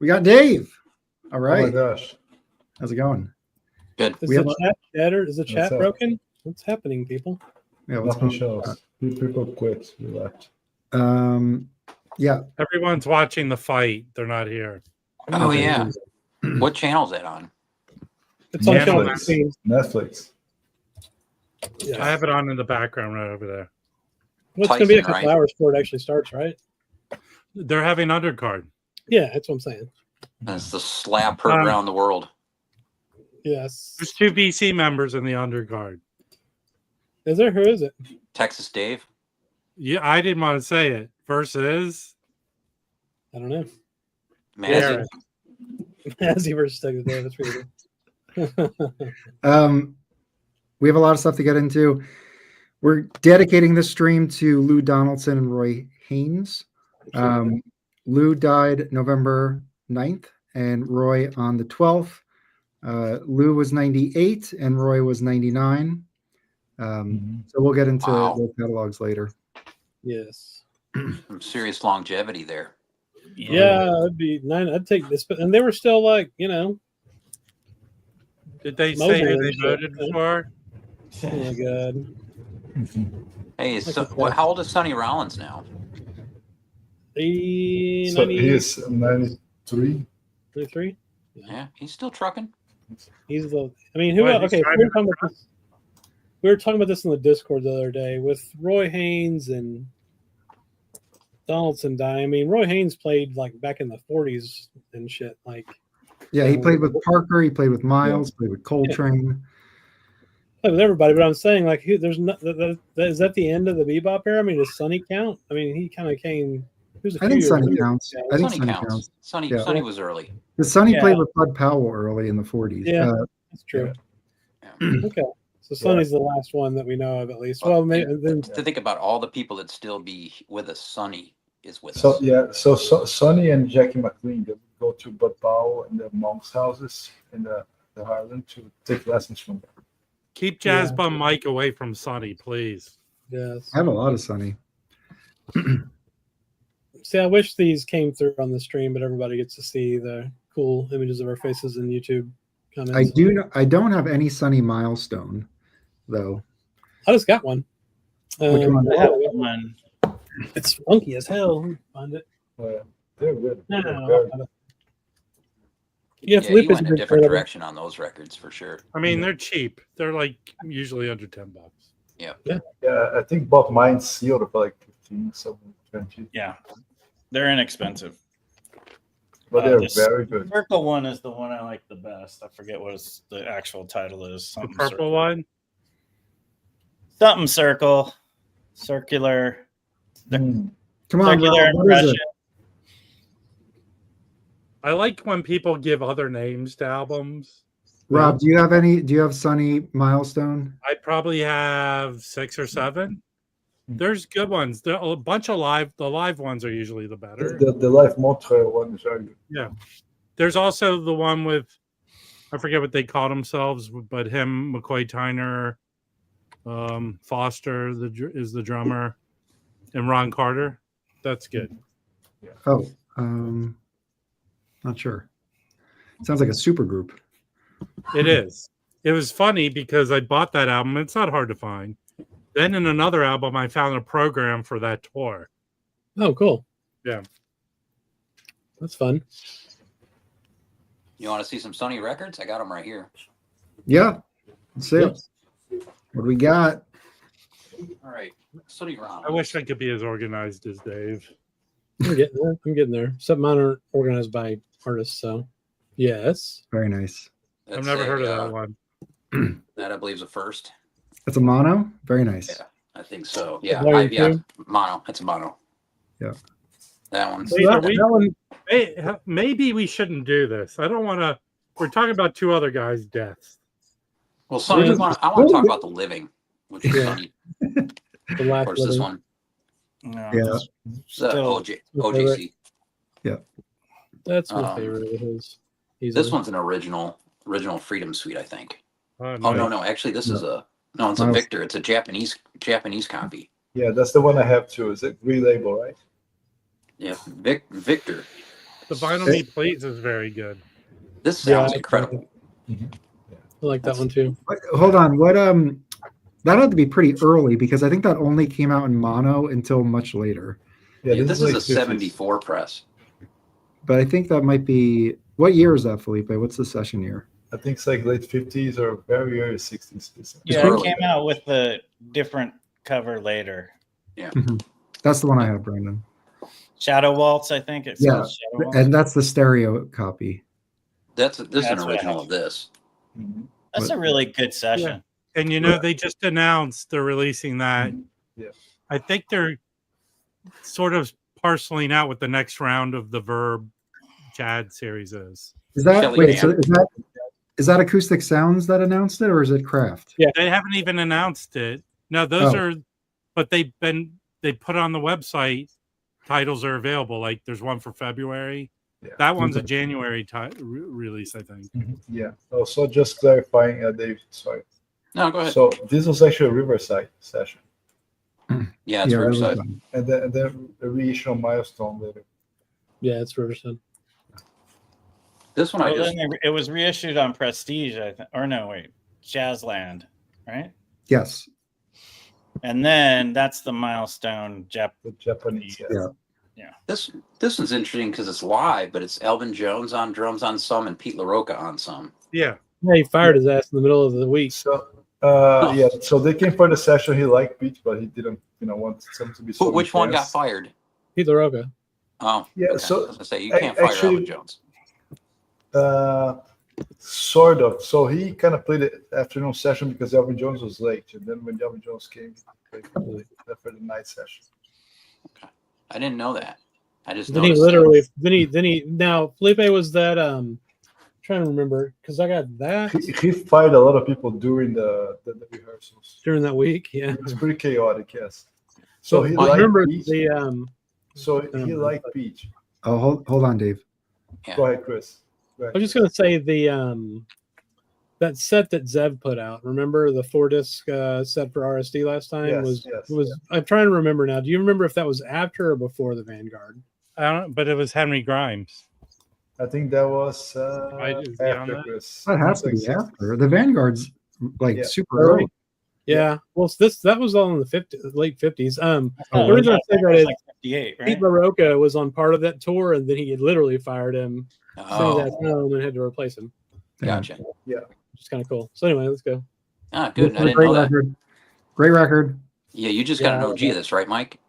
We got Dave. All Oh right. my gosh. How's it going? Good. Is We the have chat shattered? Is the What's chat up? broken? What's happening, people? Yeah, what's Nothing going on? shows. People quit. We left. Yeah. Everyone's watching the fight. They're not here. Oh Okay. yeah. What channel's that on? It's on channel Netflix. 15. Netflix. Yeah. I have it on in the background right over there. Well, it's going to be a Tyson, couple right? hours before it actually starts, right? They're having undercard. Yeah, that's what I'm saying. That's the slap heard around the world. Yes. There's 2 BC members in the undercard. Is there? Who is it? Texas Dave. Yeah, I didn't want to say it. Versus I don't know. Man, Garrett. Mazzy versus Texas Day. That's pretty good. We have a lot of stuff to get into. We're dedicating this stream to Lou Donaldson and Roy Haynes. Lou died November 9th and Roy on the 12th. Lou was 98 and Roy was 99. So we'll get into Wow. those catalogs later. Yes. some serious longevity there. Yeah, it'd be 9. I'd take this, but and they were still like, you know. Did they Mobile say who they and shit. voted for? Oh my god. Hey, how old is Sonny Rollins now? So he is 93. 93? Yeah, he's still trucking. He's the. I mean, who? What, he's Okay, driving we were talking about this in the Discord the other day with Roy Haynes and Donaldson dying. I mean, Roy Haynes played like back in the 40s and shit. Like, Yeah, he played with Parker. He played with Miles. Played with Coltrane. played with everybody. But I'm saying, like, there's not. Is that the end of the bebop era? I mean, does Sonny count? I mean, he kind of came. I think Sonny counts. I think Sonny counts. Sonny, Yeah. Sonny was early. Because Sonny Yeah. played with Bud Powell early in the 40s. Yeah. That's true. Yeah. Okay, so Sonny's the last one that we know of, at least. Well, maybe then. To think about all the people that still be with us, Sonny is with So us. yeah, so Sonny and Jackie McLean, they would go to Bud Powell and the monks' houses in the Highland to take lessons from them. Keep Jazz Bum Mike away from Sonny, please. Yes. I have a lot of Sonny. See, I wish these came through on the stream, but everybody gets to see the cool images of our faces in YouTube comments. I don't have any Sonny milestone though. I just got one. Which one? I have one. It's funky as hell. Find it. They're good. No, They're no, very- no. Yeah, Felipe he is went a a big different fan of it. direction on those records for sure. I mean, they're cheap. They're like usually under $10. Yeah. Yeah, I think bought mine sealed for like 15, so 20. Yeah, they're inexpensive. But they're this very good. Circle one is the one I like the best. I forget what the actual title is. The Something purple one? Something circle, circular, Come on, circular Rob, what is impression. it? I like when people give other names to albums. Rob, do you have Sonny milestone? I probably have 6 or 7. There's good ones. There are a bunch of the live ones are usually the better. The Life Montreux one is very good. Yeah. There's also the one with, I forget what they call themselves, but him, McCoy Tyner, Foster is the drummer, and Ron Carter. That's good. Oh, not sure. Sounds like a super group. It is. It was funny because I bought that album. It's not hard to find. Then in another album, I found a program for that tour. Oh, cool. Yeah. That's fun. You want to see some Sonny records? I got them right here. Yeah. Let's see. What do we got? All right. Sonny Rollins. I wish I could be as organized as Dave. I'm getting there. Except mine aren't organized by artists, so yes. Very nice. I've That's never a, heard of that one. That I believe is a first. That's a mono. Very nice. Yeah, I think so. Yeah, Volume yeah, two? mono. That's a mono. Yeah. That one. Wait, are we- That one, maybe we shouldn't do this. I don't want to. We're talking about 2 other guys' deaths. Well, Sonny, I want to talk about the living, which is Yeah. Sonny. the last Of course, this living. one. No, Yeah. it's The still- OGC. That's my Um, favorite of his. This one's an original Freedom Suite, I think. Oh, Oh no. no, actually, this is it's a Miles. Victor. It's a Japanese copy. Yeah, that's the one I have too. Is it relabel, right? Yeah, Victor. The Vinyl Me Please is very good. This sounds incredible. I like that one too. Hold on. What that had to be pretty early because I think that only came out in mono until much later. Yeah, this is like a 50s. 74 press. But I think that might be what year is that, Felipe? What's the session year? I think it's like late 50s or very early 60s. Yeah, it came out with the different cover later. That's the one I have, Brandon. Shadow Waltz, I think it's Yeah, called Shadow Waltz. and that's the stereo copy. This is That's an what original I of this. That's a really good session. And they just announced they're releasing that. Yeah. I think they're sort of parceling out what the next round of the Verve Jad series is. Is that Shelly wait? So Dan. is that Acoustic Sounds that announced it, or is it Kraft? Yeah. They haven't even announced it. No, those are, but they put on the website. Titles are available. Like there's one for February. Yeah. That one's a January release, I think. Yeah. Also, just clarifying, Dave. Sorry. No, go ahead. So this was actually a Riverside session, Yeah, it's Yeah, Riverside. and then a reissue on Milestone later. Yeah, it's Riverside. This one I Well, just then it was reissued on Prestige, I think. Or no, wait, Jazzland, right? Yes. And then that's the Milestone The Japanese. Yeah. this one's interesting because it's live, but it's Elvin Jones on drums on some and Pete LaRocca on some. Yeah. Yeah, he fired his ass in the middle of the week. So yeah, so they came for the session. He liked Beach, but he didn't, want some to be. But which one got fired? Pete LaRocca. Oh, Yeah, okay. so I was gonna say you can't fire actually- Elvin Jones. Sort of. So he kind of played the afternoon session because Elvin Jones was late, and then when Elvin Jones came, he played for the night session. Okay. I didn't know that. I just Then he noticed literally, then he. Now Felipe was that. Trying to remember because I got that He fired a lot of people during the rehearsals. during that week. Yeah. It's pretty chaotic, yes. So he I liked remember Beach. the So he liked Beach. Oh, hold on, Dave. Yeah. Go ahead, Chris. Go I ahead. was just gonna say the that set that Zev put out. Remember the 4-disc set for RSD last time Yes, was. I'm trying to remember now. Do you remember if that was after or before the Vanguard? I don't know, but it was Henry Grimes. I think that was Is he on after that? Chris. That has to be after the Vanguard's like Yeah. super early. Yeah. Well, that was all in the late 50s. Oh, The reason I say that is like 58, right? Pete LaRocca was on part of that tour, and then he had literally fired him, sent his Oh, ass home, and had to replace him. gotcha. Which is kind of cool. So anyway, let's go. Ah, good. I didn't Great know that. record. Great record. Yeah, you just got an OG of this, right, Mike?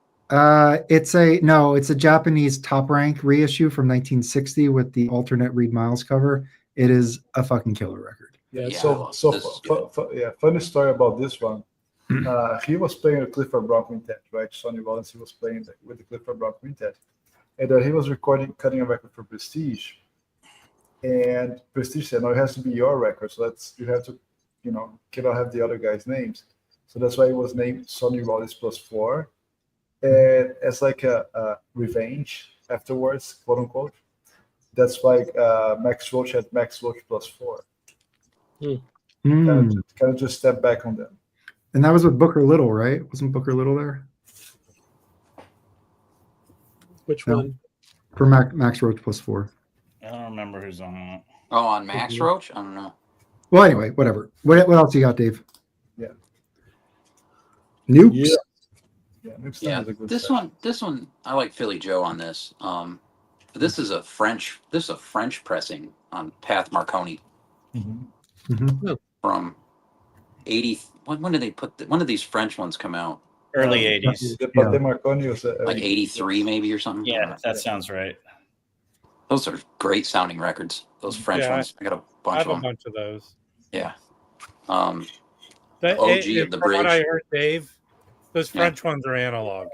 It's a Japanese top rank reissue from 1960 with the alternate Reed Miles cover. It is a fucking killer record. Yeah. Yeah, So well, so this is funny story about this one. He was playing a Clifford Brown Quintet, right? Sonny Rollins. He was playing with the Clifford Brown Quintet, and he was cutting a record for Prestige. And Prestige said, "No, it has to be your record. So you have to, cannot have the other guys' names." So that's why it was named Sonny Rollins +4. And as like a revenge afterwards, quote unquote. That's why Max Roach had Max Roach +4. Kind of just step back on them. And that was with Booker Little, right? Wasn't Booker Little there Which No. one? for Max Roach +4? I don't remember who's on that. Oh, on Max Roach? I don't know. Well, anyway, whatever. What else you got, Dave? Yeah. Nukes. Yeah. Yeah, next Yeah, time is a good this one, I like Philly Joe on this. This is a French pressing on Path Marconi from 80. When did they when did these French ones come out? Early 80s. But the Marconi was Like 83 maybe or something? Yeah, that sounds right. Those are great sounding records. Those French Yeah, ones. I got a I bunch have of a them. bunch of those. Yeah. The OG of the from what I bridge. heard, Dave, those Yeah. French ones are analog.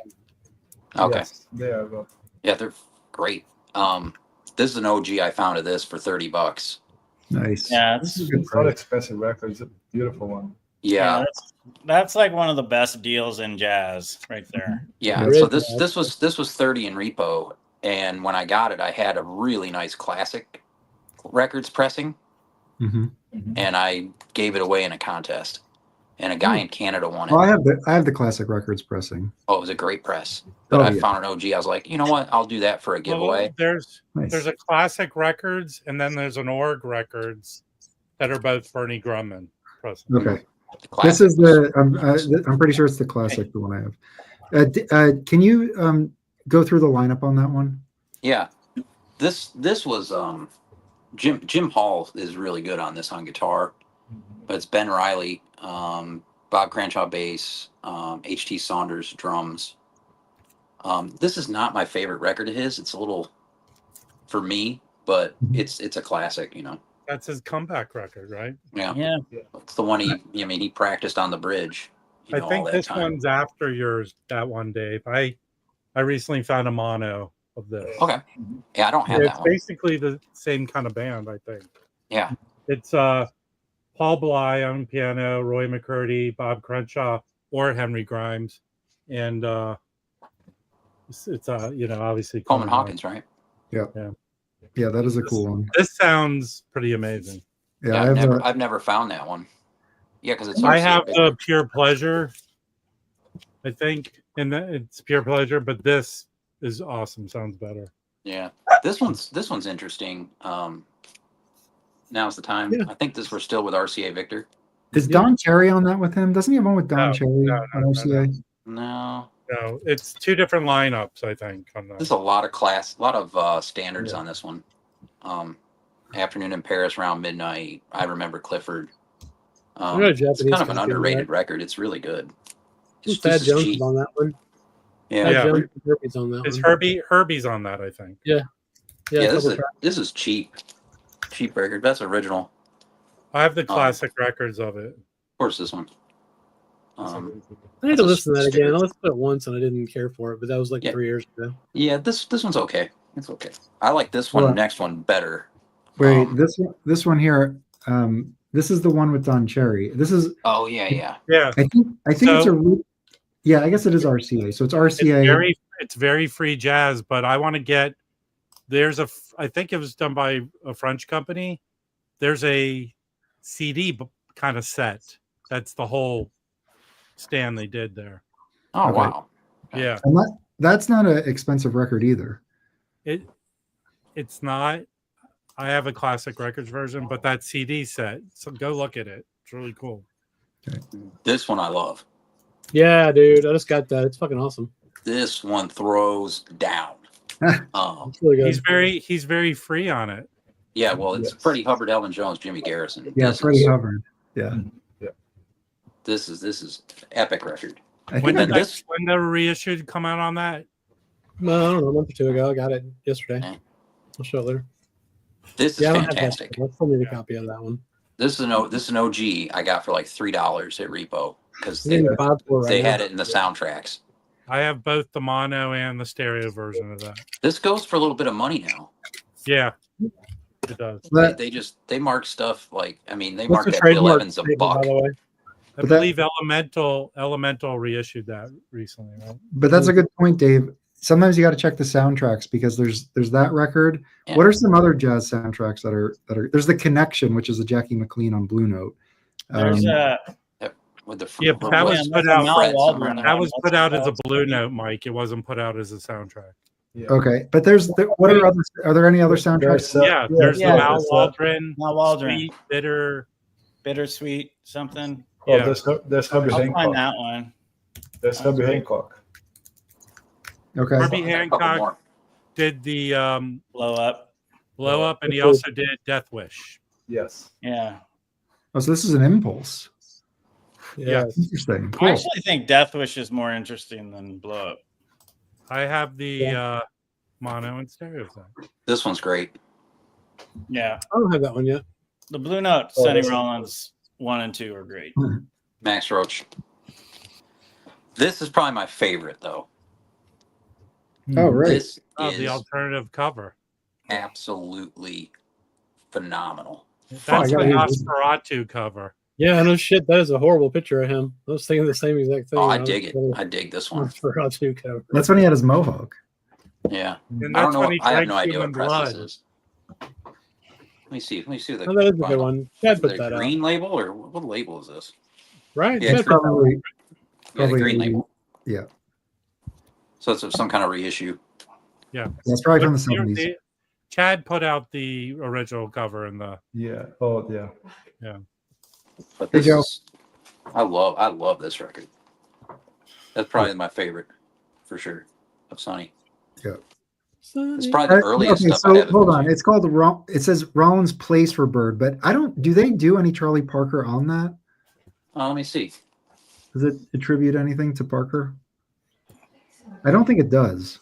Okay. Yes, they are. Well, Yeah, they're great. This is an OG I found of this for $30. Nice. Yeah, this it's, is good not price. expensive record. It's a beautiful one. Yeah. that's like one of the best deals in jazz right there. Yeah. There So is this was 30 in repo. And when I got it, I had a really nice classic records pressing, Mhm. and I gave it away in a contest. and a guy in Canada won it. Oh, I have the classic records pressing. Oh, it was a great press. But Oh, I yeah. found an OG. I was like, you know what? I'll do that for a giveaway. Well, Nice. there's a classic records, and then there's an org records that are both Bernie Grumman present. Okay. The classic This is was- I'm pretty sure it's the classic, the one I have. Can you go through the lineup on that one? Yeah. This was Jim Hall is really good on this on guitar. But it's Ben Riley, Bob Cranshaw bass, H.T. Saunders drums. This is not my favorite record of his. It's a little for me, but it's a classic, you know. That's his comeback record, right? Yeah. Yeah. It's the one he practiced on the bridge. I think all that this time. one's after yours, that one, Dave. I recently found a mono of this. Okay. Yeah, I don't have It's that one. basically the same kind of band, I think. Yeah. It's Paul Bly on piano, Roy McCurdy, Bob Crenshaw, or Henry Grimes, and it's obviously Coleman Hawkins, right? Yeah, that is a cool one. This sounds pretty amazing. Yeah, Yeah, I have I've never found that one. Yeah, because it's I RCA have Victor. the Pure Pleasure, I think, and it's Pure Pleasure, but this is awesome. Sounds better. Yeah. This one's interesting. Now's the time. Yeah. I think we're still with RCA Victor. Is Don Cherry on that with him? Doesn't he have one with Don No, Cherry no, on RCA? No. No, it's two different lineups, I think. On There's that. a lot of standards on this one. Afternoon in Paris around midnight. I remember Clifford. You're a It's Japanese kind of an guy, underrated right? record. It's really good. It's Thad just Jones cheap. is on that one. Yeah. Thad Yeah. Jones and Herbie's on that It's one. Herbie's on that, I think. Yeah, Yeah, a couple tracks. this is cheap. Cheap record. That's original. I have the classic records of it. Of course, this one. I need that's to a listen to that again. standard. I listened to it once and I didn't care for it, but that was like Yeah. 3 years ago. Yeah, this one's okay. It's okay. I like this one. Well, Next one better. Wait, Um, this one here. This is the one with Don Cherry. This is. Oh yeah. Yeah, I think it's So- yeah. I guess it is RCA. So it's RCA. it's very free jazz, but I want to get. I think it was done by a French company. There's a CD kind of set. That's the whole stand they did there. Oh Okay. wow. Yeah, And that's not an expensive record either. it's not. I have a classic records version, but that CD set. So go look at it. It's really cool. This one I love. Yeah, dude. I just got that. It's fucking awesome. This one throws down. It's really good. He's very free on it. Yeah, well, it's Yes. Freddie Hubbard, Elvin Jones, Jimmy Garrison. Yeah, This Freddie is- Hubbard. Yeah, This is epic record. I When think did I, this- when the reissued come out on that? Well, I don't know, a month or two ago. I got it yesterday. Yeah. I'll show it later. This is Yeah, I don't have fantastic. that. Let's send me the copy of that one. This is an OG I got for like $3 at Repo because I'm getting Bob for it they right had now. it in the soundtracks. I have both the mono and the stereo version of that. This goes for a little bit of money now. Yeah, it does. But- They mark stuff like they What's mark the that Bill trademark Evans a statement, buck. by the way? I But that- believe Elemental reissued that recently, right? but that's a good point, Dave. Sometimes you got to check the soundtracks because there's that record. Yeah. What are some other jazz soundtracks that are? There's The Connection, which is a Jackie McLean on Blue Note. There's With the Yeah, but that was Yeah, put that's out. Mal Fred Waldron. somewhere. That was put out as a That's- Blue Note, Mike. It wasn't put out as a soundtrack. Yeah. Okay, but what are other? Are there any other soundtracks? There's yeah, the Mal there's Waldron, Mal Waldron. Sweet, Bitter. Bittersweet something. Oh, Yeah. there's Herbie I'll find Hancock. that one. There's Herbie Hancock. Okay, Herbie I got a couple Hancock more. did the Blow up. Blow Up, and he also did Death Wish. Yes. Yeah. oh, so this is an Impulse. Yeah. Interesting. I Cool. actually think Death Wish is more interesting than Blow Up. I have the mono and stereo of that. This one's great. Yeah. I don't have that one yet. The Blue Note, Oh, Sonny that's- Rollins 1 and 2 are great. Max Roach. This is probably my favorite though. Oh, right. This Oh, is the alternative cover. absolutely phenomenal. That's I the gotta use Nosferatu cover. Yeah, no shit. That is a horrible picture of him. I was thinking the same exact thing. Oh, I dig it. I dig this one. For two cover. That's when he had his mohawk. Yeah. And I that's don't know. when he I have drank no idea what human press blood. this is. Let me see. Let me see the. Oh, that is a good one. Chad put The that out. green label or what label is this? right? Yeah, It's it's got Probably, Yeah, the probably, green label. yeah. So it's some kind of reissue. That's probably from the But 70s. Chad put out the original cover in the Yeah. Oh, yeah. But Hey, this Joe. is I love this record. That's probably my favorite for sure of Sonny. It's probably the earliest Okay, stuff I so have. hold on. It's called it says Rollins Place for Bird, but do they do any Charlie Parker on that? Let me see. Does it attribute anything to Parker? I don't think it does.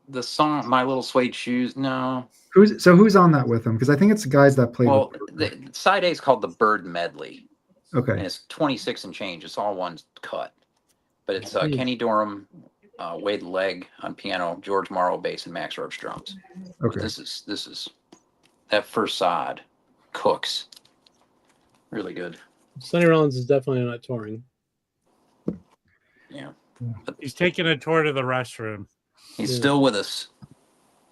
The song "My Little Suede Shoes." No. Who's on that with him? Because I think it's the guys that played Well, with the side A is called the Bird Medley, and Okay. it's 26 and change. It's all one cut, but it's Kenny Dorham, Wade Legg on piano, George Morrow bass, and Max Roach drums. But Okay. this is that first side cooks really good. Sonny Rollins is definitely not touring. Yeah, he's taking a tour to the restroom. he's Yeah. still with us,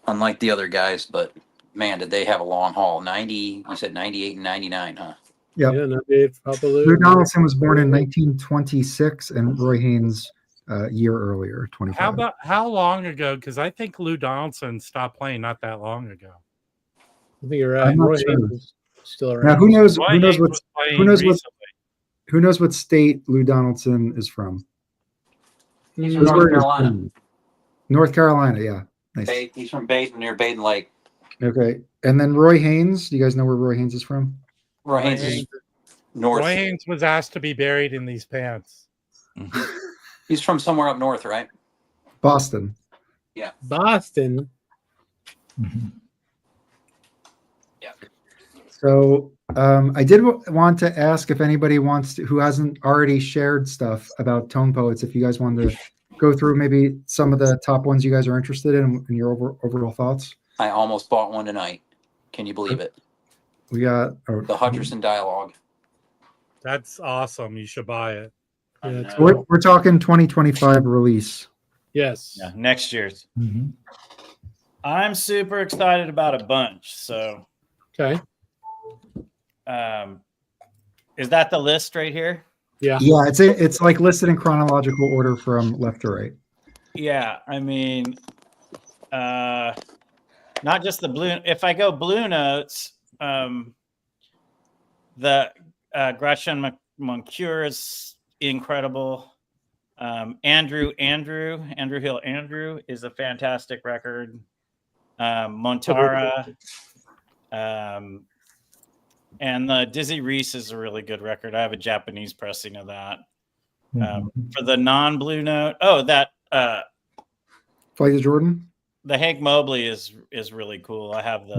unlike the other guys. But man, did they have a long haul? 90, you said 98 and 99, huh? Yep. Yeah, 98 Papa Lou. Lou Donaldson was born in 1926, and Roy Haynes a year earlier, 25. How long ago? Because I think Lou Donaldson stopped playing not that long ago. I think you're right. I'm not Roy sure. Haynes is still around. Now, who knows Roy Haynes what was playing who knows what recently. who knows what state Lou Donaldson is from? He's Mm, from Where's North where he's Carolina. from? North Carolina, yeah. Nice. He's from Baden, near Baden Lake. Okay. And then Roy Haynes. Do you guys know where Roy Haynes is from? Roy Haynes is north. Roy Haynes was asked to be buried in these pants. He's from somewhere up north, right? Boston. Boston. Yeah. So I did want to ask if anybody wants to, who hasn't already shared stuff about Tone Poets, if you guys wanted to go through maybe some of the top ones you guys are interested in and your overall thoughts. I almost bought one tonight. Can you believe it? We got The Hutcherson Dialogue. That's awesome. You should buy it. I Yeah, know. it's we're talking 2025 release. Yes. Yeah, next year's. Mm-hmm. I'm super excited about a bunch. So, Okay. is that the list right here? Yeah. Yeah, it's like listed in chronological order from left to right. Yeah, I mean, not just the blue. If I go blue notes, the Gretchen Moncure is incredible. Andrew Hill is a fantastic record. Montara, and the Dizzy Reese is a really good record. I have a Japanese pressing of that. For the non-blue note, Flight to Jordan. the Hank Mobley is really cool. I have the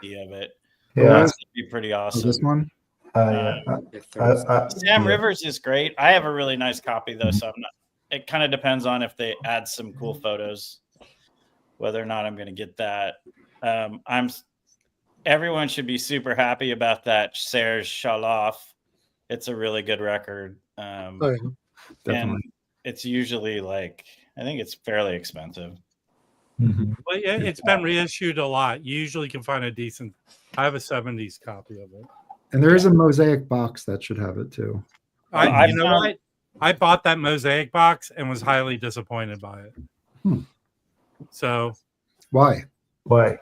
idea of it. Yeah. That's gonna be pretty Oh, awesome. this one. Sam Rivers is great. I have a really nice copy though, so I'm not. It kind of depends on if they add some cool photos, whether or not I'm going to get that. Everyone should be super happy about that Serge Shaloff. It's a really good record. Okay. And it's usually like, I think it's fairly expensive. But yeah, it's been reissued a lot. You usually can find a decent. I have a 70s copy of it. And there is a mosaic box that should have it too. You know what? I bought that mosaic box and was highly disappointed by it. So, Why? well,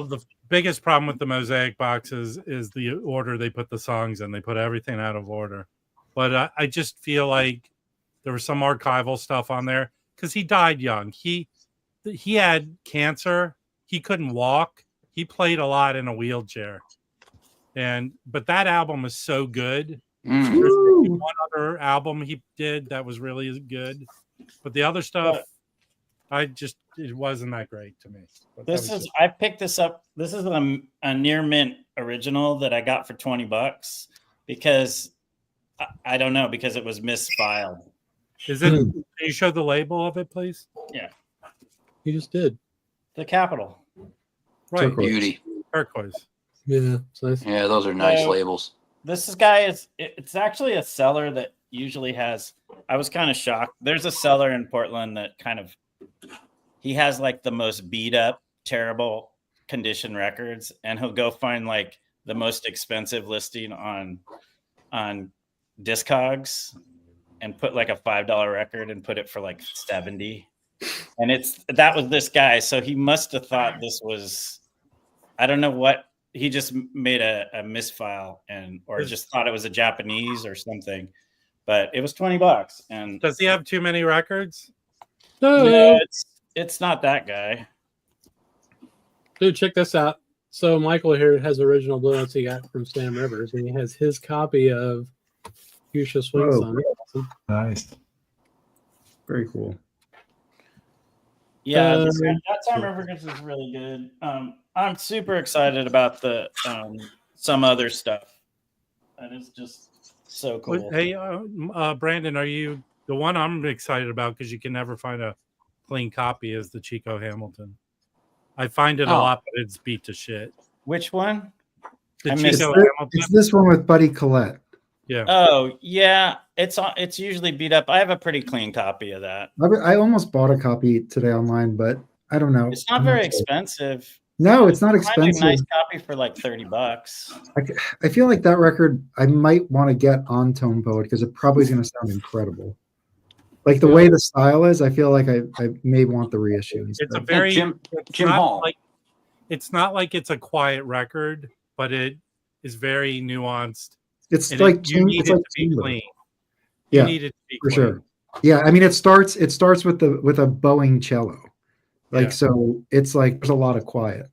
the biggest problem with the mosaic boxes is the order they put the songs in. They put everything out of order. But I just feel like there was some archival stuff on there because he died young. He had cancer. He couldn't walk. He played a lot in a wheelchair. But that album was so good. There's maybe one other album he did that was really good, but the other stuff, it wasn't that great to me. But I picked this up. This is a near mint original that I got for $20 because I don't know, because it was misfiled. Is it? Can you show the label of it, please? Yeah, He just did. the Capitol. Right, Turquoise. Beauty. turquoise. Yeah. It's nice. Yeah, those are nice So- labels. This guy it's actually a seller that usually has, I was kind of shocked. There's a seller in Portland that he has like the most beat up, terrible condition records, and he'll go find like the most expensive listing on Discogs and put like a $5 record and put it for like 70. And that was this guy. So he must have thought this was, I don't know what, he just made a misfile or just thought it was a Japanese or something, but it was $20. And Does he have too many records? no, it's not that guy. Dude, check this out. So Michael here has original Blue Notes he got from Sam Rivers, and he has his copy of Fuchsia Swing Oh, Song. Nice. Very cool. Yeah, that Sam Rivers is really good. I'm super excited about the some other stuff. That is just so cool. Hey, Brandon, are you the one I'm excited about because you can never find a clean copy is the Chico Hamilton. I find it a lot, but it's beat to shit. Which one? The I Chico missed it. Hamilton. It's this one with Buddy Collette. Yeah. Oh yeah, it's usually beat up. I have a pretty clean copy of that. I almost bought a copy today online, but I don't know. It's not I'm very sure. expensive. No, it's not Find a expensive. nice copy for like $30. I feel like that record I might want to get on Tone Poet because it probably is going to sound incredible. Like the way the style is, I feel like I may want the reissue. It's a instead. very Jim not Hall. It's not like it's a quiet record, but it is very nuanced. It's And like you need it's it like to be chamber. clean. Yeah, You need it to be for clean. sure. Yeah, I mean it starts with a bowing cello. Like Yeah. so it's like there's a lot of quiet.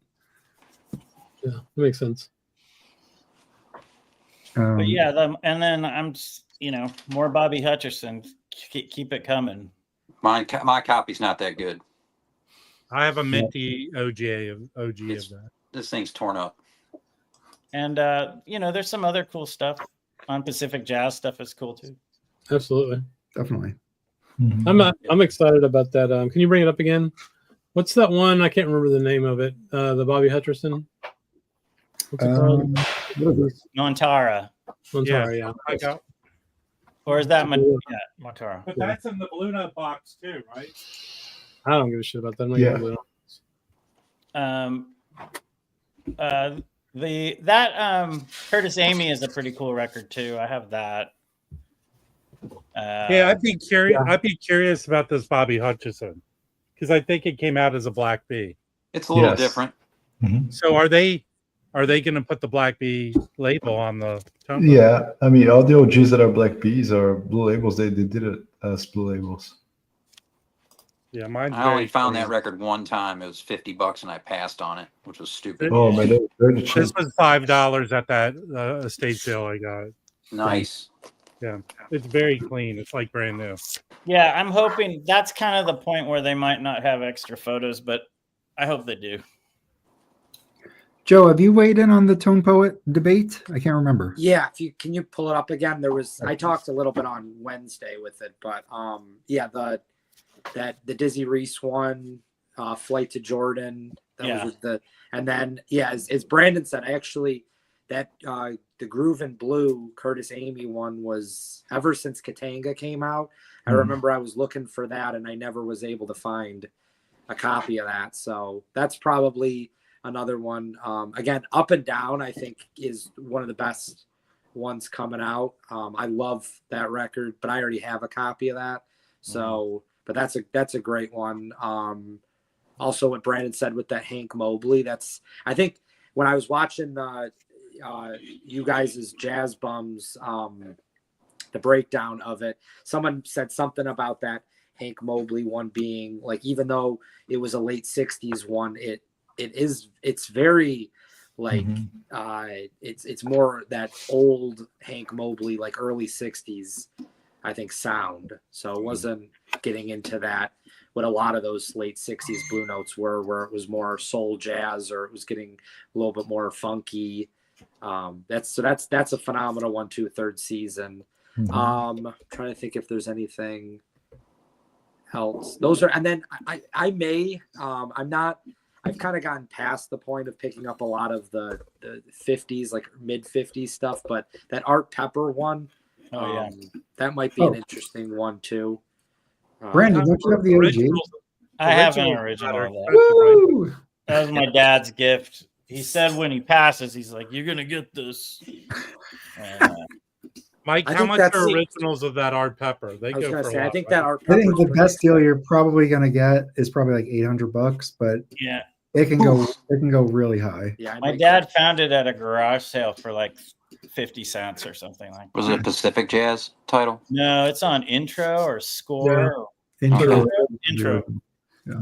Yeah, that makes sense. But yeah, and then I'm just, more Bobby Hutcherson. Keep it coming. My copy's not that good. I have a minty OG of It's- that. This thing's torn up. And there's some other cool stuff on Pacific Jazz stuff is cool too. Absolutely. Definitely. I'm excited about that. Can you bring it up again? What's that one? I can't remember the name of it. The Bobby Hutcherson. What's it called? What is it? Montara. Montara, yeah. I got, Or is that Montara? but that's in the Blue Note box too, right? I don't give a shit about that. I'm not Yeah. gonna Curtis Amy is a pretty cool record too. I have that. Yeah, I'd be curious. I'd be curious about this Bobby Hutcherson because I think it came out as a Black Bee. It's a little Yes. different. So are they going to put the Black Bee label on the tone? Yeah, I mean, all the OGs that are Black Bees or Blue Labels, they did it as Blue Labels. Yeah, mine's I only very found clean. that record one time. It was $50 and I passed on it, which was stupid. Oh man, they're the cheap. This was $5 at that estate sale I got. Nice. Yeah, it's very clean. It's like brand new. Yeah, I'm hoping that's kind of the point where they might not have extra photos, but I hope they do. Joe, have you weighed in on the Tone Poet debate? I can't remember. Yeah, can you pull it up again? I talked a little bit on Wednesday with it, but the Dizzy Reese one, Flight to Jordan, and then as Brandon said, actually that the Groove and Blue Curtis Amy one was ever since Katanga came out. I remember I was looking for that and I never was able to find a copy of that. So that's probably another one. Again, Up and Down, I think, is one of the best ones coming out. I love that record, but I already have a copy of that. So, but that's a great one. Also, what Brandon said with that Hank Mobley, I think when I was watching you guys' Jazz Bums, the breakdown of it, someone said something about that Hank Mobley one being like, even though it was a late 60s one, it's very like it's more that old Hank Mobley, like early 60s, I think, sound. So it wasn't getting into that what a lot of those late 60s Blue Notes were, where it was more soul jazz or it was getting a little bit more funky. That's a phenomenal one too, third season. Trying to think if there's anything else. Those are, and then I may I've kind of gotten past the point of picking up a lot of the 50s, like mid 50s stuff, but that Art Pepper one, that might be an interesting one too. Brandon, don't you have the OG? I have an original of that. Woo! That was my dad's gift he said when he passes, he's like, "You're gonna get this." And, Mike, I how think much that's- are originals of that art pepper? They I was go gonna for say, a I lot, think right? that art I think pepper's the best deal you're probably gonna get is probably like $800, but yeah, it can go really high. Yeah, I my might- dad found it at a garage sale for like 50 cents or something like that. Was it a Pacific Jazz title? No, it's on intro or score. Intro. Intro. Yeah.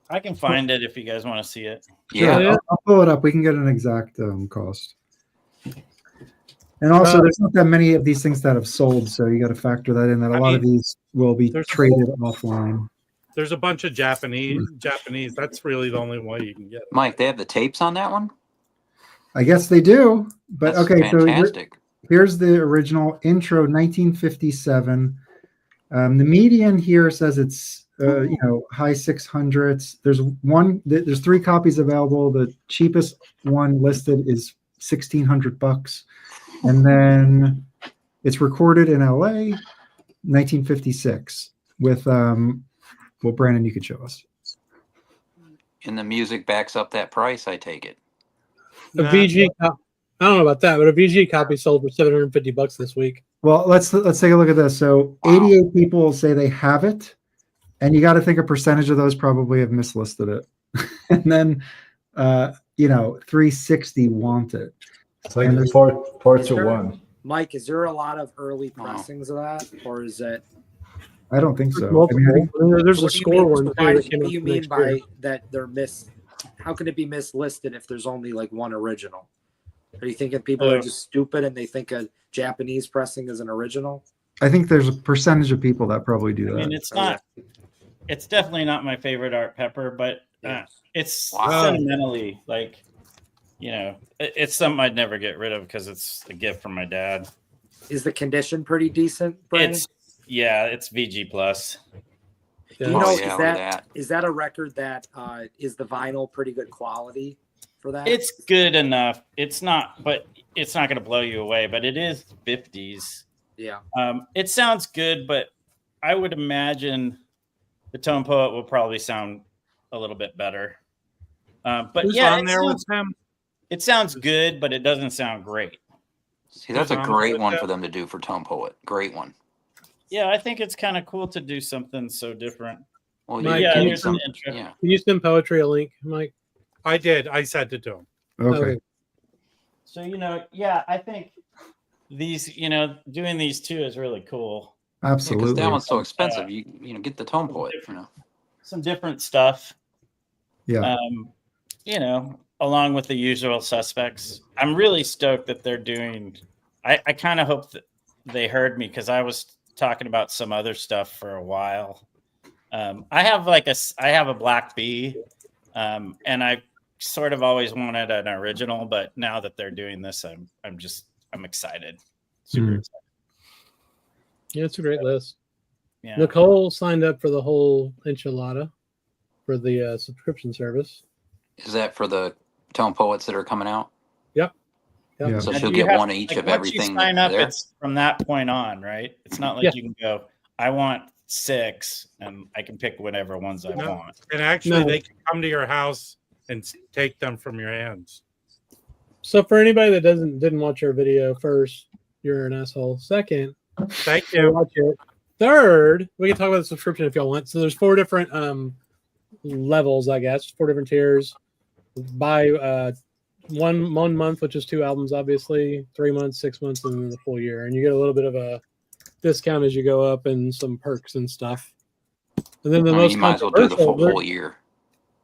I can find it if you guys want to see it. Yeah. Yeah. I'll pull it up. We can get an exact cost. And also, there's not that many of these things that have sold, so you got to factor that in. That a lot of these will be there's- traded offline. There's a bunch of Japanese. That's really the only way you can get it. Mike, they have the tapes on that one? I guess they do, but That's okay. So fantastic. here's the original intro, 1957. The median here says it's high 600s. There's 3 copies available. The cheapest one listed is $1,600, and then it's recorded in LA, 1956, with well, Brandon, you could show us. And the music backs up that price, I take it. A VG copy. I don't know about that, but a VG copy sold for $750 this week. Well, let's take a look at this. So, 88 people say they have it, and you got to think a percentage of those probably have mislisted it, and then 360 want it. It's like 4-to-1. Mike, is there a lot of early Oh. pressings of that, or is it? I don't think so. Multiple. There's a What do you score mean- one too. why- that What came do out you for mean next by year. that they're How can it be mislisted if there's only like one original? Are you thinking people are just stupid and they think a Japanese pressing is an original? I think there's a percentage of people that probably do I that. mean, it's not. It's definitely not my favorite art pepper, but it's Wow. sentimentally like, it's something I'd never get rid of because it's a gift from my dad. Is the condition pretty decent, Brandon? It's VG plus. Do you Oh, know, yeah, is look at that is that a record that is the vinyl pretty good quality for that? It's good enough. It's not, but it's not going to blow you away. But it is 50s. Yeah. It sounds good, but I would imagine the Tone Poet will probably sound a little bit better. But Who's yeah, on there with him? it sounds good, but it doesn't sound great. See, that's a Who's on great with one that? for them to do for Tone Poet. Great one. Yeah, I think it's kind of cool to do something so different. Well, Mike, you Yeah, give me here's some. an intro. Yeah. Can you send poetry a link, Mike? I did. I said to him. Okay. So, I think these, doing these two is really cool. Because Absolutely. that one's so expensive. You get the Tone Poet. Some different stuff. Yeah. Along with the usual suspects. I'm really stoked that they're doing. I kind of hope that they heard me because I was talking about some other stuff for a while. I have a Black Bee, and I sort of always wanted an original, but now that they're doing this, I'm excited. Super Mhm. excited. Yeah, it's a great list. Yeah. Nicole signed up for the whole enchilada for the subscription service. Is that for the Tone Poets that are coming out? Yep. Yeah. So Now, she'll do you get have- one each of once everything. You sign up, there? it's from that point on, right? It's not like Yeah. you can go, I want 6, and I can pick whatever ones I No. want. And actually, No. they can come to your house and take them from your hands. So for anybody that didn't watch our video, first, you're an asshole. Second, Thank you you. watch it. Third, we can talk about the subscription if y'all want. So there's 4 different levels, I guess, 4 different tiers. Buy one month, which is 2 albums, obviously, 3 months, 6 months, and then the full year. And you get a little bit of a discount as you go up and some perks and stuff. And then the I mean, most you might as well do the controversial- whole year.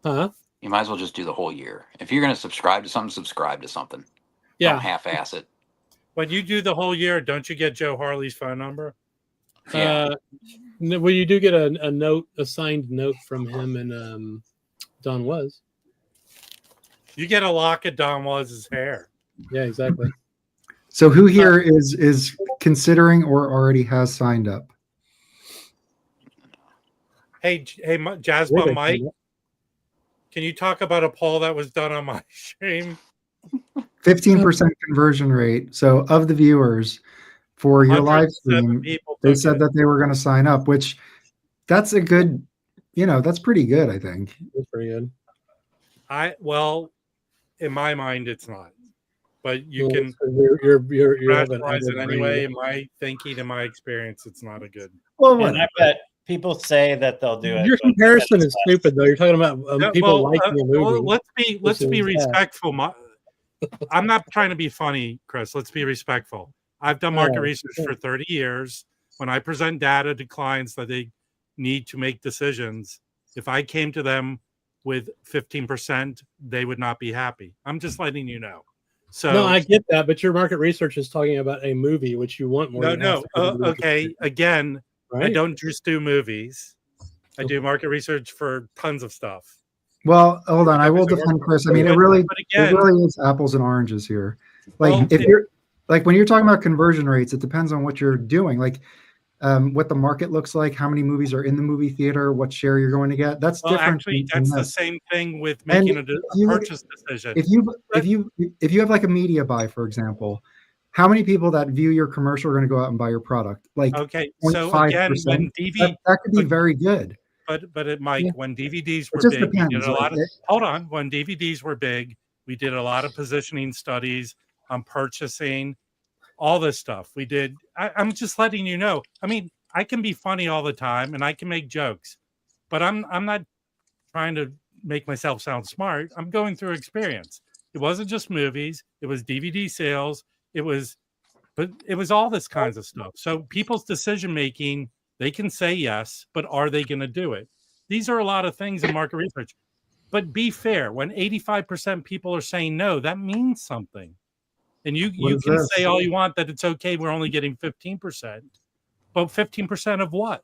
Huh? You might as well just do the whole year. If you're going to subscribe to something, subscribe to something. Yeah. Don't half-ass it. When you do the whole year, don't you get Joe Harley's phone number? Yeah. Well, you do get a signed note from him and Don Was. You get a lock of Don Was's hair. Yeah, exactly. So who here is considering or already has signed up? Hey, Jazz Bum Mike, can you talk about a poll that was done on my stream? 15% conversion rate. So of the viewers for your live 107 stream, people they took said it. that they were going to sign up, which that's a good, that's pretty good, I think. That's pretty good. in my mind, it's not. But you Well, can you have an rationalize it avid anyway. brain. In my thinking, in my experience, it's not a good. Well, And whatever. I bet people say that they'll do it. Your but I bet comparison it's is less. stupid, though. You're talking about Yeah, people well, liking a movie. let's be versus respectful. I'm not trying to be funny, Chris. Let's be respectful. I've done market research for 30 years. When I present data to clients that they need to make decisions, if I came to them with 15%, they would not be happy. I'm just letting you know. So No, I get that, but your market research is talking about a movie, which you want more. no. Okay, again, right? I don't just do movies. I do market research for tons of stuff. Well, hold on. I will defend Chris. I mean, it really is apples and oranges here. Like if you're like when you're talking about conversion rates, it depends on what you're doing. Like what the market looks like, how many movies are in the movie theater, what share you're going to get. That's different. Actually, that's the same thing with making a purchase decision. If you have like a media buy, for example, how many people that view your commercial are going to go out and buy your product? Like okay, 0.5%. so again, when that could be very good. But Mike, when DVDs were big, we did a lot of. Hold on, when DVDs were big, we did a lot of positioning studies on purchasing, all this stuff. We did. I'm just letting you know. I mean, I can be funny all the time and I can make jokes, but I'm not trying to make myself sound smart. I'm going through experience. It wasn't just movies. It was DVD sales. It was all this kinds of stuff. So people's decision making. They can say yes, but are they going to do it? These are a lot of things in market research. But be fair. When 85% people are saying no, that means something. And you can say all you want that it's okay. We're only getting 15%. But 15% of what?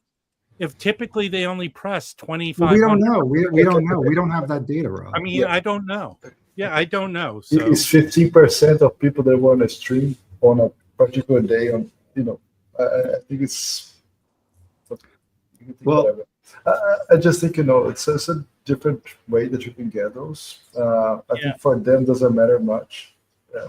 If typically they only press 25. We don't know. We don't know. We don't have that data, Rob. I mean, I don't know. Yeah, I don't know. So it's 15% of people that want to stream on a particular day. On I think it's. Well, I just think it's a different way that you can get those. I think for them doesn't matter much.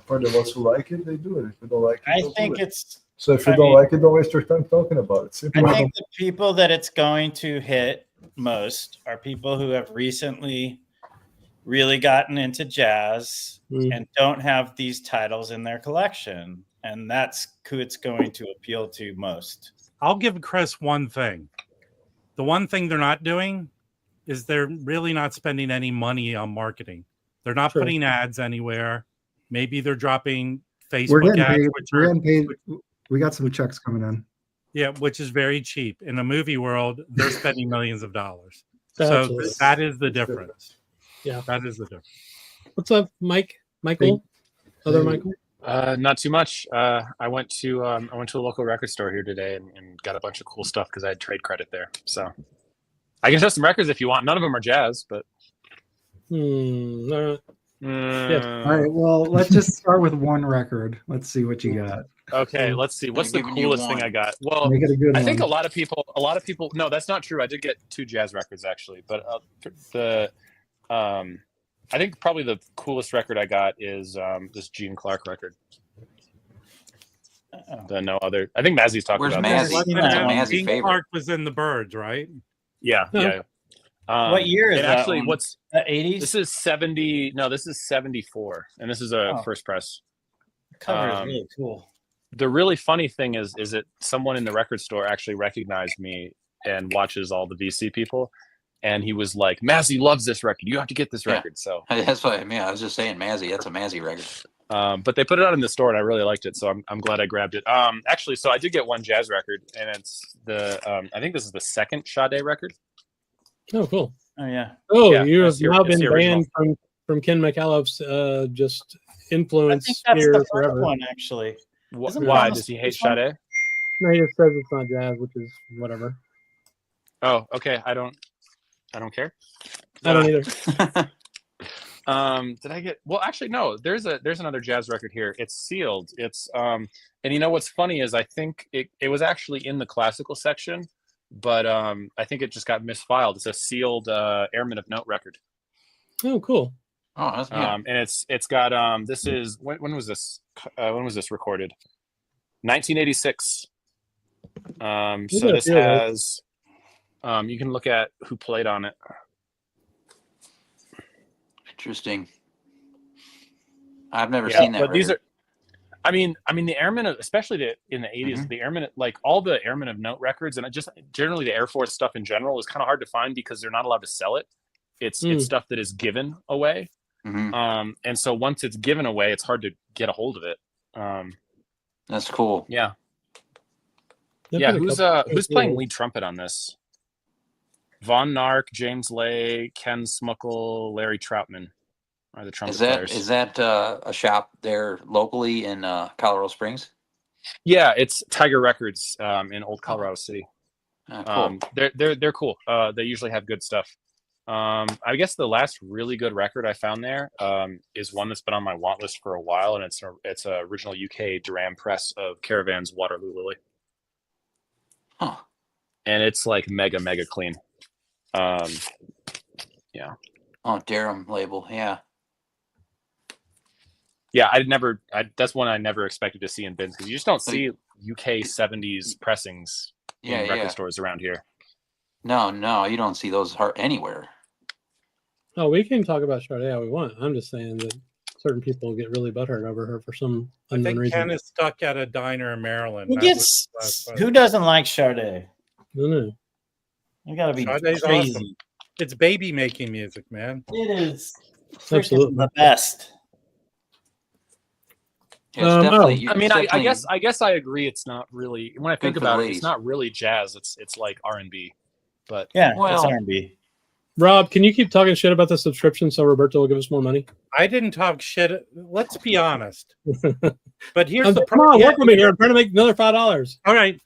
For the ones who like it, they do it. If you don't like it, I think it's. So if you don't like it, don't waste your time talking about it. I think the people that it's going to hit most are people who have recently really gotten into jazz and don't have these titles in their collection, and that's who it's going to appeal to most. I'll give Chris one thing. The one thing they're not doing is they're really not spending any money on marketing. They're not putting ads anywhere. Maybe they're dropping Facebook ads. We're getting paid. We got some checks coming in. Yeah, which is very cheap. In the movie world, they're spending millions of dollars. So that is the difference. Yeah, that is the difference. What's up, Michael? Other Michael? Not too much. I went to a local record store here today and got a bunch of cool stuff because I had trade credit there. So I can show some records if you want. None of them are jazz, but. Yeah. All right. Well, let's just start with one record. Let's see what you got. Okay. Let's see. What's the coolest thing I got? Well, I think a lot of people. No, that's not true. I did get 2 jazz records actually, but I think probably the coolest record I got is this Gene Clark record. The No Other. I think Mazzy's talking about. Where's Mazzy? That's a Mazzy Gene favorite. Clark was in the Birds, right? Yeah. What year is that? Actually, one? what's the 80s? This is 70. No, this is 74, and this is a first press. The cover is really cool. The really funny thing is that someone in the record store actually recognized me and watches all the VC people. And he was like, Mazzy loves this record. You have to get this record. So that's what I mean. I was just saying Mazzy. That's a Mazzy record. But they put it out in the store and I really liked it. So I'm glad I grabbed it. Actually, so I did get one jazz record and it's I think this is the second Sade record. Oh, cool. Oh, yeah. Oh, yeah, you have now been original. banned from Ken McAuliffe's just influence I think that's here the forever. first one, actually. Why? Does he hate Sade? No, he just says it's not jazz, which is whatever. Oh, okay. I don't care. I don't either. Did I get? Well, actually, no. There's another jazz record here. It's sealed. It's and you know what's funny is I think it was actually in the classical section, but I think it just got misfiled. It's a sealed Airman of Note record. Oh, cool. Oh, that's good. And it's got this is when was this recorded? 1986. So this has you can look at who played on it. Interesting. I've never seen that. But these record. are, I mean, the Airmen, especially in the 80s, the Airmen, like all the Airmen of Note records, and just generally the Air Force stuff in general is kind of hard to find because they're not allowed to sell it. It's stuff that is given away. And so once it's given away, it's hard to get a hold of it. That's cool. Yeah. Yeah. Who's playing lead trumpet on this? Von Nark, James Lay, Ken Smuckle, Larry Troutman are the trumpet players. Is that a shop there locally in Colorado Springs? Yeah, it's Tiger Records in Old Colorado City. Cool. They're cool. They usually have good stuff. I guess the last really good record I found there is one that's been on my want list for a while, and it's a original UK Duran press of Caravan's Waterloo Lily. Huh. And it's like mega clean. Yeah. Oh, Durham label, yeah. Yeah, that's one I never expected to see in bins because you just don't see UK 70s pressings in record stores around here. No, you don't see those anywhere. Oh, we can talk about Sade all we want. I'm just saying that certain people get really butthurt over her for some unknown I think reason. Ken is stuck at a diner in Maryland. Who doesn't like Sade? No. You gotta be Sade's crazy. awesome. It's baby making music, man. It is Absolutely the best. Yeah, it's I mean, I guess I agree. It's not really, when I think about it, it's not really jazz. It's like R&B. But yeah, it's R&B. Rob, can you keep talking shit about the subscription so Roberto will give us more money? I didn't talk shit. Let's be honest. But here's the problem. Come on, work with me here. I'm trying to make another $5. All right.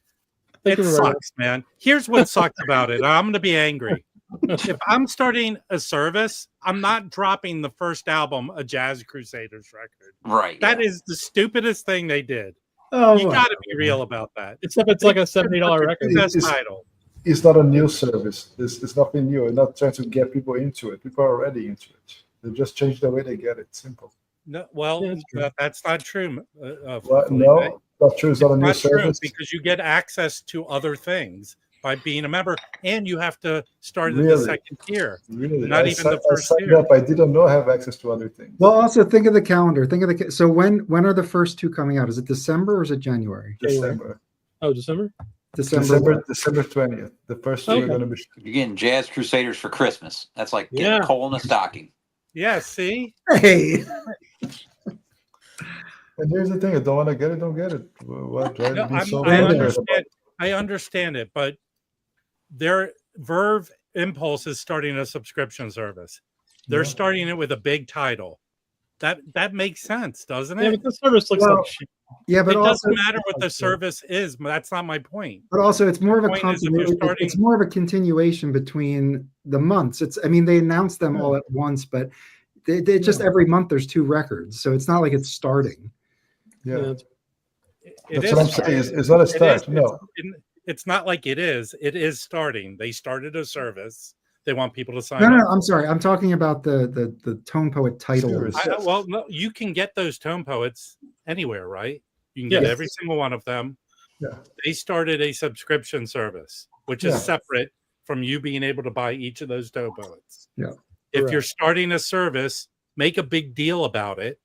Thank It you, sucks, man. Here's what sucks about it. I'm going to be angry. If I'm starting a service, I'm not dropping the first album, a Jazz Crusaders record. Right. That is the stupidest thing they did. Oh, you got to be real about that. Except it's like a $70 record. It's not a new service. It's nothing new. I'm not trying to get people into it. People are already into it. They just change the way they get it. Simple. No, well, that's not true. No, not true. It's not a new service. Because you get access to other things by being a member, and you have to start in the second tier. Really? Not even the first tier. Up. I didn't know I have access to other things. Well, also think of the calendar. So when are the first two coming out? Is it December or is it January? December. Oh, December 20th. The first two are going to be. You're getting Jazz Crusaders for Christmas. That's like getting coal in a stocking. Yeah, see? Hey. And here's the thing: I don't want to get it. Don't get it. What? I understand it, but their Verve Impulse is starting a subscription service. They're starting it with a big title. That makes sense, doesn't it? Yeah, but the service looks like shit. Yeah, but it also, doesn't matter what the service is. That's not my point. But also, it's more of a continuation. It's more of a continuation between the months. They announced them all at once, but they just every month there's two records, so it's not like it's starting. Yeah, that's what I'm saying. It's not a start. It's not like it is. It is starting. They started a service. They want people to sign up. No, I'm sorry. I'm talking about the Tone Poet titles. Well, no, you can get those Tone Poets anywhere, right? You can get every single one of them. Yeah. They started a subscription service, which is separate from you being able to buy each of those Tone Poets. Yeah. If you're starting a service, make a big deal about it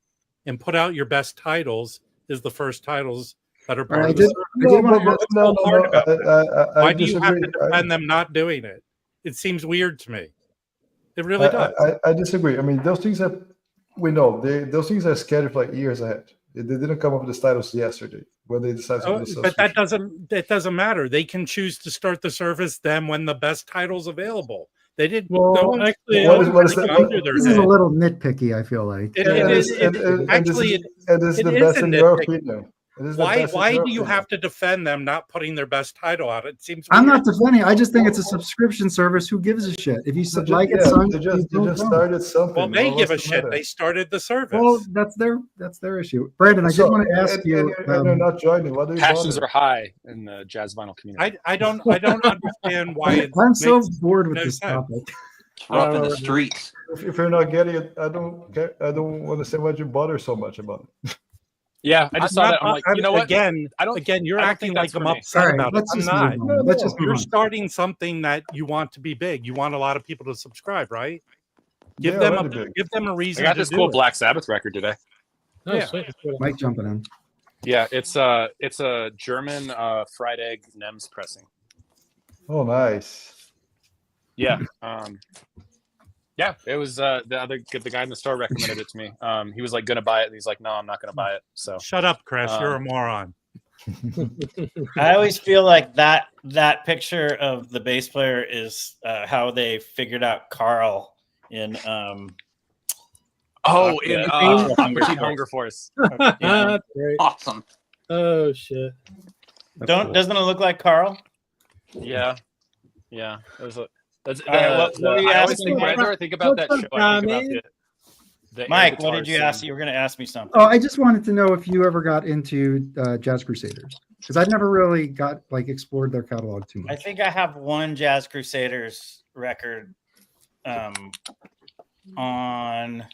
and put out your best titles as the first titles that are part of the service. Why do you have to defend them not doing it? It seems weird to me. It really does. I disagree. I mean, those things that we know, those things are scheduled for like years ahead. They didn't come up with the titles yesterday when they decided to do the but that doesn't matter. They can choose to start the service then when the best title's available. They did. Well, actually, this is a little nitpicky. I feel like it is the best in your opinion. Why do you have to defend them not putting their best title out? It seems I'm not defending. I just think it's a subscription service. Who gives a shit? If you like it, they just started something. Well, they give a shit. They started the service. Well, that's their issue. Brandon, I did want to ask you. They're not joining. What passions are high in the jazz vinyl community. I don't understand why. I'm so bored with this topic. It's rough in the streets. If you're not getting it, I don't care. I don't understand why you bother so much about it. Yeah, I just saw that. I'm like, you know what? Again, you're acting like I'm upset about it. I'm not. You're starting something that you want to be big. You want a lot of people to subscribe, right? Give them a reason. I got this cool Black Sabbath record today. Oh, Yeah. sweet. That's cool. Mike jumping in. Yeah, it's a German fried egg Nems pressing. Oh, nice. Yeah. Yeah, it was the guy in the store recommended it to me. He was like gonna buy it, and he's like, "No, I'm not gonna buy it." So Shut up, Chris. You're a moron. I always feel like that picture of the bass player is how they figured out Carl in Hunger Force. Yeah. That's great. Awesome. Oh shit. Doesn't it look like Carl? Yeah, yeah. That's All right, what were you I always asking, think Mike? whenever I think about that What's show, up, I think Tommy? about the Mike, air what did guitar you ask? scene. You were going to ask me something. Oh, I just wanted to know if you ever got into Jazz Crusaders, because I've never really got explored their catalog too I much. think I have one Jazz Crusaders record on, and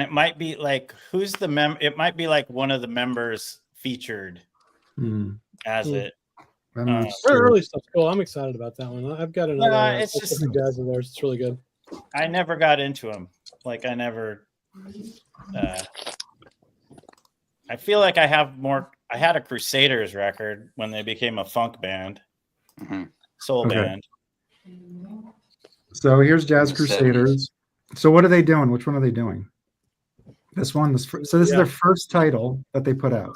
it might be like who's the it might be like one of the members featured as it. I'm not Their sure. early stuff's cool. I'm excited about that one. I've got another it's just- Pacific Jazz of theirs. It's really good. I never got into them. Like I never. I feel like I have more. I had a Crusaders record when they became a funk band, soul Okay. band. So here's Jazz In the Crusaders. So what are they doing? Which one are they doing? This one. So this is their first title that they put out.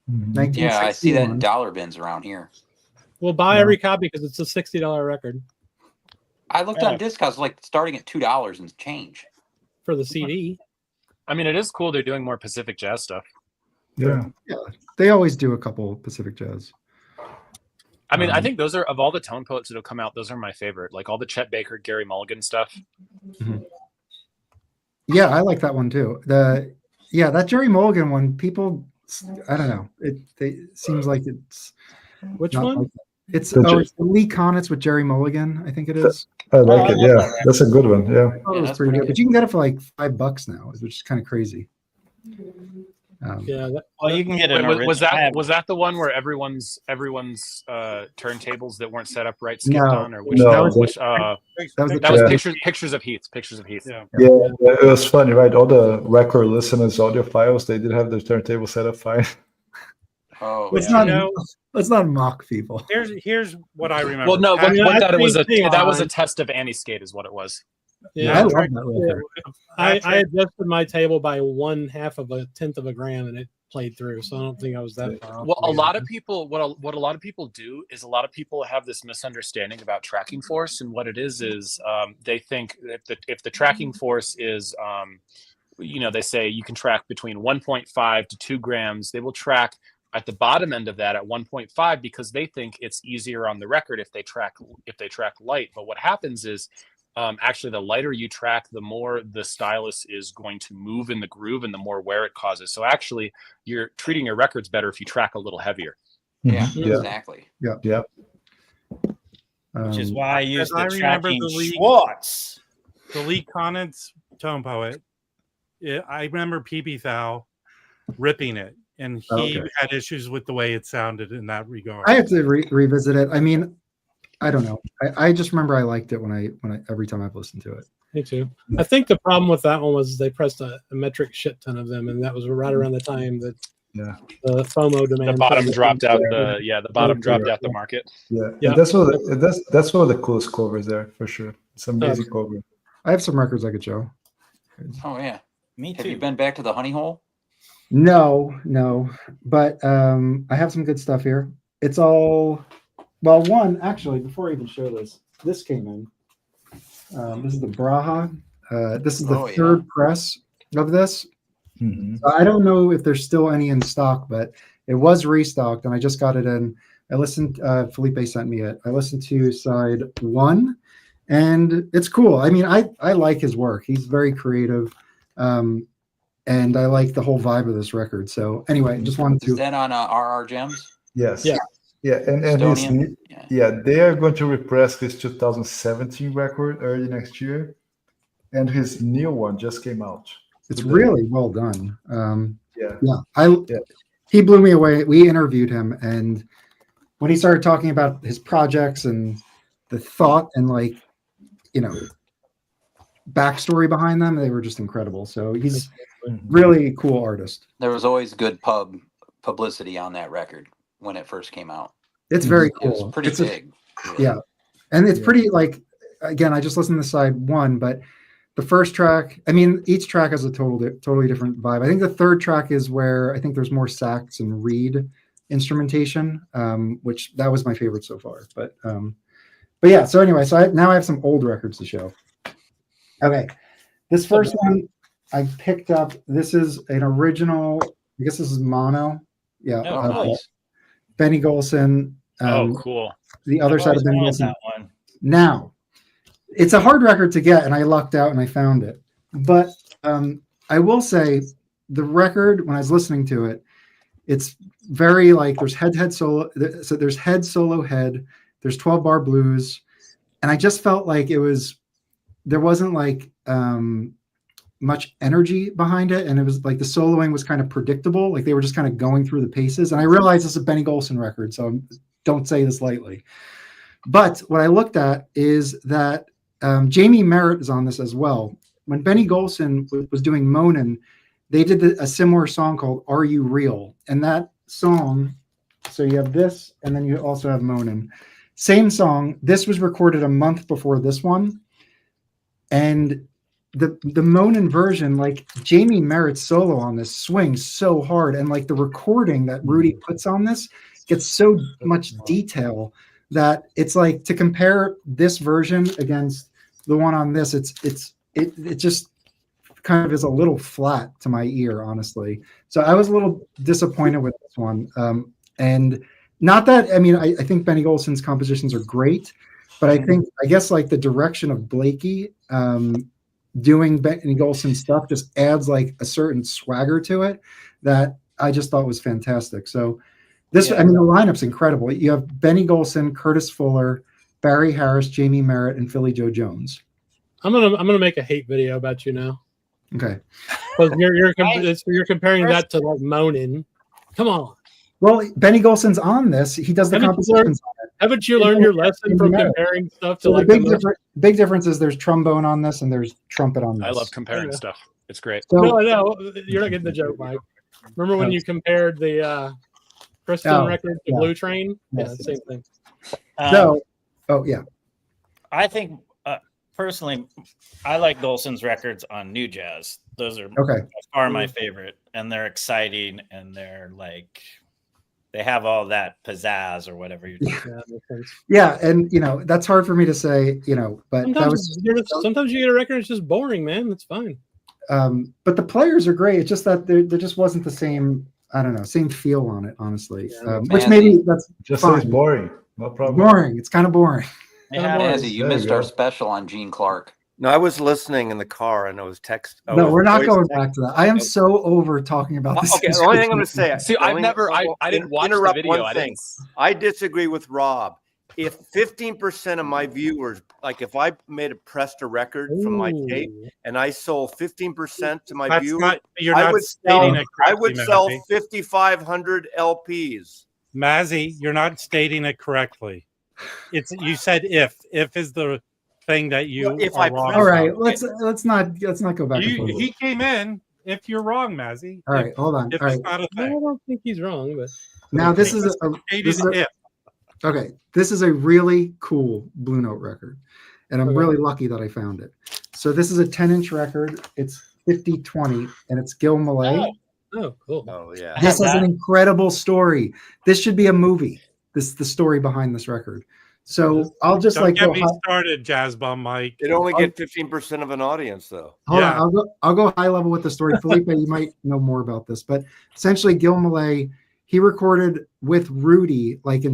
Mhm. Yeah, I see that in 1961. dollar bins around here. We'll buy No. every copy because it's a $60 record I looked on Discogs, like starting at $2 and change. for the CD. I mean, it is cool. They're doing more Pacific Jazz stuff. Yeah. They always do a couple Pacific Jazz. I mean, I think those are, of all the tone poets that have come out, those are my favorite. Like all the Chet Baker, Gary Mulligan stuff. Yeah, I like that one too. That Jerry Mulligan one, people, I don't know. It seems like it's Which not one? like that. It's The it's the Lee Konitz with Jerry Mulligan, I think it is. I like I it. love Yeah, that that's a good one. Yeah. I thought it was that's pretty pretty good, but you can get it for like $5 now, which is kind of crazy. Yeah. Well, you can get an Wait, was original. was that the one where everyone's turntables that weren't set up right skipped No. on, or which No, that was that was the that was Yeah. pictures of Heath. Yeah. Yeah, it was funny, right? All the record listeners' audio files, they did have their turntable set up fine. Oh, Let's yeah. not let's not mock people. Here's what I remember. Well, no, I mean, what I that it was think that was a fine. test of Annie Skate, is what it was. Yeah. I love that record. I adjusted my table by 1/2 of a tenth of a gram and it played through. So I don't think I was that far off. Well, a lot of people, what a lot of people do is a lot of people have this misunderstanding about tracking force, and what it is they think that if the tracking force is, they say you can track between 1.5 to 2 grams. They will track at the bottom end of that at 1.5 because they think it's easier on the record if they track light. But what happens is actually the lighter you track, the more the stylus is going to move in the groove and the more wear it causes. So actually you're treating your records better if you track a little heavier. Yeah, Yeah. exactly. Yeah. Which is why I use As I the remember tracking the league- Schwartz. The Lee Konitz tone poet. I remember PB Thou ripping it, and he Okay. had issues with the way it sounded in that regard. I have to revisit it. I mean, I don't know. I just remember I liked it when I every time I've listened to it. Me too. I think the problem with that one was they pressed a metric shit ton of them, and that was right around the time that Yeah. the FOMO demand. The bottom dropped out dropped the market. Yeah. Yeah. And that's one of the coolest covers there for sure. It's an amazing cover. I have some records I could show. Oh yeah. Me Have you too. been back to the honey hole? No, but I have some good stuff here. It's all one actually. Before I even show this came in. This is the Braha. This is the third press of this. Mhm. I don't know if there's still any in stock, but it was restocked, and I just got it in. I listened. Felipe sent me it. I listened to side 1, and it's cool. I mean, I like his work. He's very creative, and I like the whole vibe of this record. So anyway, just wanted Is to. that on RR Gems? Yes. Yeah. Yeah. And his, Estonian? yeah, they are going to repress his 2017 record early next year. And his new one just came out. It's really well done. Yeah. He blew me away. We interviewed him, and when he started talking about his projects and the thought and backstory behind them, they were just incredible. So Really cool artist. There was always good publicity on that record when it first came out. It's very It was cool. pretty It's big. Really. Yeah, and it's pretty like, again, I just listened to side one, but the first track, I mean, each track has a totally different vibe. I think the third track is where I think there's more sax and reed instrumentation, which that was my favorite so far. But yeah. So anyway, now I have some old records to show. Okay, this first one I picked up. This is an original. I guess this is mono. Yeah, Nice. Benny Golson. Cool. The other I've side of always Benny wanted Golson. that one. Now, it's a hard record to get, and I lucked out and I found it. But I will say, the record, when I was listening to it, it's very like there's head solo. So there's head solo head. There's 12-bar blues, and I just felt like there wasn't like much energy behind it, and it was like the soloing was kind of predictable. Like they were just kind of going through the paces. And I realized this is a Benny Golson record, so don't say this lightly. But what I looked at is that Jamie Merritt is on this as well. When Benny Golson was doing Moanin', they did a similar song called Are You Real? And that song, so you have this, and then you also have Moanin'. Same song. This was recorded a month before this one. And the Moanin' version, like Jamie Merritt's solo on this swings so hard. And like the recording that Rudy puts on this gets so much detail that it's like, to compare this version against the one on this, it just kind of is a little flat to my ear, honestly. So I was a little disappointed with this one. And not that, I mean, I think Benny Golson's compositions are great, but I guess like the direction of Blakey doing Benny Golson stuff just adds like a certain swagger to it that I just thought was fantastic. So this, I mean, the lineup's incredible. You have Benny Golson, Curtis Fuller, Barry Harris, Jamie Merritt, and Philly Joe Jones. I'm gonna make a hate video about you now. Okay. Because you're comparing that to like Moanin'. Come on. Well, Benny Golson's on this. He does the compositions on it. Haven't you learned your lesson from comparing stuff to So like the big difference is there's trombone on this and there's trumpet on this. I love comparing stuff. It's great. So, No, you're not getting the joke, Mike. Remember when you compared the Kristen record to Blue Train? Yeah, same thing. I think personally, I like Golson's records on New Jazz. Those are by far my favorite, and they're exciting, and they're like they have all that pizzazz or whatever you're doing. Yeah, and that's hard for me to say, but sometimes you get a record it's just boring, man. That's fine. But the players are great. It's just that there just wasn't the same, I don't know, same feel on it, honestly. Which maybe that's just fine. It's boring. No problem. Boring. It's kind of boring. Nancy, you missed our special on Gene Clark. No, I was listening in the car and I was texting. No, we're not going back to that. I am so over talking about this. Okay, the only thing I'm going to say. See, I didn't watch the video. I disagree with Rob. If 15% of my viewers, like if I made a pressed a record from my tape and I sold 15% to my viewers, I would sell 5,500 LPs. Mazzy, you're not stating it correctly. You said if is the thing that you are wrong. All right, let's not go back. He came in. If you're wrong, Mazzy. All right, hold on. If all it's right. not a thing. I don't think he's wrong, but now this is this is a really cool Blue Note record, and I'm really lucky that I found it. So this is a 10-inch record. It's 50/20, and it's Gil Malay. Oh, cool. Oh yeah. This has an incredible story. This should be a movie. The story behind this record. So I'll just Don't get go me started, Jazz Bum Mike. It only get 15% of an audience, though. Hold on, I'll go high level with the story. Felipe, you might know more about this, but essentially, Gil Malay, he recorded with Rudy, like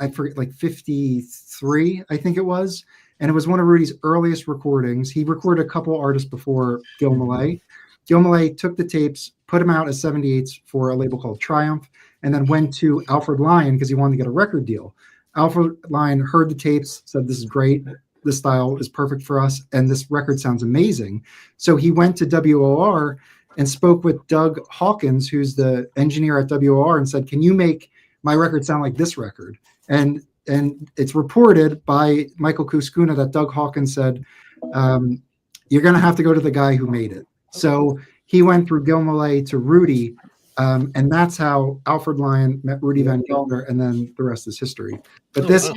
I forget, like 53, I think it was, and it was one of Rudy's earliest recordings. He recorded a couple artists before Gil Malay. Gil Malay took the tapes, put them out as 78s for a label called Triumph, and then went to Alfred Lion because he wanted to get a record deal. Alfred Lion heard the tapes, said, "This is great. This style is perfect for us, and this record sounds amazing." So he went to WOR and spoke with Doug Hawkins, who's the engineer at WOR, and said, "Can you make my record sound like this record?" And it's reported by Michael Kuskuna that Doug Hawkins said, "You're going to have to go to the guy who made it." So he went through Gil Millet to Rudy, and that's how Alfred Lyon met Rudy Van Gelder, and then the rest is history. But this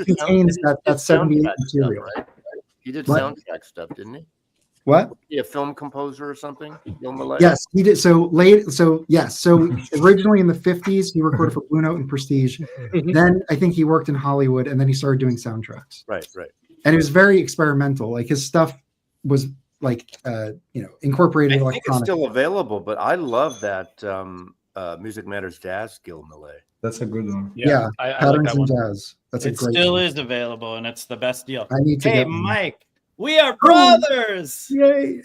contains that 78 material. Stuff, right? He did What? soundtrack stuff, didn't he? What? He a film composer or something? Gil Millet? Yes, he did. So yes. So originally in the 50s, he recorded for Blue Note and Prestige. Then I think he worked in Hollywood, and then he started doing soundtracks. Right. And it was very experimental. Like his stuff was like incorporated I think electronic. it's still available, but I love that Music Matters Jazz Gil Millet. That's a good one. Yeah, I like Patterns that in one. Jazz. That's a It great still one. is available, and it's the best deal. I need to Hey, get one. Mike, we are brothers. Yay.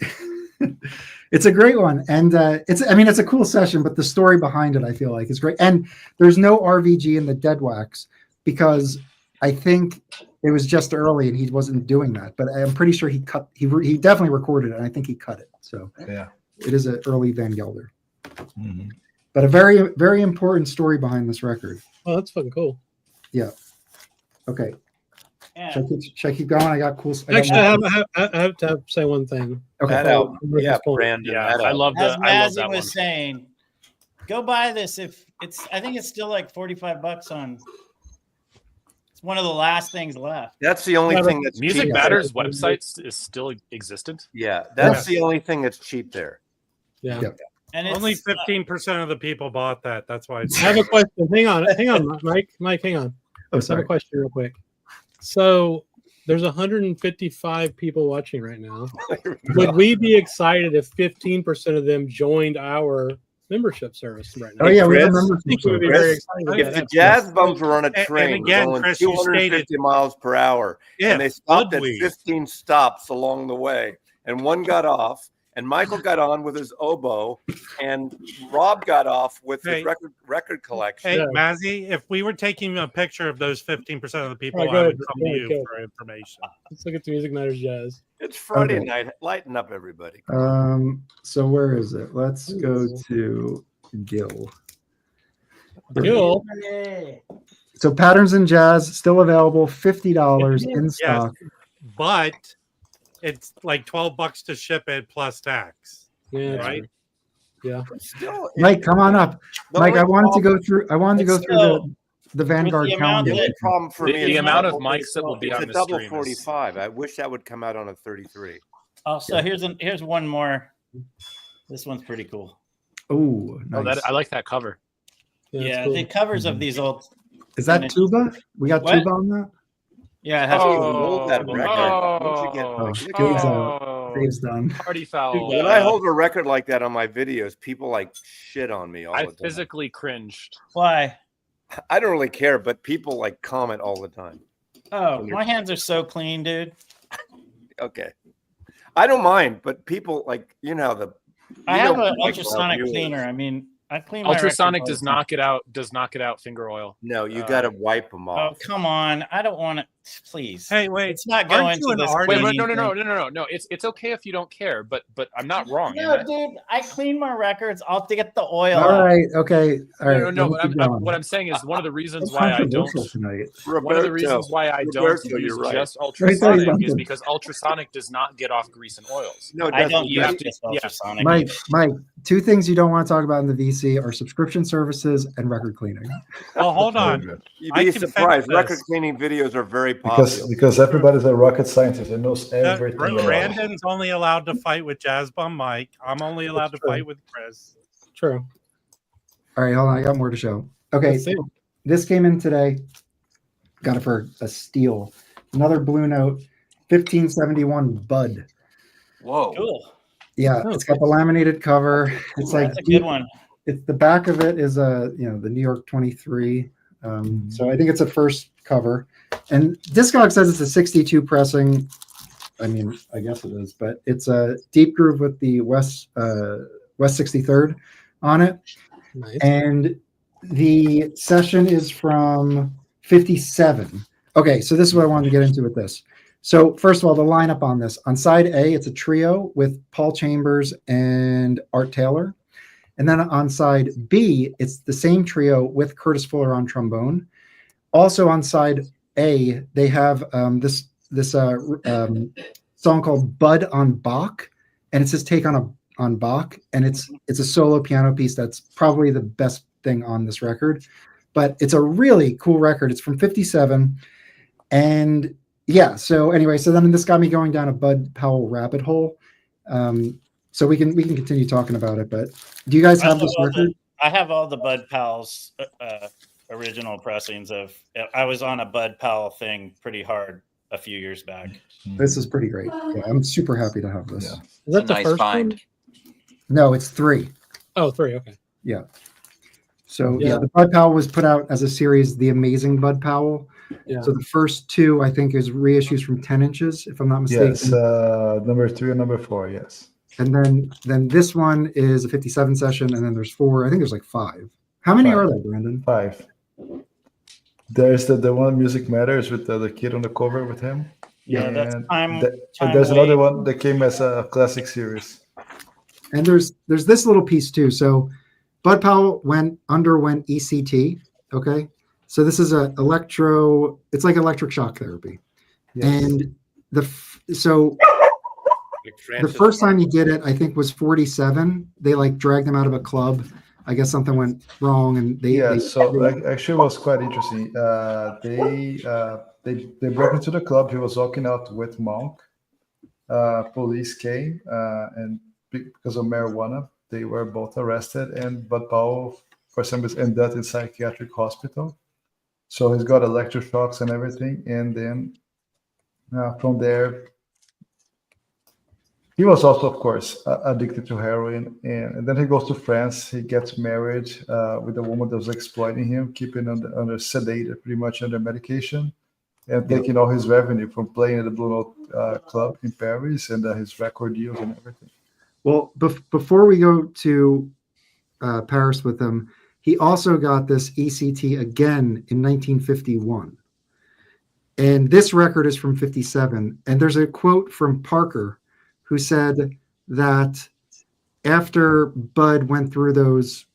It's a great one. And it's a cool session, but the story behind it, I feel like, is great. And there's no RVG in the Dead Wax because I think it was just early and he wasn't doing that. But I'm pretty sure he definitely recorded it, and I think he cut it. So Yeah. it is an early Van Gelder. Mm-hmm. But a very, very important story behind this record. Oh, that's fucking cool. Yeah. Okay. Yeah. Should I keep going? I got cool. Actually, I have to say one thing. Okay. That album. With Yeah, this point. Brandon. Yeah, that I album. love As I love Mazzy that one. was saying, go buy this if it's. I think it's still like $45 on. It's one of the last things left. That's the only thing that's Music cheap. Matters website is still existent. Yeah, that's the only thing that's cheap there. Yeah. Yep. And it's, Only 15% of the people bought that. That's why it's I have a question. Hang on, Mike. Mike, hang on. Oh, I have sorry. a question real quick. So there's 155 people watching right now. Would we be excited if 15% of them joined our membership service right now? Oh yeah, we Chris? remember. I think we would be very excited. If the jazz bums were on a And train again, going Chris, you 250 miles per hour, and they If stopped at would we? 15 stops along the way, and one got off, and Michael got on with his oboe, and Rob got off with his Hey. record collection. Hey, Yeah. Mazzy, if we were taking a picture of those 15% of the people, All right, go I ahead. would come Go to ahead, you go. for information. Let's look at the Music Matters Jazz. It's Friday Okay. night. Lighten up, everybody. So where is it? Let's go to Gil. Cool. So Patterns in Jazz still available, $50 in stock. But it's like $12 to ship it plus tax. Yeah. Right? Yeah. Still, Mike, come on up. the Mike, only I wanted to problem- go through. I wanted to go It's through still- the Vanguard the amount The calendar. only problem for The- me the is amount of double- mics that will be it's on a the double stream is- 45. I wish that would come out on a 33. Oh, so here's one more. This one's pretty cool. Oh, Oh, nice. that I like that cover. Yeah, it's Yeah, cool. the covers of these old. Is that tuba? We got What? tuba on that. Yeah, it has hold that record. Oh, Once again, Oh, look Dave's at out. Dave's done. Party foul. when I hold a record like that on my videos, people like shit on me all I the time. physically cringed. Why? I don't really care, but people like comment all the time. Oh, my hands are so clean, dude. Okay, I don't mind, but people like the. I you have know, an like, ultrasonic viewers. cleaner. I mean, I clean my Ultrasonic records does all the knock it out. Does knock it out finger oil. No, you got to wipe them time. Oh, off. come on. I don't want to. Please. Hey, wait. Let's not aren't go you into an this. artist? Wait, cleaning no. It's okay if you don't care, but I'm not wrong. in No, that. dude, I clean my records. I'll get the oil. All out. right. Okay. All right. No. let me keep going. What I'm saying is one of the reasons It's why I don't. controversial tonight. One of the reasons why I don't Roberto, use you're right. just Let me tell you ultrasonic is something. because ultrasonic does not get off grease and oils. No, it I doesn't. don't You use have to- just yeah. ultrasonic. Mike, two things you don't want to talk about in the VC are subscription services and record cleaning. Well, hold on. You'd I be can fix surprised. this. Record cleaning videos are very popular. Because everybody's a rocket scientist and knows everything about it. Brandon's only allowed to fight with Jazz Bum Mike. I'm only allowed to true. fight with Chris. True. All right, hold on. I got more to show. Okay, Let's see. this came in today. Got it for a steal. Another Blue Note, 1571 Bud. Whoa. Cool. Yeah, Oh, it's got the laminated cover. It's like That's a good one. It's the back of it is the New York 23. So I think it's a first cover. And Discog says it's a 62 pressing. I mean, I guess it is, but it's a deep groove with the West 63rd on it. Nice. And the session is from 57. Okay, so this is what I wanted to get into with this. So first of all, the lineup on this. On side A, it's a trio with Paul Chambers and Art Taylor. And then on side B, it's the same trio with Curtis Fuller on trombone. Also on side A, they have this song called Bud on Bach, and it's his take on on Bach, and it's a solo piano piece that's probably the best thing on this record. But it's a really cool record. It's from '57, and yeah. So anyway, so then this got me going down a Bud Powell rabbit hole. So we can continue talking about it. But do you guys have this record? I have all the Bud Powell's original pressings of. I was on a Bud Powell thing pretty hard a few years back. This is pretty great. Yeah, I'm super happy to have this. Yeah. Is that a the nice first find. one? No, it's 3. Oh, 3. Okay. Yeah. So Yeah. the Bud Powell was put out as a series, The Amazing Bud Powell. Yeah. So the first 2, I think, is reissues from 10 inches, if I'm not mistaken. Yes, number 3 and number 4. Yes. And then this one is a 57 session, and then there's 4. I think there's like 5. How many 5. are there, Brandon? 5. There's the one Music Matters with the kid on the cover with him. Yeah, that's and time. and there's another one that came as a classic series. And there's this little piece too. So Bud Powell underwent ECT. Okay. So this is it's like electric shock therapy. Yes. And the first time he did it, I think was 47. They like dragged him out of a club. I guess something went wrong, and actually it was quite interesting. They broke into the club. He was walking out with Monk. Police came, and because of marijuana, they were both arrested. And Bud Powell, for some reason, ended up in psychiatric hospital. So he's got electroshocks and everything. And then from there, he was also, of course, addicted to heroin. And then he goes to France. He gets married with a woman that was exploiting him, keeping under sedated, pretty much under medication, and taking all his revenue from playing at the Blue Note club in Paris and his record deals and everything. Well, before we go to Paris with him, he also got this ECT again in 1951. And this record is from '57. And there's a quote from Parker, who said that after Bud went through those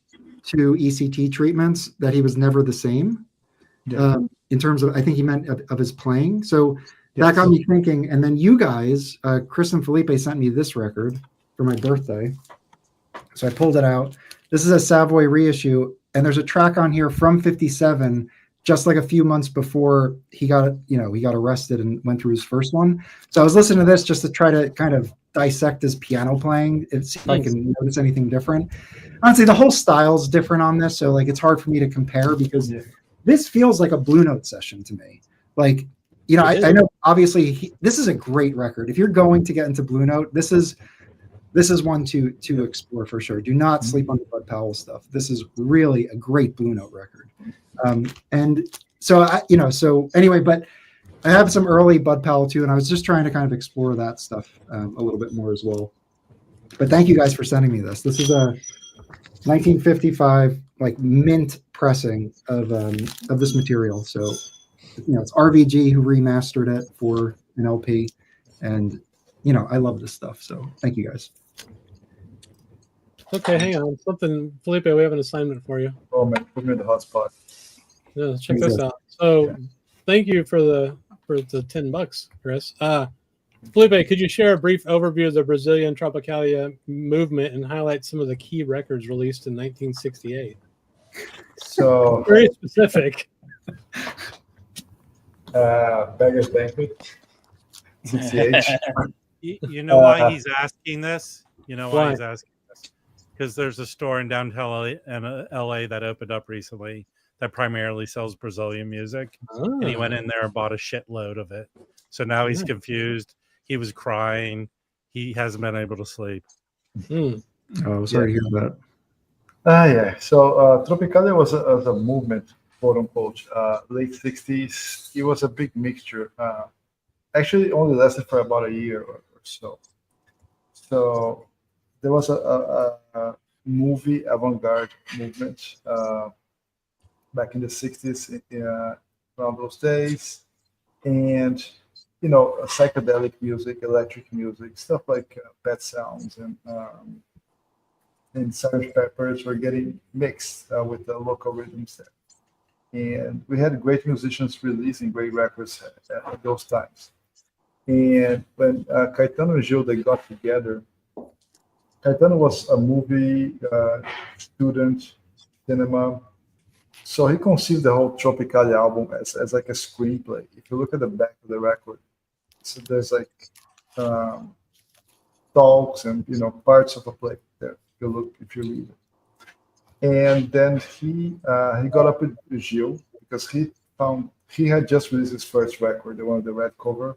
2 ECT treatments, that he was never the same. In terms of, I think he meant of his playing. So that got me thinking. And then you guys, Chris and Felipe, sent me this record for my birthday. So I pulled it out. This is a Savoy reissue, and there's a track on here from '57, just like a few months before he got arrested and went through his first one. So I was listening to this just to try to kind of dissect his piano playing and see if I can notice anything different. Honestly, the whole style's different on this, so like it's hard for me to compare because this feels like a Blue Note session to me. Like, I know obviously this is a great record. If you're going to get into Blue Note, this is one to explore for sure. Do not sleep on the Bud Powell stuff. This is really a great Blue Note record. And so anyway, but I have some early Bud Powell too, and I was just trying to kind of explore that stuff a little bit more as well. But thank you guys for sending me this. This is a 1955 like mint pressing of this material. So it's RVG who remastered it for an LP, and I love this stuff. So thank you guys. Okay, hang on. Felipe, we have an assignment for you. Oh man, put me in the hot spot. Yeah, check this out. So thank you for the $10, Chris. Felipe, could you share a brief overview of the Brazilian Tropicalia movement and highlight some of the key records released in 1968? So very specific. Beggar's Banquet. 68. You know why he's asking this? You know why he's asking this? Because there's a store in downtown LA that opened up recently that primarily sells Brazilian music. And he went in there and bought a shitload of it. So now he's confused. He was crying. He hasn't been able to sleep. Oh, sorry to hear that. Yeah. So Tropicalia was a movement, quote unquote, late 60s. It was a big mixture. Actually, only lasted for about a year or so. So there was a movie avant-garde movement back in the 60s, around those days, and psychedelic music, electric music, stuff like Pet Sounds and Sgt. Peppers were getting mixed with the local rhythms there. And we had great musicians releasing great records at those times. And when Caetano and Gil, they got together, Caetano was a movie student, cinema. So he conceived the whole Tropicalia album as like a screenplay. If you look at the back of the record, so there's like talks and parts of a play there. If you read it. And then he got up with Gil because he had just released his first record, the one with the red cover,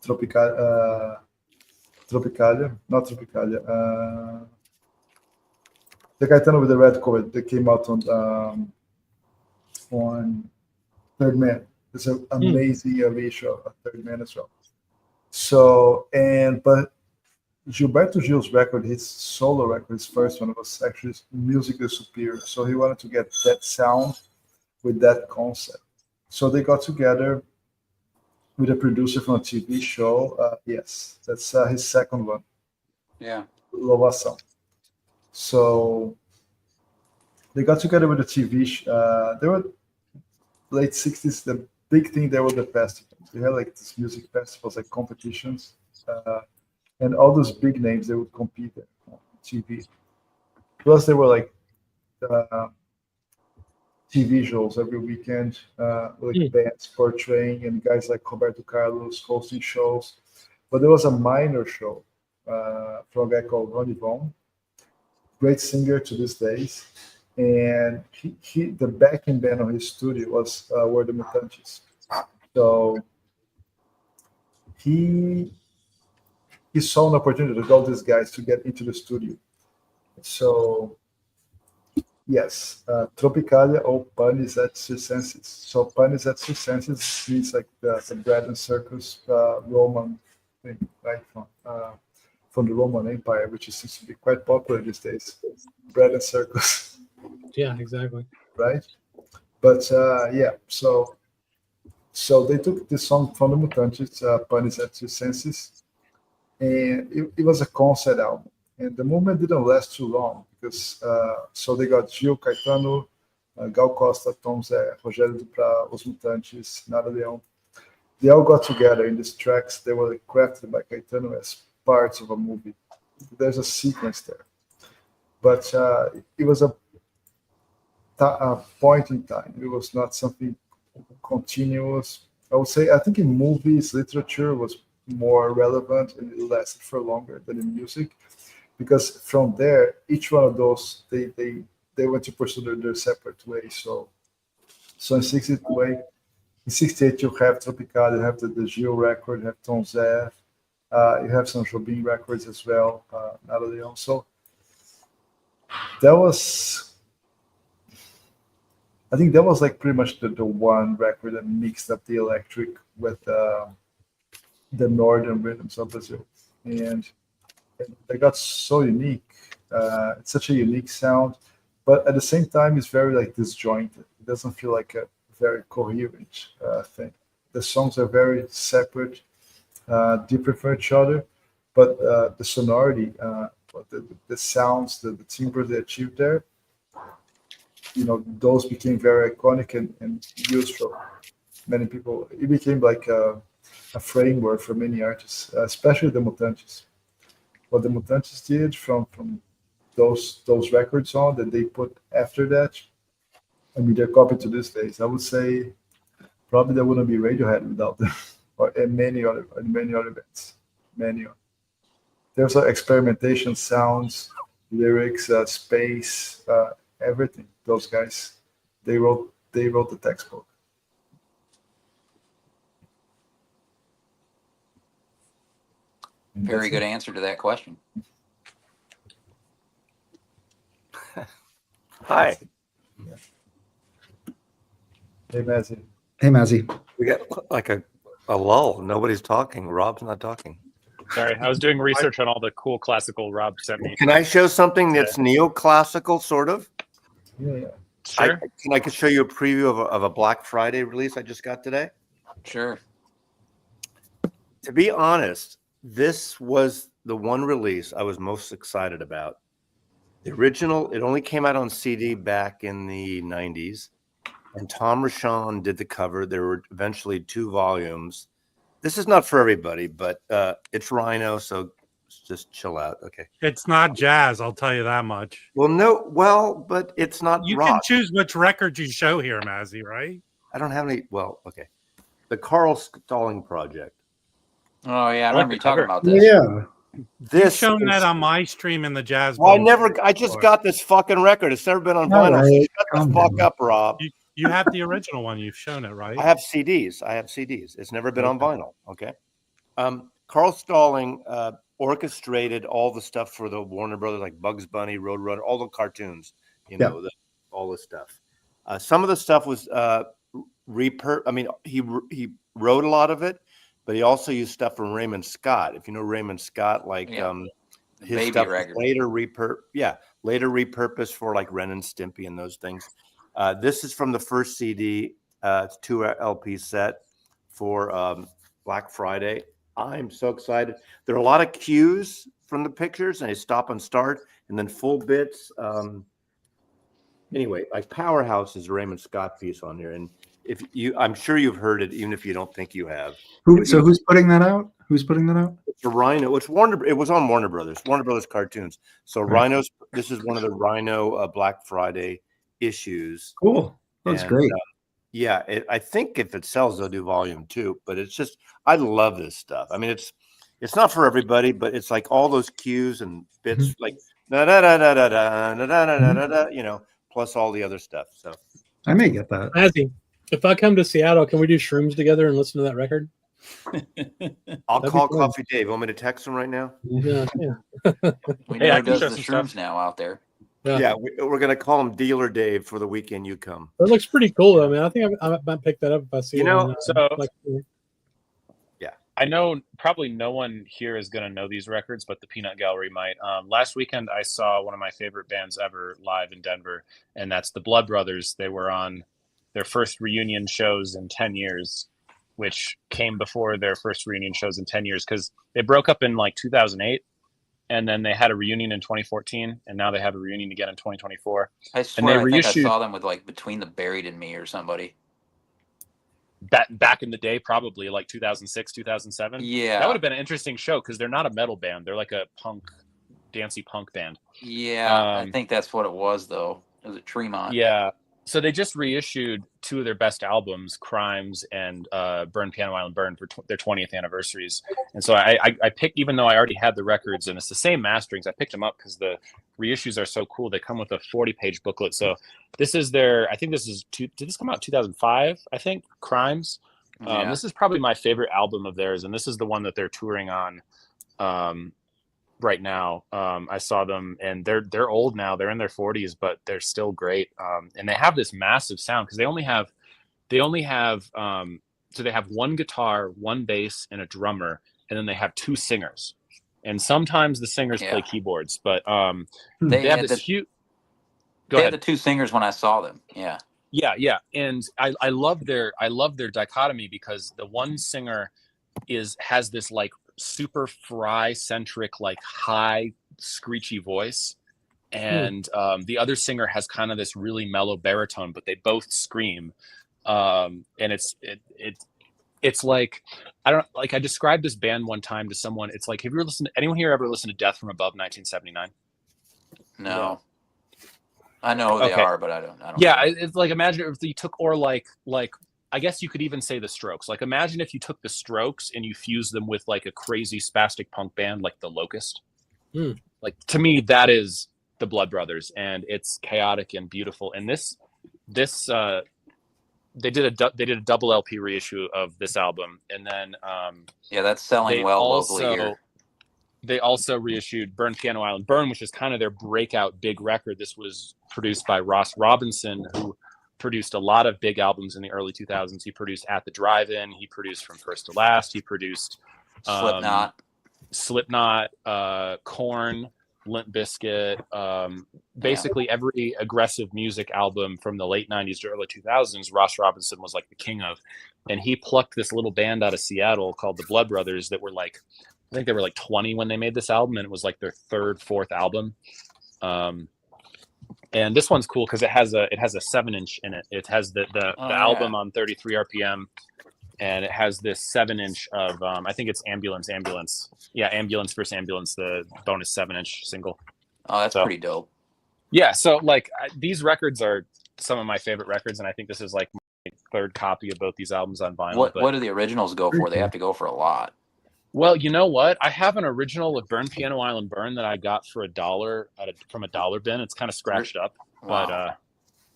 Tropicalia, not Tropicalia, the Caetano with the red cover that came out on Third Man. It's an amazing reissue of Third Man as well. So but Gilberto Gil's record, his solo record, his first one, was actually musically superior. So he wanted to get that sound with that concept. So they got together with a producer from a TV show. Yes, that's his second one. Yeah. Lovação. So they got together with a TV they were late 60s. The big thing there were the festivals. They had like these music festivals, like competitions. And all those big names, they would compete on TV. Plus, there were like TV shows every weekend, like bands portraying, and guys like Roberto Carlos hosting shows. But there was a minor show from a guy called Ronnie Von, great singer to these days. And the backing band of his studio were the Mutantes. So he saw an opportunity with all these guys to get into the studio. So, yes, Tropicalia or Panis et Circenses. So, Panis et Circenses means like the bread and circus Roman thing, right? From the Roman Empire, which seems to be quite popular these days. Bread and circus. Yeah, exactly. Right? But, yeah, so they took this song from the Mutantes, Panis et Circenses, and it was a concept album. And the movement didn't last too long because so they got Gil, Caetano, Gal Costa, Tom Zé, Rogério Duprat, Os Mutantes, Nada Leão. They all got together in these tracks. They were crafted by Caetano as parts of a movie. There's a sequence there. But it was a point in time. It was not something continuous. I would say, I think in movies, literature was more relevant and it lasted for longer than in music, because from there each one of those they went to pursue their separate ways. So in 68 you have Tropical, you have the Gil record, you have Tom Zé, you have some Jobim records as well, Nada Leão. So that was, I think that was like pretty much the one record that mixed up the electric with the northern rhythms of Brazil, and they got so unique. It's such a unique sound, but at the same time, it's very like disjointed. It doesn't feel like a very coherent thing. The songs are very separate, different from each other, but the sonority, the sounds, the timbres they achieved there, those became very iconic and used for many people. It became like a framework for many artists, especially the Mutantes. What the Mutantes did from those records on that they put after that, I mean, they're copied to this days. I would say probably there wouldn't be Radiohead without them, and many other bands. There's experimentation, sounds, lyrics, space, everything. Those guys, they wrote the textbook. Very good answer to that question. Hi. Hey, Mazzy. Hey, Mazzy. We got like a lull. Nobody's talking. Rob's not talking. Sorry, I was doing research on all the cool classical Rob sent me. Can I show something that's neoclassical, sort of? Yeah. Sure. I could show you a preview of a Black Friday release I just got today. Sure. To be honest, this was the one release I was most excited about. The original, it only came out on CD back in the 90s, and Tom Rochon did the cover. There were eventually 2 volumes. This is not for everybody, but it's Rhino, so just chill out. Okay. It's not jazz, I'll tell you that much. Well, no, but it's not You rock. can choose which record you show here, Mazzy, right? I don't have any. Well, okay. The Carl Stalling Project. Oh yeah, I like remember the you talking cover. about this. Yeah. You've This shown that is- on my stream in the jazz. Well, Bone I just got this fucking record. It's never been on All vinyl. So right, shut the calm fuck down. up, Rob. You have the original one. You've shown it, right? I have CDs. It's never been on vinyl. Okay. Carl Stalling orchestrated all the stuff for the Warner Brothers, like Bugs Bunny, Roadrunner, all the cartoons. You know, all the stuff. Some of the stuff was he wrote a lot of it, but he also used stuff from Raymond Scott. If you know Raymond Scott, like his Baby stuff was record. later repurposed for like Ren and Stimpy and those things. This is from the first CD. It's 2 LP set for Black Friday. I'm so excited. There are a lot of cues from the pictures, and they stop and start, and then full bits. Anyway, like Powerhouse is a Raymond Scott piece on here, and I'm sure you've heard it, even if you don't think you have. Who's putting that out? Who's putting that out? It's a Rhino. It was on Warner Brothers cartoons. So Rhino's. This is one of the Rhino Black Friday issues. Cool. That's great. Yeah, I think if it sells, they'll do volume 2. But it's just, I love this stuff. I mean, it's not for everybody, but it's like all those cues and bits, like da da da da da da da da da da, you know, plus all the other stuff. So I may get that. Mazzy, if I come to Seattle, can we do shrooms together and listen to that record? I'll That'd be call fun. Coffee Dave. Want me to text him right now? Yeah, yeah. We Hey, know I who can does show the some shrooms stuff. now out there. Yeah, we're gonna call him Dealer Dave for the weekend you come. That looks pretty cool, though, man. I think I might pick that up if I see You it. know, on, so- I know probably no one here is going to know these records, but the Peanut Gallery might. Last weekend, I saw one of my favorite bands ever live in Denver, and that's the Blood Brothers. They were on their first reunion shows in 10 years, which came before their first reunion shows in 10 years because they broke up in like 2008, and then they had a reunion in 2014, and now they have a reunion again in 2024. I swear, I think I reissued- saw them with like Between the Buried and Me or somebody. Back in the day, probably like 2006, 2007. Yeah, That would have been an interesting show because they're not a metal band. They're like a dancey punk band. yeah. I think that's what it was, though. It was a Tremont. Yeah. So they just reissued 2 of their best albums, Crimes and Burn Piano Island Burn, for their 20th anniversaries. And so I picked, even though I already had the records and it's the same masterings, I picked them up because the reissues are so cool. They come with a 40-page booklet. So this is I think this is, did this come out in 2005? I think, Crimes. Yeah. This is probably my favorite album of theirs. And this is the one that they're touring on right now. I saw them, and they're old now. They're in their 40s, but they're still great. And they have this massive sound because they only have so they have 1 guitar, 1 bass, and a drummer, and then they have 2 singers. And sometimes the singers play keyboards, but they have this huge. They had the 2 singers when I saw them. Yeah. Yeah, and I love their dichotomy because the one singer has this like super fry centric, like high screechy voice, and the other singer has kind of this really mellow baritone, but they both scream, and it's like, I described this band one time to someone. It's like, have you ever anyone here ever listened to Death from Above 1979? No. I know who they are, but I don't. Yeah, it's like, imagine if you took, or like I guess you could even say the Strokes. Like, imagine if you took the Strokes and you fused them with like a crazy spastic punk band like the Locust. Like, to me, that is the Blood Brothers, and it's chaotic and beautiful. And this they did a double LP reissue of this album, and then that's selling well locally here. They also reissued Burn Piano Island Burn, which is kind of their breakout big record. This was produced by Ross Robinson, who produced a lot of big albums in the early 2000s. He produced At the Drive-In. He produced From First to Last. He produced Slipknot, Korn, Limp Bizkit. Basically every aggressive music album from the late 90s to early 2000s, Ross Robinson was like the king of. And he plucked this little band out of Seattle called the Blood Brothers that were like, I think they were like 20 when they made this album, and it was like their 3rd, 4th album. And this one's cool because it has a 7-inch in it. It has the album on 33 RPM, and it has this 7-inch of I think it's ambulance. Yeah, ambulance versus ambulance, the bonus 7-inch single. Oh, that's So- pretty dope. Yeah, so like these records are some of my favorite records, and I think this is like my third copy of both these albums on vinyl. What do the originals go for? They have to go for a lot. Well, you know what? I have an original of Burn Piano Island Burn that I got for $1 from a dollar bin. It's kind of scratched up, Wow.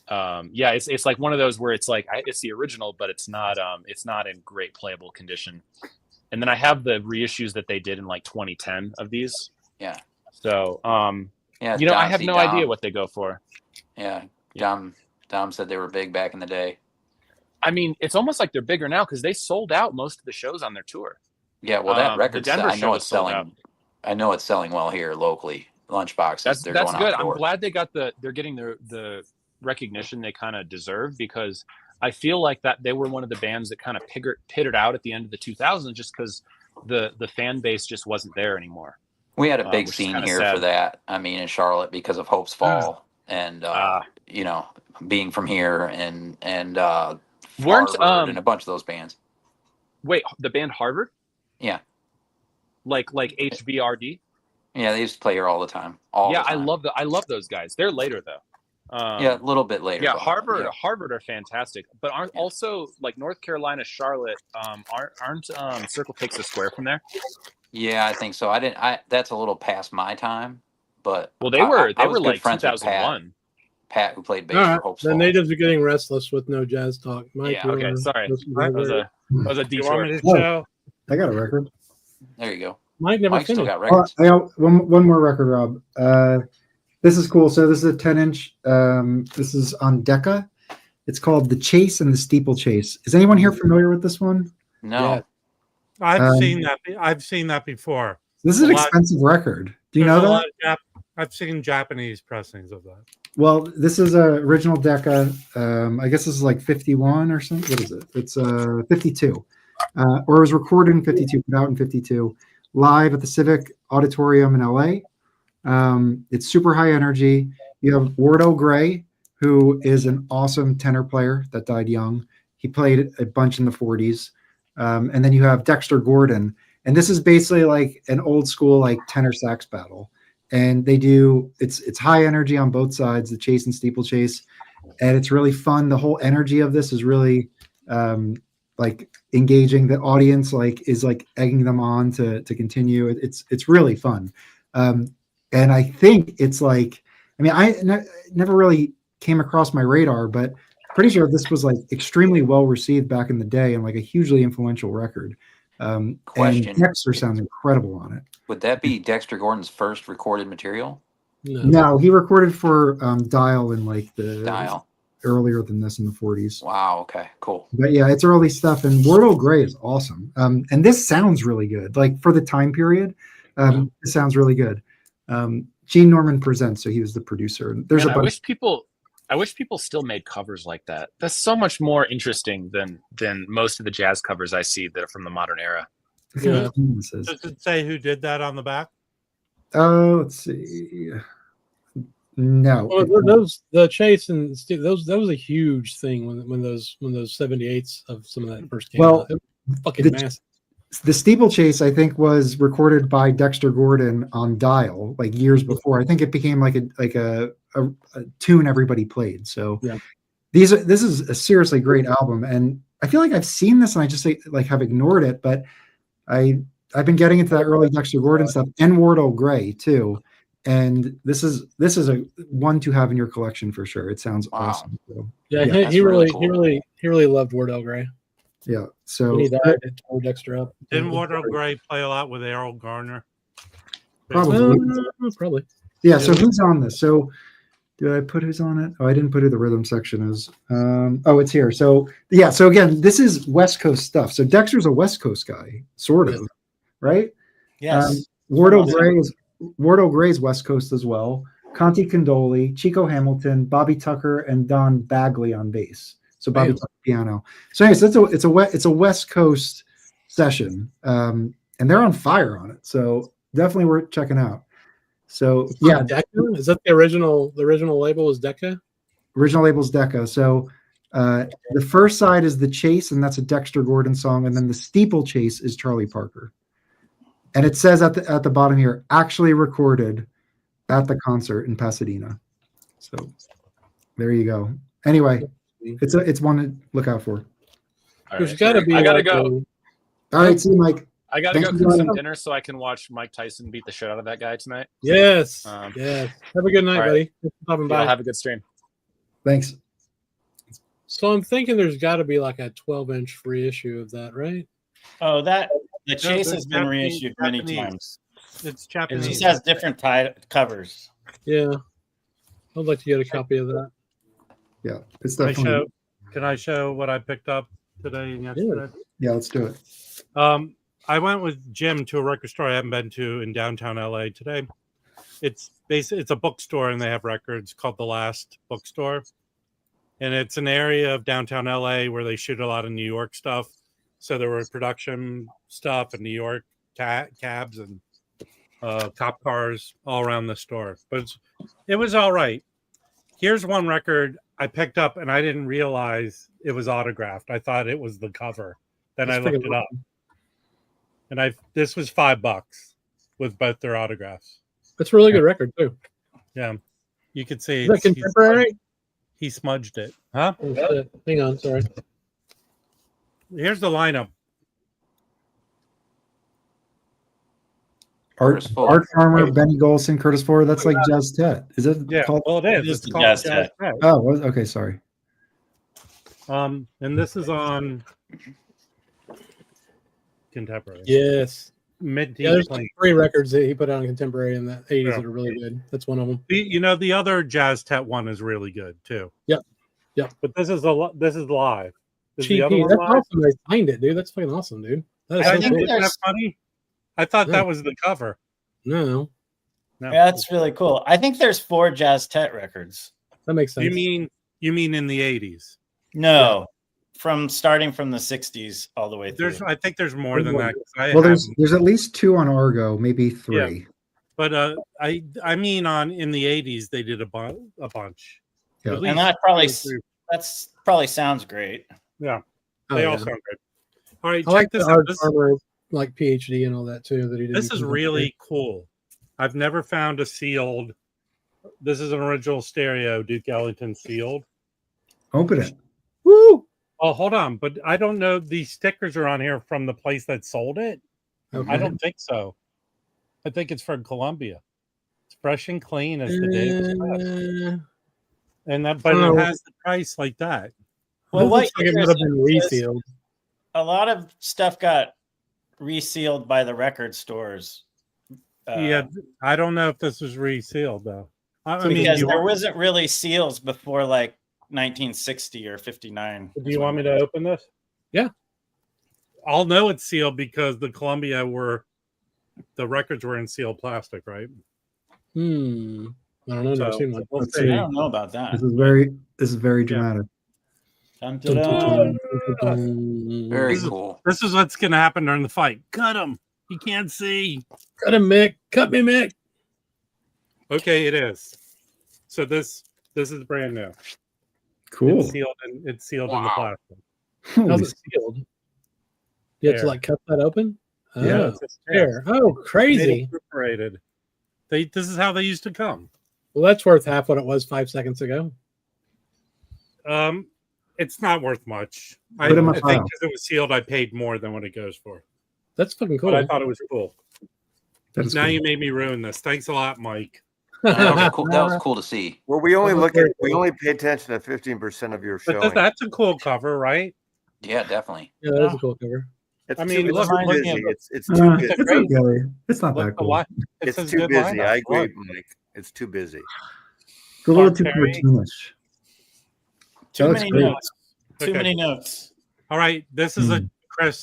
but yeah, it's like one of those where it's like it's the original, but it's not in great playable condition. And then I have the reissues that they did in like 2010 of these. Yeah. So Yeah. you know, I have see, no idea what they go for. Yeah. Dom said they were big back in the day. I mean, it's almost like they're bigger now because they sold out most of the shows on their tour. Yeah. Well, that The record, Denver I know show it's is sold out. selling. I know it's selling well here locally. Lunchboxes. That's they're good. going out the I'm door. glad they're getting the recognition they kind of deserve, because I feel like that they were one of the bands that kind of pittered out at the end of the 2000s just because the fan base just wasn't there anymore. We had a big which is scene kinda here sad. for that. I mean, in Charlotte, because of Hope's Fall and you know, being from here and Weren't, Harvard and a bunch of those bands. Wait, the band Harvard? Yeah. Like HBRD? Yeah, they used to play here all the time. All Yeah, the time. I love those guys. They're later though. Yeah, a little bit later. Yeah, but, Harvard are fantastic, but aren't also like North Carolina, Charlotte? Aren't Circle Takes the Square from there? Yeah, I think so. That's a little past my time, but Well, they were I was good like friends with 2001. Pat, who played bass All for right, Hope's the Fall. natives are getting restless with no jazz talk. Mike, Yeah, you Okay, wanna sorry, listen to that was that? a You detour. want me to Whoa. show? I got a record. There you go. Mike never Mike still finished. got Oh, records. I got one more record, Rob. This is cool. So this is a 10-inch. This is on Decca. It's called The Chase and the Steeplechase. Is anyone here familiar with this one? No. Yeah. I've seen that. I've seen that before. This is an A lot- expensive record. Do you There's know a that? lot of I've seen Japanese pressings of that. Well, this is a original Decca. I guess this is like 51 or something. What is it? It's 52. Or it was recorded in 52, put out in 52, live at the Civic Auditorium in LA. It's super high energy. You have Wardo Gray, who is an awesome tenor player that died young. He played a bunch in the 40s. And then you have Dexter Gordon. And this is basically like an old school like tenor sax battle. And they do it's high energy on both sides, the chase and steeplechase, and it's really fun. The whole energy of this is really like engaging. The audience like is like egging them on to continue. It's really fun, and I think it's like, I mean, never really came across my radar, but pretty sure this was like extremely well received back in the day and like a hugely influential record. Question. And Dexter sounds incredible on it. Would that be Dexter Gordon's first recorded material? No, he recorded for Dial in like the Dial. earlier than this in the 40s. Wow. Okay. Cool. But yeah, it's early stuff. And Wardell Gray is awesome. And this sounds really good. Like for the time period, it sounds really good. Gene Norman presents, so he was the producer. There's Man, a bunch. I wish people still made covers like that. That's so much more interesting than most of the jazz covers I see that are from the modern era. Yeah. This is. Does it say who did that on the back? Oh, let's see. No. Well, the chase and Steve, that was a huge thing when those 78s of some of that first came Well, out. It was fucking the- massive. The Steeplechase, I think, was recorded by Dexter Gordon on Dial like years before. I think it became like a tune everybody played. So Yeah. this is a seriously great album, and I feel like I've seen this and I just like have ignored it. But I've been getting into that early Dexter Gordon stuff and Wardell Gray too. And this is a one to have in your collection for sure. It sounds Wow. awesome. So, Yeah, yeah, he really really cool. loved Wardell Gray. yeah. So When he died, it tore Dexter up. Didn't Wardell Gray play a lot with Errol Garner? Probably. Probably. Yeah, so who's on this? So did I put who's on it? Oh, I didn't put who the rhythm section is. Oh, it's here. So yeah, so again, this is West Coast stuff. So Dexter's a West Coast guy, sort of, right? Yes. Wardell Gray's West Coast as well. Conti Condoli, Chico Hamilton, Bobby Tucker, and Don Bagley on bass. So Bobby Tucker piano. So anyways, it's a West Coast session, and they're on fire on it. So definitely worth checking out. So yeah, Decca? Is that the original? The original label was Decca. original label's Decca. So The first side is The Chase, and that's a Dexter Gordon song, and then the Steeplechase is Charlie Parker. And it says at the bottom here, actually recorded at the concert in Pasadena. So there you go. Anyway, it's one to look out for. All There's right. got to be. I gotta like go. All right, see you, Mike. I gotta Thanks go for cook some joining. dinner so I can watch Mike Tyson beat the shit out of that guy tonight. Yes. Um, Yes. Have a good night, all right. buddy. Thanks for stopping by. Y'all have a good stream. Thanks. So I'm thinking there's got to be like a 12-inch reissue of that, right? Oh, the Chase that's has been Japanese- reissued many Japanese. times. It's It Japanese. just has different covers. Yeah. I'd like to get a copy of that. Yeah, it's Can I definitely. show? Can I show what I picked up today and yesterday? Yeah, let's do it. I went with Jim to a record store I haven't been to in downtown LA today. It's a bookstore and they have records called The Last Bookstore. And it's an area of downtown LA where they shoot a lot of New York stuff. So there were production stuff and New York cabs and cop cars all around the store. But it was all right. Here's one record I picked up and I didn't realize it was autographed. I thought it was the cover. Then That's I looked freaking it up. And this was $5 with both their autographs. That's a really good record too. Yeah. You could see Is that contemporary? he smudged it. Huh? Oh, shit. Hang on, sorry. Here's the lineup. Curtis Fuller. Art Farmer, Benny Golson, Curtis Ford. That's like Jazz Tet. Is it Yeah, called? well, it is. It is It's the called Jazz Jazz Tet. Tet. Oh, okay. Sorry. And this is on contemporary. Yes. Mid Yeah, there's like 3 records that he put out in contemporary in the 80s Yeah. that are really good. That's one of them. The other Jazz Tet one is really good too. Yep. Yep. But this is live. Is the GP, other one that's live? awesome. They signed it, dude. That's fucking awesome, dude. That is I so think cool. Isn't that there's- funny? I thought Yeah. that was the cover. No, No. Yeah, that's really cool. I think there's 4 Jazz Tet records. that makes sense. You mean in the 80s? No, starting from the 60s all the way through. I think there's more than that. 'Cause I Well, have- there's at least 2 on Argo, maybe 3. but I mean in the 80s they did a bunch. Yeah. At And least that probably 2 or 3. that's probably sounds great. Yeah, Oh, they yeah. all sound good. All right, I like check this the out. Art This, Farmer, like PhD and all that too. That he did. this is really cool. I've never found a sealed. This is an original stereo Duke Ellington sealed. Open it. Woo. Oh, hold on, but I don't know. These stickers are on here from the place that sold it. Okay. I don't think so. I think it's from Columbia. It's fresh and clean as the day it was pressed. And that, but Oh. it has the price like that. Well, It what looks like it year would have is been it? Because resealed. a lot of stuff got resealed by the record stores. Yeah, I don't know if this was resealed though. I mean, because do there you, wasn't really seals before like 1960 or 59. do you want me to open this? Yeah. I'll know it's sealed because the Columbia the records were in sealed plastic, right? I don't know. Never So, seen one. we'll Let's see. I don't know about that. This is very dramatic. Dun, Dun, dun, dun, dun. dun, dun. Very cool. This is what's going to happen during the fight. Cut him. He can't see. Cut him, Mick. Cut me, Mick. Okay, it is. So this is brand new. Cool. It's sealed in the plastic. Holy How's it sealed? You have to Air. like cut that open? Oh, Yeah. It's just air. Oh, crazy. Perforated. This is how they used to come. Well, that's worth half what it was 5 seconds ago. It's not worth much. I Put 'em think in a file. because it was sealed, I paid more than what it goes for. That's fucking cool. But I thought it was cool. That is Now cool. you made me ruin this. Thanks a lot, Mike. That was cool. That was cool to see. Well, we only pay attention to 15% of your But showing. that's a cool cover, right? Yeah, definitely. Yeah, that is a cool cover. It's I mean, too, look, it's too look busy. at It's too busy. It's okay. It's not that Look, cool. it It's says too good busy. lineup. I agree, Look. Mike. It's too busy. It's a little too Perry. cartoonish. Too That looks many great. notes. Too Okay. many notes. All right, this is a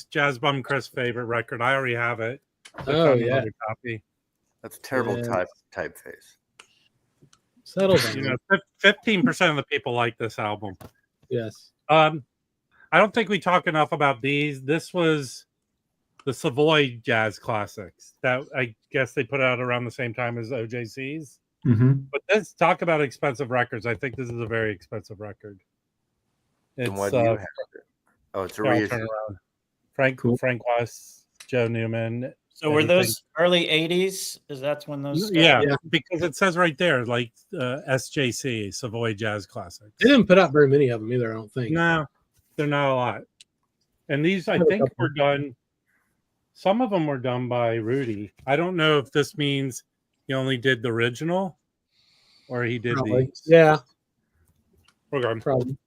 Jazz Bum Chris favorite record. I already have it. I Oh, found yeah. another copy. That's terrible Yeah. typeface. Settle down. You know, 15% of the people like this album. Yes. I don't think we talk enough about these. This was the Savoy Jazz Classics that I guess they put out around the same time as OJC's. Mm-hmm. But let's talk about expensive records. I think this is a very expensive record. Then why It's do you have it? Oh, it's a here, I'll reissue. turn around. Frank Cool. West, Joe Newman. So were anything. those early 80s? Is that's when those started? Yeah, Yeah. because it says right there, like SJC, Savoy Jazz Classics. They didn't put out very many of them either, I don't think. No, they're not a lot. And these, I have a think, couple. were done. Some of them were done by Rudy. I don't know if this means he only did the original, or he did Probably. these. Yeah, Okay. probably.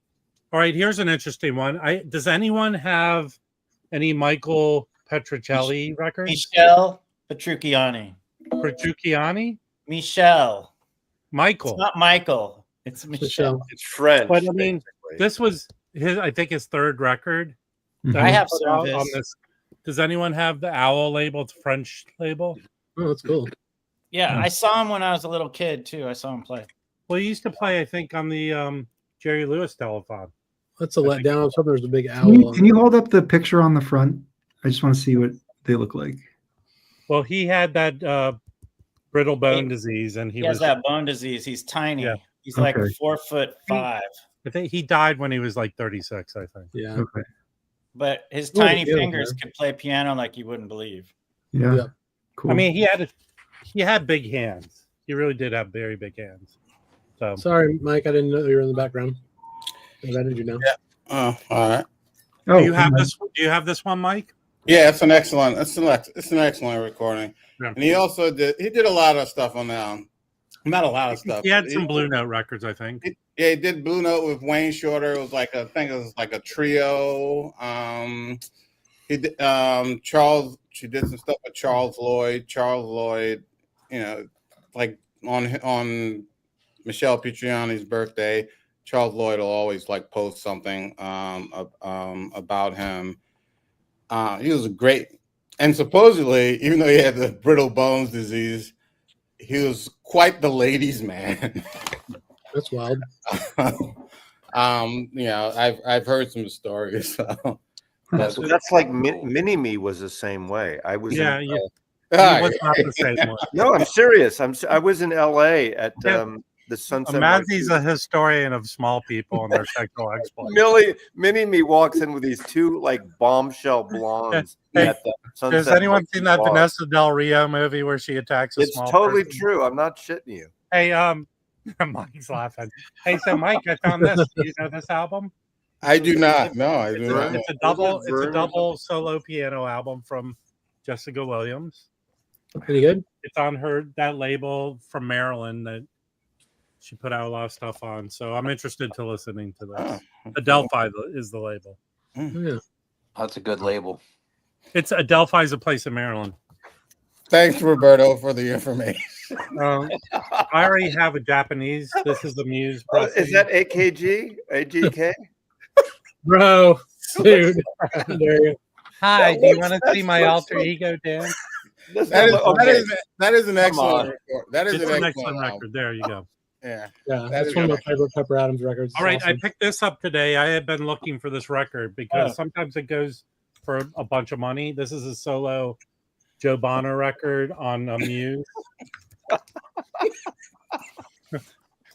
All right. Here's an interesting one. Does anyone have any Michael Petrocelli records? Michelle Petrucciani. Petrucciani? Michelle. Michael. It's not Michael. It's Michelle. Michelle. It's French. But I mean, basically. this was his. I think his third record. Mhm. I have Put some of out on his. this. Does anyone have the Owl label? It's French label. Oh, that's cool. Yeah, I saw him when I was a little kid too. I saw him play. Well, he used to play, I think, on the Jerry Lewis telethon. That's a I think- letdown. I was hoping there's a big Can owl. you, can you hold up the picture on the front? I just want to see what they look like. Well, he had that brittle bone disease, and He he has was. that bone disease. He's tiny. Yeah. He's like Okay. 4'5", I think he died when he was like 36. I think. Yeah. Okay. but his Oh, tiny yeah, fingers man. could play piano like you wouldn't believe. Yeah. Yeah. Cool. I mean, he had big hands. He really did have very big hands. So Sorry, Mike. I didn't know you were in the background. I invited you now. Oh, all right. oh, do you have hang on. this? Do you have this one, Mike? Yeah, it's an excellent. It's an excellent recording. Yeah. And he also did. He did a lot of stuff on not a lot of stuff. He had but some Blue Note records, I think. Yeah, he did Blue Note with Wayne Shorter. It was like I think it was like a trio. He did Charles. She did some stuff with Charles Lloyd. Charles Lloyd, you know, like on Michelle Petrucciani's birthday, Charles Lloyd will always like post something about him. He was a great, and supposedly, even though he had the brittle bones disease, he was quite the ladies' man. That's wild. You know, I've heard some stories. So. That's like Mini Me was the same way. I was Yeah, in, yeah. Ah, He was not the same one. no, I'm serious. I was in LA at the Sunset. Mazzy's a Marquee. historian of small people and their sexual exploits. Mini Me walks in with these two like bombshell blondes. Hey, at the Sunset Has anyone Marquee seen that bar. Vanessa Del Rio movie where she attacks a It's small totally person? true. I'm not shitting you. Hey, Mike's laughing. Hey, so Mike, I found this. Do you know this album? I do not. No, I do not. It's a double solo piano album from Jessica Williams. Pretty good. It's on that label from Maryland that she put out a lot of stuff on. So I'm interested to listening to this. Adelphi is the label. Yeah. That's a good label. It's Adelphi is a place in Maryland. Thanks, Roberto, for the information. I already have a Japanese. This is the Muse. Is that AKG? AGK? Bro, dude. There you Hi, do you want to That's see my what's alter ego dance? That is an Come excellent on. record. That is It's an an excellent excellent album. record. There you go. Yeah. Yeah, That that's is one of my good. favorite Pepper Adams records. All right, It's awesome. I picked this up today. I had been looking for this record because sometimes it goes for a bunch of money. This is a solo Joe Bonner record on Muse.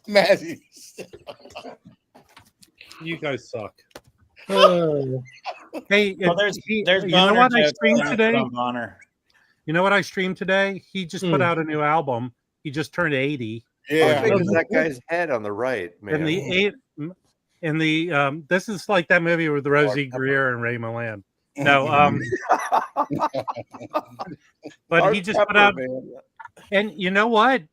Mazzy. You guys suck. Oh, Hey, Well, there's you know Bonner what I jokes streamed on today? Bonner. You know what I streamed today? He just put out a new album. He just turned 80. How Yeah. big is that guy's head on the right, man? This is like that movie with Rosie Greer and Ray Milland. No, but he just put out, and you know what?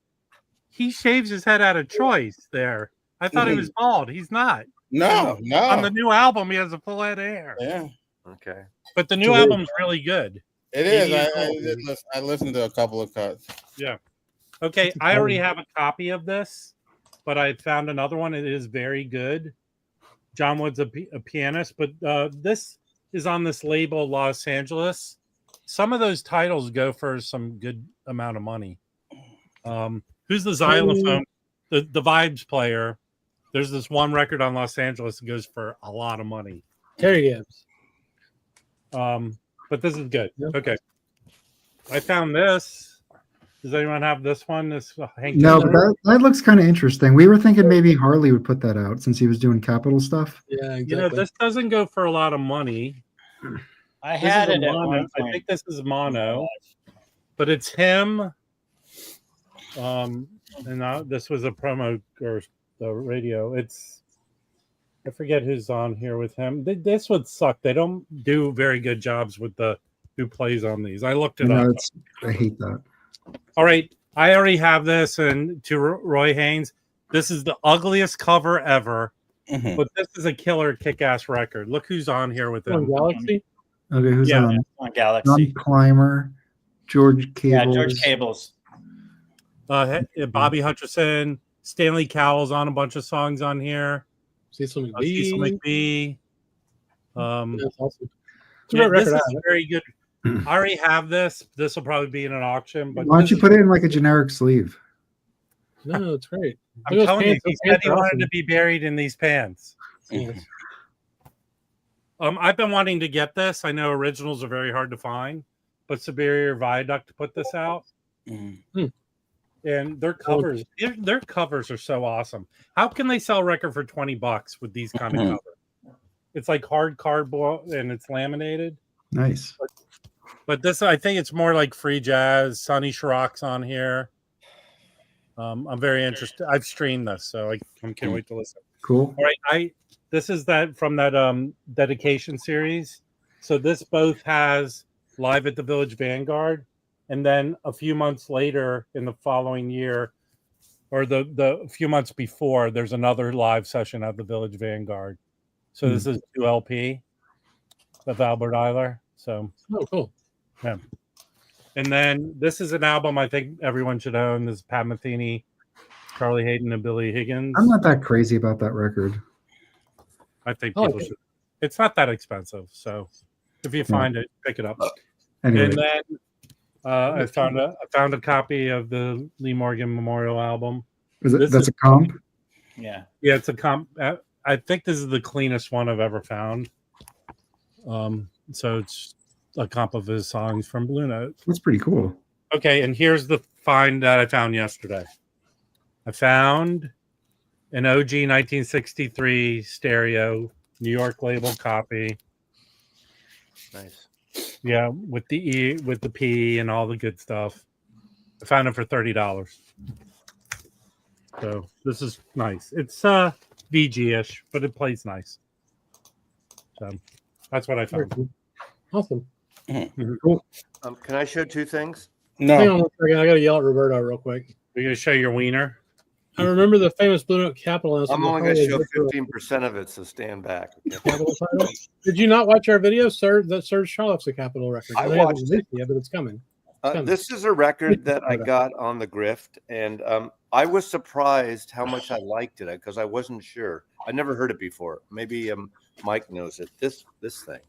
He shaves his head out of choice there. I thought he was bald. He's not. No. On the new album, he has a full head of hair. Yeah. Okay. But the new album's really good. It is. I listened to a couple of cuts. Yeah. Okay, I already have a copy of this, but I found another one. It is very good. John Wood's a pianist, but this is on this label, Los Angeles. Some of those titles go for some good amount of money. Who's the xylophone? The Vibes player. There's this one record on Los Angeles that goes for a lot of money. Terry Gibbs. But this is good. Yeah. Okay. I found this. Does anyone have this one? This Hank No, Taylor? but that looks kind of interesting. We were thinking maybe Harley would put that out since he was doing Capitol stuff. Yeah, exactly. You know, this doesn't go for a lot of money. I This had is a it at mono. one I point. think this is mono, but it's him. And this was a promo or the radio. I forget who's on here with him. This would suck. They don't do very good jobs with who plays on these. I looked it up. I hate that. All right, I already have this, and to Roy Haynes, this is the ugliest cover ever, but this is a killer kick-ass record. Look who's on here with On him. Galaxy. Okay, who's on? On Galaxy. John Clymer, George Cables. Yeah, George Cables. Bobby Hutcherson, Stanley Cowell's on a bunch of songs on here. Cecil McBee. Cecil McBee. That's awesome. It's a Yeah, great this record. is very good. I already have this. This will probably be in an auction. But Why don't you put it in like a generic sleeve? No, it's great. I'm Look at those telling you, pants. he Those said pants he are wanted awesome. to be buried in these pants. Yes. I've been wanting to get this. I know originals are very hard to find, but Superior Viaduct put this out, and their covers, their covers are so awesome. How can they sell a record for $20 with these kind of covers? It's like hard cardboard and it's laminated. Nice. But this, I think it's more like free jazz. Sonny Chiroc's on here. I'm very interested. I've streamed this, so I can't wait to listen. Cool. All right, this is that from that dedication series. So this both has live at the Village Vanguard, and then a few months later in the following year, or the few months before, there's another live session at the Village Vanguard. So this is 2LP of Albert Eiler. So cool. Yeah. And then this is an album I think everyone should own. This is Pat Metheny, Charlie Hayden, and Billy Higgins. I'm not that crazy about that record. I think people should. It's not that expensive, so if you find it, pick it up. Anyway. And then I found a copy of the Lee Morgan Memorial album. That's a comp? Yeah, it's a comp. I think this is the cleanest one I've ever found. So it's a comp of his songs from Blue Note. That's pretty cool. Okay, and here's the find that I found yesterday. I found an OG 1963 stereo New York label copy. Nice. Yeah, with the E, with the P, and all the good stuff. I found it for $30. So this is nice. It's VG-ish, but it plays nice. So that's what I found. Awesome. Cool. Can I show two things? Hang on one second. I got to yell at Roberto real quick. Are you going to show your wiener? I remember the famous Blue Note Capitol. I'm only going to show 15% of it, so stand back. Capitol title. Did you not watch our video, sir? That Serge Charloff's a Capitol record. I know you watched haven't released it yet, but it's coming. This is a record that I got on the Grift, and I was surprised how much I liked it because I wasn't sure. I never heard it before. Maybe Mike knows it. This thing.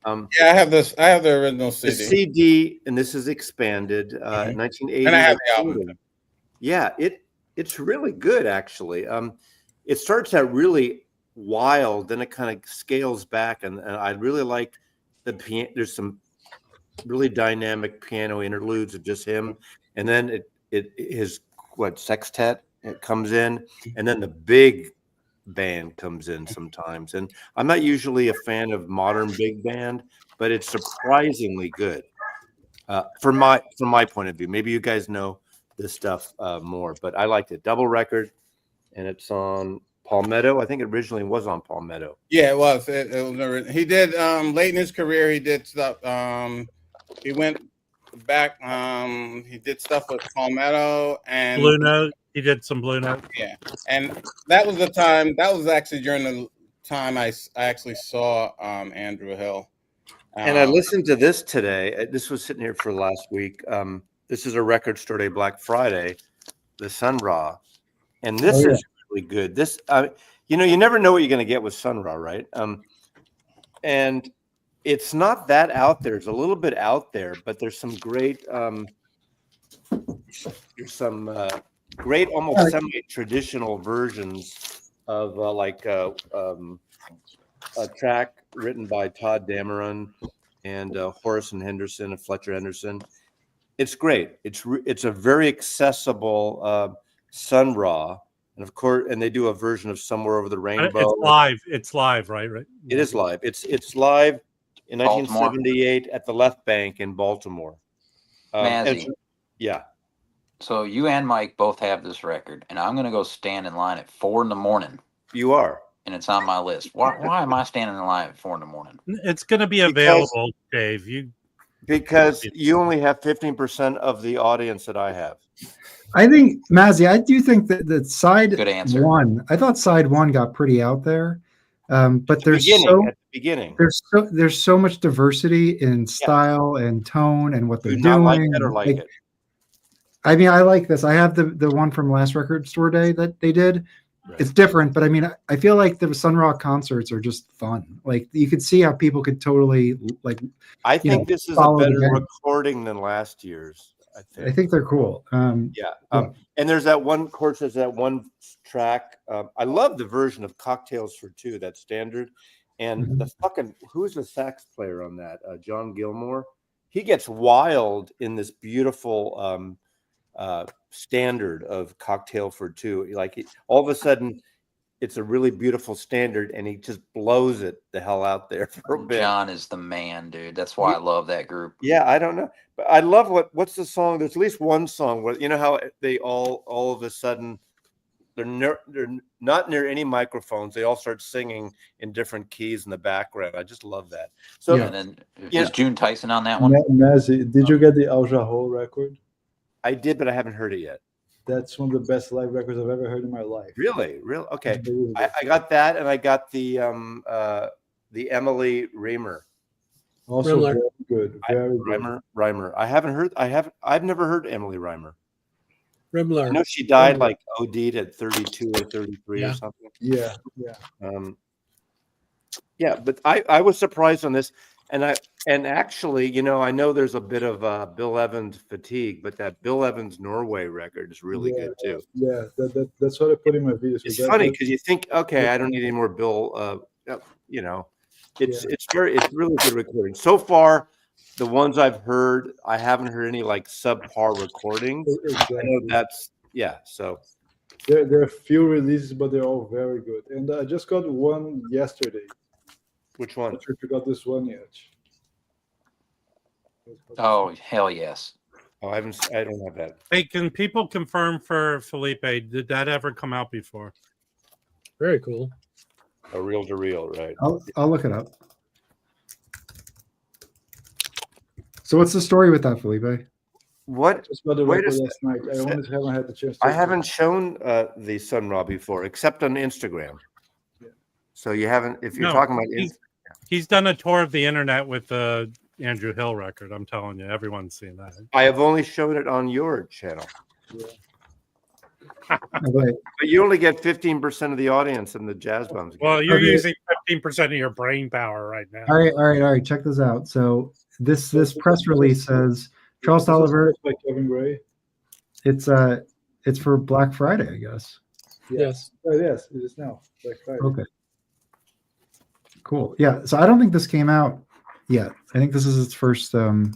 Yeah, I have this. I have the original CD. The CD, and this is expanded. 1980. And I have the album. Yeah, it's really good actually. It starts out really wild, then it kind of scales back, and I really like the piano. There's some really dynamic piano interludes of just him, and then his sextet it comes in, and then the big band comes in sometimes. And I'm not usually a fan of modern big band, but it's surprisingly good from my point of view. Maybe you guys know this stuff more, but I liked it. Double record, and it's on Palmetto. I think it originally was on Palmetto. Yeah, it was. It was. He did late in his career. He did stuff. He went back. He did stuff with Palmetto and Blue Note. He did some Blue Note. Yeah, and that was the time. That was actually during the time I actually saw Andrew Hill. And I listened to this today. This was sitting here for last week. This is a Record Store Day Black Friday, the Sun Ra, and this is really good. This, you never know what you're going to get with Sun Ra, right? And it's not that out there. It's a little bit out there, but there's some great, great, almost semi-traditional versions of a track written by Todd Dameron and Horace and Henderson and Fletcher Henderson. It's great. It's a very accessible Sun Ra, and of course, and they do a version of Somewhere Over the Rainbow. It's live. It's live, right? It is live. It's live in Baltimore. 1978 at the Left Bank in Baltimore. Mazzy. Yeah. So you and Mike both have this record, and I'm going to go stand in line at 4 a.m. You are. And it's on my list. Why am I standing in line at 4 a.m? It's going to be available, Dave. Because you only have 15% of the audience that I have. I think, Mazzy, I do think that side Good answer. one, I thought side one got pretty out there. But there's so much diversity in style and tone and what they're doing. Not like that or like it? I mean, I like this. I have the one from last record store day that they did. Right. It's different, but I mean, I feel like the Sun Ra concerts are just fun. Like you could see how people could totally like. I think this is a better recording than last year's. I think they're cool. And there's that one, of course, there's that one track. I love the version of Cocktails for Two, that's standard. And who's the sax player on that? John Gilmore. He gets wild in this beautiful standard of Cocktail for Two. Like all of a sudden, it's a really beautiful standard, and he just blows it the hell out there for a bit. John is the man, dude. That's why I love that group. Yeah, I don't know, but I love what's the song? There's at least one song where you know how they all of a sudden they're not near any microphones. They all start singing in different keys in the background. I just love that. So and then is June Tyson on that one? Mazzy, did you get the Al Jarreau record? I did, but I haven't heard it yet. That's one of the best live records I've ever heard in my life. Really? Okay. I got that, and I got the Emily Reimer. Also very good. Very good. Reimer. I've never heard Emily Reimer. Rimler. I know she died like OD'd at 32 or 33 or something. Yeah. But I was surprised on this. And actually, you know, I know there's a bit of Bill Evans fatigue, but that Bill Evans Norway record is really good too. Yeah, that's what I put in my videos. It's funny because you think, okay, I don't need any more Bill. You know, it's really good recording so far. The ones I've heard, I haven't heard any like subpar recordings. Exactly. I know that's So there are few releases, but they're all very good. And I just got one yesterday. Which one? I'm not sure if you got this one yet. Oh, hell yes. Oh, I don't have that. Hey, can people confirm for Felipe? Did that ever come out before? Very cool. A reel to reel, right? I'll look it up. So what's the story with that, Felipe? What? Just about the record last night. I almost haven't had the chance. I haven't shown the Sun Ra before, except on Instagram. Yeah. So you haven't. If you're talking about, he's done a tour of the internet with the Andrew Hill record. I'm telling you, everyone's seen that. I have only shown it on your channel. Yeah. But you only get 15% of the audience in the Jazz Bums. Well, you're using 15% of your brain power right now. All right. Check this out. So this press release says Charles Oliver by Kevin Gray. It's for Black Friday, I guess. Yes. Yes, it is now Black Friday. Okay. Cool. Yeah. So I don't think this came out yet. I think this is its first. I've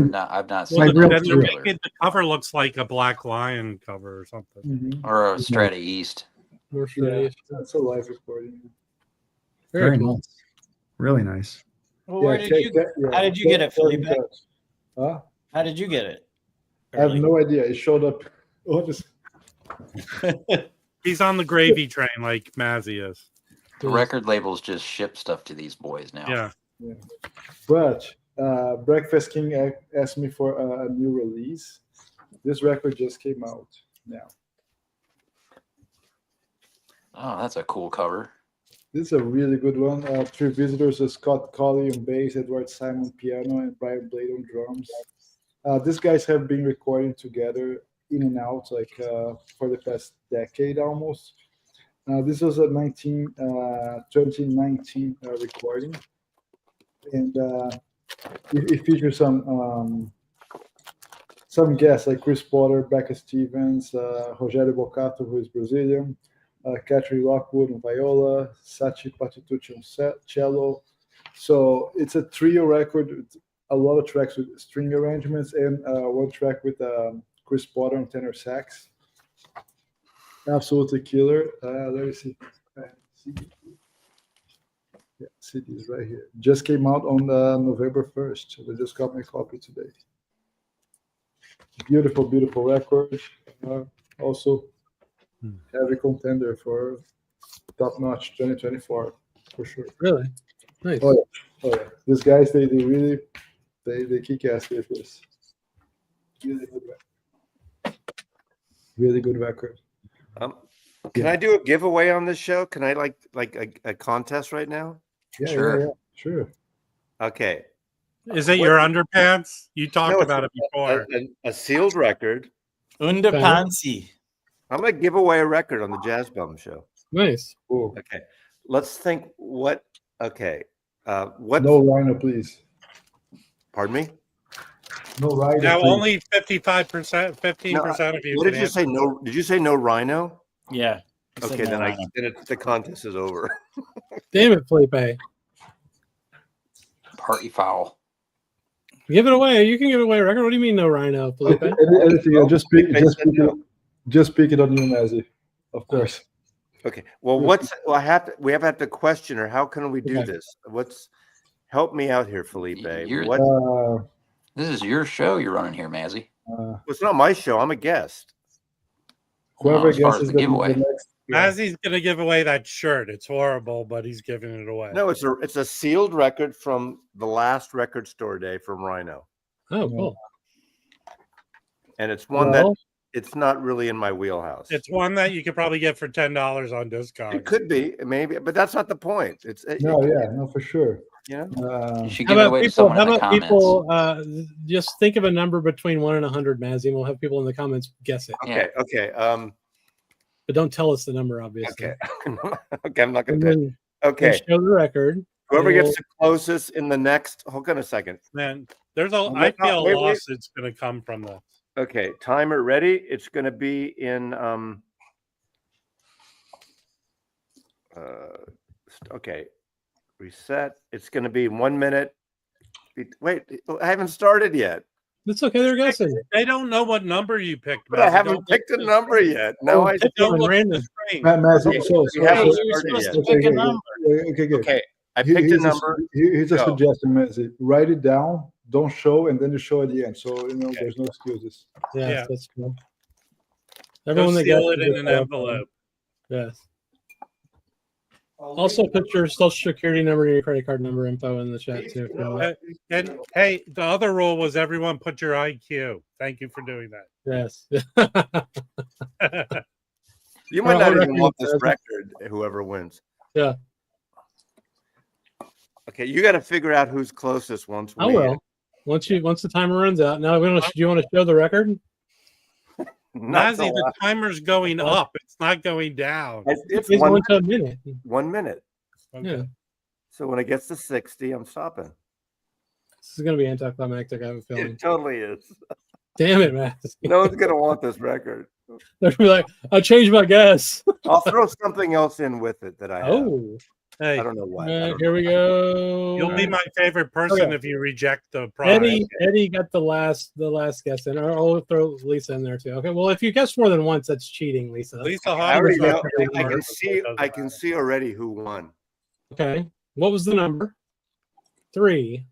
not seen the cover looks like a Black Lion cover or something, or a Strata East. That's a live recording. Very nice. Really nice. Well, how did you get it, Felipe? Huh? How did you get it? I have no idea. It showed up. He's on the gravy train like Mazzy is. The record labels just ship stuff to these boys now. Yeah. But Breakfast King asked me for a new release. This record just came out now. Oh, that's a cool cover. This is a really good one. Three visitors are Scott Colley on bass, Edward Simon piano, and Brian Blade on drums. These guys have been recording together in and out for the past decade almost. This was a 2019 recording, and it features some guests like Chris Potter, Becca Stevens, Rogério Bocato, who is Brazilian, Catherine Lockwood on viola, Sachi Patitucci on cello. So it's a trio record with a lot of tracks with string arrangements and one track with Chris Potter on tenor sax. Absolutely killer. Let me see. Yeah, CD is right here. Just came out on November 1st. So they just got me a copy today. Beautiful, beautiful record. Also, heavy contender for top notch 2024 for sure. Really? Nice. Oh yeah. Oh yeah. These guys, they really they kick ass with this. Really good record. Really good record. Can I do a giveaway on this show? Can I like a contest right now? Yeah, Sure. yeah, sure. Okay. Is it your underpants? You talked No, it's about it before. a sealed record. Underpantsy. I'm gonna give away a record on the Jazz Bum Show. Nice. Cool. Okay. Let's think what okay. What No Rhino, please. pardon me? No Rhino. Now please. only 55%, 15% of you. What can did you answer. say? No, did you say no Rhino? Yeah. I said Okay, no then rhino. the contest is over. Damn it, Felipe. Party foul. Give it away. You can give away a record. What do you mean no rhino, Felipe? Anything, just speak it on you, Mazzy. Of course. Okay. Well, we have to question her. How can we do Okay. this? Help me out here, Felipe. You're- This is your show you're running here, Mazzy. It's not my show. I'm a guest. Whoever as far guesses as the giveaway. next. Mazzy's gonna give away that shirt. It's horrible, but he's giving it away. No, it's a sealed record from the last record store day from Rhino, Oh, cool. and it's one that Well, it's not really in my wheelhouse. It's one that you could probably get for $10 on Discogs. It could be, maybe, but that's not the point. No, for sure. You know, You should how give it about away to people? someone How in the about comments. people? Just think of a number between 1 and 100, Mazzy, and we'll have people in the comments guess it. Okay. But don't tell us the number, obviously. Okay. Okay. I'm not going And to. then Okay. we'll show the record. Whoever and gets the closest in the next. Hold on a second. Man, I feel Wait. a lawsuit's gonna come from this. Okay. Timer ready. It's going to be in. Okay. Reset. It's going to be 1 minute. Wait, I haven't started yet. It's okay. They're guessing. They don't know what number you picked. But I Mazzy. haven't Don't picked a look at the number screen. yet. No, I Pick Don't one look at random. the screen. Mazzy, Okay, so we haven't you're started supposed yet. to pick a number. Okay. Okay, I picked a number. Here's a Go. suggestion, Mazzy. Write it down. Don't show, and then you show at the end. So there's no excuses. Yes, Yeah. that's cool. Go Everyone that seal guesses it in it, an envelope. Yes. Also, put your social security number and your credit card number info in the chat too. If you want. And hey, the other rule was everyone put your IQ. Thank you for doing that. Yes. You might Well, not I even want reckon this record, whoever wins. Yeah. Okay, you got to figure out who's closest once we. I will. Once the timer runs out. Now, do you want to show the record? Not Mazzy, the timer's going up. It's not going down. It's It's 1 going to a minute. minute. 1 minute. Okay. Yeah. So when it gets to 60, I'm stopping. This is going to be anticlimactic. I have a feeling. It totally is. Damn it, man. No one's gonna want this record. They're gonna be like, I changed my guess. I'll throw something else in with it that I have. Oh, Hey, I don't know what. I don't here know. we go. you'll be my favorite person Okay. if you reject the prize. Eddie got the last guess in. I'll throw Lisa in there too. Okay. Well, if you guess more than once, that's cheating, Lisa. Lisa I already Hodges. know. I can see already who won. Okay. What was the number? 3.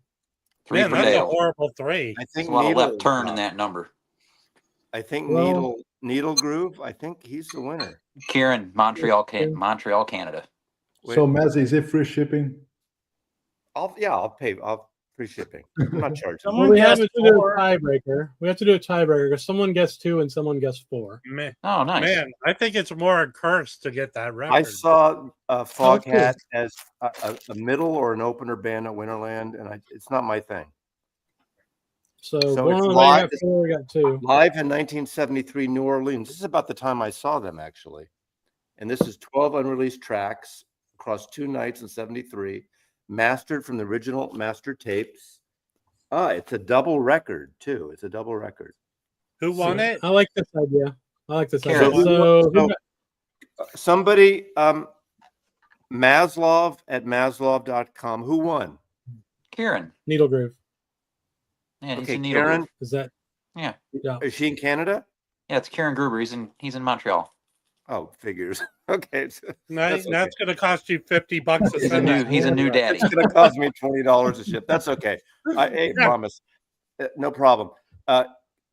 Three Man, for that's a Dale. horrible 3. I There's think a lot of Needle, left turn in that number. I think Well- Needle Groove. I think he's the winner. Kieran, Montreal, Canada. Wait. So Mazzy, is it free shipping? I'll pay. I'll free shipping. I'm not charging. Well, Someone we have guessed to do a 4. tiebreaker. We have to do a tiebreaker because someone guessed 2 and someone guessed 4. Man, Oh, nice. man, I think it's more a curse to get that record. I saw Foghat cool. as a middle or an opener band at Winterland, and it's not my thing. So, So one it's we live. got 4, we got 2. Live in 1973, New Orleans. This is about the time I saw them, actually. And this is 12 unreleased tracks across 2 nights in 73, mastered from the original master tapes. It's a double record, too. It's a double record. Who won it? I like this idea. Karen. So, who got- Somebody, Maslov at maslov.com. Who won? Kieran. Needle Groove. Yeah, he's Okay, in Karen. Needle. Is that? Yeah. Yeah. Is she in Canada? Yeah, it's Karen Gruber. He's in Montreal. Oh, figures. Okay. Now, That's okay. that's going to cost you $50 to He's a send new that. he's a new daddy. It's going to cost me $20 to ship. That's okay. I Yeah. promise. No problem.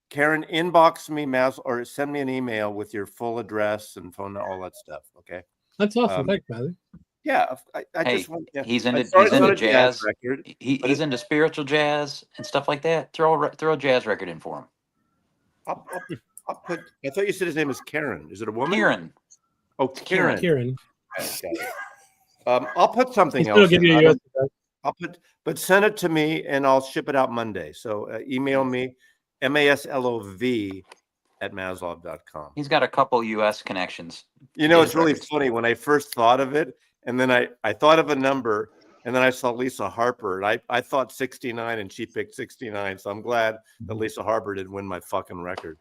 Karen, inbox me, or send me an email with your full address and phone, all that stuff. Okay. That's awesome. Thanks, Matthew. Yeah, I Hey, just want. Yeah. he's into Sorry, he's it's not into a jazz. record. He's into spiritual jazz and stuff like that. Throw a jazz record in for him. I'll put. I thought you said his name is Karen. Is it a woman? Kieran. Oh, Kieran. Kieran. I'll put something He's still else. give you a US address. I'll put, but send it to me and I'll ship it out Monday. So email me, maslov@maslov.com. He's got a couple U.S. connections. You know, Jazz it's really records. funny when I first thought of it, and then I thought of a number, and then I saw Lisa Harper, and I thought 69, and she picked 69. So I'm glad that Lisa Harper didn't win my fucking record.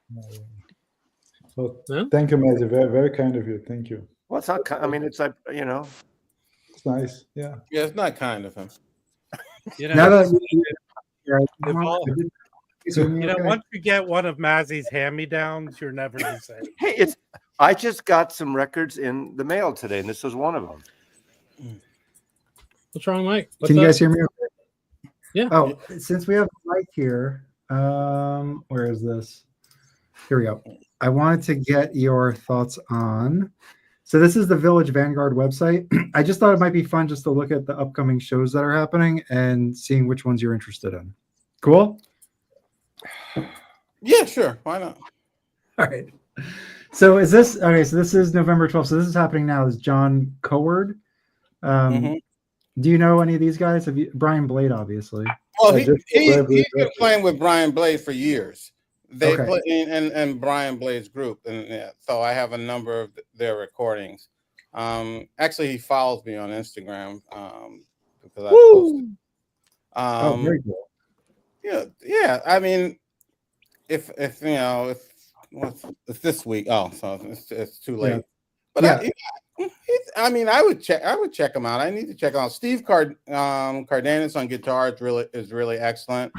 So Yeah. thank you, Matthew. Very, very kind of you. Thank you. Well, it's not. I mean, it's like, you know. It's nice. Yeah. Yeah, it's not kind of him. You know, Now that if all- you you know, once you get one of Mazzy's hand-me-downs, you're never the same. Hey, I just got some records in the mail today, and this was one of them. What's wrong, Mike? What's Can you up? guys hear me? Okay? Yeah. Oh, since we have Mike here, where is this? Here we go. I wanted to get your thoughts on. So this is the Village Vanguard website. I just thought it might be fun just to look at the upcoming shows that are happening and seeing which ones you're interested in. Cool. Yeah, sure. Why not? All right. So is this okay? So this is November 12th. So this is happening now. Is John Coward? Do you know any of these guys? Have you Brian Blade, obviously? Well, he's been playing with Brian Blade for years. They Okay. play in Brian Blade's group, and so I have a number of their recordings. Actually, he follows me on Instagram because I posted. Oh, very cool. Yeah. I mean, if you know, if this week, so it's too late. Yeah. But Yeah. I mean, I would check him out. I need to check out Steve Cardenas on guitar. Is really excellent.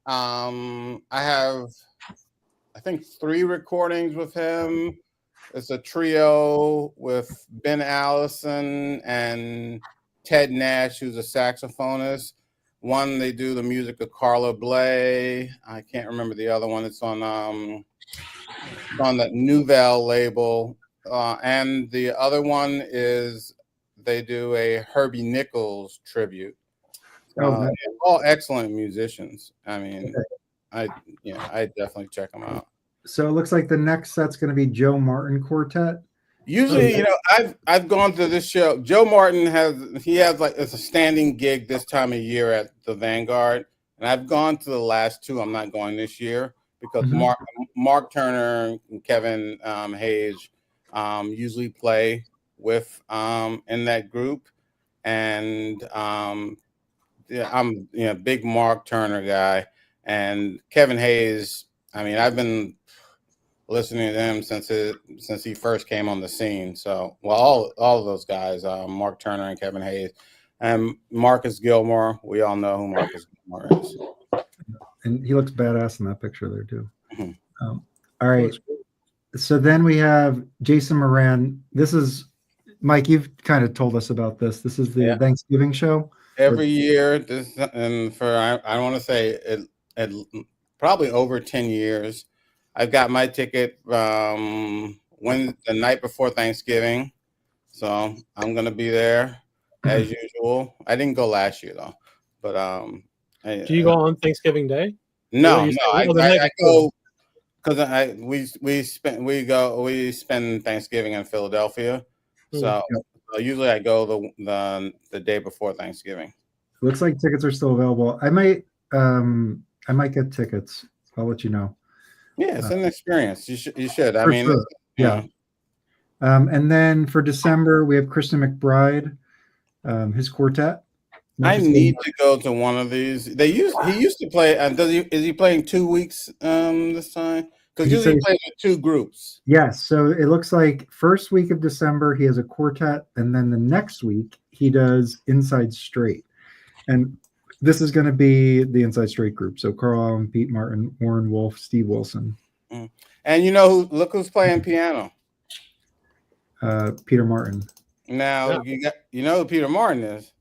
I have, I think, 3 recordings with him. It's a trio with Ben Allison and Ted Nash, who's a saxophonist. One, they do the music of Carla Bley. I can't remember the other one. It's on the Nouvelle label. And the other one is they do a Herbie Nichols tribute. Nice. All excellent musicians. I mean, I definitely check them out. So it looks like the next set's going to be Joe Martin Quartet. Usually, you know, I've gone to this show. Joe Martin has like it's a standing gig this time of year at the Vanguard, and I've gone to the last 2. I'm not going this year because Mark Turner and Kevin Hayes usually play with in that group, and I'm a big Mark Turner guy, and Kevin Hayes. I mean, I've been listening to him since he first came on the scene. So, well, all of those guys, Mark Turner and Kevin Hayes, and Marcus Gilmore. We all know who Marcus Gilmore is, And he looks badass in that picture there too. All right. So then we have Jason Moran. This is Mike. You've kind of told us about this. This is the Thanksgiving show. every year. This and for I want to say it probably over 10 years. I've got my ticket the night before Thanksgiving, so I'm gonna be there as usual. I didn't go last year though, but Do you go on Thanksgiving Day? no, I go because we spend Thanksgiving in Philadelphia, so usually I go the day before Thanksgiving. Looks like tickets are still available. I might get tickets. I'll let you know. Yeah, it's an experience. You should. I For mean, sure. Yeah. And then for December we have Christian McBride, his quartet. I need to go to one of these. He used to play. Is he playing 2 weeks this time? Because usually he plays with 2 groups. Yes. So it looks like first week of December he has a quartet, and then the next week he does Inside Straight. And this is going to be the Inside Straight group. So Carl Allen, Pete Martin, Warren Wolf, Steve Wilson. And you know who? Look who's playing piano. Peter Martin. Now you know who Peter Martin is.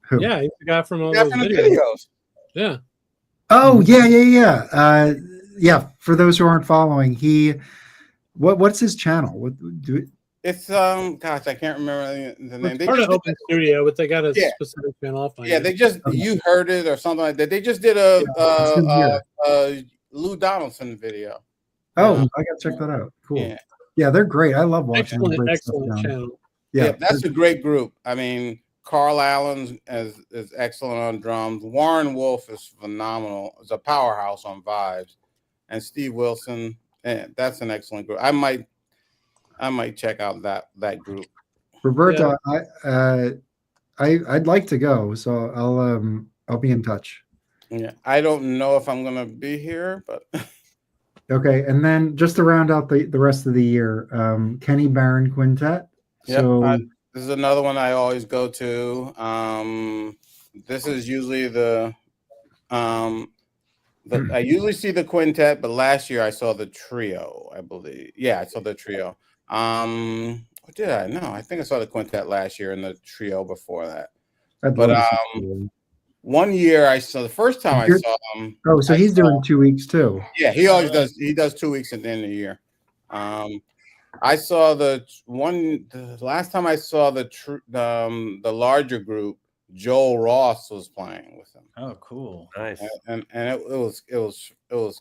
Who? Yeah, he's the guy from all The those guy from the videos. videos. Yeah. Oh yeah. For those who aren't following, what's his channel? It's gosh, I can't remember the name. It's part of Open Studio, but they got a Yeah. specific channel. I'll find Yeah, it. they just you heard it or something like that. They just did a Lou Donaldson video. Oh, I gotta check that out. Cool. Yeah, they're great. I love watching them break stuff excellent down. channel. Yeah, that's a great group. I mean, Carl Allen is excellent on drums. Warren Wolf is phenomenal. It's a powerhouse on vibes, and Steve Wilson. That's an excellent group. I might check out that group. Roberto, I'd like to go, so I'll be in touch. Yeah, I don't know if I'm gonna be here, but Okay, and then just to round out the rest of the year, Kenny Barron Quintet. yeah, So this is another one I always go to. This is usually I usually see the quintet, but last year I saw the trio, I believe. Yeah, I saw the trio. What did I? No, I think I saw the quintet last year and the trio before that. One year I saw the first time I saw him. Oh, so he's doing 2 weeks too. Yeah, he always does. He does 2 weeks at the end of the year. I saw the last time I saw the larger group. Joel Ross was playing with him. Oh, cool! Nice. And it was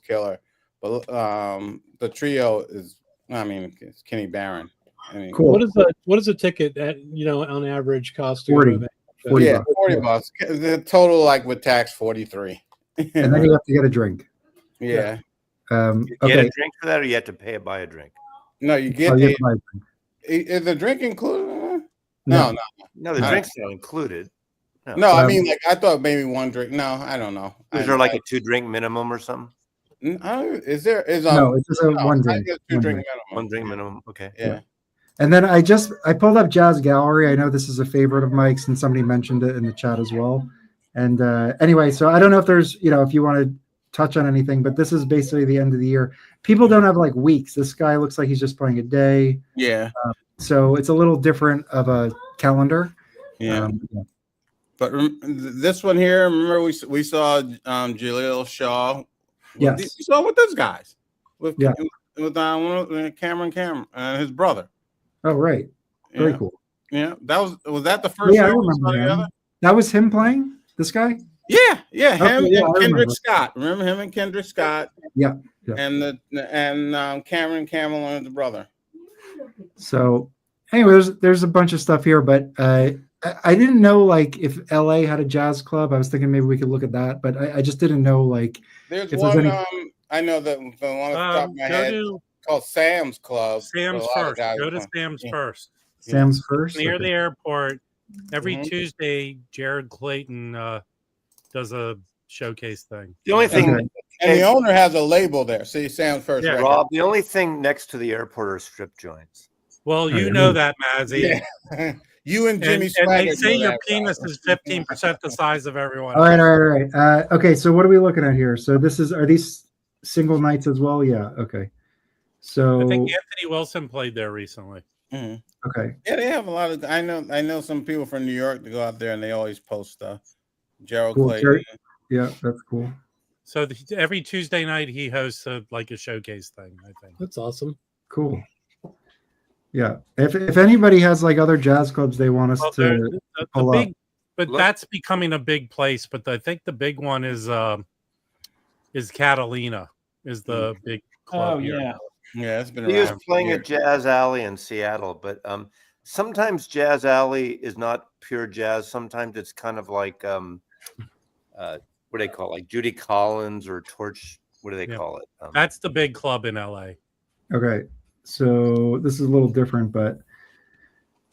killer. But the trio is, I mean, it's Kenny Barron. I mean, Cool. What is a ticket at on average cost? 40. 40 yeah, bucks. 40 bucks. The total, like with tax, 43. And then you have to get a drink. Yeah. You get a drink for that, or you have to buy a drink? No, you get you have to buy a drink. Is the drink included? No. No, the drink's not included. No, I mean, like, I thought maybe one drink. No, I don't know. Is there like a 2-drink minimum or something? Is there? No, it's just one drink. Two drink minimum. 1 drink minimum. Okay. Yeah. And then I pulled up Jazz Gallery. I know this is a favorite of Mike's, and somebody mentioned it in the chat as well. And anyway, so I don't know if there's, if you want to touch on anything, but this is basically the end of the year. People don't have like weeks. This guy looks like he's just playing a day. Yeah. So it's a little different of a calendar. Yeah. But this one here, remember we saw Jaleel Shaw. Yes. We saw with those guys. With Cameron and his brother. Oh, right. Very cool. Yeah. Was that the first I year we remember saw him. together? That was him playing? This guy? Yeah. Okay, Him yeah, I and Kendrick remember. Scott. Remember him and Kendrick Scott? Yeah. And Cameron Camel and his brother. So anyway, there's a bunch of stuff here, but I didn't know like if LA had a jazz club. I was thinking maybe we could look at that, but I just didn't know like There's if one. there's I know that the one off the top of my head called Sam's Club. Sam's First. Go to Sam's First. Sam's First Near okay. the airport. Every Tuesday, Jared Clayton does a showcase thing. The only thing, and the owner has a label there. See, Sam's First. Yeah. Rob, the only thing next to the airport are strip joints. Well, you know that, Mazzy. Yeah. You and Jimmy and they Swaggart say know your that, penis Rob. is 15% the size of everyone. All right. Okay, so what are we looking at here? So are these single nights as well? Yeah. Okay. So I think Anthony Wilson played there recently. Mm-hmm. Okay. Yeah, they have a lot of. I know some people from New York to go out there, and they always post stuff. Gerald Cool. Clayton. Yeah, that's cool. So every Tuesday night he hosts a showcase thing. I think that's awesome. Cool. Yeah. If anybody has like other jazz clubs they want us to pull up. But that's becoming a big place. But I think the big one is Catalina is the big club. Oh here. Yeah, it's been. He was around for playing years. at Jazz Alley in Seattle, but sometimes Jazz Alley is not pure jazz. Sometimes it's kind of like what do they call it? Like Judy Collins or Torch. What do they call it? That's the big club in LA. Okay. So this is a little different, but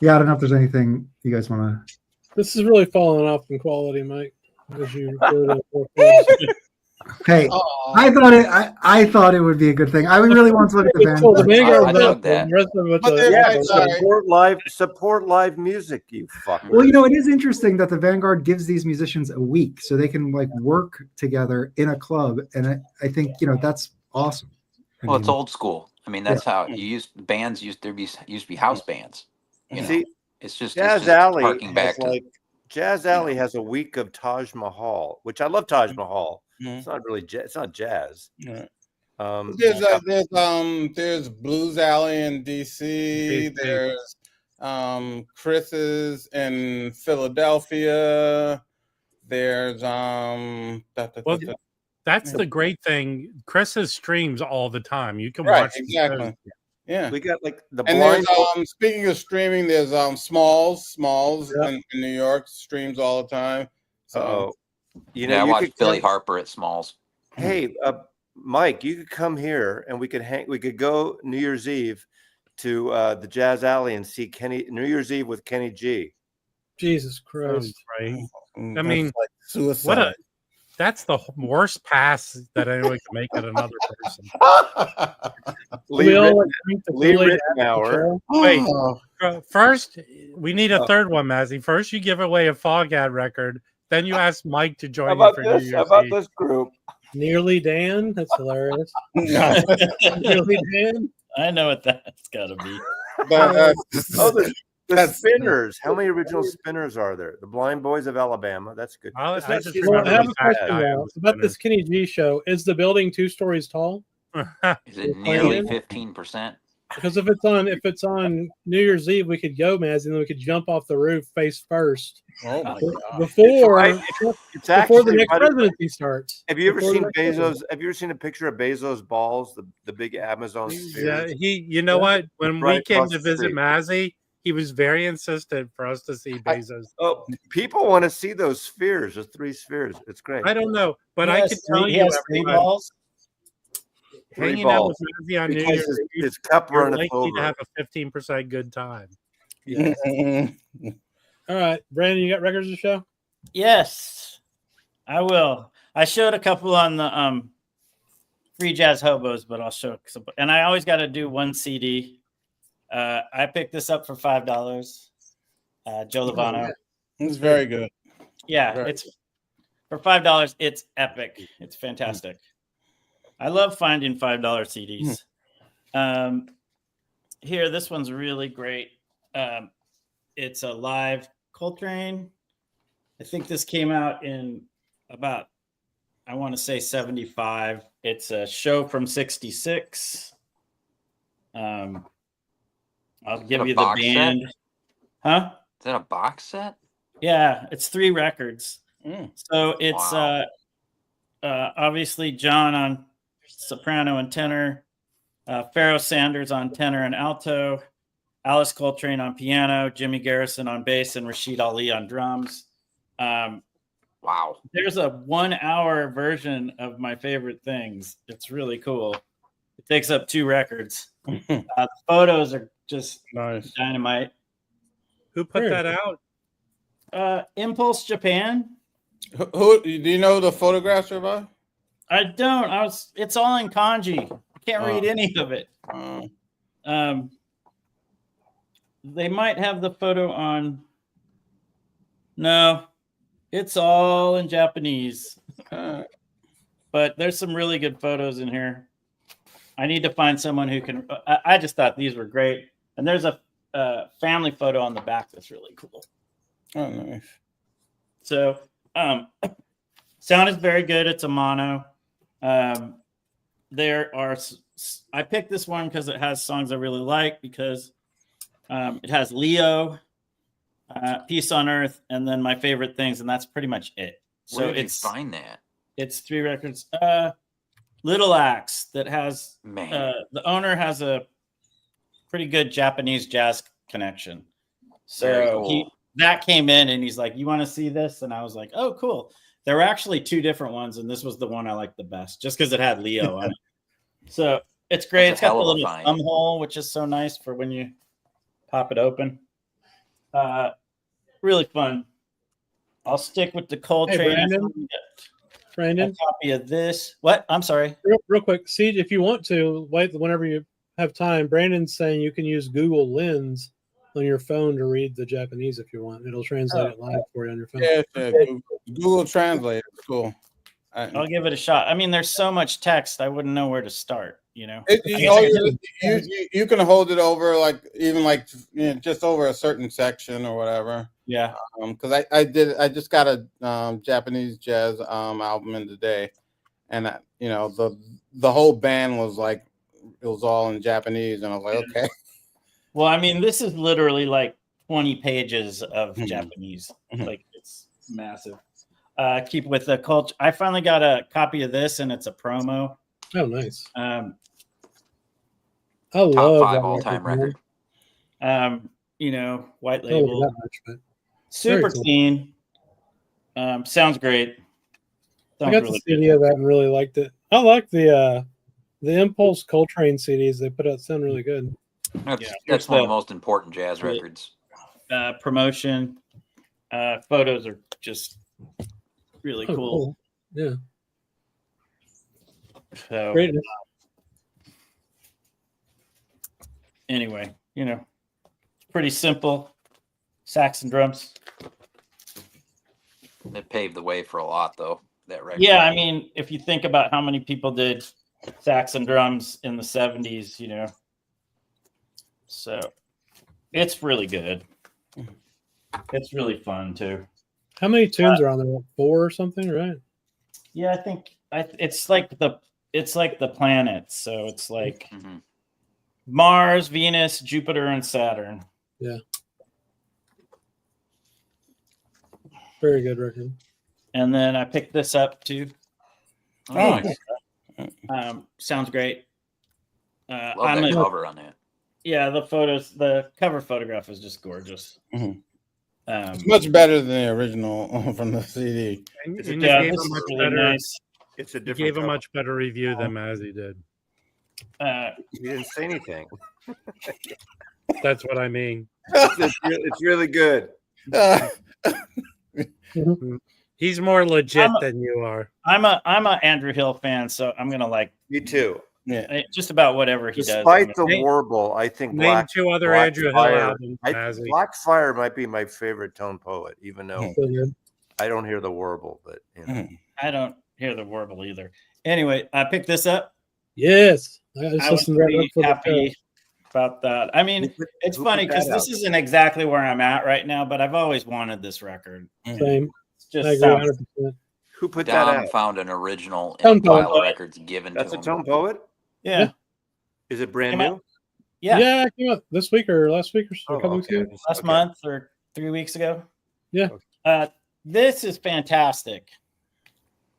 yeah, I don't know if there's anything you guys want to. This is really falling off in quality, Mike. As you go to Hey, Aw. I thought it would be a good thing. I really want to look at the band. Cool. The Vanguard I was dug up. that. The rest of it's But a- they're Yeah, like, all right. support live music, you fucker. Well, you know, it is interesting that the Vanguard gives these musicians a week so they can like work together in a club, and I think that's awesome. I Well, it's mean, old school. I mean, that's how you used to be house bands. See, It's just Jazz Alley harking back has to Jazz Alley has a week of Taj Mahal, which I love Taj Mahal. Mhm. It's not really it's not jazz. Right. Yeah. There's Blues Alley in DC. DC. There's Chris's in Philadelphia. There's Well, that's the great thing. Chris's streams all the time. You can right, watch exactly. those. Yeah. We got like the And blind. there's speaking of streaming, there's Smalls in New York streams all the time. So Oh, I you watched could Billy come, Harper at Smalls. hey, Mike, you could come here and we could go New Year's Eve to the Jazz Alley and see New Year's Eve with Kenny G. Jesus Sounds Christ. great. that's I mean, like suicide. that's the worst pass that anyone can make at another person. Lee Lee Rittenhour. Wait, Oh, first we need a third one, Mazzy. First, you give away a Foghat record, then you ask Mike to join you for New Year's Eve. this group? Nearly Dan. That's hilarious. no. Nearly Dan. I know what that's got to be. But, The That's- Spinners. How many original Spinners are there? The Blind Boys of Alabama. That's good. I It's just not- Well, I remember have the a fat question guy now on the about this Kenny G show. Is the building 2 stories tall? Is it nearly playing? 15%? Because if it's on New Year's Eve, we could go, Maz, and then we could jump off the roof face first oh my God. before It's before the actually next right- presidency starts. Have you ever Before the seen next Bezos? presidency. Have you ever seen a picture of Bezos' balls? The big Amazon Yeah, spheres. you know what? When Right we came across to the visit street. Mazzy, he was very insistent for us to see Bezos. Oh, people want to see those spheres. There's 3 spheres. It's great. I don't know, but He I has can three- tell he you, has 3 everyone, balls. 3 hanging out balls. with Mazzy on New Because Year's Eve, his cup you're runneth likely to over. have a 15% good time. All right, Brandon, you got records to show? Yes, I will. I showed a couple on the Free Jazz Hobos, but I'll show some. And I always got to do one CD. I picked this up for $5. Joe Lovano. It's very good. Yeah, Right. it's for $5. It's epic. It's fantastic. I love finding $5 CDs. Here, this one's really great. It's a live Coltrane. I think this came out in about, I want to say 75. It's a show from 66. I'll give a you the box band. set? Huh? Is that a box set? Yeah, it's 3 records. So it's Wow. obviously John on soprano and tenor, Pharoah Sanders on tenor and alto, Alice Coltrane on piano, Jimmy Garrison on bass, and Rashid Ali on drums. Wow. There's a 1-hour version of my favorite things. It's really cool. It takes up 2 records. The photos are just Nice. dynamite. Who put Sure. that out? Impulse Japan. Who do you know the photographs are by? I don't. It's all in kanji. I can't read any of it. They might have the photo on. No, it's all in Japanese. But there's some really good photos in here. I need to find someone who can. I just thought these were great. And there's a family photo on the back that's really cool. Oh, nice. So, sound is very good. It's a mono. There are. I picked this one because it has songs I really like because it has Leo, Peace on Earth, and then my favorite things, and that's pretty much it. So Where did you find that? It's 3 records. Little Axe that has Man. the owner has a pretty good Japanese jazz connection. Very So cool. that came in and he's like, "You want to see this?" And I was like, "Oh, cool." There were actually 2 different ones, and this was the one I liked the best, just because it had Leo on it. So it's great. That's It's a got the hell of a little find. thumb hole, which is so nice for when you pop it open. Really fun. I'll stick with the Coltrane. Brandon? Brandon? A copy of this. What? I'm sorry. Real quick, see if you want to, whenever you have time. Brandon's saying you can use Google Lens on your phone to read the Japanese if you want. It'll translate it live for you on your phone. Yeah, Google Translate. It's cool. I'll give it a shot. I mean, there's so much text, I wouldn't know where to start. You know, you can hold it over just over a certain section or whatever. Yeah. Because I just got a Japanese jazz album in today, and the whole band was like, it was all in Japanese, and I was like, okay. Well, I mean, this is literally like 20 pages of Japanese. Like, it's massive. Keep with the culture. I finally got a copy of this, and it's a promo. Oh, nice. Top love 5 all-time record. White label. Super clean. Sounds great. I got the CD of that and really liked it. I like the Impulse Coltrane CDs they put out. Sound really good. That's one of the most important jazz records. Promotion. Photos are just really cool. Yeah. So, great. Anyway, pretty simple. Sax and drums. It paved the way for a lot, though. That record. Yeah, I mean, if you think about how many people did sax and drums in the 70s, so it's really good. It's really fun too. How many tunes are on there? 4 or something, right? Yeah, I think it's like the planets. So it's like Mars, Venus, Jupiter, and Saturn. Yeah. Very good record. And then I picked this up too. Oh, nice. Sounds great. Love that cover on that. Yeah, the cover photograph is just gorgeous. It's much better than the original from the CD. And It's you a gave a much better. nice. It's a You different. gave a color. much better review than Mazzy did. You didn't say anything. That's what I mean. It's really good. He's more legit than you are. I'm a Andrew Hill fan, so I'm gonna like. Me too. Yeah, just about whatever he does. Despite the warble, I think Name 2 other Andrew Hill albums. Black Fire might be my favorite tone poet, even though I don't hear the warble, but I don't hear the warble either. Anyway, I picked this up. Yes, I was pretty happy about that. I mean, it's funny because this isn't exactly where I'm at right now, but I've always wanted this record. Same. It's just I agree 100%. Who put Dom that out? found an original Tone in a pile Poet. of records given That's to a him. tone poet. Yeah. Is it brand Came new? out. Yeah. Yeah, it came out this week or last week or so. A couple weeks ago. Last month or 3 weeks ago. Yeah. This is fantastic.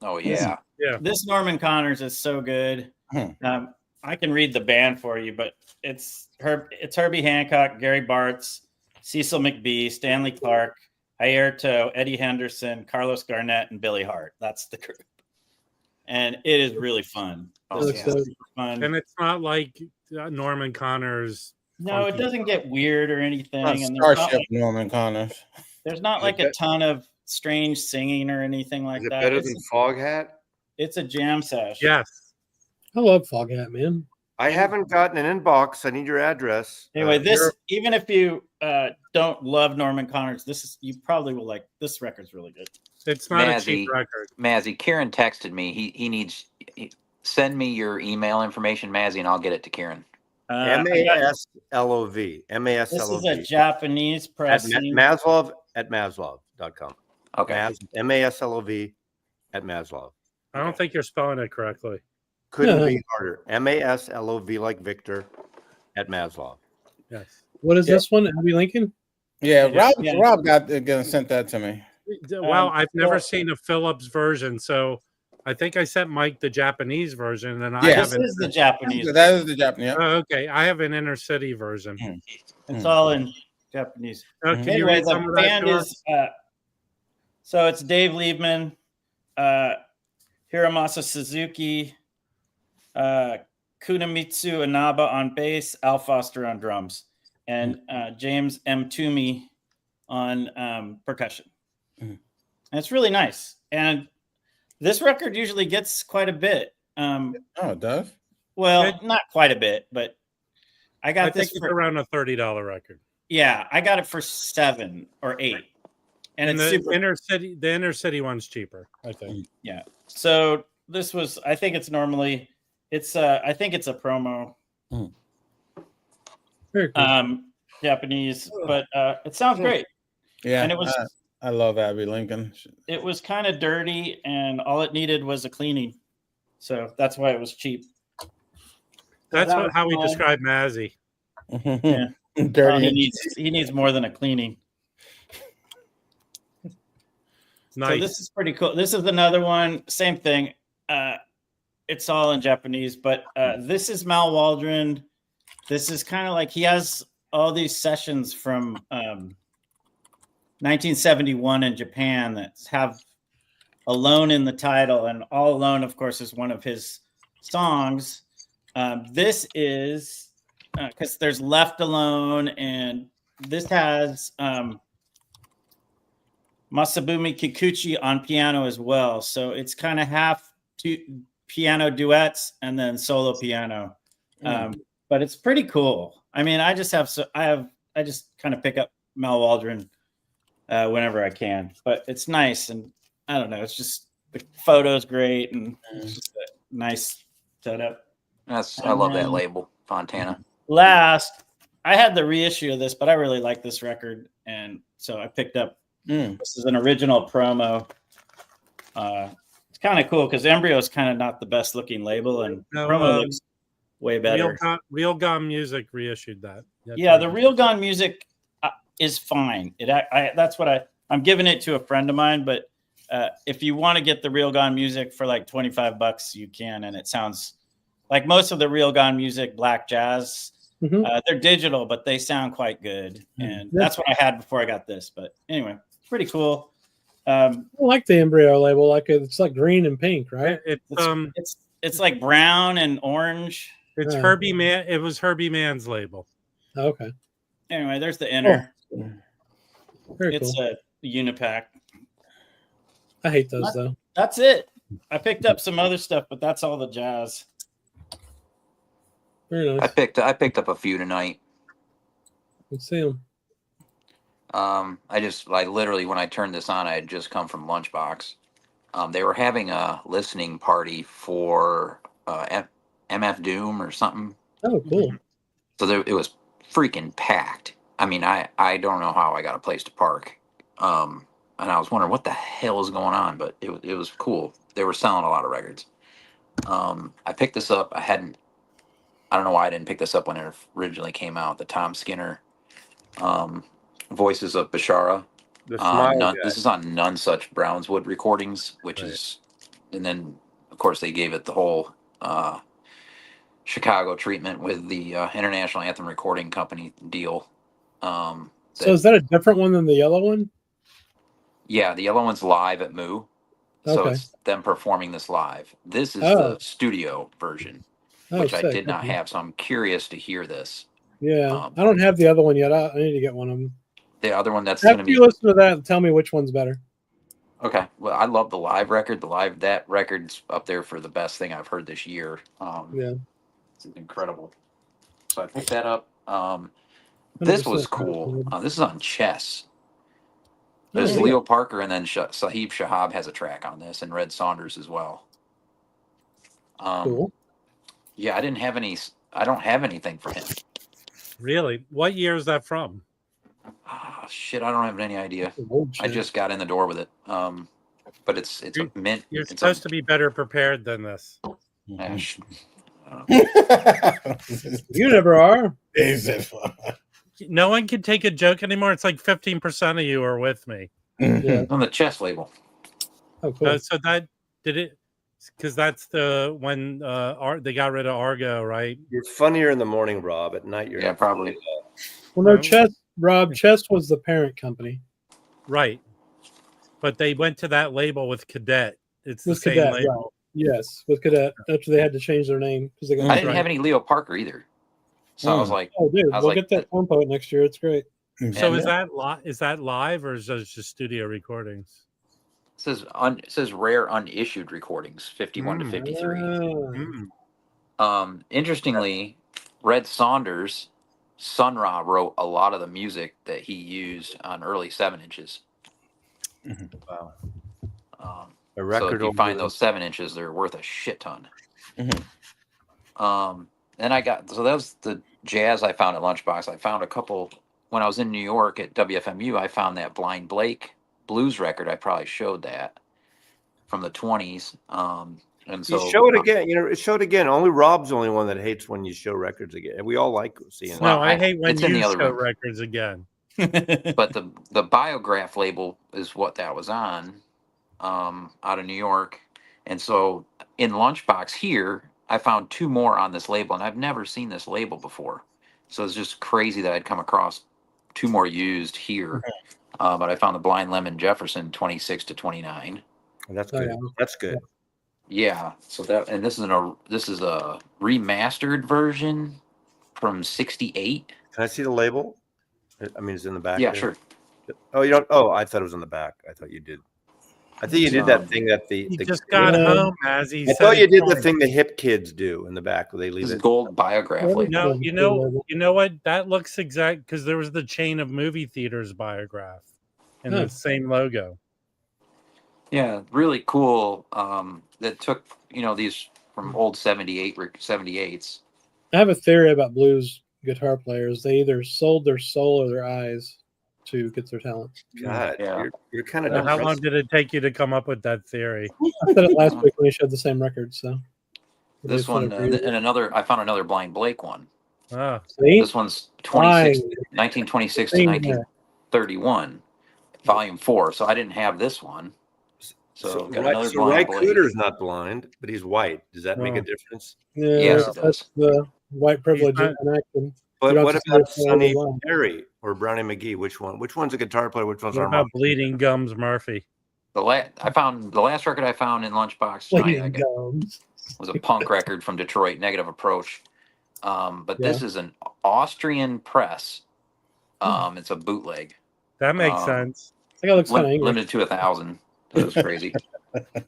Oh yeah. Yeah. This Norman Connors is so good. I can read the band for you, but it's Herbie Hancock, Gary Bartz, Cecil McBee, Stanley Clark, Ayrto, Eddie Henderson, Carlos Garnett, and Billy Hart. That's the group. And it is really fun. Oh, Super fun. And it's not like Norman Connors. No, it doesn't get weird or anything. And Starship Norman Connors. There's not like a ton of strange singing or anything like Is it that. better than Foghat? It's a jam sesh. Yes. I love Foghat, man. I haven't gotten an inbox. I need your address. Anyway, even if you don't love Norman Connors, you probably will like this record's really good. It's not a cheap record. Mazzy, Kieran texted me. He needs send me your email information, Mazzy, and I'll get it to Kieran. MASLOV. This MASLOV. is a Japanese press. Maslov at Maslov.com. Okay. MASLOV at Maslov. I don't think you're spelling it correctly. Couldn't be harder. MASLOV like Victor at Maslov. Yes. What is this one? Abby Lincoln? Yeah, Rob sent that to me. Well, I've never seen a Phillips version, so I think I sent Mike the Japanese version, and I have this is the Japanese. That is the Japanese. Yeah. Oh, okay, I have an inner city version. It's all in Japanese. Can you Anyway, read some the of that band to us? is so it's Dave Liebman, Hiramasa Suzuki, Kunamitsu Inaba on bass, Al Foster on drums, and James M. Toomey on percussion. And it's really nice. And This record usually gets quite a bit. Oh, it does? Well, not quite a bit, but I got think this it's for around a $30 record. Yeah, I got it for 7 or 8. And it's the super inner city one's cheaper, I think. Yeah. So this was, I think it's normally, I think it's a promo. Very cool. Japanese, but it sounds great. Yeah, and it was. I love Abby Lincoln. It was kind of dirty, and all it needed was a cleaning, so that's why it was cheap. That's how we describe Mazzy. Yeah. Dirty. He needs more than a cleaning. Nice. So this is pretty cool. This is another one. Same thing. It's all in Japanese, but this is Mal Waldron. This is kind of like he has all these sessions from 1971 in Japan that have Alone in the title, and All Alone, of course, is one of his songs. This is because there's Left Alone, and this has Masabumi Kikuchi on piano as well. So it's kind of half piano duets and then solo piano. But it's pretty cool. I mean, I just kind of pick up Mal Waldron whenever I can, but it's nice. And I don't know, it's just the photo's great and it's just a nice setup. I love that label, Fontana. Last, I had the reissue of this, but I really like this record, and so I picked up. This is an original promo. It's kind of cool because Embryo is kind of not the best looking label, and promo looks way better. Real Gone Music reissued that. Yeah, the Real Gone Music is fine. That's what I'm giving it to a friend of mine, but if you want to get the Real Gone Music for like $25, you can, and it sounds like most of the Real Gone Music black jazz. They're digital, but they sound quite good, and that's what I had before I got this. But anyway, pretty cool. I like the Embryo label. Like it's like green and pink, right? It's like brown and orange. It's Herbie Man. It was Herbie Mann's label. Okay. Anyway, there's the inner. Very it's cool. a Unipack. I hate those though. That's it. I picked up some other stuff, but that's all the jazz. Very nice. I picked up a few tonight. Let's see them. I just literally when I turned this on, I had just come from Lunchbox. They were having a listening party for MF Doom or something. Oh, cool. So it was freaking packed. I mean, I don't know how I got a place to park. And I was wondering what the hell is going on, but it was cool. They were selling a lot of records. I picked this up. I don't know why I didn't pick this up when it originally came out. The Tom Skinner Voices of Bashara. This is on None Such Brownswood recordings, which is, and then of course they gave it the whole Chicago treatment with the International Anthem Recording Company deal. So is that a different one than the yellow one? Yeah, the yellow one's live at Moo. So it's them performing this live. This is the studio version, which I did not have. So I'm curious to hear this. Yeah, I don't have the other one yet. I need to get one of them. The other one that's going to be. After you listen to that, and tell me which one's better. Okay. Well, I love the live record. That record's up there for the best thing I've heard this year. It's incredible. So I picked that up. This was cool. This is on Chess. There's Leo Parker, and then Sahib Shahab has a track on this, and Red Saunders as well. Cool. Yeah, I don't have anything for him. Really? What year is that from? Shit, I don't have any idea. I just got in the door with it. But it's a mint. You're supposed to be better prepared than this. You never are. No one can take a joke anymore. It's like 15% of you are with me. On the Chess label. Oh, cool. So that did it, because that's the when they got rid of Argo, right? You're funnier in the morning, Rob. At night, you're probably. Well, no, Chess was the parent company, right? But they went to that label with Cadet. It's the same Cadet, label. right. Yes, with Cadet. After they had to change their name because they got. I didn't have any Leo Parker either. So I was like, "Oh, dude, we'll get that phone poet next year. It's great." So is that live or is that just studio recordings? It says rare unissued recordings, 51 to 53. Interestingly, Red Saunders, Sun Ra wrote a lot of the music that he used on early 7-inches. Wow. A A so record if you over find those 7-inches, they're worth a shit ton. Then that was the jazz I found at Lunchbox. I found a couple when I was in New York at WFMU. I found that Blind Blake blues record. I probably showed that from the 20s. And so you show it again. You know, show it again. Only Rob's the only one that hates when you show records again. We all like seeing it. No, I hate when it's in you the other show room. records again. But the Biograph label is what that was on, out of New York. And so in Lunchbox here, I found 2 more on this label, and I've never seen this label before. So it's just crazy that I'd come across 2 more used here. But I found the Blind Lemon Jefferson 26 to 29. That's good. Yeah. That's good. Yeah. So this is a remastered version from '68. Can I see the label? I mean, it's in the back. Yeah, there. sure. Oh, you don't. Oh, I thought it was in the back. I thought you did. I think you did that thing that the just got home as he. I thought you did the thing the hip kids do in the back where they leave it. Gold Biograph. No, you know what? That looks exact because there was the chain of movie theaters Biograph and the same logo. Yeah, really cool. That took these from old 78s. I have a theory about blues guitar players. They either sold their soul or their eyes to get their talent. God, yeah. You're kind of. How long did it take you to come up with that theory? I said it last week when we showed the same record. So this one and I found another Blind Blake one. Ah, this one's 1926 to 1931, volume 4. So I didn't have this one. So Ray Cooder's not blind, but he's white. Does that make a difference? Yeah, yes, it does. The white privilege in action. But what about Sonny Perry or Brownie McGee? Which one? Which one's a guitar player? Which one's what about Bleeding Gums Murphy? The last record I found in Lunchbox was a punk record from Detroit, Negative Approach. But this is an Austrian press. It's a bootleg. That makes sense. I think it looks kind of limited to 1,000. That was crazy.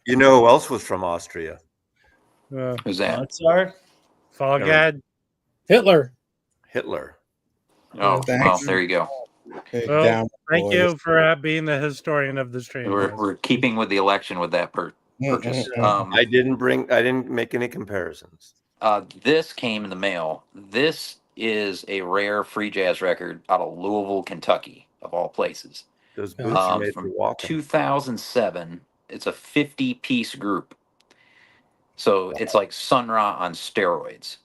You know who else was from Austria? Who's that? Mozart? Fogad? Hitler. Oh, well, there you go. Well, thank you for being the historian of the stream. We're keeping with the election with that purchase. I didn't make any comparisons. This came in the mail. This is a rare free jazz record out of Louisville, Kentucky, of all places. Those boots are made from for walking. 2007. It's a 50-piece group. So it's like Sun Ra on steroids.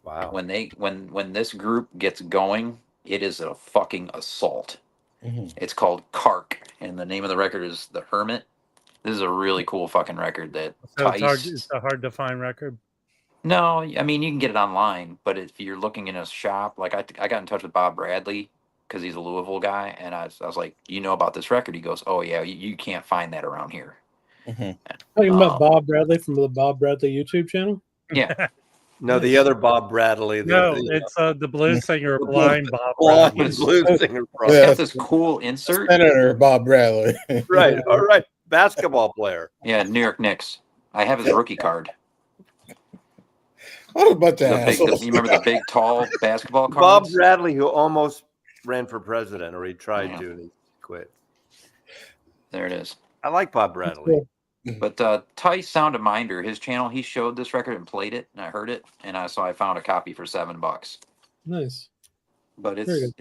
Wow. When this group gets going, it is a fucking assault. It's called Kark, and the name of the record is The Hermit. This is a really cool fucking record that it's a hard to find record. No, I mean you can get it online, but if you're looking in a shop, like I got in touch with Bob Bradley because he's a Louisville guy, and I was like, you know about this record? He goes, oh yeah, you can't find that around here. Talking about Bob Bradley from the Bob Bradley YouTube channel? Yeah. No, the other Bob Bradley. It's the blues singer, Blind Bob Blind Bradley. blues singer. It's got this cool insert. Senator Bob Bradley. Right. All right. Basketball player. Yeah, New York Knicks. I have his rookie card. What about that? You remember the big, tall basketball cards? Bob Bradley, who almost ran for president, or he tried to, and he quit. There it is. I like Bob Bradley. But Tice Sound of Minder, his channel, he showed this record and played it, and I heard it, and so I found a copy for $7. Nice. But it's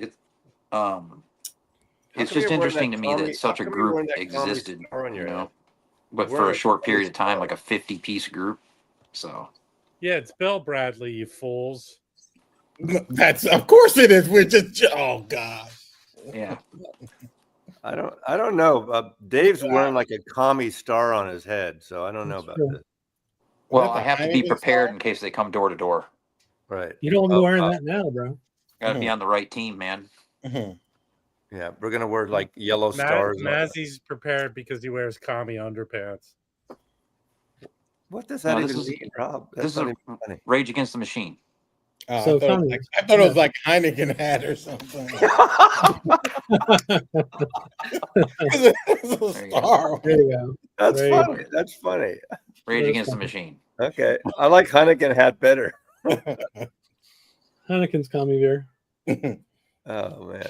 just interesting to me that such a group existed, but for a short period of time, like a 50-piece group. So yeah, it's Bill Bradley, you fools. That's of course it is. We're just God. Yeah. I don't know. Dave's wearing like a commie star on his head, so I don't know about this. Well, I have to be prepared in case they come door to door. Right. You don't be wearing that now, bro. Got to be on the right team, man. Yeah, we're gonna wear like yellow stars. Mazzy's prepared because he wears commie underpants. What does that even mean, Rob? This is Rage Against the Machine. So I thought it was like Heineken had or something. It's a star. there you go. That's There you funny. That's funny. Rage That's Against the funny. Machine. Okay, I like Heineken hat better. Heineken's commie beer. Oh man,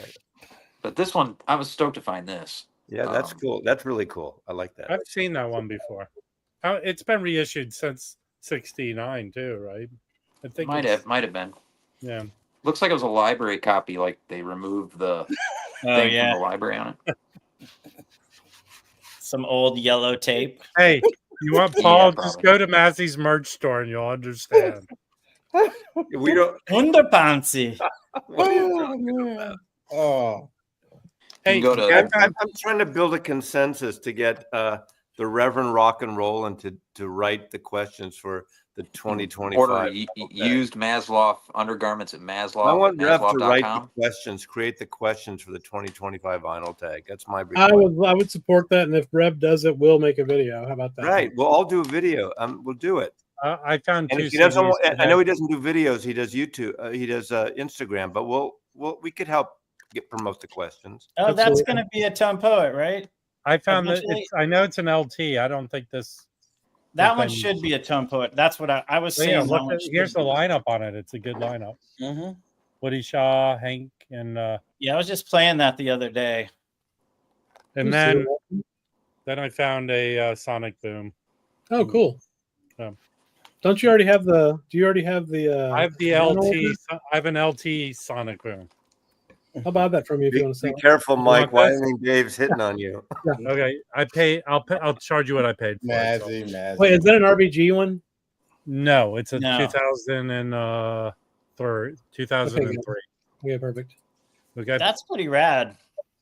But this one, I was stoked to find this. yeah, that's cool. That's really cool. I like that. I've seen that one before. It's been reissued since '69 too, right? I think Might have been. Yeah. Looks like it was a library copy. Like they removed the thing from the library on it. Some old yellow tape. Hey, you want Paul? Yeah, just probably. go to Massey's merch store and you'll understand. We don't. Underpantsy. Oh, You Hey, can go to I'm trying to build a consensus to get the Reverend Rock and Roll and to write the questions for the 2025. order used Maslow undergarments at Maslow. I want Rev to write the Maslow.com. questions, create the questions for the 2025 vinyl tag. That's my I request. would support that, and if Rev does it, we'll make a video. How about that? Right. We'll all do a video. We'll do it. I found And two if he doesn't, CDs I know today. he doesn't do videos. He does YouTube. He does Instagram. But we could help promote the questions. Oh, that's Absolutely. going to be a Tone Poet, right? I found that Eventually- I know it's an LT. I don't think this. That one thing- should be a Tone Poet. That's what I was Well, saying. yeah, that look one at, should here's the be. lineup on it. It's a good lineup. Mhm. Woody Shaw, Hank, and Yeah, I was just playing that the other day. then I found a Sonic Boom. Oh, cool. Yeah. Don't you already have the? Do you already have the? I have the vinyl LT. order? I have an LT Sonic Boom. I'll buy that from you if you Be, want to sell be it. careful, Mike. want Why do this? you think Dave's hitting on you? Okay, I'll charge you what I paid for it. So. Mazzy. Wait, is that an RBG one? No, it's a No. 2003. Okay, perfect. Okay, That's pretty rad.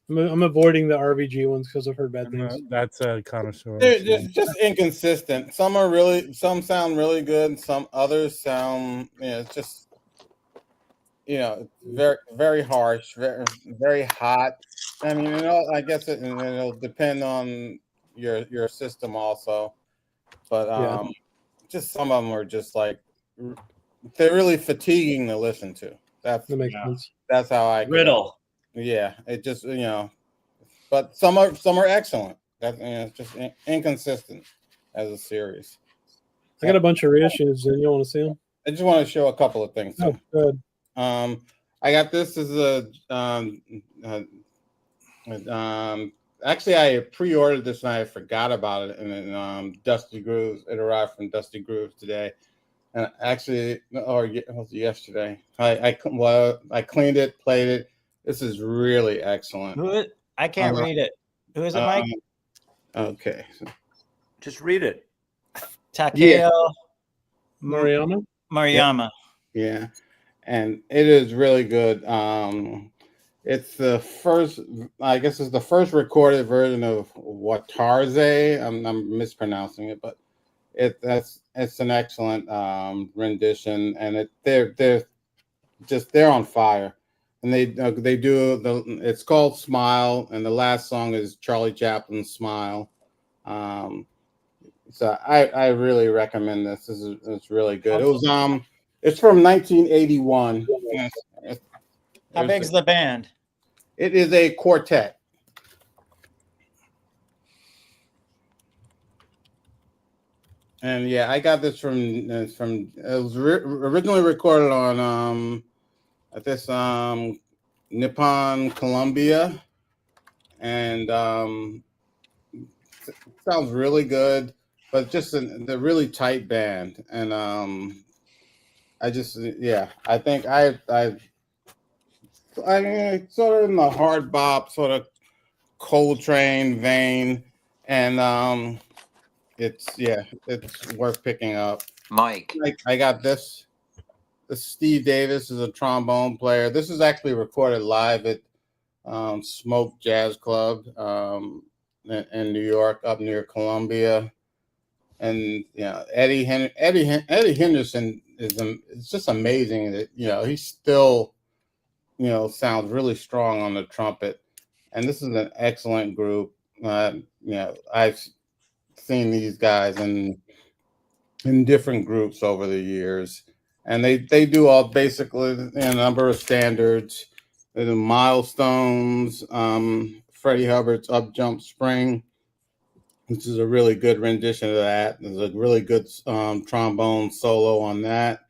I'm avoiding the RBG ones because I've heard bad things. that's a connoisseur. they're just inconsistent. Some sound really good. Some others sound, it's just, very, very harsh, very, very hot. I mean, I guess it'll depend on your system also. But just some of them are just like, they're really fatiguing to listen to. That makes sense. That's how I Riddle. Yeah, it just but some are excellent. That it's just inconsistent as a series. I got a bunch of reissues, and you want to see them? I just want to show a couple of things. Oh, good. I got this as a actually I pre-ordered this and I forgot about it, and then Dusty Grooves. It arrived from Dusty Grooves today, and actually, or it was yesterday. I cleaned it, played it. This is really excellent. I can't read it. Who is it, Mike? Okay. Just read it. Takeo Mariyama. Yeah, and it is really good. It's the first, I guess, it's the first recorded version of Watarze. I'm mispronouncing it, but it's an excellent rendition, and they're on fire. And they do it's called Smile, and the last song is Charlie Chaplin's Smile. So I really recommend this. It's really good. It was it's from 1981. How big's the band? It is a quartet. And yeah, I got this from it was originally recorded on at this Nippon Columbia, and it sounds really good, but just the really tight band. And I think I mean, sort of in the hard bop, sort of Coltrane vein, and it's worth picking up. Mike, I got this. Steve Davis is a trombone player. This is actually recorded live at Smoke Jazz Club in New York, up near Columbia. And Eddie Henderson it's just amazing that he still sounds really strong on the trumpet. And this is an excellent group. I've seen these guys in different groups over the years, and they do all basically a number of standards. They do Milestones, Freddie Hubbard's Up Jump Spring, which is a really good rendition of that. There's a really good trombone solo on that.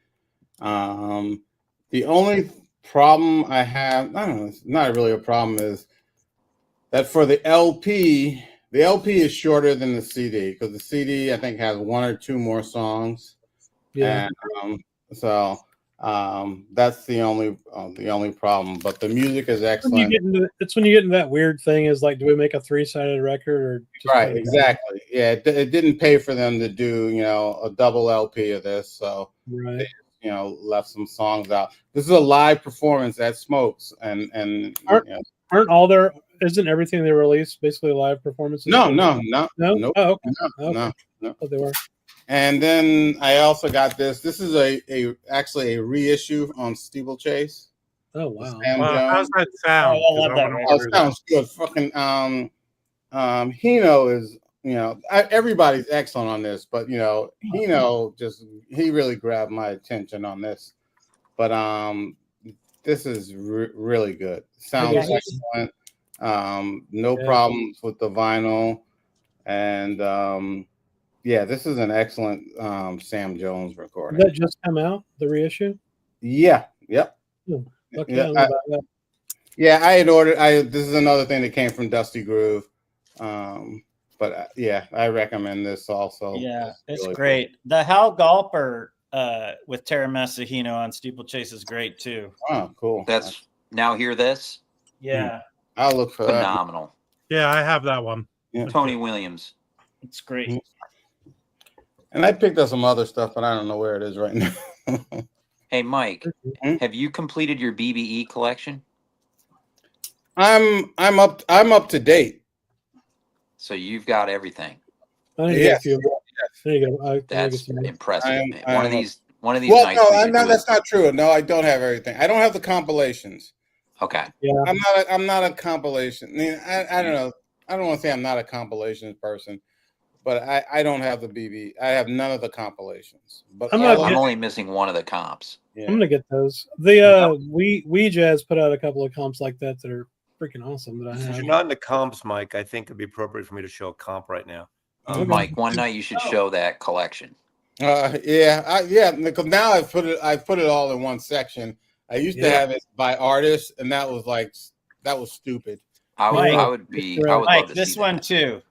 The only problem I have, I don't know, it's not really a problem, is that for the LP is shorter than the CD, because the CD I think has one or two more songs. Yeah. And that's the only problem. But the music is excellent. It's when you get into that weird thing is like, do we make a 3-sided record or just right? Exactly. Yeah, it didn't pay for them to do a double LP of this, so right. They, left some songs out. This is a live performance at Smokes, and aren't all their isn't everything they release basically live performances? No. No. Nope. Oh, okay. No. Oh, they were. And then I also got this. This is actually a reissue on Steeplechase. Oh wow! How's that sound? Oh, I love that. It sounds good. Fucking Hino is everybody's excellent on this, but Hino he really grabbed my attention on this. But this is really good. Sounds excellent. No problems with the vinyl, and this is an excellent Sam Jones recording. Did that just come out, the reissue? Yeah. Yep. I had ordered. This is another thing that came from Dusty Groove. But I recommend this also. Yeah, it's really great. Cool. The Hal Galper with Terra Messahino on Steeplechase is great too. Oh, cool. That's Now Hear This. Yeah. I'll look for Phenomenal. Yeah, I have that one. Yeah. Tony Williams. It's great. And I picked up some other stuff, but I don't know where it is right now. Hey, Mike, have you completed your BBE collection? I'm up to date. So you've got everything. Yes. That's impressive. One of these Well, nights. no, that's not true. No, I don't have everything. I don't have the compilations. Okay. Yeah. I'm not a compilation. I mean, I don't know. I don't want to say I'm not a compilations person, but I don't have the BB. I have none of the compilations. But I'm only missing one of the comps. Yeah. I'm gonna get those. The We Jazz put out a couple of comps like that are freaking awesome. That I have. Since you're not into comps, Mike, I think it'd be appropriate for me to show a comp right now. Mike, one night you should show that collection. Because now I've put it all in one section. I used to have it by artist, and that was stupid. I would love to this see one that. too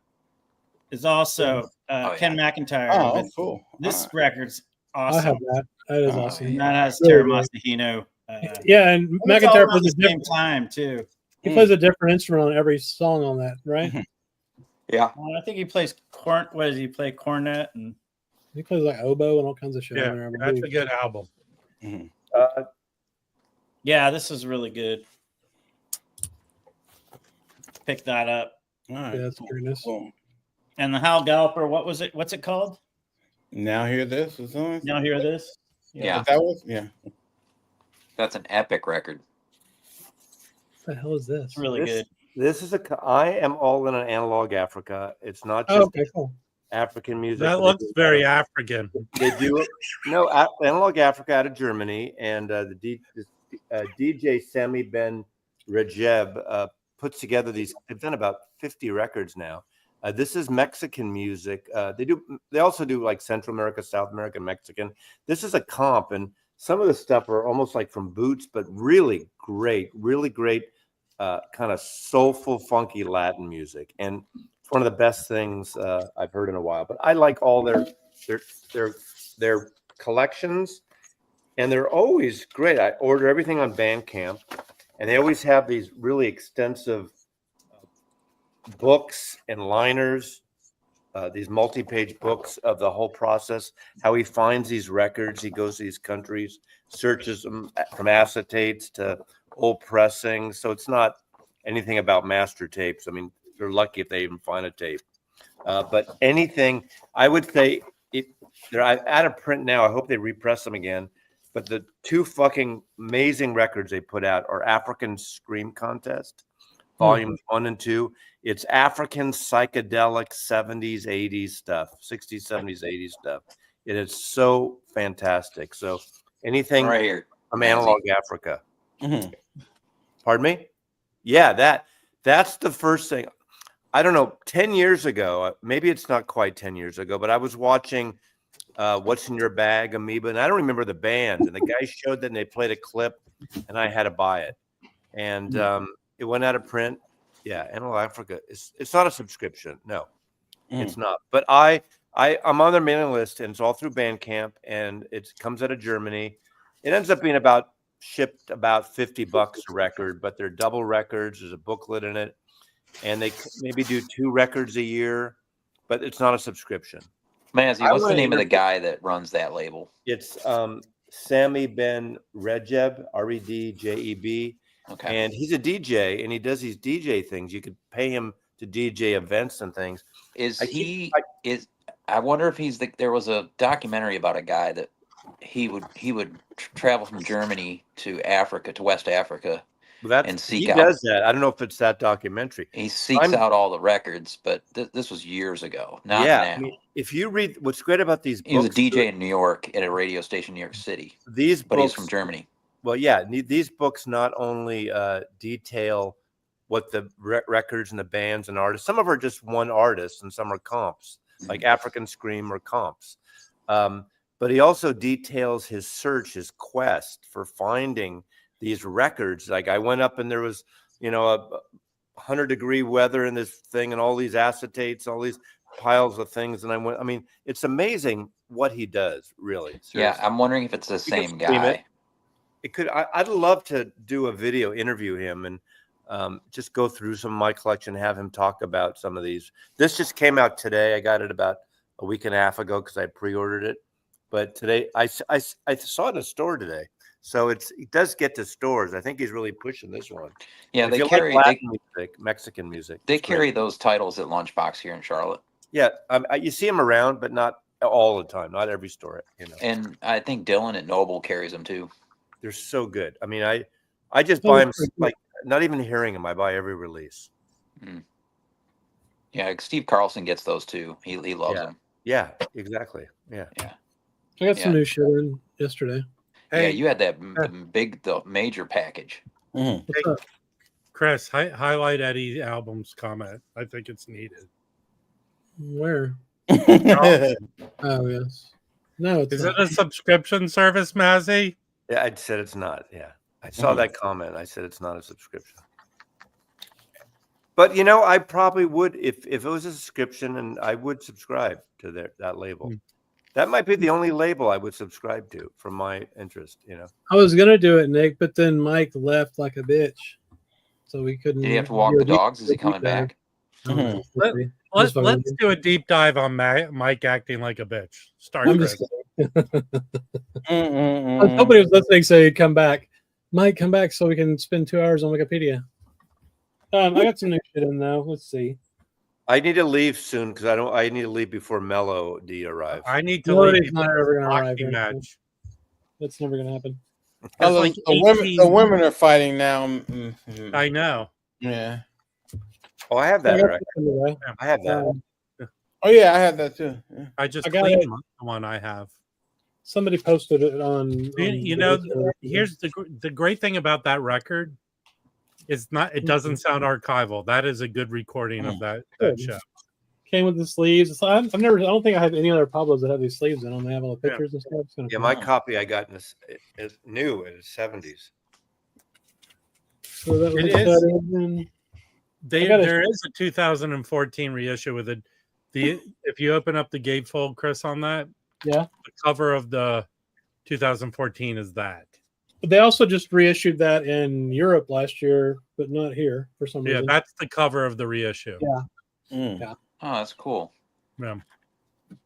is also Ken McIntyre. Oh, cool. This record's awesome. I have that. That is awesome. And that has Terra Messahino. And McIntyre plays at the same time too. He plays a different instrument on every song on that, right? Yeah. Well, I think he plays corn. What does he play? Cornet and he plays like oboe and all kinds of shit. Yeah, on there, that's a good album. Yeah, this is really good. Pick that up. All right. Yeah, that's very nice. Cool. And the Hal Galper, what was it? What's it called? Now Hear This or something? Now Hear This? Yeah. That was That's an epic record. What the hell is this? It's really good. This is I am all in on Analog Africa. It's not just okay, cool. African music. That looks very African. They do it. No, Analog Africa out of Germany, and the DJ Sami Ben Rajeb puts together these. They've done about 50 records now. This is Mexican music. They also do like Central America, South America, Mexican. This is a comp, and some of the stuff are almost like from Boots, but really great kind of soulful, funky Latin music, and it's one of the best things I've heard in a while. But I like all their collections, and they're always great. I order everything on Bandcamp, and they always have these really extensive books and liners, these multi-page books of the whole process, how he finds these records. He goes to these countries, searches them from acetates to old pressings. So it's not anything about master tapes. I mean, they're lucky if they even find a tape. But anything, I would say, they're out of print now. I hope they repress them again. But the two fucking amazing records they put out are African Scream Contest, volumes 1 and 2. It's African psychedelic 70s, 80s stuff, 60s, 70s, 80s stuff. It is so fantastic. So anything Right here. from Analog Africa. Mhm. Pardon me? Yeah, that's the first thing. I don't know, 10 years ago, maybe it's not quite 10 years ago, but I was watching What's in Your Bag, Amoeba, and I don't remember the band. And the guy showed that and they played a clip, and I had to buy it. And it went out of print. Yeah, Analog Africa. It's not a subscription. No, it's not. But I'm on their mailing list, and it's all through Bandcamp, and it comes out of Germany. It ends up being shipped about $50 a record, but they're double records. There's a booklet in it. And they maybe do 2 records a year, but it's not a subscription. Mazzy, what's the name of the guy that runs that label? It's Sami Ben Redjeb, Redjeb. Okay. And he's a DJ, and he does these DJ things. You could pay him to DJ events and things. I wonder if there was a documentary about a guy that he would travel from Germany to Africa, to West Africa. And he does that. I don't know if it's that documentary. He seeks out all the records, but this was years ago, not now. I mean, if you read what's great about these books, he was a DJ in New York at a radio station in New York City. But he's from Germany. Well, yeah, these books not only detail what the records and the bands and artists. Some of them are just one artist, and some are comps, like African Scream or comps. But he also details his search, his quest for finding these records. Like I went up and there was, a 100-degree weather in this thing and all these acetates, all these piles of things. And it's amazing what he does, really. Seriously. Yeah, I'm wondering if it's the same guy. It could. I'd love to do a video interview him and just go through some of my collection, have him talk about some of these. This just came out today. I got it about a week and a half ago because I pre-ordered it. But today, I saw it in a store today. So it does get to stores. I think he's really pushing this one. Yeah, they carry Latin music, Mexican music. They carry those titles at Lunchbox here in Charlotte. Yeah, you see them around, but not all the time. Not every store, And I think Dylan at Noble carries them too. They're so good. I mean, I just buy them, like not even hearing them. I buy every release. Yeah, Steve Carlson gets those too. He loves them. Yeah, exactly. Yeah. I got some new shit in yesterday. Hey, you had that the major package. Hey, Chris, highlight Eddie's album's comment. I think it's needed. Where? Oh, yes. No, it's Is not. it a subscription service, Mazzy? Yeah, I said it's not. Yeah, I saw that comment. I said it's not a subscription. But I probably would if it was a subscription, and I would subscribe to that label. That might be the only label I would subscribe to from my interest. I was gonna do it, Nick, but then Mike left like a bitch, so we couldn't. Did he have to walk the dogs? Is he coming back? Let's do a deep dive on Mike acting like a bitch. Start. I'm just Nobody was listening, so he'd come back. Mike, come back so we can spend 2 hours on Wikipedia. I got some new shit in though. Let's see. I need to leave soon because I need to leave before Mellow D arrives. I need to leave. He's not ever gonna arrive. Match. That's never gonna happen. The women are fighting now. I know. Yeah. Oh, I have that. Right? I have that. Oh yeah, I have that too. Yeah. I cleaned the one I have. Somebody posted it on. Here's the great thing about that record. It doesn't sound archival. That is a good recording of that show. Came with the sleeves. I don't think I have any other Pablos that have these sleeves in them. They have all the pictures and stuff. Yeah, my copy I got is new in the 70s. So that is. There is a 2014 reissue with if you open up the gatefold, Chris, on that, the cover of the 2014 is that. But they also just reissued that in Europe last year, but not here for some reason. Yeah, that's the cover of the reissue. Yeah. Oh, that's cool. Yeah.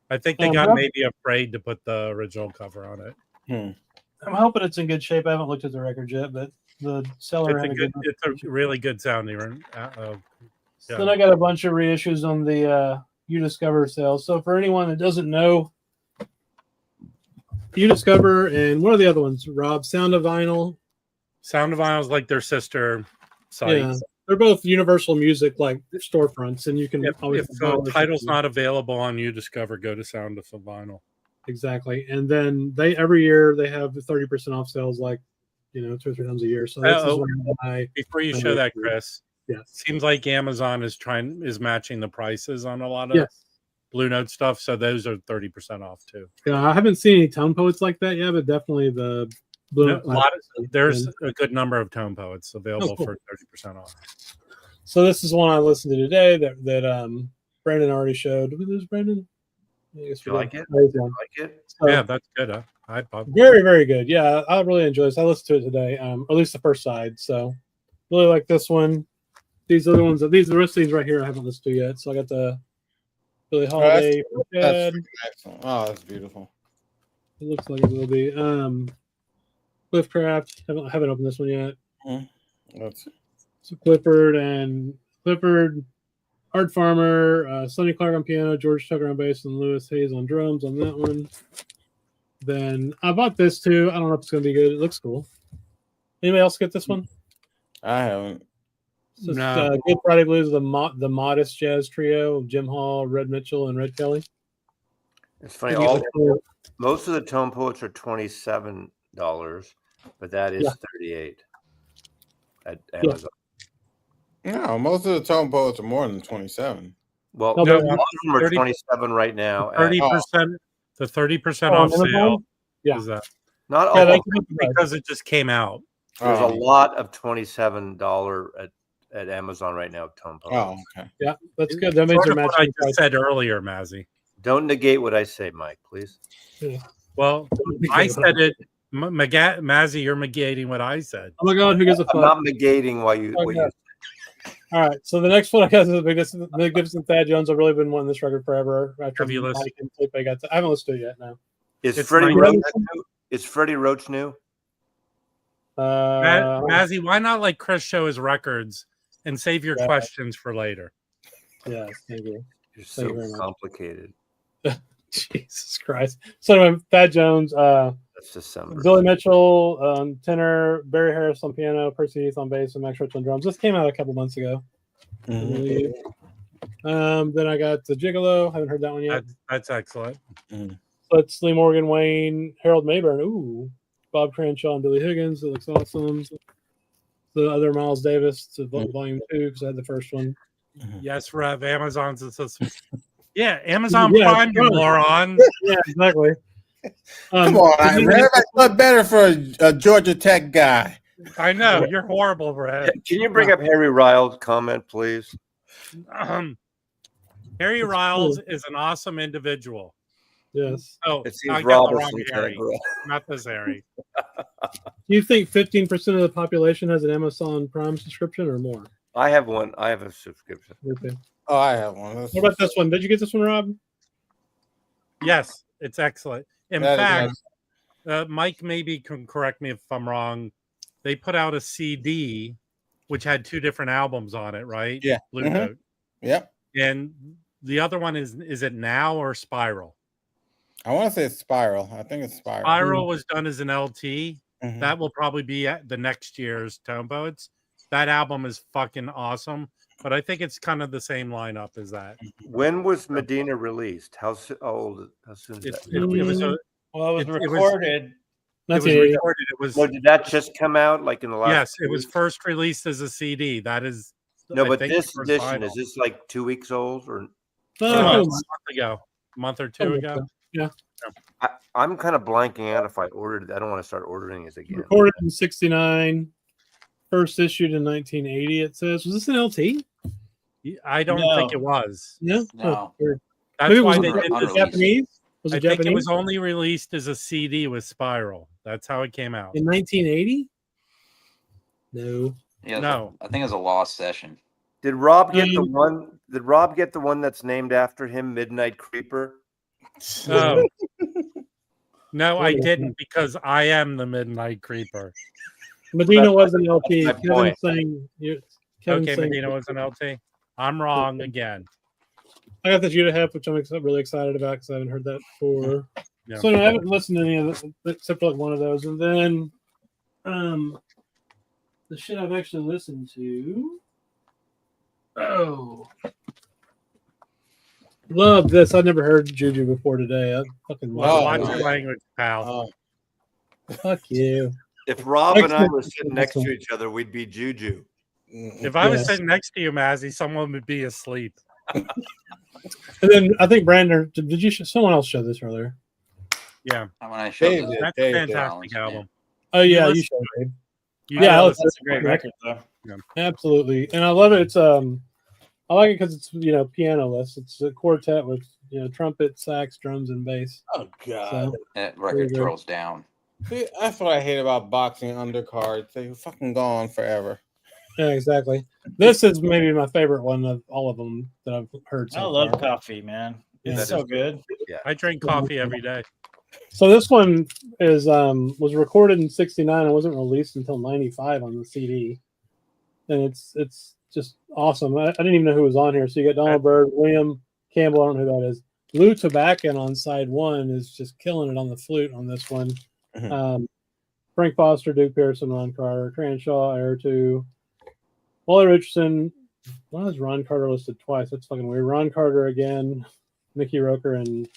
I think they got maybe afraid to put the original cover on it. I'm hoping it's in good shape. I haven't looked at the record yet, but the seller it's a really good sounding. Then I got a bunch of reissues on the You Discover sales. So for anyone that doesn't know, You Discover and what are the other ones? Rob, Sound of Vinyl. Sound of Vinyl is like their sister site. Yeah, they're both Universal Music like storefronts, and you can if the title's not available on You Discover, go to Sound of Vinyl. exactly. And then they every year they have 30% off sales, like 2 or 3 times a year. So this is when before you show that, Chris. Yeah, seems like Amazon is matching the prices on a lot of yes. Blue Note stuff, so those are 30% off too. Yeah, I haven't seen any tone poets like that yet, but definitely the Blue Note. There's a good number of tone poets available cool. for 30% off. So this is one I listened to today that Brandon already showed. Who's Brandon? You like it? So, yeah, that's good. Very, very good. Yeah, I really enjoy this. I listened to it today, or at least the first side. So really like this one. These other ones, the rest of these right here, I haven't listened to yet. So I got the Billie Holiday. That's excellent. Oh, that's beautiful. It looks like it will be. Cliffcraft. Haven't opened this one yet. So Clifford, Art Farmer, Sonny Clark on piano, George Tucker on bass, and Lewis Hayes on drums on that one. Then I bought this too. I don't know if it's going to be good. It looks cool. Anybody else get this one? I haven't. So Good Friday Blues, the Modest Jazz Trio of Jim Hall, Red Mitchell, and Red Kelly. It's funny. Most of the tone poets are $27, but that is $38 at Amazon. No, most of the tone poets are more than 27. Well, most of them are 27 right now. 30%. The 30% off sale. Yeah, is that not all because it just came out. There's a lot of $27 at Amazon right now. Tone poets. Oh, okay. Yeah, that's good. That makes sort your of match. what I just said earlier, Mazzy. Don't negate what I say, Mike, please. Yeah. Well, I said it. Mazzy, you're negating what I said. Oh my God, who gives a fuck? I'm not negating what you said. All right, so the next one I got is Big Gibson Thad Jones. I've really been wanting this record forever. Have you listened? I haven't listened to it yet. No. Is Freddie Roach new? Is Freddie Roach new? Mazzy, why not let Chris show his records and save your questions for later? Yeah, thank you. You're so complicated. Jesus Christ. So anyway, Thad Jones, that's December. Billy Mitchell, tenor, Barry Harris on piano, Percy Heath on bass, and Max Rich on drums. This came out a couple months ago. Then I got the Gigolo. Haven't heard that one yet. That's excellent. So it's Lee Morgan, Wayne, Harold Mayburn. Ooh, Bob Cranshaw and Billy Higgins. It looks awesome. The other Miles Davis to Volume 2 because I had the first one. Yes, Rev. Amazon's yeah, Amazon Prime, you moron. Yeah, exactly. Come on, Rev. I thought better for a Georgia Tech guy. I know you're horrible, Rev. Can you bring up Harry Riles' comment, please? Harry Riles is an awesome individual. Yes. Oh, it seems I got the wrong Harry. Harry. Not this Harry. Do you think 15% of the population has an Amazon Prime subscription or more? I have one. I have a subscription. Okay. Oh, I have one. What about this one? Did you get this one, Rob? Yes, it's excellent. In fact, Mike maybe can correct me if I'm wrong. They put out a CD which had 2 different albums on it, right? Yeah. Blue Note. Yep. And the other one is it Now or Spiral? I want to say it's Spiral. I think it's Spiral. Spiral was done as an LT. That will probably be at the next year's Tone Poets. That album is fucking awesome, but I think it's kind of the same lineup as that. When was Medina released? How soon is that? It was recorded. Well, did that just come out like in the last? Yes, it was first released as a CD. That is no, but this edition is this like 2 weeks old or a month or two ago? Yeah. I'm kind of blanking out if I ordered. I don't want to start ordering it again. Recorded in '69, first issued in 1980. It says, was this an LT? I don't think it was. No. No. That's Maybe why was they it did this. Japanese? Was it I think Japanese? it was only released as a CD with Spiral. That's how it came out. In 1980? No. Yeah, No. I think it was a lost session. Did Rob get the one? Did Rob get the one that's named after him, Midnight Creeper? No, no, I didn't because I am the Midnight Creeper. Medina was an LP. my point. Okay, Medina was an LT. I'm wrong again. I got the Judah Hep, which I'm really excited about because I haven't heard that before. Yeah. So no, I haven't listened to any of it except for like one of those. And then the shit I've actually listened to. Oh. Love this. I've never heard Juju before today. I fucking love Watch it. your language, pal. Fuck you. If Rob and I Excellent. were sitting next to each other, we'd be Juju. If I was Yes. sitting next to you, Mazzy, someone would be asleep. And then I think Brandon, did you? Someone else showed this earlier. Yeah, When I showed Dave this, did. that's Dave a did. fantastic album. Oh yeah, you listen showed it. You Yeah, know, that's That's a great record, though. Absolutely, and I love it. It's I like it because it's pianoless. It's a quartet with trumpet, sax, drums, and bass. Oh God. So, that record good. throws down. See, that's what I hate about boxing undercards. They fucking go on forever. yeah, exactly. This is maybe my favorite one of all of them that I've heard. I So love far. coffee, man. It's Yeah. so good. I drink coffee every day. So this one is was recorded in '69 and wasn't released until '95 on the CD, and it's just awesome. I didn't even know who was on here. So you got Donald Byrd, William Campbell. I don't know who that is. Lou Tobacco on side one is just killing it on the flute on this one. Frank Foster, Duke Pearson, Ron Carter, Cranshaw, Air 2, Wally Richardson. Why is Ron Carter listed twice? That's fucking weird. Ron Carter again, Mickey Roker, and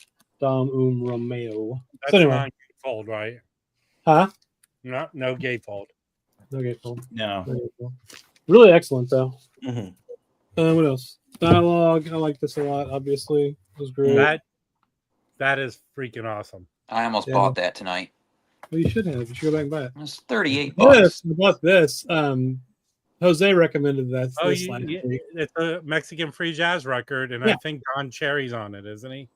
Dom Romeo. That's So anyway. non-gatefold, right? Huh? No gatefold. No gatefold. No. No gatefold. Really excellent though. Mhm. What else? Dialogue. I like this a lot. Obviously, it was great. That is freaking awesome. I almost Yeah. bought that tonight. Well, you should have. You should go back and buy it. It's $38. Yes, I bought this. Jose recommended that. Oh, this last week. it's a Mexican free jazz record, and Yeah. I think Don Cherry's on it, isn't he?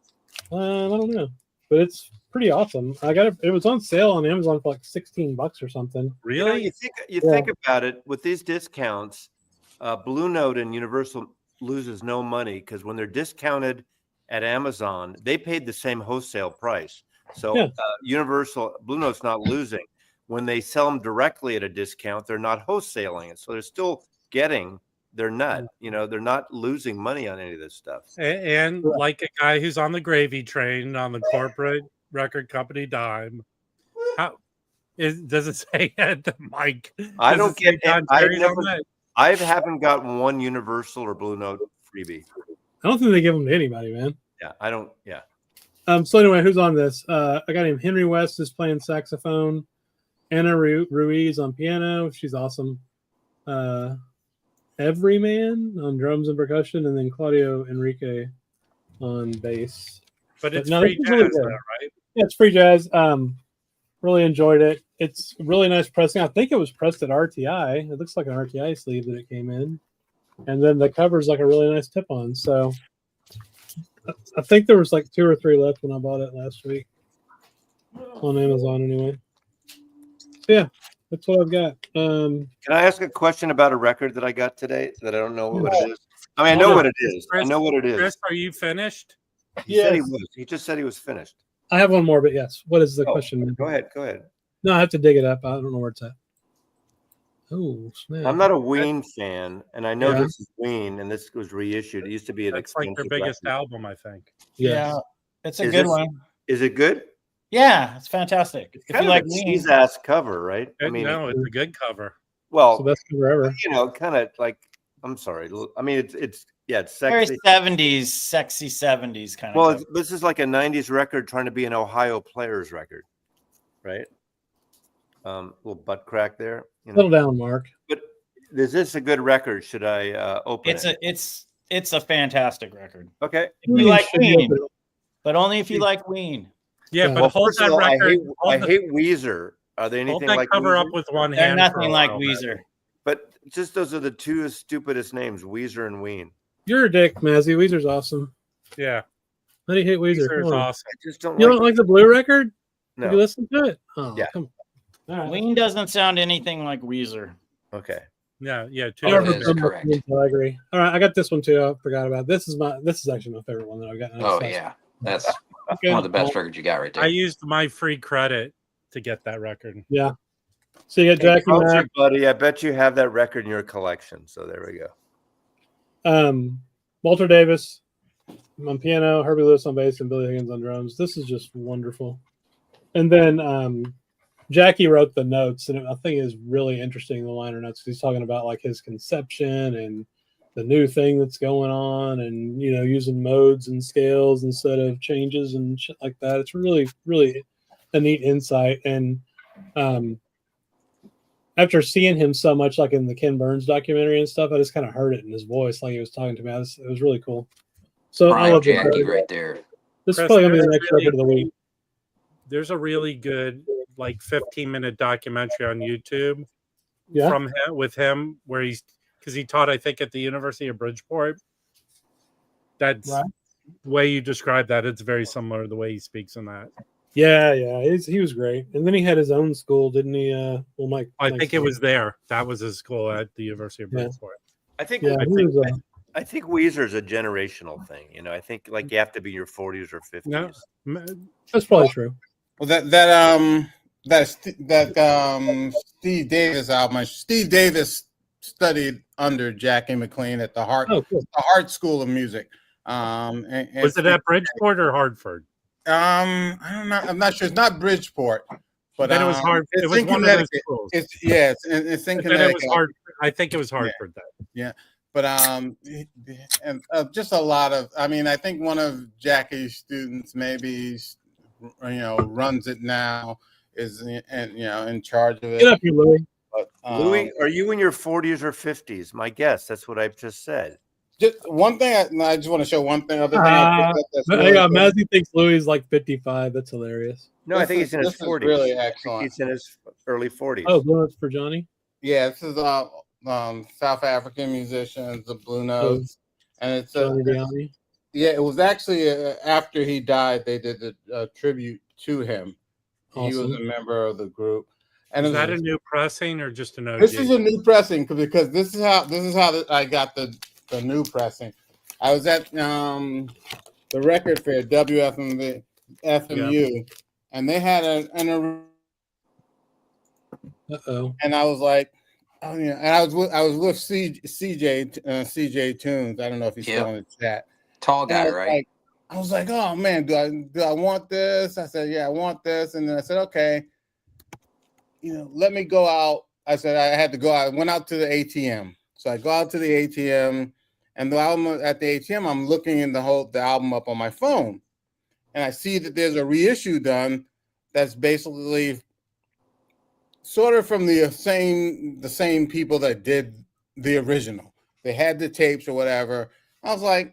I don't know, but it's pretty awesome. I got it. It was on sale on Amazon for like $16 or something. Really? You think about it with these discounts. Blue Note and Universal loses no money because when they're discounted at Amazon, they paid the same wholesale price. So Yeah. Blue Note's not losing. When they sell them directly at a discount, they're not wholesaling it, so they're still getting their nut. They're not losing money on any of this stuff. And like a guy who's on the gravy train on the corporate record company dime, does it say at the mic? I don't get. I I haven't gotten one Universal or Blue Note freebie. I don't think they give them to anybody, man. Yeah, I don't. Yeah. So anyway, who's on this? A guy named Henry West is playing saxophone. Anna Ruiz on piano. She's awesome. Everyman on drums and percussion, and then Claudio Enrique on bass. But it's no, free this is jazz, really good. though, right? Yeah, it's free jazz. Really enjoyed it. It's really nice pressing. I think it was pressed at RTI. It looks like an RTI sleeve that it came in. And then the cover's like a really nice tip on. So I think there was like 2 or 3 left when I bought it last week on Amazon anyway. So yeah, that's what I've got. Can I ask a question about a record that I got today that I don't know what it is? I mean, I know what it is. I know what it is. Chris, are you finished? He said he was. He just said he was finished. I have one more, but yes. What is the question? Go ahead. Go ahead. No, I have to dig it up. I don't know where it's at. Oh, snap. I'm not a Ween fan, and I know Yeah. this is Ween, and this was reissued. It used to be an That's like expensive their biggest record. album, I think. Yes. Yeah, it's a Is good this- one. Is it good? Yeah, it's fantastic. It's If kind you of like a me, cheese ass cover, right? I mean, No, it's a good cover. well, It's the best cover ever. kind of like. I'm sorry. I mean, it's very sexy. 70s, sexy 70s kind Well, of. this is like a '90s record trying to be an Ohio Players record, right? Little butt crack there. Settle down, Mark. But is this a good record? Should I open it? It's a fantastic record. Okay. If you like Ween, but only if you like Ween. Yeah, but hold first of that all, record. I hate Weezer. Are they Hold anything that like cover Weezer? up with one They're hand. for nothing a like while, man. Weezer. But just those are the two stupidest names, Weezer and Ween. You're a dick, Mazzy. Weezer's awesome. Yeah, How do you hate Weezer? Weezer is Come on. awesome. I just don't You like don't like the Blue record? No. Have you listened to it? Oh, Yeah. come on. All right. Ween doesn't sound anything like Weezer. Okay. Yeah. Two Oh, different it is correct. I agree. All right, I got this one too. I forgot about it. This is actually my favorite one that I've got. Oh yeah, that's Okay. one of the best records you got right there. I used my free credit to get that record. Yeah. So you got Hey, Jackie culture, Mack, buddy. I bet you have that record in your collection. So there we go. Walter Davis on piano, Herbie Lewis on bass, and Billy Higgins on drums. This is just wonderful. And then Jackie wrote the notes, and I think is really interesting, the liner notes. He's talking about like his conception and new thing that's going on, and using modes and scales instead of changes and shit like that. It's really, really a neat insight. And after seeing him so much, like in the Ken Burns documentary and stuff, I just kind of heard it in his voice, like he was talking to me. It was really cool. So I Prime love Jackie right there. This is Chris, probably gonna be the there's a next record of the week. There's a really good, like 15-minute documentary on YouTube Yeah. from him with him where because he taught, I think, at the University of Bridgeport. That's Right. the way you describe that. It's very similar to the way he speaks in that. Yeah. He was great. And then he had his own school, didn't he? Well, Mike. I think it was there. That was his school at the University of Yeah. Bridgeport. I think Yeah, he was, I think Weezer's a generational thing. I think like you have to be in your 40s or 50s. No, that's probably true. Well, Steve Davis album. Steve Davis studied under Jackie McLean at the Hart School of Music. Was it at Bridgeport or Hartford? I don't know. I'm not sure. It's not Bridgeport, but then it was Hartford. It was one of those schools. It's in Connecticut. It was Hartford. I think it was Hartford then. Yeah. But and just a lot of. I mean, I think one of Jackie's students maybe, runs it now, is in charge of it. Get up here, Louie. But, Louis, are you in your 40s or 50s? My guess. That's what I've just said. Just one thing. I just want to show one thing. Other thing. Mazzy thinks Louis is like 55. That's hilarious. No, I think he's in his 40s. Really excellent. He's in his early 40s. Oh, Blue Notes for Johnny. Yeah, this is South African musicians, the Blue Notes, and it's it was actually after he died they did a tribute to him. Awesome. He was a member of the group. And is that a new pressing or just an OG? This is a new pressing because this is how I got the new pressing. I was at the record fair, WFMU, and they had an and I was like, oh yeah, and I was with CJ Tunes. I don't know if he's still in the chat. Tall guy, right? I was like, oh man, do I want this? I said, yeah, I want this, and then I said, okay, let me go out. I said I had to go out. I went out to the ATM, so I go out to the ATM, and the album at the ATM, I'm looking in the album up on my phone, and I see that there's a reissue done that's basically sort of from the same people that did the original. They had the tapes or whatever. I was like,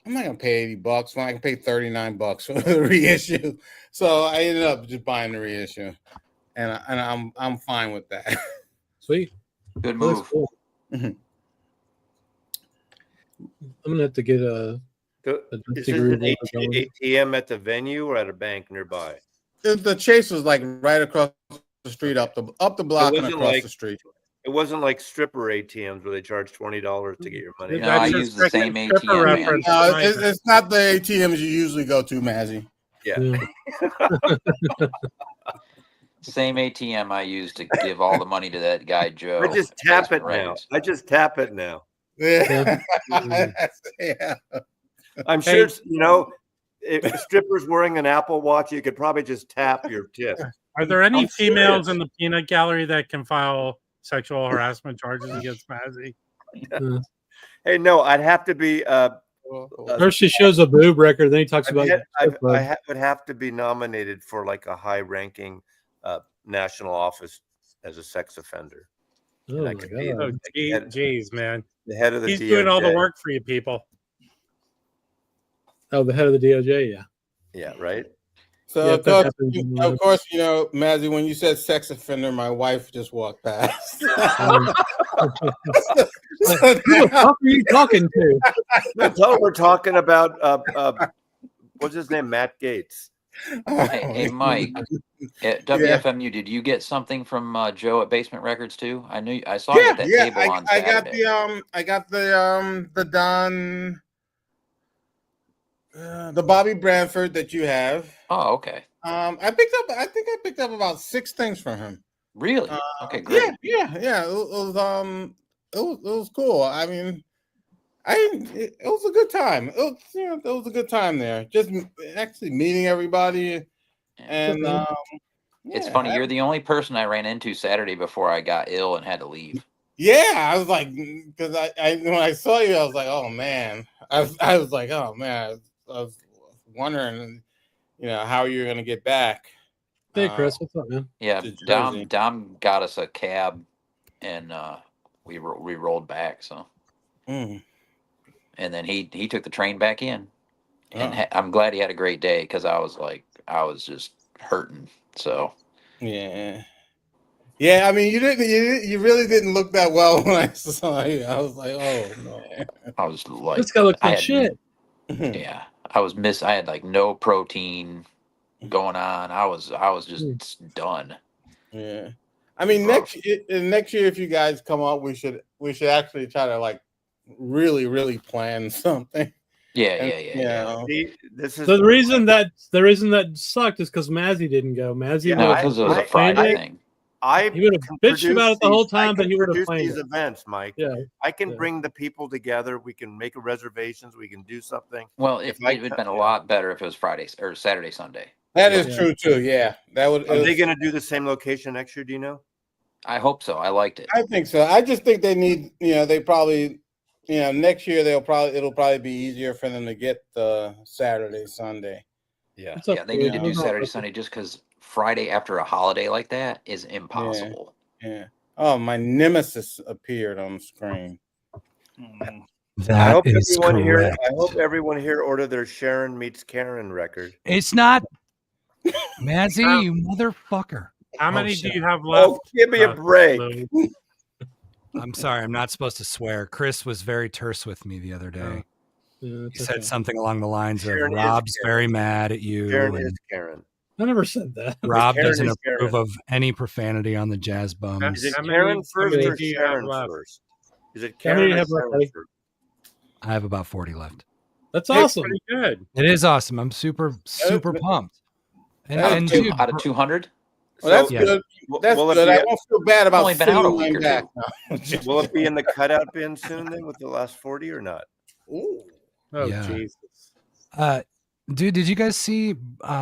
I'm not gonna pay $80 when I can pay $39 for the reissue. So I ended up just buying the reissue, and I'm fine with that. Sweet, good move. Cool. I'm gonna have to get a. Is it an ATM at the venue or at a bank nearby? The Chase was like right across the street, up the block and across the street. It wasn't like stripper ATMs where they charge $20 to get your money. No, I use the same ATM. No, it's not the ATMs you usually go to, Mazzy. Yeah. Same ATM I use to give all the money to that guy Joe. I just tap it now. Yeah. Yeah. I'm sure if a stripper's wearing an Apple Watch, you could probably just tap your tip. Are there any females in the peanut gallery that can file sexual harassment charges against Mazzy? Hey, no, I'd have to be. First, he shows a boob record, then he talks about. I would have to be nominated for like a high-ranking national office as a sex offender. Oh my God! Geez, man, the head of the. He's DOJ. doing all the work for you people. Oh, the head of the DOJ, yeah. Yeah, right. So of course, Mazzy, when you said sex offender, my wife just walked past. Who the fuck are you talking to? No, we're talking about what's his name, Matt Gates. Hey, Mike, at WFMU, did you get something from Joe at Basement Records too? I saw you at that table on Saturday. I got the Don. The Bobby Branford that you have. Oh, okay. I think I picked up about 6 things from him. Really? Okay, great. Yeah. It was cool. I mean, it was a good time. It was a good time there. Just actually meeting everybody, and it's funny. You're the only person I ran into Saturday before I got ill and had to leave. Yeah, I was like, because I when I saw you, I was like, oh man, I was like, oh man, I was wondering, how you're gonna get back. Hey, Chris, what's up, man? Yeah, to Jersey. Dom got us a cab, and we rolled back. So, Mm. and then he took the train back in, and Oh. I'm glad he had a great day because I was just hurting. So Yeah. Yeah, I mean, you really didn't look that well when I saw you. I was like, oh man, I was like, This guy looks like shit. Yeah, I had like no protein going on. I was just done. Yeah, I mean, next year if you guys come up, we should actually try to like really plan something. Yeah. This is So the reason that sucked is because Mazzy didn't go. Mazzy No, because it was a Friday thing. He would have bitched about it the whole time, but he would have produced planned these it. events, Mike. Yeah, I can bring the people together. We can make reservations. We can do something. Well, it would have been a lot better if it was Friday or Saturday, Sunday. That is true too. Yeah, that would. Are they going to do the same location next year? Do you know? I hope so. I liked it. I think so. I just think they need. They probably. Next year it'll probably be easier for them to get the Saturday, Sunday. Yeah, they need to do Saturday, Sunday just because Friday after a holiday like that is impossible. Yeah. Oh, my nemesis appeared on the screen. I hope everyone here ordered their Sharon meets Karen record. It's not Mazzy, you motherfucker. How many do you have left? Oh, give me a break. I'm sorry, I'm not supposed to swear. Chris was very terse with me the other day. He said something along the lines of Rob's very mad at you. Karen is Karen. I never said that. Rob Karen doesn't is approve Karen. of any profanity on the Jazz Bums. Is it Karen first or Sharon first? Is it Karen or Sharon first? I have about 40 left. That's awesome. Pretty good. It is awesome. I'm super pumped. And dude, out of 200. Well, that's good. That's good. I don't feel bad about only been out a week or back. Will it be in the cutout bin soon then with the last 40 or not? Ooh. Oh, yeah. Jesus. Dude, did you guys see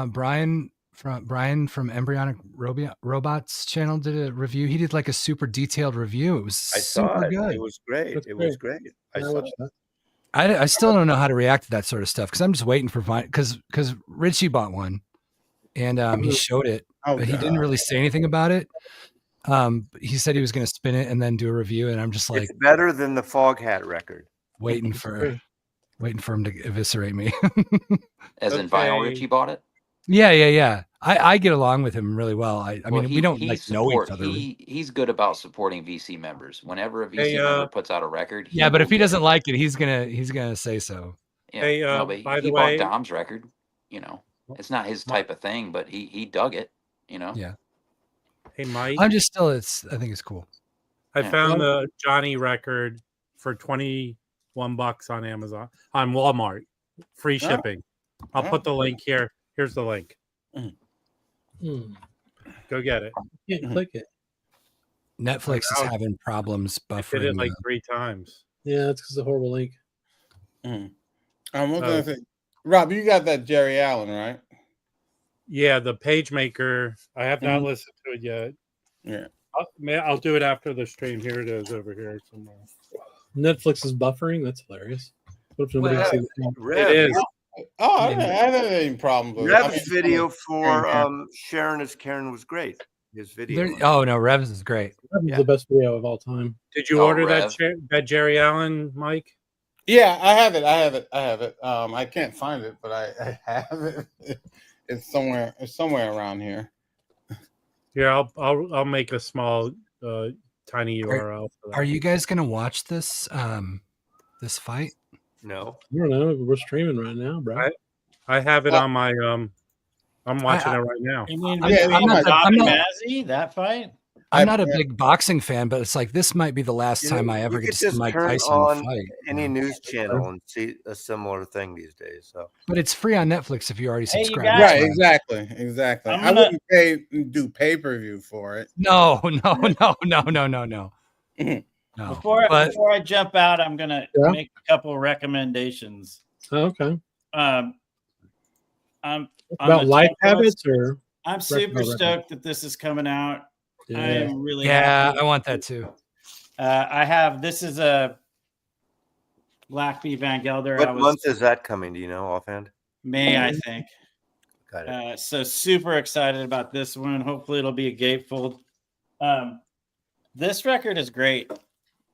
Brian from Embryonic Robots channel did a review? He did like a super detailed review. It was super good. It was great. It was great. I saw it. I still don't know how to react to that sort of stuff because I'm just waiting for Vine because Richie bought one and he showed it, but he didn't really say anything about it. He said he was going to spin it and then do a review, and I'm just like, it's better than the Fog Hat record. Waiting for him to eviscerate me. As in Vinyl Richie bought it? Yeah. I get along with him really well. I mean, we don't know each other. He's good about supporting VC members. Whenever a VC member puts out a record, but if he doesn't like it, he's gonna say so. Yeah, but he bought Dom's record. It's not his type of thing, but he dug it. Yeah. Hey, Mike. I'm just still. I think it's cool. I found the Johnny record for $21 on Amazon, on Walmart, free shipping. I'll put the link here. Here's the link. Go get it. Click it. Netflix is having problems buffering. I did it like 3 times. Yeah, that's because of the horrible link. I'm gonna say, Rob, you got that Jerry Allen, right? Yeah, the PageMaker. I have not listened to it yet. Yeah, I'll do it after the stream. Here it is over here somewhere. Netflix is buffering. That's hilarious. What if nobody can see the It is. Oh, I didn't have any problems with Rev's video for Sharon as Karen was great. His video. Rev's is great. Rev's the best video of all time. Did you order that Jerry Allen, Mike? Yeah, I have it. I can't find it, but I have it. It's somewhere around here. Yeah, I'll make a small tiny URL for that. Are you guys gonna watch this this fight? No. I don't know. We're streaming right now, bro. I have it on my I'm watching it right now. You mean I'm not Mazzy, that fight? I'm not a big boxing fan, but it's like this might be the last time I ever get to see Mike Tyson fight. Any news channel and see a similar thing these days. So, but it's free on Netflix if you already subscribe. Right, exactly. I wouldn't do pay-per-view for it. No. No. Before I jump out, I'm gonna make a couple of recommendations. Oh, okay. About life habits, or I'm super stoked that this is coming out. Yeah. I am really happy. happy. I want that too. I have, this is a Blackbee Van Gelder. What month is that coming? Do you know offhand? May, I think. Got it. So super excited about this one. Hopefully it'll be a gatefold. This record is great.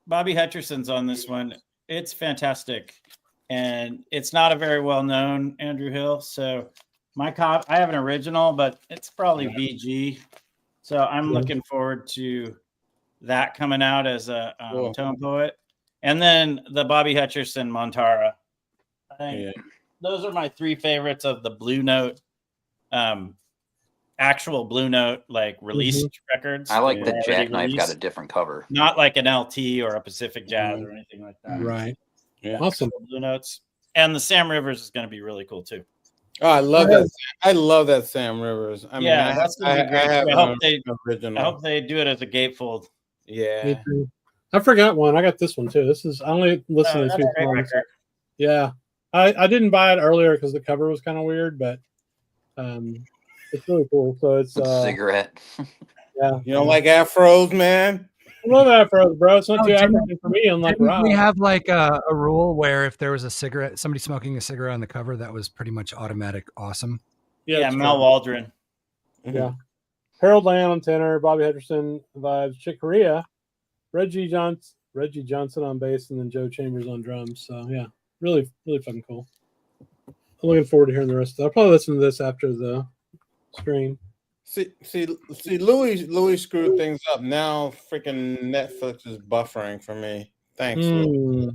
Bobby Hutcherson's on this one. It's fantastic. And it's not a very well-known Andrew Hill. So I have an original, but it's probably VG. So I'm looking forward to that coming out as a tone poet. And then the Bobby Hutcherson Montara. I think those are my three favorites of the Blue Note, actual Blue Note, like released records. I like the Jackknife got a different cover. Not like an LT or a Pacific Jazz or anything like that. Right. Yeah. Awesome. Blue Notes. And the Sam Rivers is going to be really cool too. Oh, I love that. I love that Sam Rivers. I mean, that's going to be great. I hope they do it as a gatefold. Yeah. I forgot one. I got this one too. This is I only listened to this one. Yeah. I didn't buy it earlier because the cover was kind of weird, but it's really cool. So it's cigarette. Yeah. You don't like afros, man? I love afros, bro. It's not too African for me, unlike Rob. We have like a rule where if there was a cigarette, somebody smoking a cigarette on the cover, that was pretty much automatic awesome. Yeah, Mel Waldron. Yeah. Harold Lamb on tenor, Bobby Hutcherson vibes, Chick Corea, Reggie Johnson on bass, and then Joe Chambers on drums. So yeah, really, really fucking cool. I'm looking forward to hearing the rest of it. I'll probably listen to this after the stream. See, Louis screwed things up. Now freaking Netflix is buffering for me. Thanks. Louis.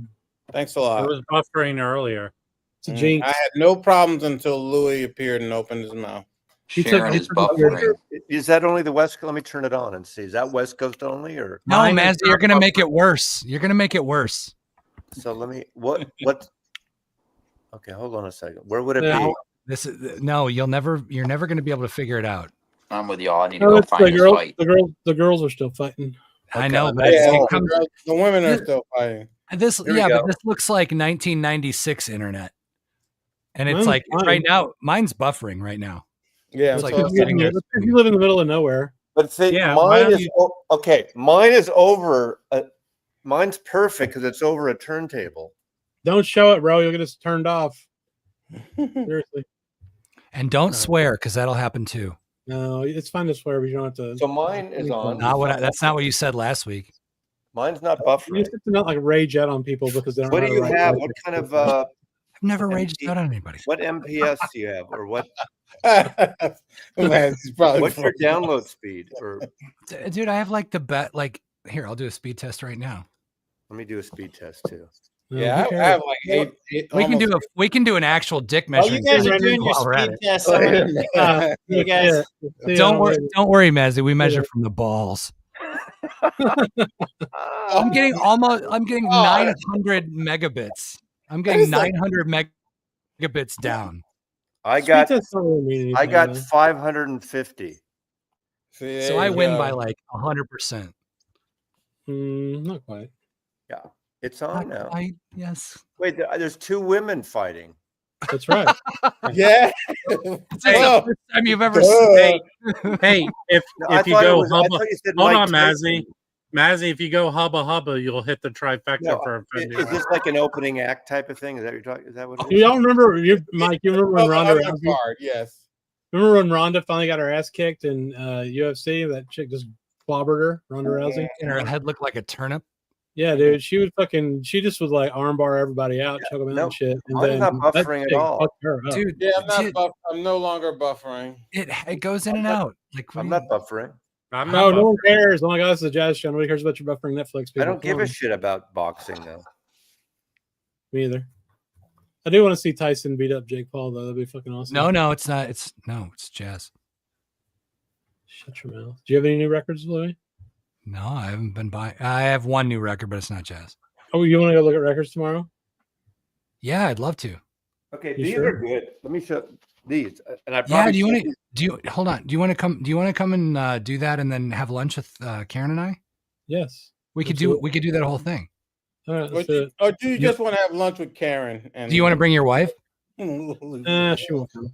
Thanks a lot. It was buffering earlier. It's a jinx. I had no problems until Louis appeared and opened his mouth. Sharon is buffering. Is that only the West Coast? Let me turn it on and see. Is that West Coast only or? No, Mazzy, you're going to make it worse. You're going to make it worse. So let me, what? Okay, hold on a second. Where would it be? You're never going to be able to figure it out. I'm with y'all. I need to go find this fight. The girls are still fighting. Okay. I know, but the women are still fighting. But this looks like 1996 internet, and it's like right now, mine's buffering right now. Yeah, it's like you live in the middle of nowhere. But see, mine is okay. Mine is over. Mine's perfect because it's over a turntable. Don't show it, bro. You'll get us turned off. Seriously. And don't swear because that'll happen too. No, it's fine to swear, but you don't have to. So mine is on. That's not what you said last week. Mine's not buffering. You have to not like rage out on people because they don't. What do you have? What kind of? I've never raged out on anybody. What MPS do you have, or what? Man, what's your download speed? Or dude, I have like the bet. Like here, I'll do a speed test right now. Let me do a speed test too. Yeah, I have like eight. We can do an actual dick measuring. You guys are doing your speed test. You guys, don't worry, Mazzy. We measure from the balls. I'm getting 900 megabits. I'm getting 900 megabits down. I got 550. So I win by like 100%. Not quite. Yeah. It's on now. Yes. Wait, there's two women fighting. That's right. Yeah. It's the first time you've ever seen. Hey, if you go hubba, hold on, Mazzy. Mazzy, if you go hubba hubba, you'll hit the trifecta for a Is this like an opening act type of thing? Is that what you're talking? Is that what? You all remember, Mike? You remember when Ronda? Yes. Remember when Ronda finally got her ass kicked in UFC? That chick just clobbered her, Ronda Rousey, and her head looked like a turnip. Yeah, dude, she just would like armbar everybody out, choke them out and shit. And I'm not buffering at all, dude. Yeah, I'm no longer buffering. It goes in and out. Like I'm not buffering. No one cares. Oh my god, it's a jazz show. Nobody cares about your buffering Netflix. People. I don't give a shit about boxing though. Me either. I do want to see Tyson beat up Jake Paul though. That'd be fucking awesome. No, it's not. It's jazz. Shut your mouth. Do you have any new records, Louis? No, I haven't been buying. I have one new record, but it's not jazz. Oh, you want to go look at records tomorrow? Yeah, I'd love to. Okay, these are good. Let me show these. And I do you want to? Hold on. Do you want to come? Do you want to come and do that, and then have lunch with Karen and I? Yes, we could do that whole thing. All right, or do you just want to have lunch with Karen? And do you want to bring your wife? She won't come.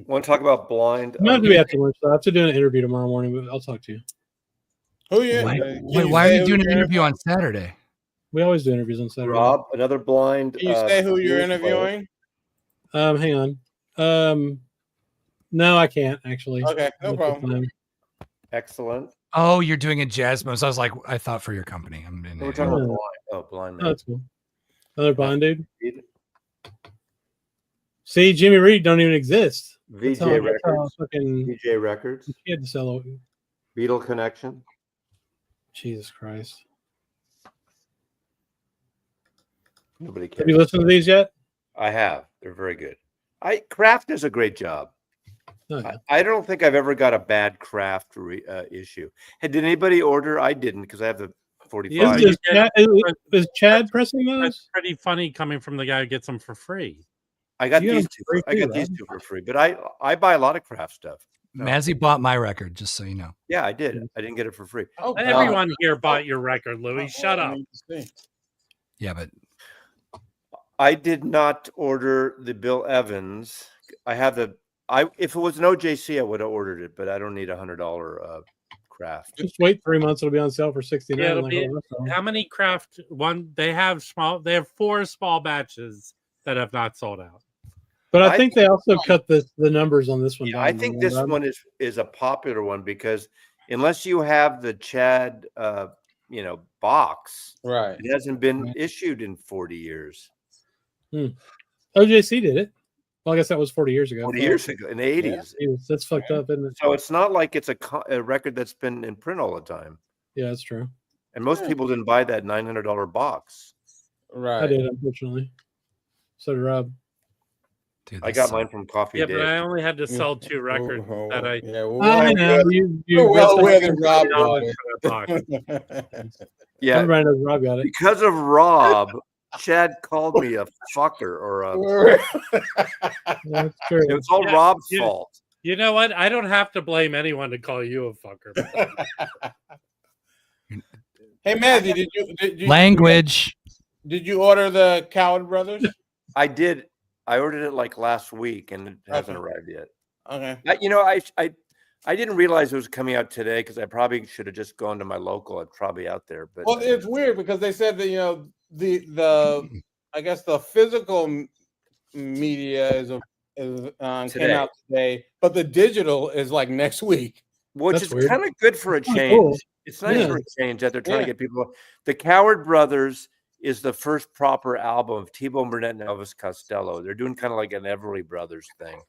Want to talk about blind? I'm not going to be after lunch. So I have to do an interview tomorrow morning, but I'll talk to you. Who you? Why are you doing an interview on Saturday? We always do interviews on Saturday. Rob, another blind. Can you say who you're blues player. interviewing? Hang on. No, I can't actually. Okay, no problem. Excellent. Oh, you're doing a jazz most. I was like, I thought for your company. We're talking about blind. Oh, blind man. Oh, that's cool. Another blind dude. See, Jimmy Reed don't even exist. VJ Records. VJ Records. He had to sell it. Beatle Connection. Jesus Christ. Nobody cares. Have you listened to these yet? I have. They're very good. Kraft does a great job. Okay. I don't think I've ever got a bad Kraft issue. Hey, did anybody order? I didn't because I have the 45. Is Chad pressing those? That's pretty funny coming from the guy who gets them for free. I got these two. These two for free, but I buy a lot of Kraft stuff. Mazzy bought my record, just so you know. Yeah, I did. I didn't get it for free. Oh, everyone here bought your record, Louis. Shut up. Yeah, but I did not order the Bill Evans. If it was an OJC, I would have ordered it, but I don't need $100 Kraft. Just wait 3 months; it'll be on sale for $69. Yeah, it'll be, how many Kraft? They have 4 small batches that have not sold out. But I think they also cut the numbers on this one. Yeah, I think this one is a popular one because unless you have the Chad, box, right, it hasn't been issued in 40 years. OJC did it. Well, I guess that was 40 years ago. 40 years ago, in the 80s. Yeah, that's fucked up, isn't it? So it's not like it's a record that's been in print all the time. Yeah, that's true. And most people didn't buy that $900 box. Right. I did, unfortunately. So did Rob. Dude, I got mine from Coffee Day. But I only had to sell 2 records that I. I know. You're well aware that Rob got it. Yeah. Everybody knows Rob got it. Because of Rob, Chad called me a fucker or a. That's true. It was all Rob's fault. You know what? I don't have to blame anyone to call you a fucker. Hey, Mazzy, did you language? Did you order the Coward Brothers? I did. I ordered it like last week, and it hasn't arrived yet. Okay. I didn't realize it was coming out today because I probably should have just gone to my local. It's probably out there. But well, it's weird because they said that the I guess the physical media came out today, but the digital is like next week, which is kind of good for a change. Cool. It's nice for a change that they're trying to get people. The Coward Brothers is the first proper album of T-Bone Burnett and Elvis Costello. They're doing kind of like an Everly Brothers thing.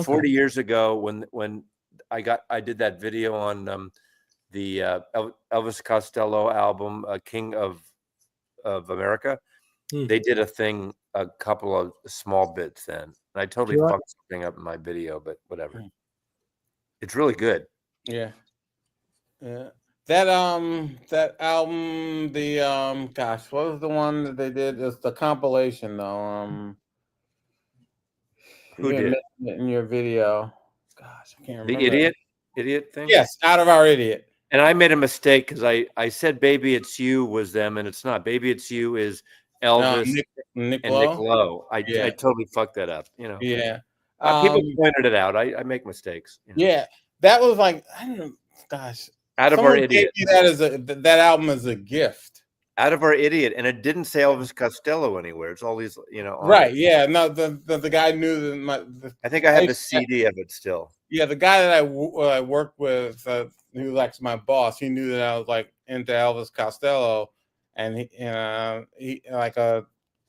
40 years ago, when I did that video on the Elvis Costello album, King of America. They did a couple of small bits then, and I totally fucked something up in my video, but whatever. It's really good. Yeah. That album, gosh, what was the one that they did? It's the compilation though. Who did it in your video? Gosh, I can't remember. The idiot thing. Yes, Out of Our Idiot. And I made a mistake because I said "Baby It's You" was them, and it's not. "Baby It's You" is Elvis Nick and Nick Lowe. Lowe. I totally fucked that up. Yeah. People pointed it out. I make mistakes. Yeah, that was like I don't know. Gosh. Out of Our Idiot. That album is a gift. Out of Our Idiot, and it didn't say Elvis Costello anywhere. It's all these, right? Yeah, no, the guy knew that. I think I have the CD of it still. Yeah, the guy that I worked with, who likes my boss, he knew that I was like into Elvis Costello, and he like I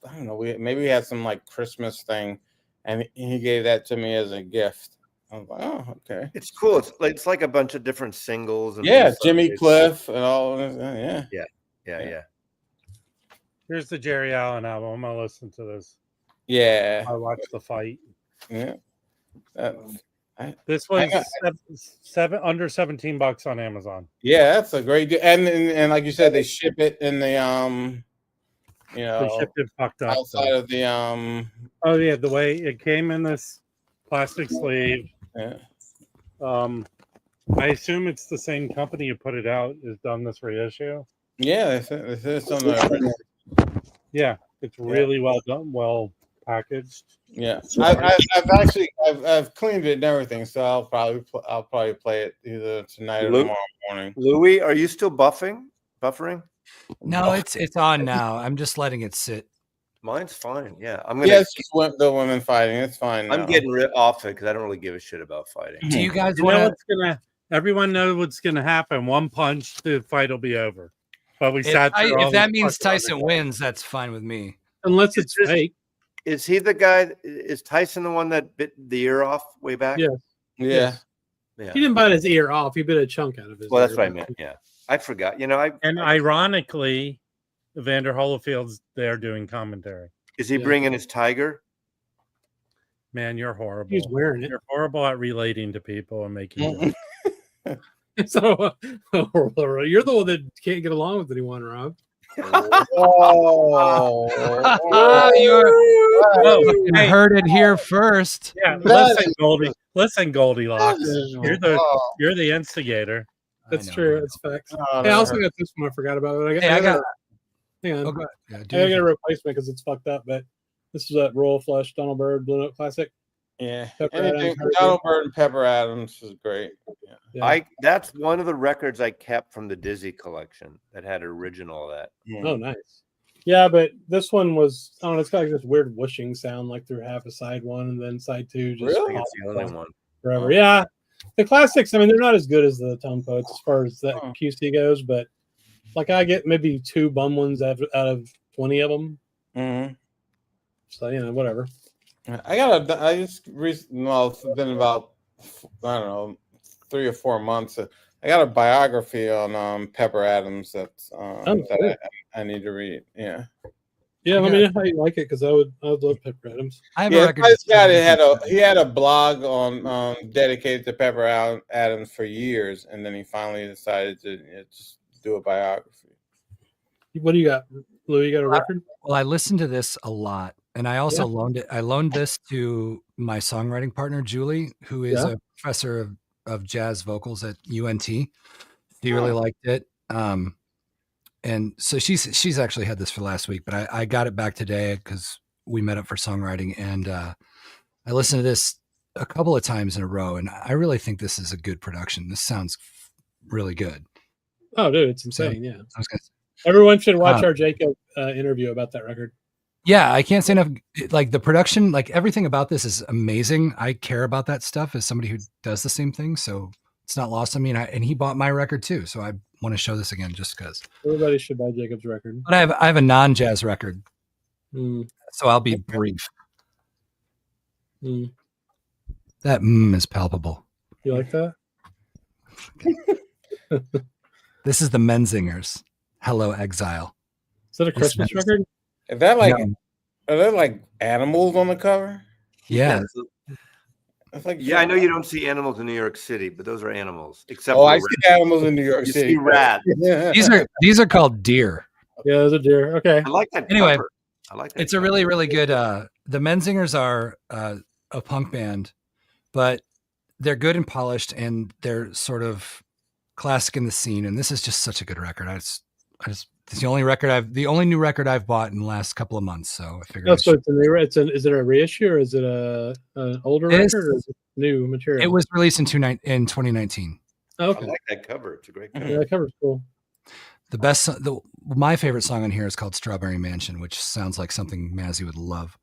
don't know, maybe we had some like Christmas thing, and he gave that to me as a gift. I was like, oh, okay. It's cool. It's like a bunch of different singles. And Jimmy Cliff and all. Yeah. Here's the Jerry Allen album. I'm gonna listen to this. Yeah. I watched the fight. Yeah. This was under $17 on Amazon. Yeah, that's a great deal. And like you said, they ship it in the they shipped it fucked up outside of the Oh yeah, the way it came in this plastic sleeve. Yeah. I assume it's the same company who put it out has done this reissue. Yeah, it's on the. Yeah, it's really well done. Well packaged. Yeah, I've cleaned it and everything, so I'll probably play it either tonight or tomorrow morning. Louis, are you still buffering? No, it's on now. I'm just letting it sit. Mine's fine. Yeah, Yes, the women fighting. It's fine. I'm getting rid off it because I don't really give a shit about fighting. Do you guys know want what's gonna? Everyone knows what's gonna happen. One punch, the fight will be over. But we sat there. If that means Tyson wins, that's fine with me. Unless it's fake. Is he the guy? Is Tyson the one that bit the ear off way back? Yeah. Yeah. He didn't bite his ear off. He bit a chunk out of his ear. Well, that's what I meant. Yeah. I forgot. And ironically, Evander Holyfield's there doing commentary. Is he bringing his tiger? Man, you're horrible. He's wearing it. You're horrible at relating to people and making jokes. So you're the one that can't get along with anyone, Rob. You heard it here first. Yeah, listen, Goldilocks. You're the instigator. That's true. That's facts. Hey, I also got this one. I forgot about it. I got. Hang on. Oh, go I got a replacement because it's fucked up. But this is a Royal Flush Donald Byrd Blue Note Classic. Yeah, Pepper anything Adams, Donald Byrd and Pepper Adams is great. Yeah. That's one of the records I kept from the Dizzy collection that had original of that. Oh, nice. Yeah, but this one was, I don't know, it's got like this weird whooshing sound like through half of side one and then side two. Just Really? It's the only one. Forever. Yeah. The classics, I mean, they're not as good as the Tone Poets as far as that QC goes, but like I get maybe 2 bum ones out of 20 of them. Mm-hmm. So, whatever. It's been about, I don't know, 3 or 4 months. I got a biography on Pepper Adams that's I need to read. Yeah. Yeah, let me know how you like it because I would love Pepper Adams. This guy had a blog on dedicated to Pepper Adams for years, and then he finally decided to just do a biography. What do you got, Lou? You got a record? Well, I listened to this a lot, and I also loaned it. I loaned this to my songwriting partner Julie, who is a professor of jazz vocals at UNT. She really liked it. And so she's actually had this for last week, but I got it back today because we met up for songwriting, and I listened to this a couple of times in a row, and I really think this is a good production. This sounds really good. Oh, dude, it's insane. Yeah. Everyone should watch our Jacob interview about that record. Yeah, I can't say enough. Like the production, like everything about this is amazing. I care about that stuff as somebody who does the same thing, so it's not lost on me. And he bought my record too, so I want to show this again just because. Everybody should buy Jacob's record. But I have a non-jazz record, so I'll be brief. That is palpable. You like that? This is the Menzingers. Hello, Exile. Is that a Christmas record? Is that like, are there like animals on the cover? Yeah. It's like, I know you don't see animals in New York City, but those are animals. Except I see animals in New York City. See rats. These are called deer. Yeah, those are deer. Okay. I like that. Anyway, cover. I like that. It's a really, really good. The Menzingers are a punk band, but they're good and polished, and they're sort of classic in the scene. And this is just such a good record. It's the only new record I've bought in the last couple of months. So I figured. So is it a reissue or is it an older record or is it new material? It was released in 2019. Okay. I like that cover. It's a great cover. Yeah, that cover's cool. My favorite song on here is called Strawberry Mansion, which sounds like something Mazzy would love.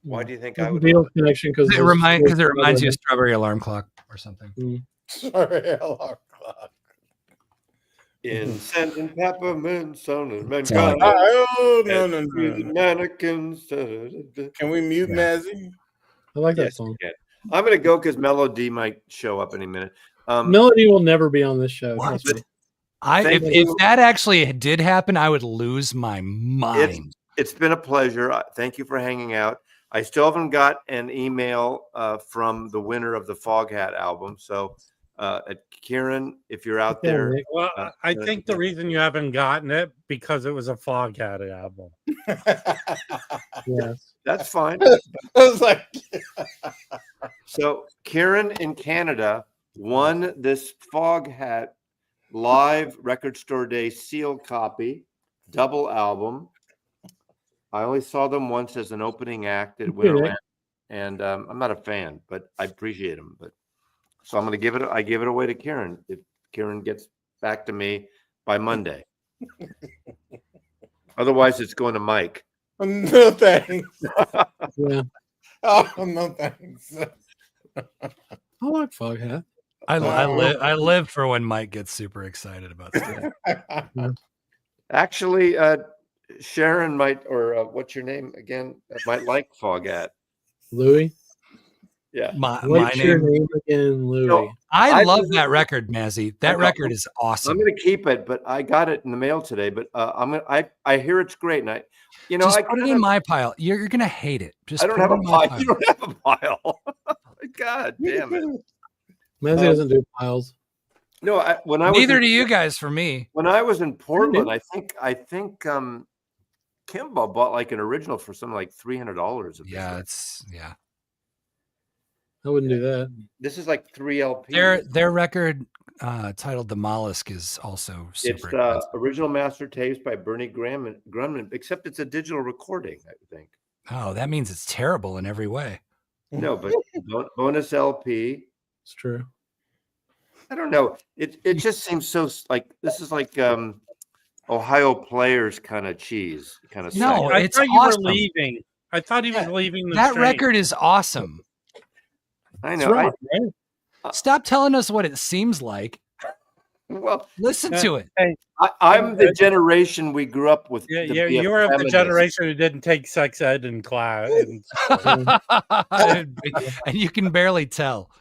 Why do you think I would? Connection because it reminds you of Strawberry Alarm Clock or something. Strawberry Alarm Clock. Incense and peppermints on the mannequins. Can we mute Mazzy? I like that song. I'm going to go because Melody might show up any minute. Melody will never be on this show. If that actually did happen, I would lose my mind. It's been a pleasure. Thank you for hanging out. I still haven't got an email from the winner of the Foghat album. So, Kieran, if you're out there. Well, I think the reason you haven't gotten it because it was a Foghat album. Yes. That's fine. I was like, so Kieran in Canada won this Foghat live record store day sealed copy, double album. I only saw them once as an opening act at Winterland, and I'm not a fan, but I appreciate them. But so I'm going to I give it away to Kieran if Kieran gets back to me by Monday. Otherwise, it's going to Mike. No thanks. Yeah. Oh, no thanks. I like Foghat. I live for when Mike gets super excited about stuff. Actually, Sharon might, or what's your name again? Might like Foghat. Louis. Yeah. What's your name again, Louis? No, I love that record, Mazzy. That record is awesome. I'm going to keep it, but I got it in the mail today. But I hear it's great, and just put it in my pile. You're going to hate it. Just I don't have a pile. You don't have a pile. God damn it. Mazzy doesn't do piles. No, neither do you guys. For me, when I was in Portland, I think Kimbo bought like an original for something like $300. Yeah. I wouldn't do that. This is like 3 LPs. Their record titled "The Mollusk" is also super. It's original master tapes by Bernie Grumman, except it's a digital recording, I think. Oh, that means it's terrible in every way. No, but bonus LP. It's true. I don't know. It just seems so like this is like Ohio Players kind of cheese, kind of. No, I it's thought awesome. You were leaving. I thought he was leaving. That record is awesome. I know. Stop telling us what it seems like. Well, listen to it. Hey, I'm the generation we grew up with. Yeah, you were of the generation who didn't take sex ed in class. And you can barely tell.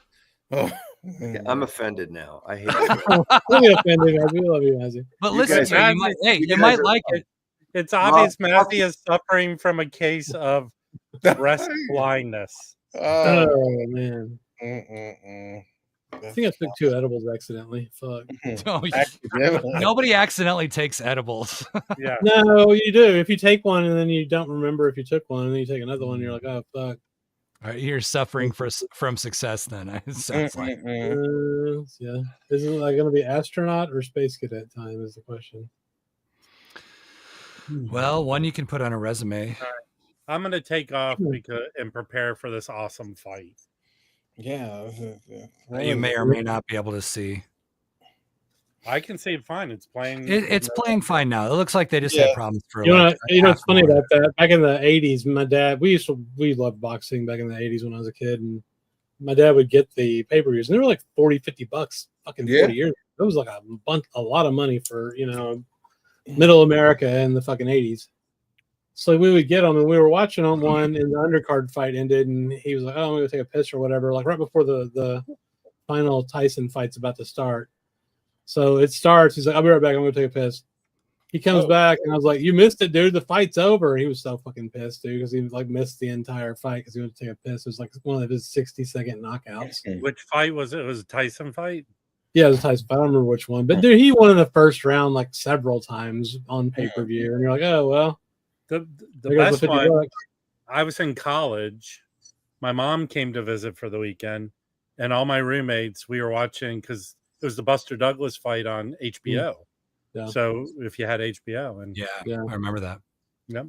I'm offended now. I hate it. Offended, we love you, Mazzy. But listen to it. You might like it. It's obvious Mazzy is suffering from a case of breast blindness. Oh man. I think I took 2 edibles accidentally. Fuck. Nobody accidentally takes edibles. Yeah. No, you do. If you take one and then you don't remember if you took one, and then you take another one, you're like, oh fuck. All right, you're suffering from success. Then it sounds like. Yeah. Isn't it like going to be astronaut or space cadet time? Is the question. Well, one you can put on a resume. All right. I'm going to take off and prepare for this awesome fight. Yeah. You may or may not be able to see. I can see it fine. It's playing. It's playing fine now. It looks like they just had problems for. You know what's funny about that? Back in the '80s, my dad we loved boxing back in the '80s when I was a kid, and my dad would get the pay-per-views, and they were like $40-$50 fucking 40 years. It was like a lot of money for middle America in the fucking '80s. So we would get them, and we were watching on one, and the undercard fight ended, and he was like, "Oh, I'm gonna take a piss or whatever." Like right before the final Tyson fight's about to start. So it starts. He's like, "I'll be right back. I'm gonna take a piss." He comes back, and I was like, "You missed it, dude. The fight's over." He was so fucking pissed, dude, because he like missed the entire fight because he wanted to take a piss. It was like one of his 60-second knockouts. Which fight was it? It was a Tyson fight. Yeah, it was a Tyson fight. I don't remember which one, but dude, he won in the first round like several times on pay-per-view, and you're like, "Oh well." The best one, I was in college. My mom came to visit for the weekend, and all my roommates, we were watching because it was the Buster Douglas fight on HBO. Yeah. So if you had HBO, and yeah, I remember that. Yep.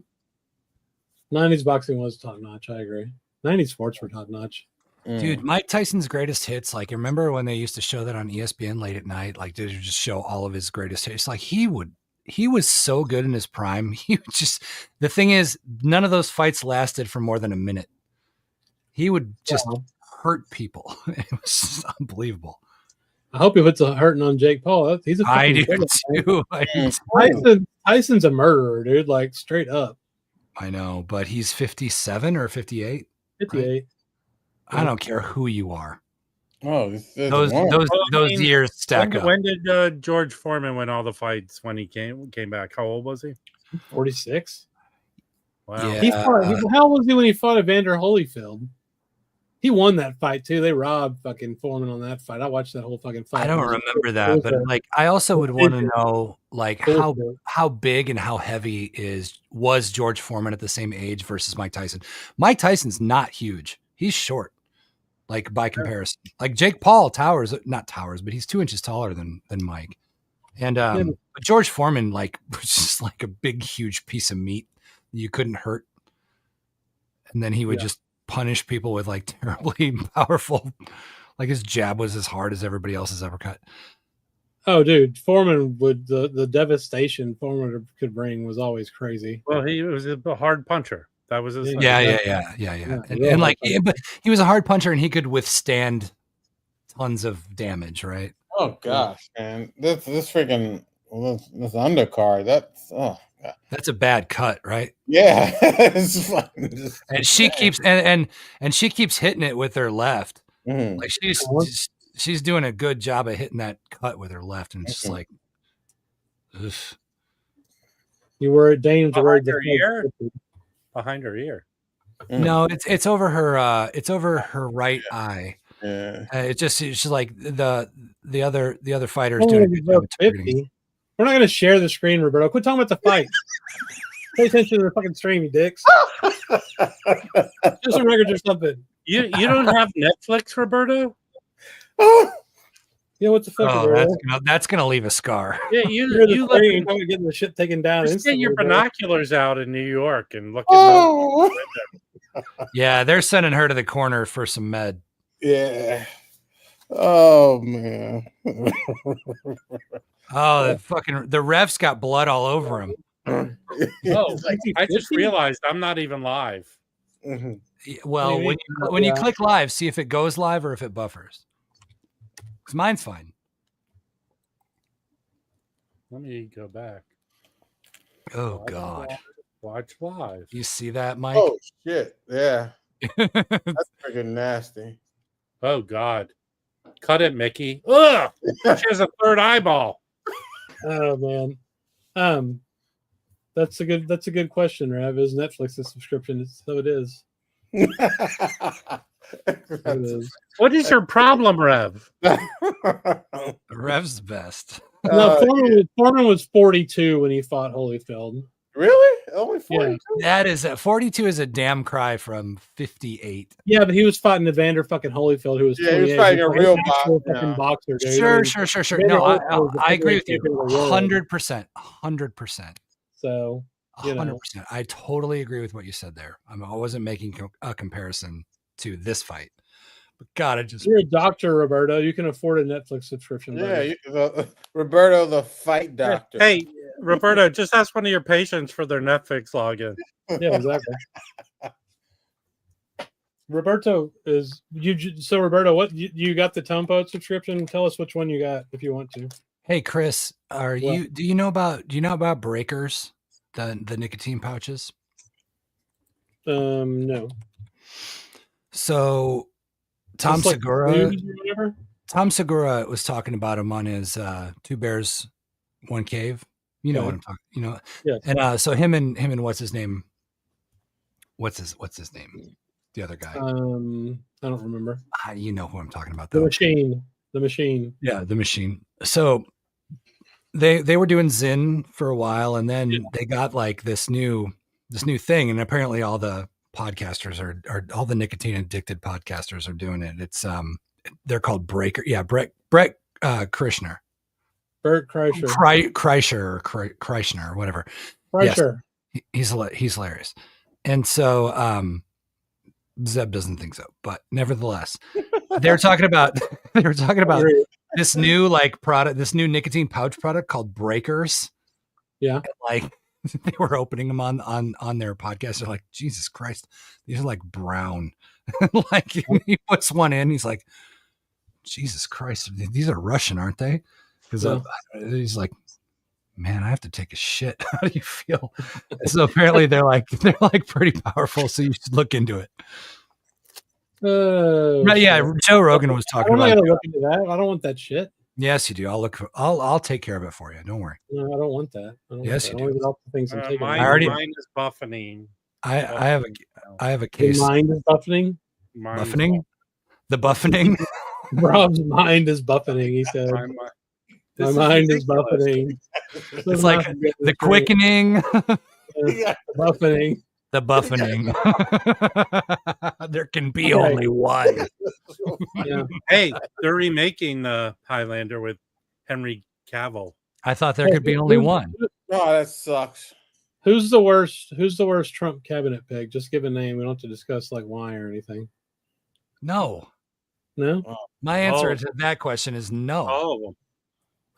90s boxing was top notch. I agree. 90s sports were top notch. Dude, Mike Tyson's greatest hits. Like, remember when they used to show that on ESPN late at night? Like, they would just show all of his greatest hits. Like, he was so good in his prime. The thing is, none of those fights lasted for more than a minute. He would just hurt people. It was just unbelievable. I hope he puts a hurting on Jake Paul. He's a I do too. Tyson's a murderer, dude. Like straight up. I know, but he's 57 or 58. 58. Right? I don't care who you are. Oh, those years stack up. When did George Foreman win all the fights when he came back? How old was he? 46. Wow. Yeah. How old was he when he fought Evander Holyfield? He won that fight too. They robbed fucking Foreman on that fight. I watched that whole fucking fight. I don't remember that, but like I also would want to know like how big and how heavy was George Foreman at the same age versus Mike Tyson. Mike Tyson's not huge. He's short. Like by comparison, like Jake Paul not towers, but he's 2 inches taller than Mike. And but George Foreman like was just like a big, huge piece of meat you couldn't hurt, and then he would just punish people with like terribly powerful, like his jab was as hard as everybody else's uppercut. Oh, dude, Foreman would the devastation Foreman could bring was always crazy. Well, he was a hard puncher. That was his. Yeah. And like, but he was a hard puncher, and he could withstand tons of damage, right? Oh gosh, man, this freaking this undercard. That's a bad cut, right? Yeah. It's fucking just And she keeps and she keeps hitting it with her left. Mhm. Like she's doing a good job of hitting that cut with her left, and it's just like, ugh. You were Dane's Behind her ear. Behind her ear. No, it's over her. It's over her right eye. Yeah. She's like the other fighters doing a good job of targeting. We're not going to share the screen, Roberto. Quit talking about the fight. Pay attention to the fucking stream, you dicks. Do some records or something. You don't have Netflix, Roberto? Yeah, what the fuck? Oh, that's gonna leave a scar. Yeah, You're you the screen, probably getting the shit taken down. just get your instantly, bro. binoculars out in New York and look at Oh. Yeah, they're sending her to the corner for some med. Yeah. Oh man. Oh, the refs got blood all over him. Oh, I just realized I'm not even live. Mhm. Well, when you click live, see if it goes live or if it buffers. Because mine's fine. Let me go back. Oh God. Watch live. You see that, Mike? Oh shit! Yeah, that's freaking nasty. Oh God. Cut it, Mickey. Ugh! She has a third eyeball. Oh man. That's a good question, Rav. Is Netflix a subscription? So it is. What is your problem, Rev? Rev's the best. No, Foreman was 42 when he fought Holyfield. Really? Only 42? That is 42 is a damn cry from 58. Yeah, but he was fighting Evander fucking Holyfield, who was He was fighting a real boxer. Dude. Sure. No, I agree with you. 100%. 100%. So, 100%. I totally agree with what you said there. I wasn't making a comparison to this fight. But God, you're a doctor, Roberto. You can afford a Netflix subscription. Yeah, Roberto, the fight doctor. Hey, Roberto, just ask one of your patients for their Netflix login. Yeah, exactly. Roberto is you. So Roberto, what you got the Tompo subscription? Tell us which one you got if you want to. Hey Chris, do you know about breakers, the nicotine pouches? No. So Tom Like Segura was talking about him on his Two Bears, One Cave. You know what I'm talking. You know. Yes. And so him and what's his name? What's his name? The other guy. I don't remember. You know who I'm talking about. The though. machine. Yeah, the machine. So they were doing Zyn for a while, and then they got like this new thing, and apparently all the podcasters are all the nicotine addicted podcasters are doing it. It's they're called Breaker. Yeah, Brett Krishner. Bert Kreischer. Kreischer or whatever. Kreischer. Yes, he's hilarious. And so Zeb doesn't think so, but nevertheless, they were talking about this new like product, this new nicotine pouch product called Breakers. Yeah. And, like they were opening them on their podcast. They're like, Jesus Christ, these are like brown. Like he puts one in, he's like, Jesus Christ, these are Russian, aren't they? Because he's like, man, I have to take a shit. How do you feel? So apparently they're like pretty powerful. So you should look into it. Yeah, Joe Rogan was talking about. I'm not gonna look into that. I don't want that shit. Yes, you do. I'll take care of it for you. Don't worry. No, I don't want that. Yes, you do. I want to get off the things I'm taking. Mine is buffening. I have a case. Your mind is buffening. Buffening. The buffening. Rob's mind is buffeting. He said. My mind is buffeting. It's like the quickening. The buffening. The buffening. There can be only one. Yeah. Hey, they're remaking the Highlander with Henry Cavill. I thought there could be only one. Oh, that sucks. Who's the worst? Who's the worst Trump cabinet pick? Just give a name. We don't have to discuss like why or anything. No. No. My answer to that question is no. Oh.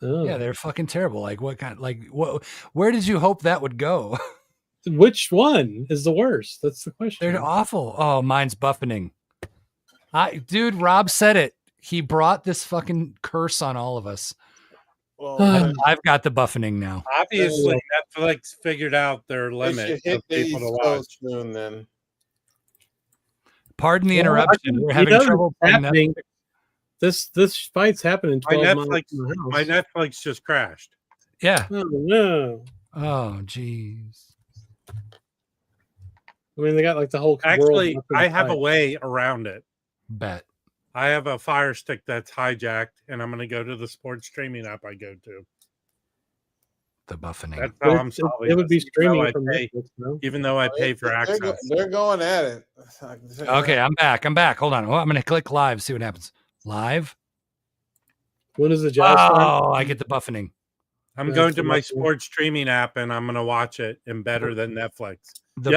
Yeah, they're fucking terrible. Like what kind? Like what? Where did you hope that would go? Which one is the worst? That's the question. They're awful. Oh, mine's buffeting. Dude, Rob said it. He brought this fucking curse on all of us. Well, I've got the buffeting now. Obviously, Netflix figured out their limit for people to watch. Soon, then. Pardon the interruption. We're having trouble playing happening. This fight's happening 12 miles from the house. My Netflix just crashed. Yeah. Oh no. Oh jeez. I mean, they got like the whole. Actually, world I have a way around it. Bet. I have a Fire Stick that's hijacked, and I'm going to go to the sports streaming app I go to. The buffeting. That's how I'm solving it would be streaming from Netflix, even though I pay for access. They're going at it. Okay, I'm back. Hold on. Well, I'm going to click live. See what happens. Live. When is the jazz start? Oh, I get the buffeting. I'm going to my sports streaming app, and I'm going to watch it in better than Netflix. The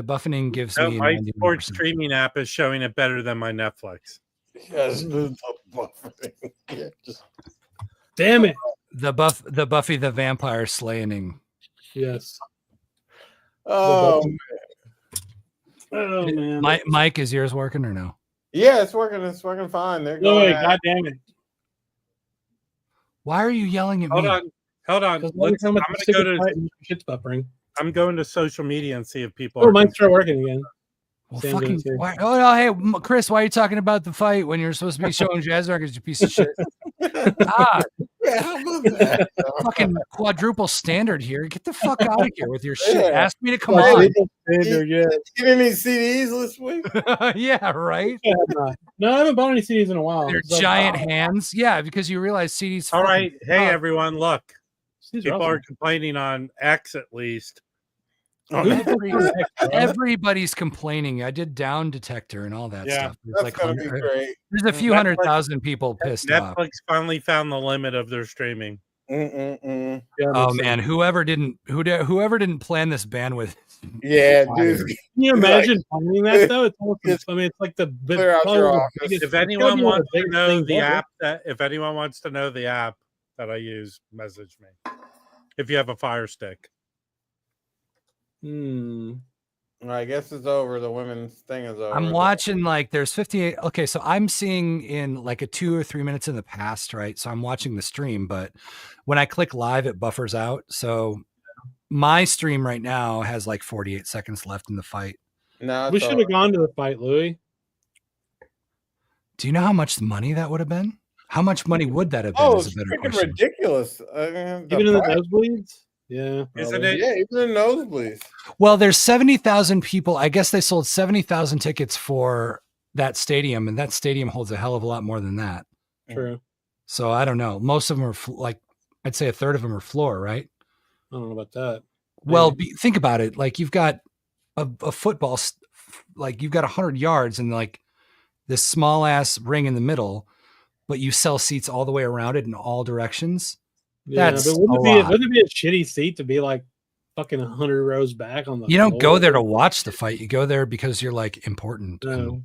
buffening gives me my 91%. sports streaming app is showing it better than my Netflix. Yes, the buffeting. Yeah, damn it. The Buffy the Vampire Slaying. Yes. Oh man. Mike, is yours working or no? Yeah, it's working. It's working fine. They're going. God damn it. Why are you yelling at me? Hold on. I'm going to social media and see if people. Oh, mine start working again. Well, fucking. Hey, Chris, why are you talking about the fight when you're supposed to be showing jazz records? You piece of shit. God. Yeah, how about that? Fucking quadruple standard here. Get the fuck out of here with your shit. Ask me to come on. You didn't need CDs this week? Yeah, right. No, I haven't bought any CDs in a while. Their giant hands. Yeah, because you realize CDs. All right. Hey, everyone, look. People are complaining on X at least. Everybody's complaining. I did Down Detector and all that stuff. That's like gonna be great. There's a few 100,000 people pissed off. Netflix finally found the limit of their streaming. Yeah, oh man, whoever didn't plan this bandwidth. Yeah, dude. Can you imagine finding that though? It's almost, I mean, it's like the if anyone wants to know the app that I use, message me. If you have a Fire Stick. I guess it's over. The women's thing is over. I'm watching like there's 58. Okay, so I'm seeing in like a 2 or 3 minutes in the past, right? So I'm watching the stream, but when I click live, it buffers out. So my stream right now has like 48 seconds left in the fight. No, we should have gone to the fight, Louis. Do you know how much money that would have been? How much money would that have been? Oh, it's freaking ridiculous. Even in the nosebleeds? Yeah. Isn't it? Yeah, even in nosebleeds. Well, there's 70,000 people. I guess they sold 70,000 tickets for that stadium, and that stadium holds a hell of a lot more than that. True. So I don't know. Most of them are like, I'd say a third of them are floor, right? I don't know about that. Well, think about it. Like you've got a football, like you've got 100 yards and like this small ass ring in the middle, but you sell seats all the way around it in all directions. Yeah, That's but wouldn't it be a shitty seat to be like fucking 100 rows back on the You don't floor? go there to watch the fight. You go there because you're like important and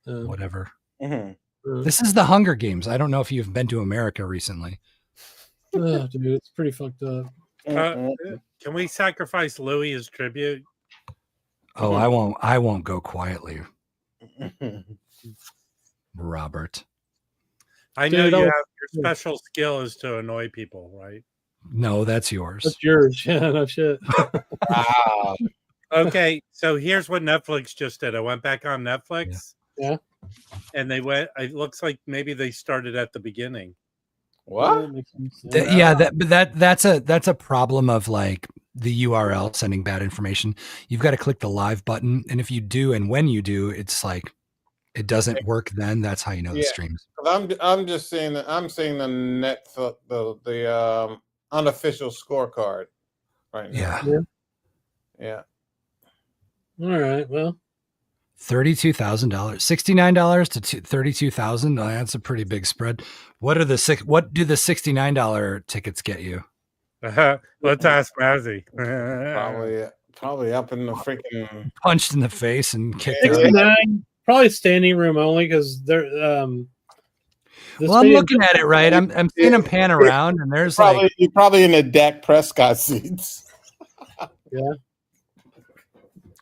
whatever. This is the Hunger Games. I don't know if you've been to America recently. Oh, dude, it's pretty fucked up. Can we sacrifice Louis as tribute? Oh, I won't go quietly. Robert. I know you have your special skill is to annoy people, right? No, that's yours. That's yours. Yeah, no shit. Wow. Okay, so here's what Netflix just did. I went back on Netflix. Yeah. And they went, it looks like maybe they started at the beginning. What? That's a problem of like the URL sending bad information. You've got to click the live button, and if you do, and when you do, it's like it doesn't work. Then that's how you know the streams. I'm just seeing I'm seeing the the unofficial scorecard right now. Yeah. All right. Well, $32,000, $69 to $32,000. That's a pretty big spread. What do the $69 tickets get you? Let's ask Mazzy. Probably up in the freaking Punched in the face and kicked out. 69, probably standing room only because they're well, I'm looking at it right. I'm seeing him pan around, and there's you're probably in the Dak Prescott seats. Yeah.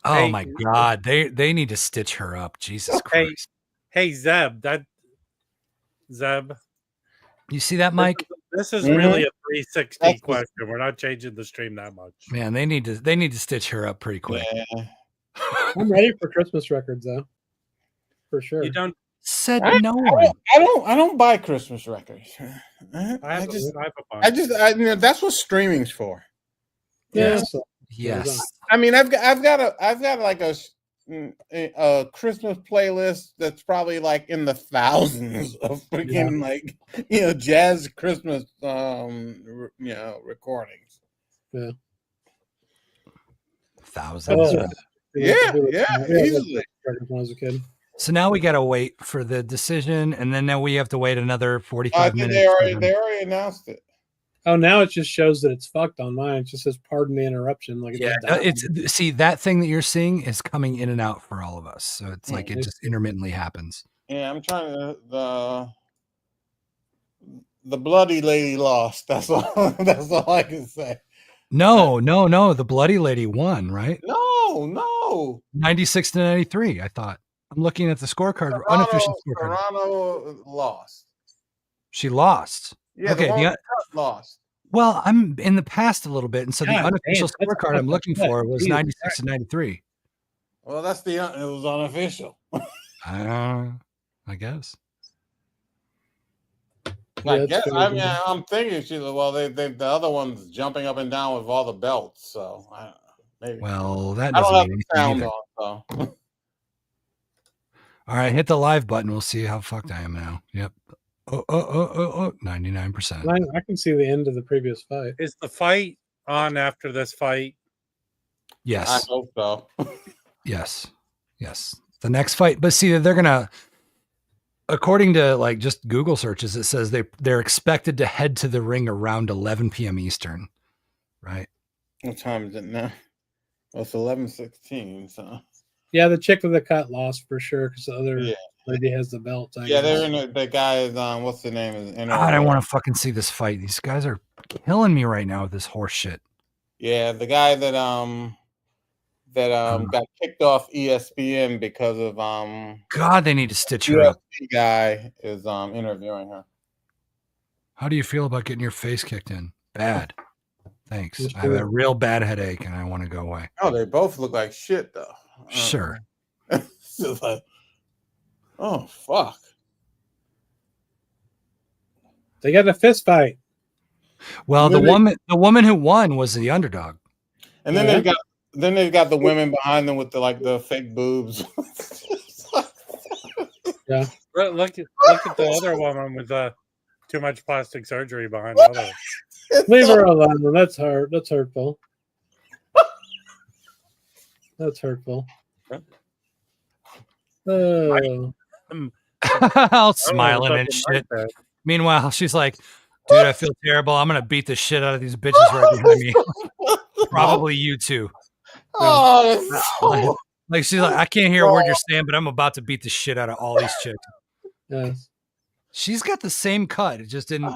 Oh Hey. my God, they need to stitch her up. Jesus Christ. Hey Zeb, Zeb. You see that, Mike? This is really a 360 question. We're not changing the stream that much. Man, they need to stitch her up pretty quick. Yeah. I'm ready for Christmas records though, for sure. You don't. Said no one. I don't buy Christmas records. I just that's what streaming's for. Yes. Yes. I mean, I've got like a Christmas playlist that's probably like in the thousands of freaking jazz Christmas recordings. Yeah. Thousands. Yeah, easily. When I was a kid. So now we got to wait for the decision, and then now we have to wait another 45 I think minutes. they already announced it. Oh, now it just shows that it's fucked on mine. It just says "Pardon the interruption." Like it's see that thing that you're seeing is coming in and out for all of us, so it's like it just intermittently happens. Yeah, I'm trying to the bloody lady lost. That's all. That's all I can say. No. The bloody lady won, right? No. 96 to 93. I thought. I'm looking at the scorecard. Unofficial scorecard. Toronto lost. She lost. Yeah, okay. The lost. Well, I'm in the past a little bit, and so the God, unofficial damn, scorecard I'm looking for was 96 to 93. Well, it was unofficial. I guess. I guess. I mean, I'm thinking the other one's jumping up and down with all the belts. So maybe. Well, that I doesn't don't have mean the anything sound either. on. So. All right, hit the live button. We'll see how fucked I am now. Yep. 99%. I can see the end of the previous fight. Is the fight on after this fight? Yes. I hope so. Yes. The next fight, but see, they're gonna, according to like just Google searches, it says they're expected to head to the ring around 11 p.m. Eastern, right? What time is it now? Well, it's 11:16. So yeah, the chick with the cut lost for sure because the other lady has the belt. They're in the guy is what's the name? God, I want to fucking see this fight. These guys are killing me right now with this horse shit. Yeah, the guy that got kicked off ESPN because of God, they need to stitch her up. Guy is interviewing her. How do you feel about getting your face kicked in? Bad. Thanks. I have a real bad headache and I want to go away. Oh, they both look like shit though. Sure. It's just like, oh fuck. They got a fist fight. Well, the woman who won was the underdog. And then they've got the women behind them with the fake boobs. Yeah. Look at the other woman with too much plastic surgery behind the other. Leave her alone. That's hurt. That's hurtful. That's hurtful. Oh. All smiling and shit. Meanwhile, she's like, dude, I feel terrible. I'm going to beat the shit out of these bitches right behind me. Probably you too. Oh, like she's like, I can't hear a word you're saying, but I'm about to beat the shit out of all these chicks. Yes. She's got the same cut. It just didn't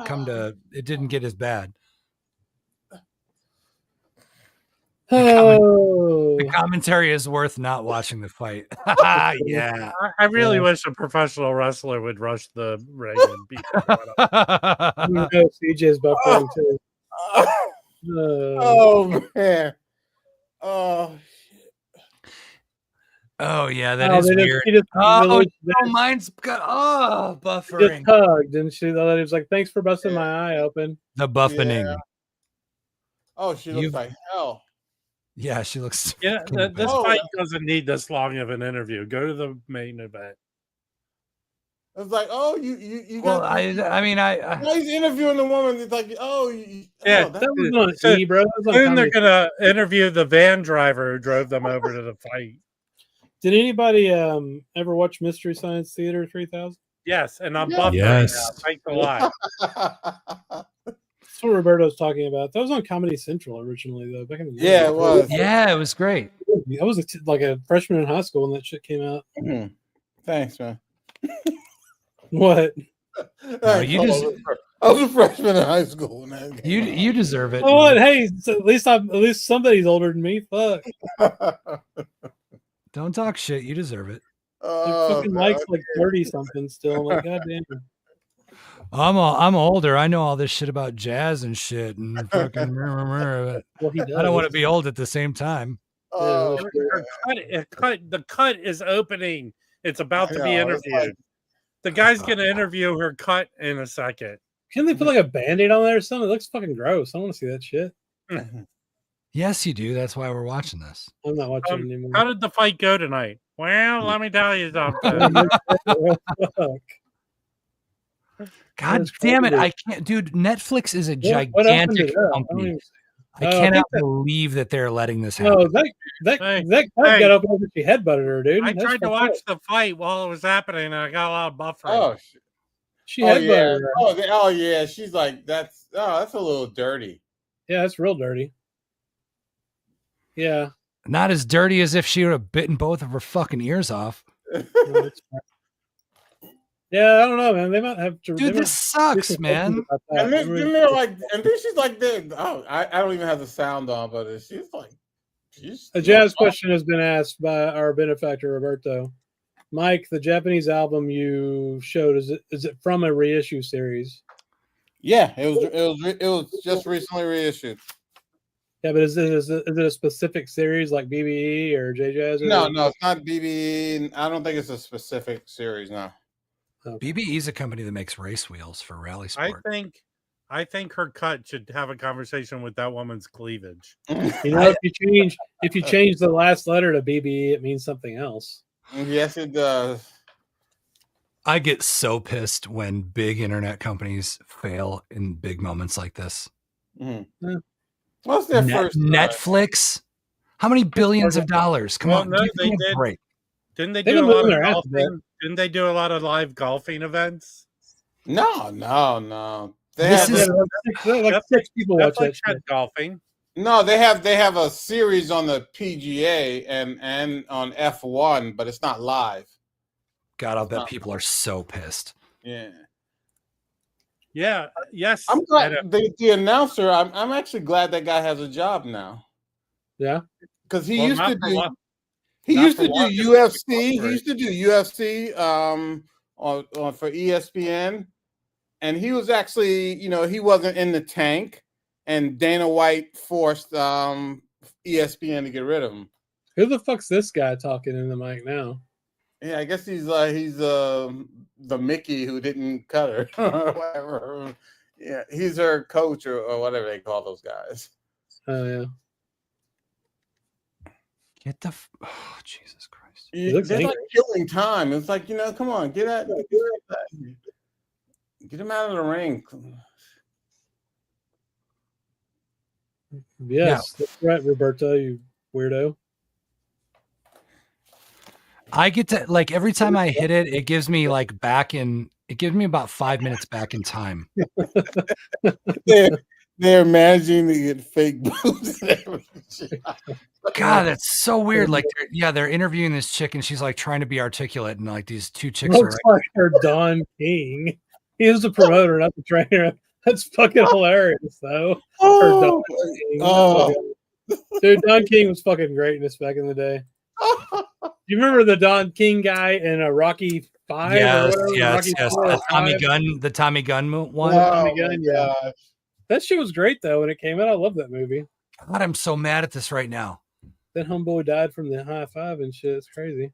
it didn't get as bad. The commentary is worth not watching the fight. Yeah. I really wish a professional wrestler would rush the ring and beat CJ's buffering too. Oh man. Oh yeah, that is weird. Mine's got buffering. Just hugged, and the lady was like, "Thanks for busting my eye open." The buffening. Yeah. Oh, she looks like hell. Yeah, she looks. Yeah, this fight doesn't need this long of an interview. Go to the main event. It's like, oh, you well, got. I mean, he's interviewing the woman. It's like, yeah, that was on TV, bro. Soon they're gonna interview the van driver who drove them over to the fight. Did anybody ever watch Mystery Science Theater 3000? Yes, and I'm buffering now. Thanks a lot. That's what Roberto's talking about. That was on Comedy Central originally, though. Back in the Yeah, it was. Yeah, it was great. I was like a freshman in high school when that shit came out. Mhm. Thanks, man. What? No, you just I was a freshman in high school when that came you deserve it. Oh, what? Hey, so at least somebody's older than me. Fuck. out. Don't talk shit. You deserve it. Fucking Mike's like 30 something still. I'm like, goddamn. I'm older. I know all this shit about jazz and shit and fucking. But Well, he does. I don't want to be old at the same time. Oh, The cut is opening. It's about to be I know, it's interviewed. The guy's going to interview her cut in a second. Can they put like a band-aid on there or something? It looks fucking gross. I don't want to see that shit. Yes, you do. That's why we're watching this. I'm not watching it anymore. How did the fight go tonight? Well, let me tell you something. Fuck. God That's damn it. crazy. I can't, dude. Netflix is a What opened gigantic it up? I don't company. even- I I cannot think that- believe that they're letting this happen. No, that Hey, got open because she headbutted her, dude. I That's tried to fucked watch up. the fight while it was happening, and I got a lot of buffering. Oh, shit. She Oh, headbutted yeah. her. Oh, yeah. She's like, that's a little dirty. Yeah, that's real dirty. Yeah. Not as dirty as if she would have bitten both of her fucking ears off. Yeah, I don't know, man. They might have to. Dude, this sucks, man. And then they're like, and then she's like, I don't even have the sound on, but she's like, A jazz question has been asked by our benefactor Roberto. Mike, the Japanese album you showed, is it from a reissue series? Yeah, it was just recently reissued. Yeah, but is it a specific series like BBE or J Jazz? No, it's not BBE. I don't think it's a specific series. No. BBE is a company that makes race wheels for rally sport. I think her cut should have a conversation with that woman's cleavage. You know, if you change the last letter to BBE, it means something else. Yes, it does. I get so pissed when big internet companies fail in big moments like this. Mm-hmm. Yeah. What's their first Netflix? How many billions of dollars? Come on, no, they did. Break. Didn't they do a lot of golfing? Didn't they do a lot of live golfing events? No. Like 6 people watch that shit. Golfing. No, they have a series on the PGA and on F1, but it's not live. God, I'll bet people are so pissed. Yeah. Yeah. Yes. I'm glad the announcer. I'm actually glad that guy has a job now. Yeah. Because he used to do. He used to do UFC. He used to do UFC on for ESPN, and he was actually, he wasn't in the tank, and Dana White forced ESPN to get rid of him. Who the fuck's this guy talking in the mic now? Yeah, I guess he's the Mickey who didn't cut her or whatever. Yeah, he's her coach or whatever they call those guys. Oh yeah. Get the Jesus Christ! They're like killing time. It's like, come on, get him out of the ring. Yes, that's right, Roberto, you weirdo. I get to every time I hit it, it gives me about 5 minutes back in time. They're managing to get fake boobs and everything. God, that's so weird. They're interviewing this chick and she's trying to be articulate, and these two chicks Looks like her Don King. He is the promoter, not the trainer. That's fucking hilarious, though. Don King. Dude, Don King was fucking greatness back in the day. Do you remember the Don King guy in a Rocky 5? Yes. The Tommy Gunn one. Tommy Gunn, yeah. That shit was great though when it came out. I love that movie. God, I'm so mad at this right now. That homeboy died from the high five and shit. It's crazy.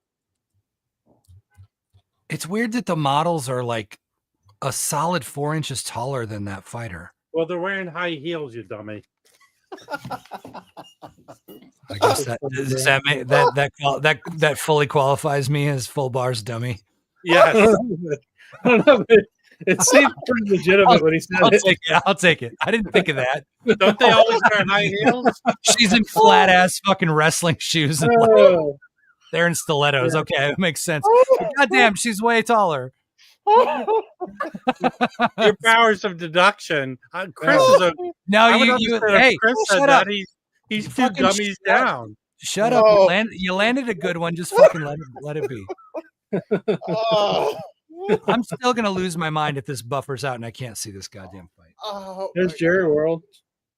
It's weird that the models are a solid 4 inches taller than that fighter. Well, they're wearing high heels, you dummy. I guess that fully qualifies me as full bars dummy. Yes. I don't know, but it seemed pretty legitimate when he said it. I'll take it. I didn't think of that. Don't they always wear high heels? She's in flat ass fucking wrestling shoes. And they're in stilettos. Okay, it makes sense. But goddamn, she's way taller. Your powers of deduction. Chris is a. No, I would you understand if hey, Chris said shut that up. he's two Fucking gummies down. Shut up. You landed a good one. Just fucking let it be. I'm still gonna lose my mind if this buffers out and I can't see this goddamn fight. There's Jerry World.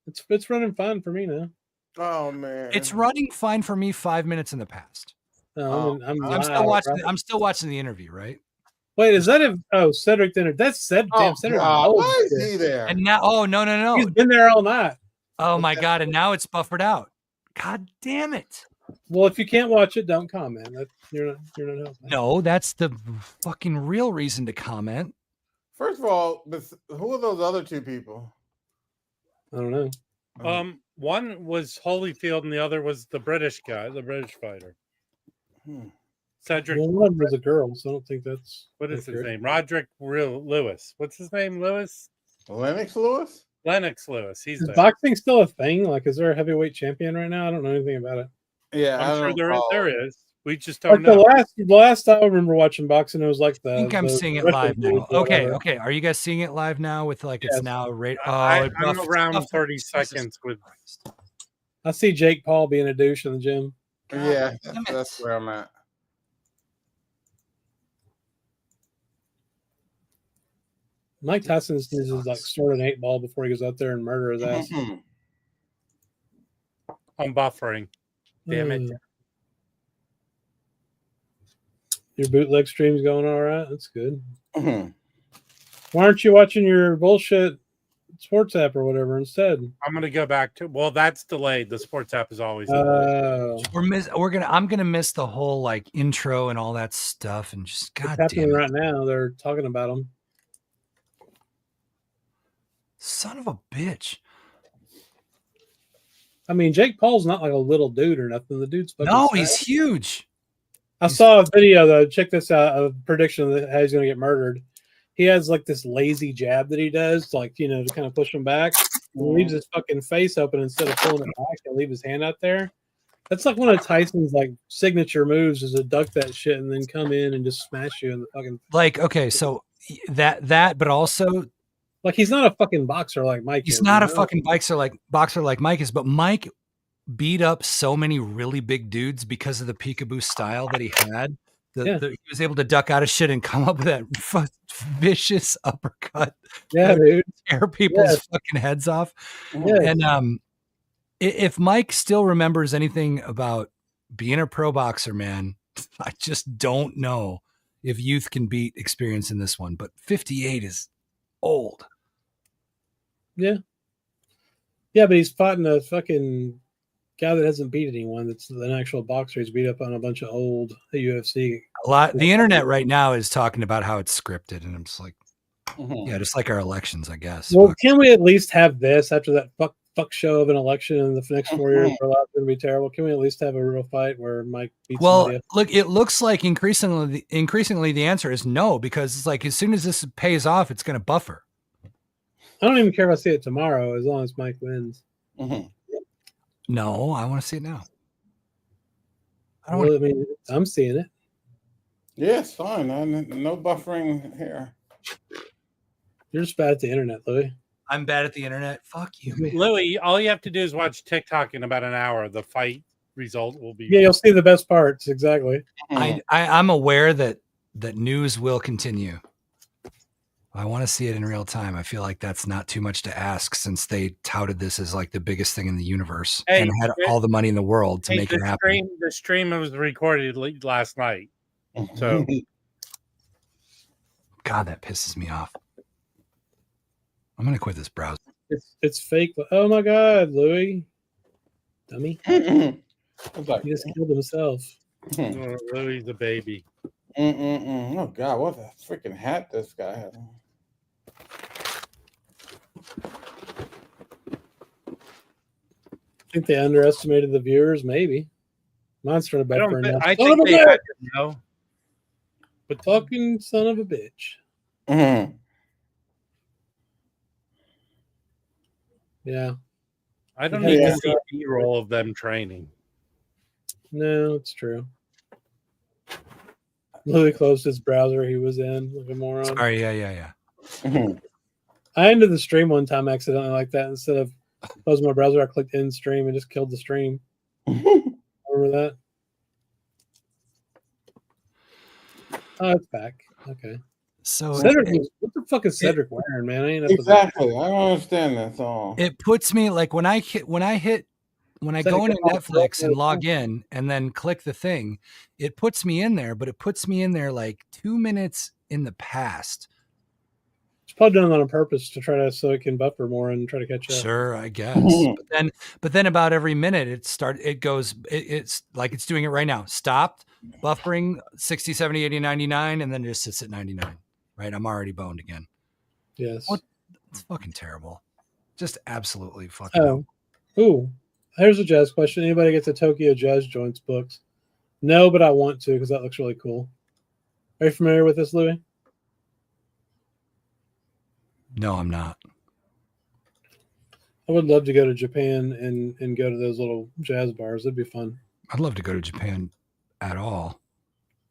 It's running fine for me now. Oh man, It's running fine for me 5 minutes in the past. I'm still watching. I'm still watching the interview, right? Wait, is that Cedric Dinner? That's Cedric. Damn, Cedric. Why is he there? And now, no. He's been there all night. Oh my god! And now it's buffered out. God damn it! Well, if you can't watch it, don't comment. You're not helping. No, that's the fucking real reason to comment. First of all, who are those other two people? I don't know. One was Holyfield, and the other was the British guy, the British fighter. Cedric. Well, one of them was a girl, so I don't think that's. What is his name? Roderick Lewis. What's his name? Lewis? Lennox Lewis? Lennox Lewis. He's Is there. boxing still a thing? Like, is there a heavyweight champion right now? I don't know anything about it. Yeah, I'm sure there is. We just Like don't know. the last time I remember watching boxing, it was like I think I'm seeing it live now. Okay. Are you guys seeing it live now with like it's now right? I'm around 30 seconds with. I see Jake Paul being a douche in the gym. Yeah, that's where I'm at. Mike Tyson needs to like start an 8-ball before he goes out there and murder his ass. I'm buffering. Damn it. Your bootleg stream's going all right. That's good. Why aren't you watching your bullshit sports app or whatever instead? I'm gonna go back to. Well, that's delayed. The sports app is always delayed. I'm gonna miss the whole like intro and all that stuff and just it's happening right now. They're talking about them. Son of a bitch. I mean, Jake Paul's not like a little dude or nothing. The dude's fucking no, fat. he's huge. I saw a video though. Check this out. A prediction that how he's going to get murdered. He has like this lazy jab that he does, like to kind of push him back. He leaves his fucking face open instead of pulling it back and leave his hand out there. That's like one of Tyson's like signature moves is to duck that shit and then come in and just smash you in the fucking. Like okay, so that, but also. Like he's not a fucking boxer like Mike. He's not a fucking boxer like Mike is, but Mike beat up so many really big dudes because of the peekaboo style that he had. He was able to duck out of shit and come up with that vicious uppercut. Yeah, dude. Tear people's fucking heads off. Yeah. And if Mike still remembers anything about being a pro boxer, man, I just don't know if youth can beat experience in this one. But 58 is old. Yeah. Yeah, but he's fighting a fucking guy that hasn't beat anyone. That's an actual boxer. He's beat up on a bunch of old UFC. A lot. The internet right now is talking about how it's scripted, and I'm just like, yeah, just like our elections, I guess. Well, can we at least have this after that fuck show of an election in the next 4 years? For a lot of going to be terrible. Can we at least have a real fight where Mike beats somebody up? Look, it looks like increasingly the answer is no, because it's like as soon as this pays off, it's going to buffer. I don't even care if I see it tomorrow, as long as Mike wins. No, I want to see it now. I'm seeing it. Yes, fine. No buffering here. You're just bad at the internet, Louis. I'm bad at the internet. Fuck you, man. Louis, all you have to do is watch TikTok in about an hour. The fight result will be. Yeah, you'll see the best parts. Exactly. I'm aware that news will continue. I want to see it in real time. I feel like that's not too much to ask since they touted this as like the biggest thing in the universe and had all the money in the world to make it happen. The stream was recorded last night. So, God, that pisses me off. I'm going to quit this browser. It's fake. Oh my God, Louis. Dummy. He just killed himself. Louis the baby. Oh God, what a freaking hat this guy has. I think they underestimated the viewers, maybe. Mine's trying to bet for enough. I think they had to know. But fucking son of a bitch. Yeah. I don't need to see B-roll of them training. No, it's true. Louis closed his browser he was in like a moron. Sorry, yeah. I ended the stream one time accidentally like that. Instead of closing my browser, I clicked end stream and just killed the stream. Remember that? Oh, it's back. Okay. So Cedric, what the fuck is Cedric wearing, man? I ain't up with Exactly. I don't understand this all. it puts me like when I go into Netflix and log in and then click the thing, it puts me in there, but it puts me in there like 2 minutes in the past. It's probably done on purpose to try to so it can buffer more and try to catch up. Sure, I guess. but then about every minute it's like it's doing it right now. Stopped, buffering 60, 70, 80, 99, and then it just sits at 99. Right? I'm already boned again. Yes. It's fucking terrible. Just absolutely fucking. Ooh. Here's a jazz question. Anybody get the Tokyo Jazz Joints books? No, but I want to because that looks really cool. Are you familiar with this, Louis? No, I'm not. I would love to go to Japan and go to those little jazz bars. It'd be fun. I'd love to go to Japan at all.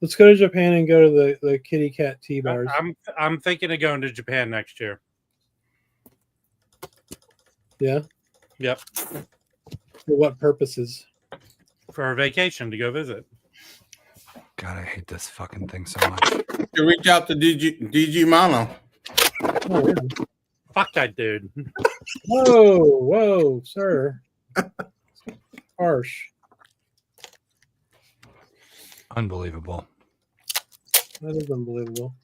Let's go to Japan and go to the kitty cat tea bars. I'm thinking of going to Japan next year. Yeah? Yep. For what purposes? For a vacation to go visit. God, I hate this fucking thing so much. You reach out to DG Mono. Oh, yeah. Fuck that dude. Whoa, sir. Harsh. Unbelievable. That is unbelievable.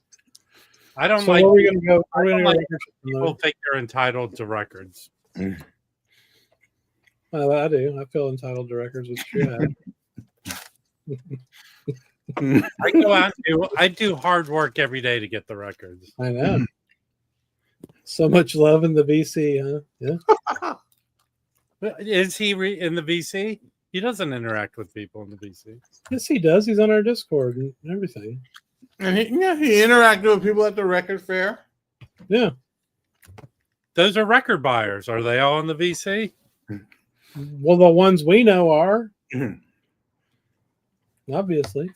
I don't So like. where are we gonna go? I don't like People people think they're entitled to records. Well, I do. I feel entitled to records with you. I go out and I do hard work every day to get the records. I know. So much love in the VC, huh? Yeah. Is he in the VC? He doesn't interact with people in the VC. Yes, he does. He's on our Discord and everything. And he interacted with people at the record fair. Yeah. Those are record buyers. Are they all in the VC? Well, the ones we know are. Obviously.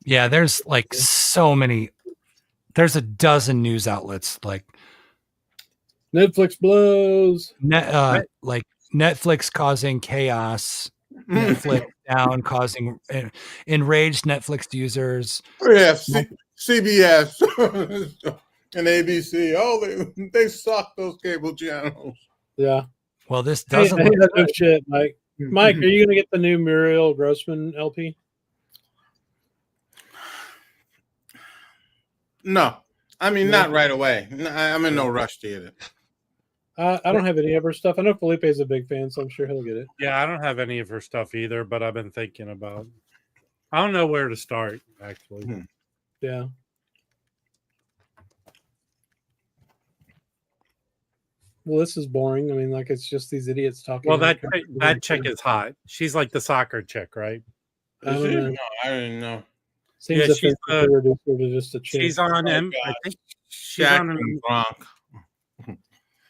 Yeah, there's like so many. There's a dozen news outlets like Netflix blows. Like Netflix causing chaos. Netflix down, causing enraged Netflix users. Yeah, CBS and ABC. Oh, they suck, those cable channels. Yeah. Well, this doesn't. Hey, that's no shit, Mike. Mike, are you going to get the new Muriel Grossman LP? No, I mean not right away. I'm in no rush to get it. I don't have any of her stuff. I know Felipe is a big fan, so I'm sure he'll get it. Yeah, I don't have any of her stuff either, but I've been thinking about. I don't know where to start actually. Yeah. Well, this is boring. I mean, like it's just these idiots talking. Well, that chick is hot. She's like the soccer chick, right? I don't know. No, I didn't know. Seems Yeah, she's just a chick. she's on I think she's on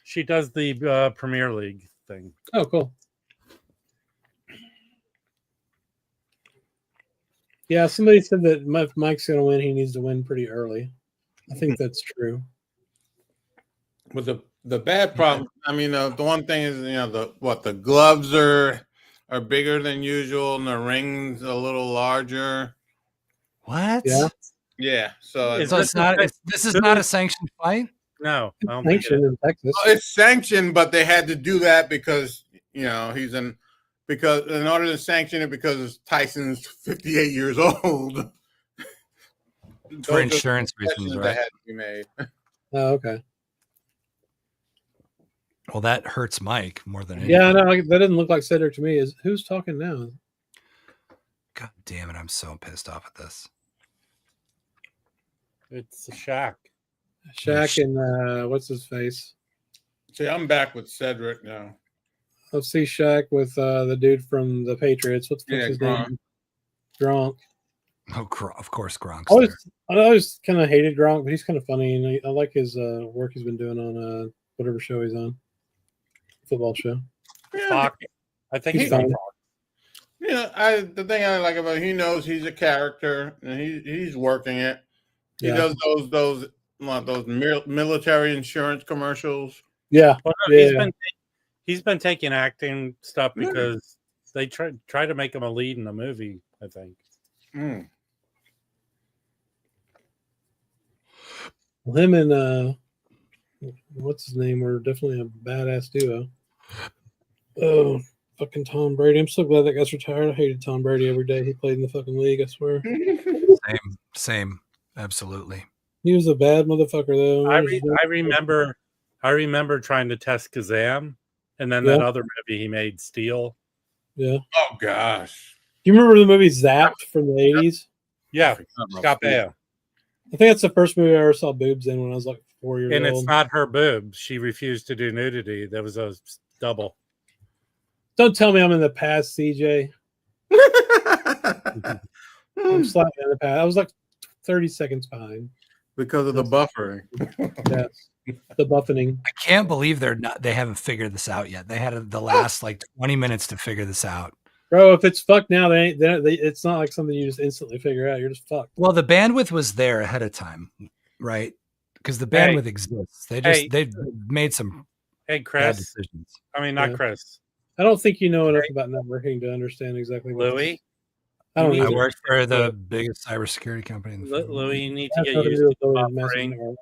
she does the Premier League thing. Oh, cool. Yeah, somebody said that if Mike's going to win, he needs to win pretty early. I think that's true. But the bad problem, I mean, the one thing is, the gloves are bigger than usual, and the rings a little larger. What? Yeah. Yeah. So This is not a sanctioned fight. No, I don't Sanctioned in Texas. it's sanctioned, but they had to do that because because in order to sanction it, because Tyson's 58 years old. For insurance reasons, that right? had to be made. Oh, okay. Well, that hurts Mike more than anything. Yeah, I know. That doesn't look like Cedric to me. Who's talking now? God damn it! I'm so pissed off at this. It's a Shaq. Shaq and what's his face? See, I'm back with Cedric now. Let's see Shaq with the dude from the Patriots. What's his name? Gronk. Oh, of course, Gronk's I always kind of hated Gronk, but he's kind of funny, and I like his work he's been doing on whatever show he's on. Football show. Fox. I think he's on Fox. The thing I like about he knows he's a character and he's working it. He does those One of those military insurance commercials. Yeah. Well, no, Yeah. he's been taking acting stuff because they try to make him a lead in a movie, I think. Well, him and what's his name were definitely a badass duo. Oh, fucking Tom Brady. I'm so glad that guy's retired. I hated Tom Brady every day he played in the fucking league, I swear. Same. Absolutely. He was a bad motherfucker though. I remember trying to test Kazam, and then that other movie he made, Steel. Yeah. Oh gosh. Do you remember the movie Zapped from the 80s? Yeah, Scott Baio. I think that's the first movie I ever saw boobs in when I was like 4 years old. And it's not her boobs. She refused to do nudity. There was a double. Don't tell me I'm in the past, CJ. I'm slightly in the past. I was like 30 seconds behind. Because of the buffering. Yes. The buffening. I can't believe they haven't figured this out yet. They had the last like 20 minutes to figure this out. Bro, if it's fucked now, it's not like something you just instantly figure out. You're just fucked. Well, the bandwidth was there ahead of time, right? Because the bandwidth exists. They made some Chris. bad decisions. I mean, not Chris. I don't think you know enough about networking to understand exactly what Louis. I work for the biggest cybersecurity company in the Louis, you need to get used to the buffering.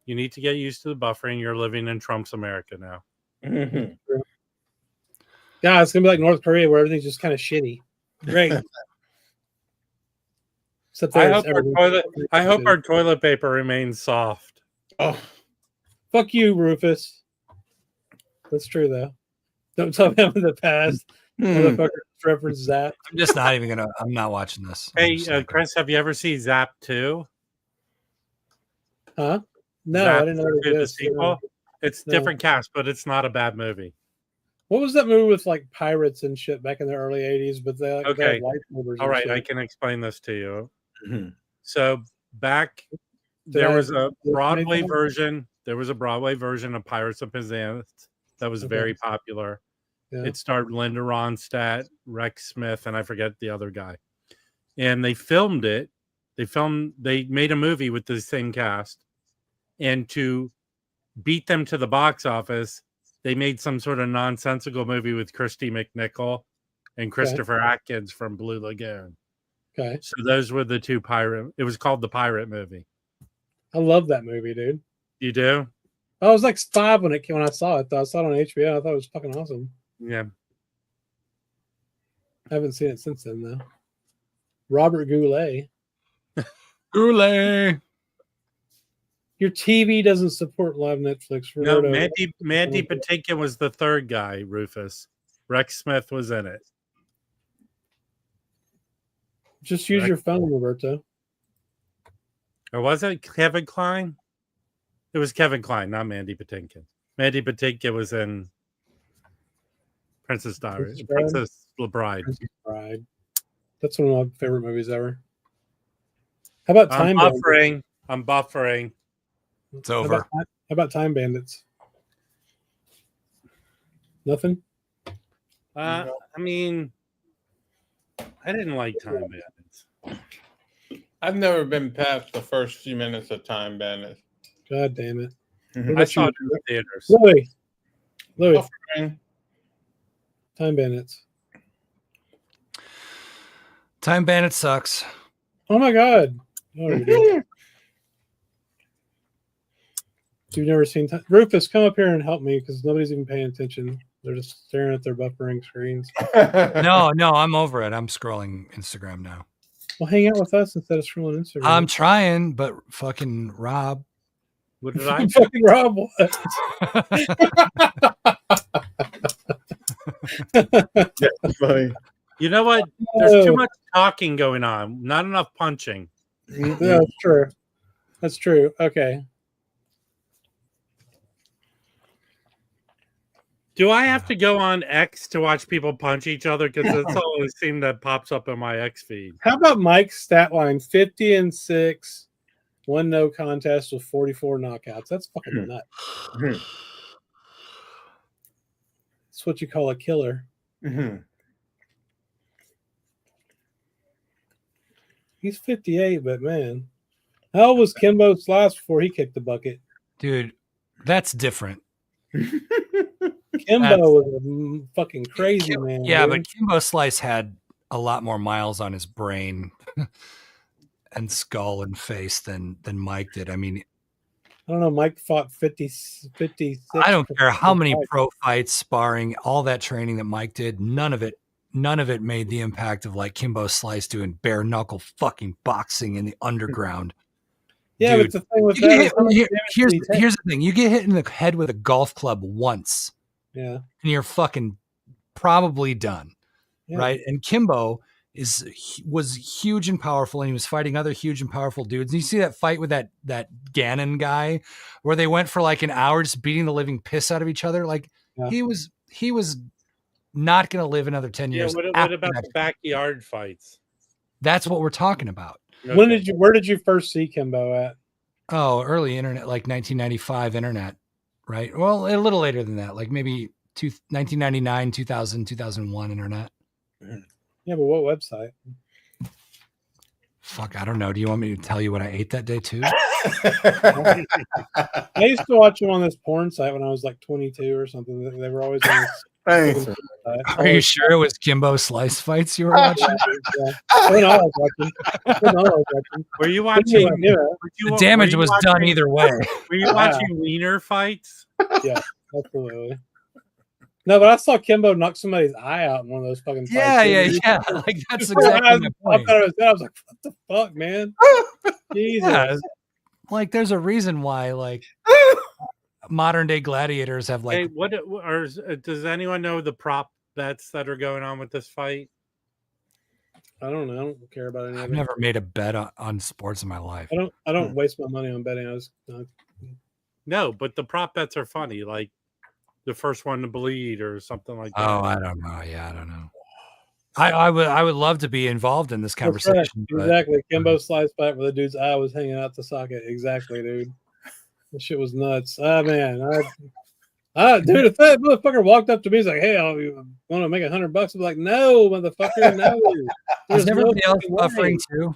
You need to get used to the buffering. You're living in Trump's America now. Yeah, it's gonna be like North Korea where everything's just kind of shitty. Great. I hope our toilet paper remains soft. Oh, fuck you, Rufus. That's true though. Don't tell me I'm in the past. Motherfucker reference that. I'm just not even gonna. I'm not watching this. Hey, Chris, have you ever seen Zap 2? Huh? No, Zap I didn't know the sequel. It's different cast, but it's not a bad movie. What was that movie with like pirates and shit back in the early 80s? But they okay. had lightsabers. All right, I can explain this to you. So back there was a Broadway version. There was a Broadway version of Pirates of Penzance that was very popular. Yeah. It starred Linda Ronstadt, Rex Smith, and I forget the other guy. And they filmed it. They made a movie with the same cast. And to beat them to the box office, they made some sort of nonsensical movie with Christy McNichol and Christopher Atkins from Blue Lagoon. Okay. So those were the two pirate. It was called the Pirate Movie. I love that movie, dude. You do? I was like 5 when I saw it. Though. I saw it on HBO. I thought it was fucking awesome. Yeah. I haven't seen it since then, though. Robert Goulet. Goulet. Your TV doesn't support live Netflix. No, Mandy Patinkin was the third guy, Rufus. Rex Smith was in it. Just use your phone, Roberto. Or was it Kevin Kline? It was Kevin Kline, not Mandy Patinkin. Mandy Patinkin was in Princess Diaries. Princess Bride. Bride. That's one of my favorite movies ever. How about Time Bandits? I'm buffering. It's over. How about Time Bandits? Nothing? I mean, I didn't like Time Bandits. I've never been past the first few minutes of Time Bandits. God damn it. I saw it in the theaters. Louis. Time Bandits. Time Bandits sucks. Oh my god. Oh, you've never seen Rufus, come up here and help me because nobody's even paying attention. They're just staring at their buffering screens. No, I'm over it. I'm scrolling Instagram now. Well, hang out with us instead of scrolling Instagram. I'm trying, but fucking Rob. What did I fucking Rob? That's funny. You know what? There's too much talking going on. Not enough punching. Yeah, that's true. That's true. Okay. Do I have to go on X to watch people punch each other? Because that's always seem that pops up in my X feed. How about Mike's stat line? 50-6, 1 no contest with 44 knockouts. That's fucking nuts. That's what you call a killer. He's 58, but man, How was Kimbo Slice before he kicked the bucket? Dude, that's different. Kimbo was a fucking crazy man. Yeah, dude. but Kimbo Slice had a lot more miles on his brain and skull and face than Mike did. I mean, I don't know. Mike fought 56. I don't care how many pro fights, sparring, all that training that Mike did. None of it made the impact of like Kimbo Slice doing bare knuckle fucking boxing in the underground. Yeah, Dude, but the thing with that here's the thing: you get hit in the head with a golf club once, yeah, and you're fucking probably done, yeah. right? And Kimbo was huge and powerful, and he was fighting other huge and powerful dudes. And you see that fight with that Gannon guy, where they went for like an hour just beating the living piss out of each other. Like he was not going to live another 10 years. What about the backyard fights? That's what we're talking about. Okay. Where did you first see Kimbo at? Oh, early internet, like 1995 internet, right? Well, a little later than that, like maybe 1999, 2000, 2001 internet. Yeah, but what website? Fuck, I don't know. Do you want me to tell you what I ate that day too? I used to watch him on this porn site when I was like 22 or something. They were always on this. Thanks. Are you sure it was Kimbo Slice fights you were watching? Were you watching? The damage was done either way. Were you watching wiener fights? Yeah, absolutely. No, but I saw Kimbo knock somebody's eye out in one of those fucking fights. Yeah. Like that's exactly my point. I was like, what the fuck, man? Jesus. Yeah, like there's a reason why like modern day gladiators have like. Hey, does anyone know the prop bets that are going on with this fight? I don't know. I don't care about any of it. I've never made a bet on sports in my life. I don't waste my money on betting. No, but the prop bets are funny, like the first one to bleed or something like that. Oh, I don't know. Yeah, I don't know. I would love to be involved in this conversation. Right. Exactly. Kimbo Slice fight where the dude's eye was hanging out the socket. Exactly, dude. That shit was nuts. Ah, man. Dude, if that motherfucker walked up to me, he's like, "Hey, I want to make $100." I'd be like, "No, motherfucker, no." Is everybody else buffering too?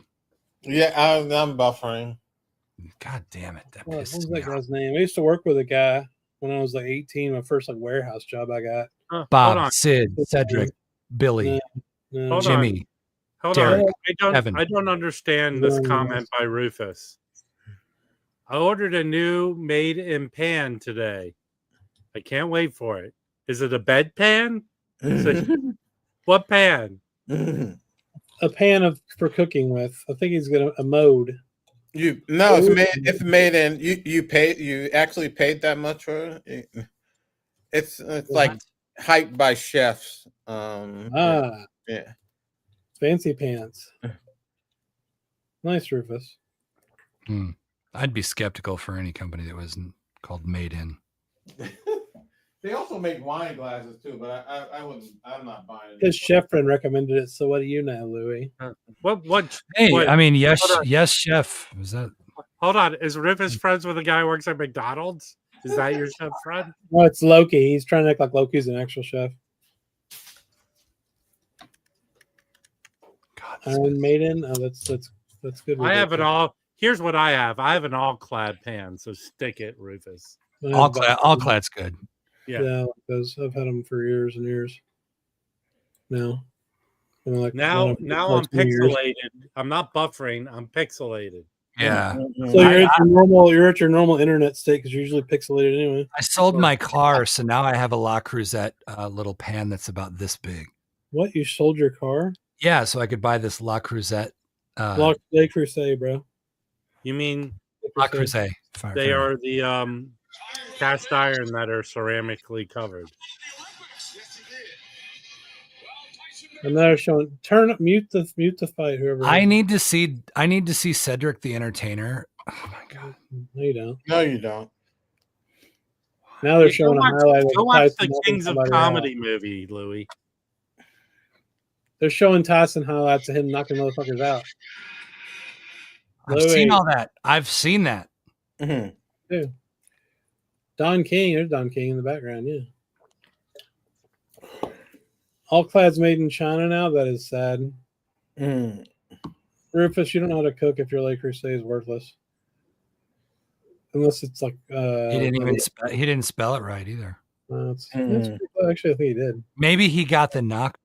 Yeah, I'm buffering. God damn it! That what was pisses that me off. guy's name? I used to work with a guy when I was like 18. My first like warehouse job I got. Hold Bob, on. Sid, Cedric, Billy, No. Jimmy. Hold Derek, on. Evan. I don't understand this comment by Rufus. I ordered a new made in pan today. I can't wait for it. Is it a bed pan? What pan? A pan for cooking with. I think he's got a mode. It's made in you actually paid that much for it? It's like hyped by chefs. Yeah. Fancy pants. Nice, Rufus. I'd be skeptical for any company that wasn't called Made In. They also make wine glasses too, but I'm not buying it. His chef friend recommended it. So what do you know, Louis? What? Hey, what- I mean, yes, chef. Is that? Hold on. Is Rufus friends with a guy who works at McDonald's? Is that your chef friend? No, it's Loki. He's trying to act like Loki's an actual chef. God, Iron Maiden. Oh, that's good. I have it all. Here's what I have. I have an all-clad pan, so stick it, Rufus. All clad's good. Yeah. Because I've had them for years and years. Now I'm I'm pixelated. I'm not buffering. I'm pixelated. Yeah. So you're at your normal internet state because you're usually pixelated anyway. I sold my car, so now I have a La Cruzette little pan that's about this big. What? You sold your car? Yeah, so I could buy this La Cruzette. Le Creuset, bro. You mean La Creuset? they are the cast iron that are ceramically covered. And they're showing mute the fight. Whoever. I need to see Cedric the Entertainer. Oh my god! No, you don't. No, you don't. Now they're showing a highlight. Go of watch Tyson the Kings of knocking Comedy somebody out. movie, Louis. They're showing Tyson highlights of him knocking motherfuckers out. I've seen all that. I've seen that. Mm-hmm. Yeah. Don King. There's Don King in the background. Yeah. All clads made in China now. That is sad. Rufus, you don't know how to cook if your Le Creuset is worthless. unless it's like he didn't spell it right either. Actually, I think he did. Maybe he got the knock.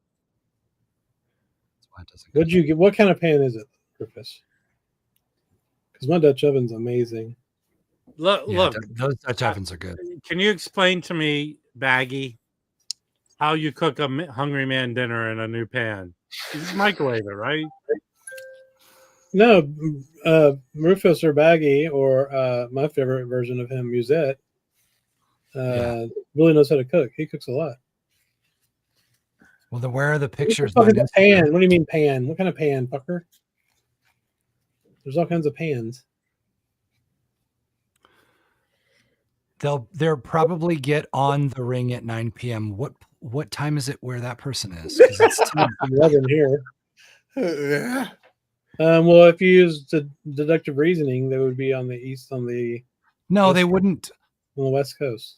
What'd you get? What kind of pan is it, Rufus? Because my Dutch oven's amazing. Look, those Dutch ovens are good. Can you explain to me, Baggy, how you cook a hungry man dinner in a new pan? You just microwave it, right? No, Rufus or Baggy or my favorite version of him, Musette, really knows how to cook. He cooks a lot. Well, then where are the pictures? Pan. What do you mean pan? What kind of pan, fucker? There's all kinds of pans. They'll probably get on the ring at 9 p.m. What time is it where that person is? Because it's 11 here. Yeah. Well, if you use deductive reasoning, they would be on the east, No, they wouldn't. On the west coast.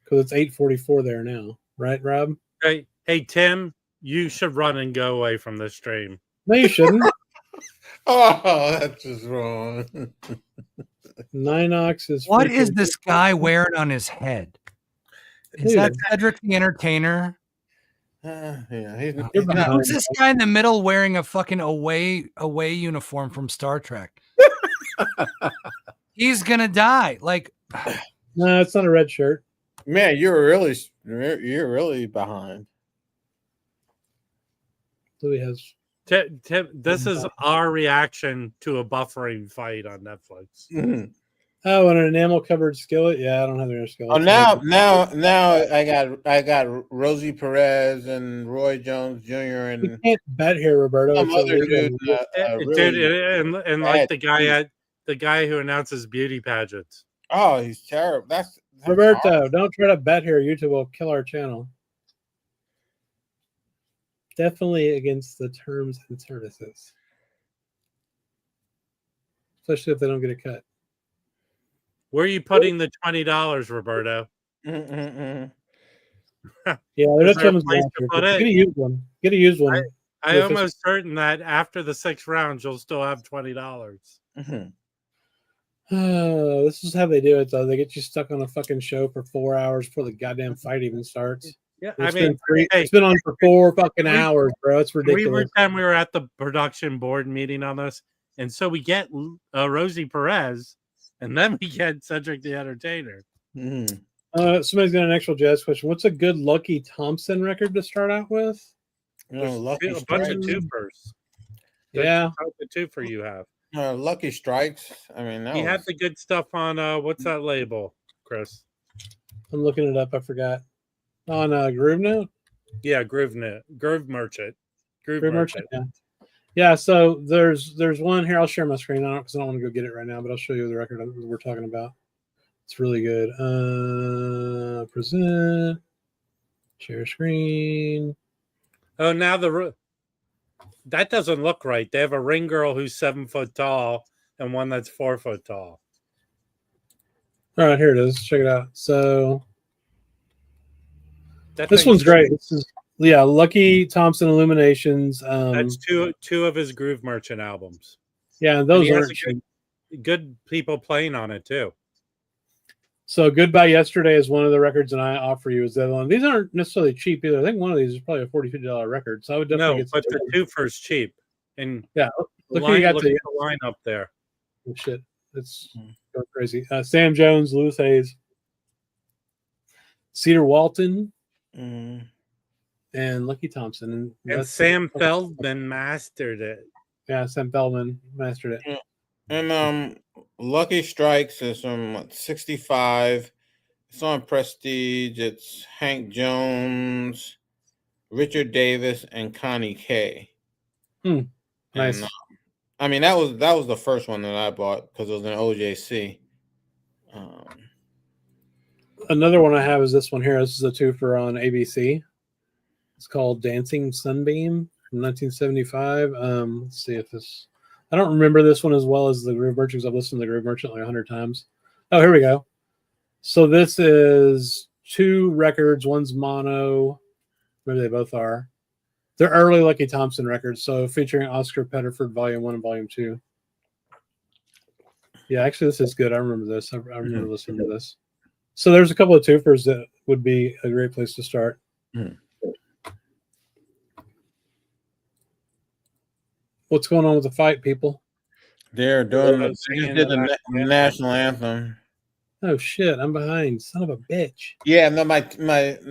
Because it's 8:44 there now, right, Rob? Hey, Tim, you should run and go away from this stream. No, you shouldn't. Oh, that's just wrong. Ninox is. What is this guy wearing on his head? Is that Cedric the Entertainer? Yeah, who's this guy in the middle wearing a fucking away uniform from Star Trek? He's gonna die. Like, no, it's not a red shirt. Man, you're really behind. So he has. Tim, this is our reaction to a buffering fight on Netflix. Mm-hmm. Oh, and an enamel covered skillet. Yeah, I don't have their skillet. Oh, now I got Rosie Perez and Roy Jones Jr. and you can't bet here, Roberto. some other dude. Dude, and like the guy who announces beauty pageants. Oh, he's terrible. That's Roberto. horrible. Don't try to bet here. YouTube will kill our channel. Definitely against the terms and services, especially if they don't get a cut. Where are you putting the $20, Roberto? Mm-mm-mm. Yeah, there's there a place to put it? Get a used one. Get a used one. I'm almost certain that after the 6th round, you'll still have $20. Mm-hmm. This is how they do it, though. They get you stuck on a fucking show for 4 hours before the goddamn fight even starts. Yeah, It's been on for 4 fucking hours, bro. It's ridiculous. Every time we were at the production board meeting on this, and so we get Rosie Perez, and then we get Cedric the Entertainer. Mm-hmm. Somebody's got an actual jazz question. What's a good Lucky Thompson record to start out with? Lucky a bunch of twofers. Yeah, the twofer you have. Lucky Strikes. I mean, He had the good stuff on what's that label, Chris? I'm looking it up. I forgot. On Groove Note? Yeah, Groove Merchant. Groove Merchant. Yeah, so there's one here. I'll share my screen on it because I don't want to go get it right now, but I'll show you the record we're talking about. It's really good. Present. Share screen. Oh, now that doesn't look right. They have a ring girl who's 7 foot tall and one that's 4 foot tall. All right, here it is. Check it out. So this one's great. This is Lucky Thompson Illuminations. That's two of his Groove Merchant albums. Yeah, those are good people playing on it too. So Goodbye Yesterday is one of the records, and I offer you is the other one. These aren't necessarily cheap either. I think one of these is probably a $40-$50 record. So I would definitely get. But the twofer's cheap. And yeah, look at the line up there. Oh, shit, it's going crazy. Sam Jones, Louis Hayes, Cedar Walton, and Lucky Thompson, and Sam Feldman mastered it. Yeah, Sam Feldman mastered it. And Lucky Strikes is from 65. It's on Prestige. It's Hank Jones, Richard Davis, and Connie Kay. Nice. And, I mean, that was the first one that I bought because it was an OJC. Another one I have is this one here. This is a twofer on ABC. It's called Dancing Sunbeam from 1975. Let's see if this. I don't remember this one as well as the Groove Merchant. I've listened to the Groove Merchant like 100 times. Oh, here we go. So this is 2 records. One's mono. Maybe they both are. They're early Lucky Thompson records. So featuring Oscar Pettiford, Volume 1 and Volume 2. Yeah, actually, this is good. I remember this. I remember listening to this. So there's a couple of twofers that would be a great place to start. What's going on with the fight, people? They're doing They're they singing just did the the national anthem. Oh shit, I'm behind. Son of a bitch. Yeah, no, my TV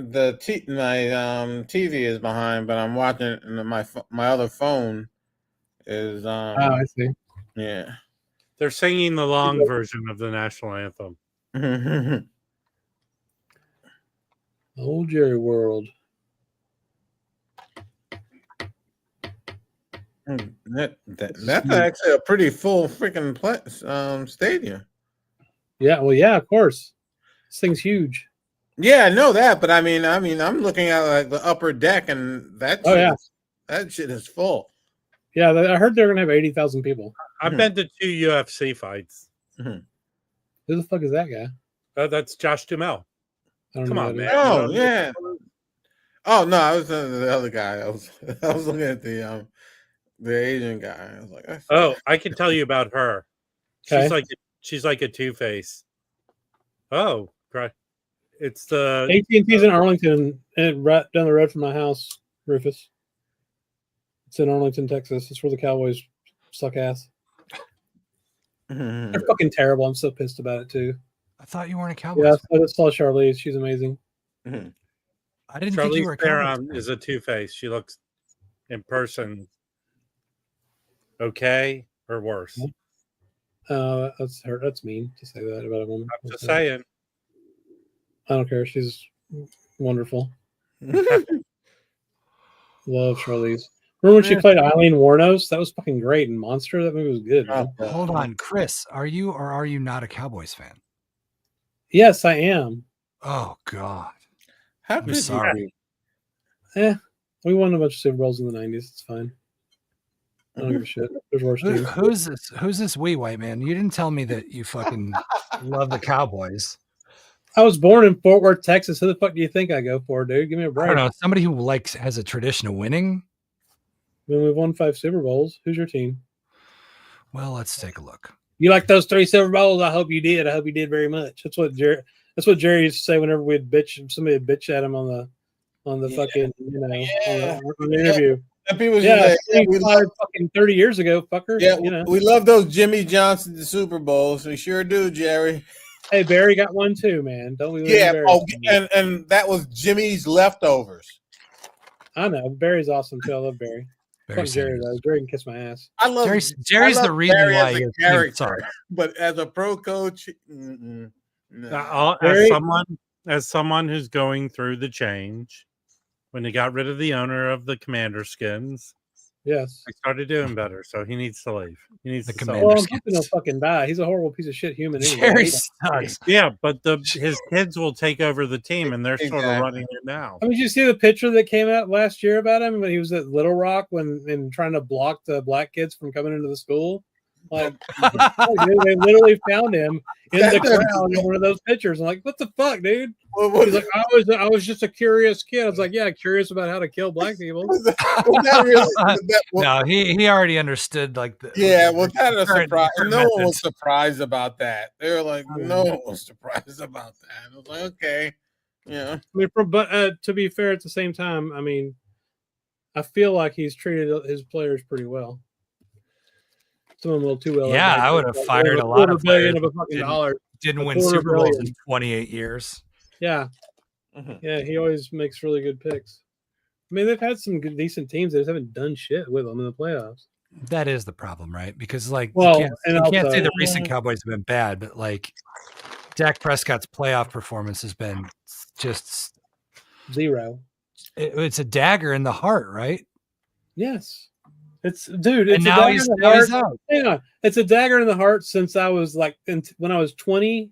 is behind, but I'm watching it, and my other phone is Oh, I see. yeah. They're singing the long version of the national anthem. Old Jerry World. That's actually a pretty full freaking stadium. Yeah, well, yeah, of course. This thing's huge. Yeah, I know that, but I mean, I'm looking at like the upper deck, and that shit is full. Yeah, I heard they're gonna have 80,000 people. I've been to 2 UFC fights. Who the fuck is that guy? That's Josh Duhamel. Come on, man. Oh yeah. Oh no, I was the other guy. I was looking at the Asian guy. I was like, I can tell you about her. Okay. She's like a two-face. Oh, right. It's the AT&T's in Arlington, and right down the road from my house, Rufus. It's in Arlington, Texas. It's where the Cowboys suck ass. They're fucking terrible. I'm so pissed about it too. I thought you weren't a Cowboys. Yeah, I just saw Charlize. She's amazing. I didn't think you were a Charlize Cowboys. is a two-face. She looks in person okay or worse. That's her. That's mean to say that about a woman. I'm just saying. I don't care. She's wonderful. Love Charlize. Remember when she played Eileen Warnos? That was fucking great. And Monster, that movie was good. Man. Hold on, Chris. Are you or are you not a Cowboys fan? Yes, I am. Oh God. How I'm sorry. We won a bunch of Super Bowls in the 90s. It's fine. I don't give a shit. There's worse teams. Who's this wee white man? You didn't tell me that you fucking love the Cowboys. I was born in Fort Worth, Texas. Who the fuck do you think I go for, dude? Give me a break. I don't know. Somebody who has a tradition of winning. I mean, we've won 5 Super Bowls. Who's your team? Well, let's take a look. You like those 3 Super Bowls? I hope you did. I hope you did very much. That's what Jerry used to say whenever somebody would bitch at him on the fucking on the interview. And people say, we fucking 30 years ago, fucker. Yeah, we love those Jimmy Johnson Super Bowls. We sure do, Jerry. Hey, Barry got one too, man. Don't we? Yeah, and that was Jimmy's leftovers. I know Barry's awesome too. I love Barry. Fuck Jerry though. Jerry can kiss my ass. I love Jerry's the reason Barry why as a character, but as a pro coach, no. As someone who's going through the change, when they got rid of the owner of the Commander skins, yes, he started doing better. So he needs to leave. He needs the to Commander well, skins. he'll fucking die. He's a horrible piece of shit human. Anyway. Jerry sucks. Yeah, but his kids will take over the team, and they're sort of running it now. I mean, did you see the picture that came out last year about him when he was at Little Rock and trying to block the black kids from coming into the school? Like, dude, they literally found him in the crowd in one of those pictures. I'm like, what the fuck, dude? He's like, I was just a curious kid. I was like, yeah, curious about how to kill black people. No, he already understood like the well, kind of surprise. No one was surprised about that. They were like, no one was surprised about that. I was like, okay, yeah. I mean, but to be fair, at the same time, I mean, I feel like he's treated his players pretty well. Some of them a little too well. Yeah, I would have fired a lot of players. Didn't win Super Bowls in 28 years. Yeah. Yeah, he always makes really good picks. I mean, they've had some good, decent teams that just haven't done shit with them in the playoffs. That is the problem, right? Because you can't say the recent Cowboys have been bad, but like Dak Prescott's playoff performance has been just zero. It's a dagger in the heart, right? Yes. It's a dagger in the heart. Hang on. It's a dagger in the heart since I was like when I was 20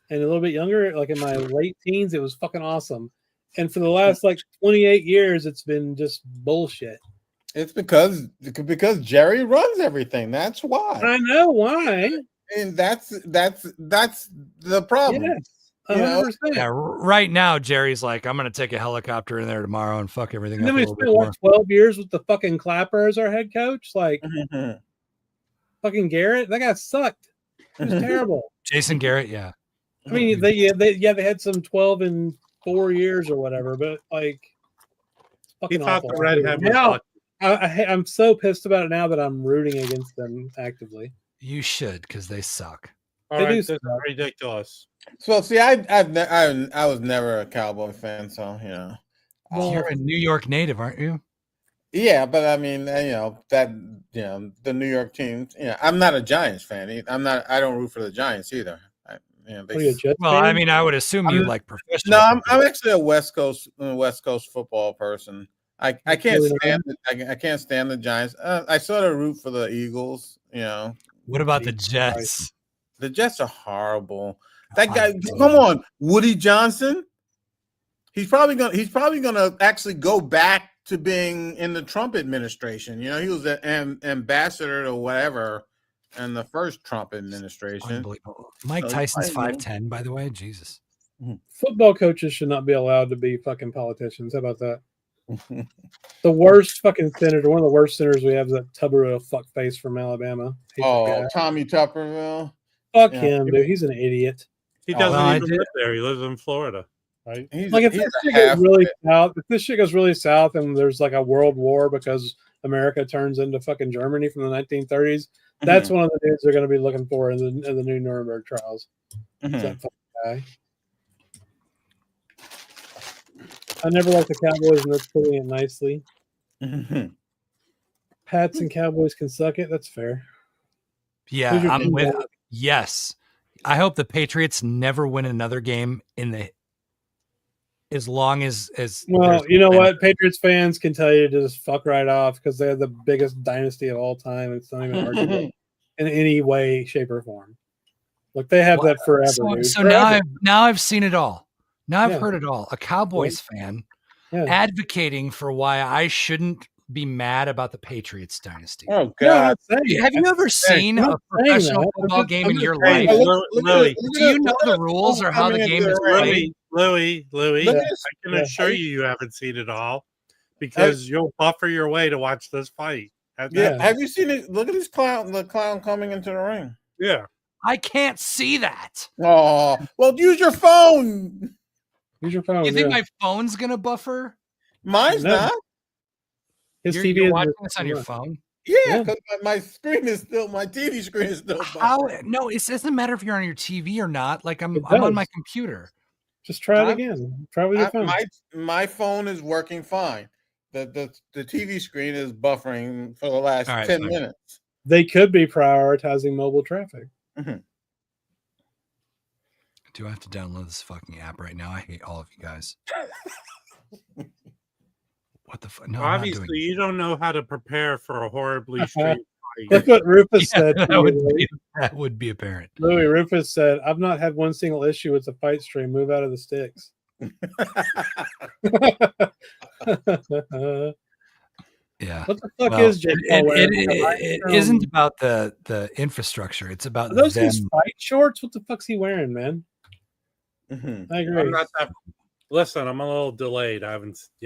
and a little bit younger, like in my late teens, it was fucking awesome. And for the last like 28 years, it's been just bullshit. It's because Jerry runs everything. That's why. I know why. And that's the problem. Yes. Yeah, right now Jerry's like, I'm gonna take a helicopter in there tomorrow and fuck everything and up. Then we spent like 12 years with the fucking Clapper as our head coach. Like fucking Garrett, that guy sucked. It was terrible. Jason Garrett, yeah. I mean, they had some 12 in 4 years or whatever, but like, He fucking thought awful. the redhead was Now, lucky. I'm so pissed about it now that I'm rooting against them actively. You should, because they suck. All They right, do this is suck. ridiculous. So see, I was never a Cowboy fan, so you know. Well, You're a New York native, aren't you? Yeah, but I mean, the New York team. I'm not a Giants fan. I don't root for the Giants either. what are you, a Jets Well, fan? I mean, I would assume you like professional. No, I'm football. actually a West Coast football person. I can't Really stand I can't stand the Giants. I sort of root for the Eagles. What about the Jets? The Jets are horrible. That guy, come on, Woody Johnson. He's probably gonna actually go back to being in the Trump administration. He was an ambassador or whatever in the first Trump administration. Unbelievable. Mike Tyson's 5'10", by the way. Jesus. Football coaches should not be allowed to be fucking politicians. How about that? The worst fucking senator, one of the worst senators we have is that Tuberville fuckface from Alabama. Tommy Tuberville. Fuck him, dude. He's an idiot. He doesn't even live there. He lives in Florida, right? If this shit goes really south, if this shit goes really south and there's like a world war because America turns into fucking Germany from the 1930s, that's one of the dudes they're going to be looking for in the new Nuremberg trials. That fucking guy. I never liked the Cowboys, and that's putting it nicely. Pats and Cowboys can suck it. That's fair. Yeah, I'm with. Yes, I hope the Patriots never win another game as long as. Well, you know what? Patriots fans can tell you to just fuck right off because they're the biggest dynasty of all time. It's not even arguable in any way, shape, or form. Look, they have that forever. So forever. now I've seen it all. Now I've heard it all. A Cowboys fan advocating for why I shouldn't be mad about the Patriots dynasty. Oh God! Have you ever seen a professional football game in your life? Louis, do you know the rules or how the game is played? Louis, I can assure you haven't seen it all because you'll buffer your way to watch this fight. Have you seen it? Look at this clown. The clown coming into the ring. Yeah, I can't see that. Oh, well, use your phone. Use your phone. You think my phone's gonna buffer? Mine's not. His TV is watching this on your phone. Yeah, because my screen is still my TV screen is still. How? No, it doesn't matter if you're on your TV or not. Like I'm on my computer. Just try it again. Try with your phone. My phone is working fine. The TV screen is buffering for the last 10 minutes. They could be prioritizing mobile traffic. Do I have to download this fucking app right now? I hate all of you guys. What the fuck? No, obviously you don't know how to prepare for a horribly streamed fight. That's what Rufus said. That would be apparent. Louis, Rufus said, "I've not had one single issue with the fight stream. Move out of the sticks." Yeah. What the fuck is Jake Paul wearing? It isn't about the infrastructure. It's about Are those them. his fight shorts? What the fuck's he wearing, man? I agree. I'm not that. Listen, I'm a little delayed. You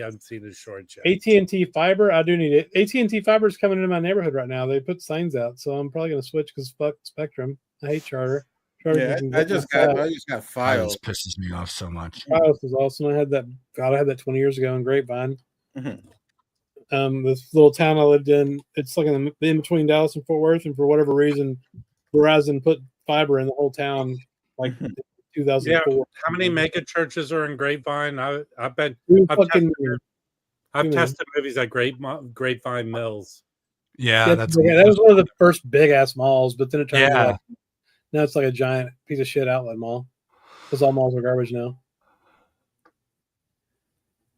haven't seen his short yet. AT&T fiber. I do need it. AT&T fiber is coming into my neighborhood right now. They put signs out, so I'm probably going to switch because fuck Spectrum. I hate Charter. I just got Fios. Fios pisses me off so much. Fios was awesome. I had that 20 years ago in Grapevine. This little town I lived in, it's like in between Dallas and Fort Worth, and for whatever reason, Verizon put fiber in the whole town, like 2004. Yeah, how many mega churches are in Grapevine? I've tested movies at Grapevine Mills. Yeah, that was one of the first big ass malls, but then it turned into now it's like a giant piece of shit outlet mall. Because all malls are garbage now.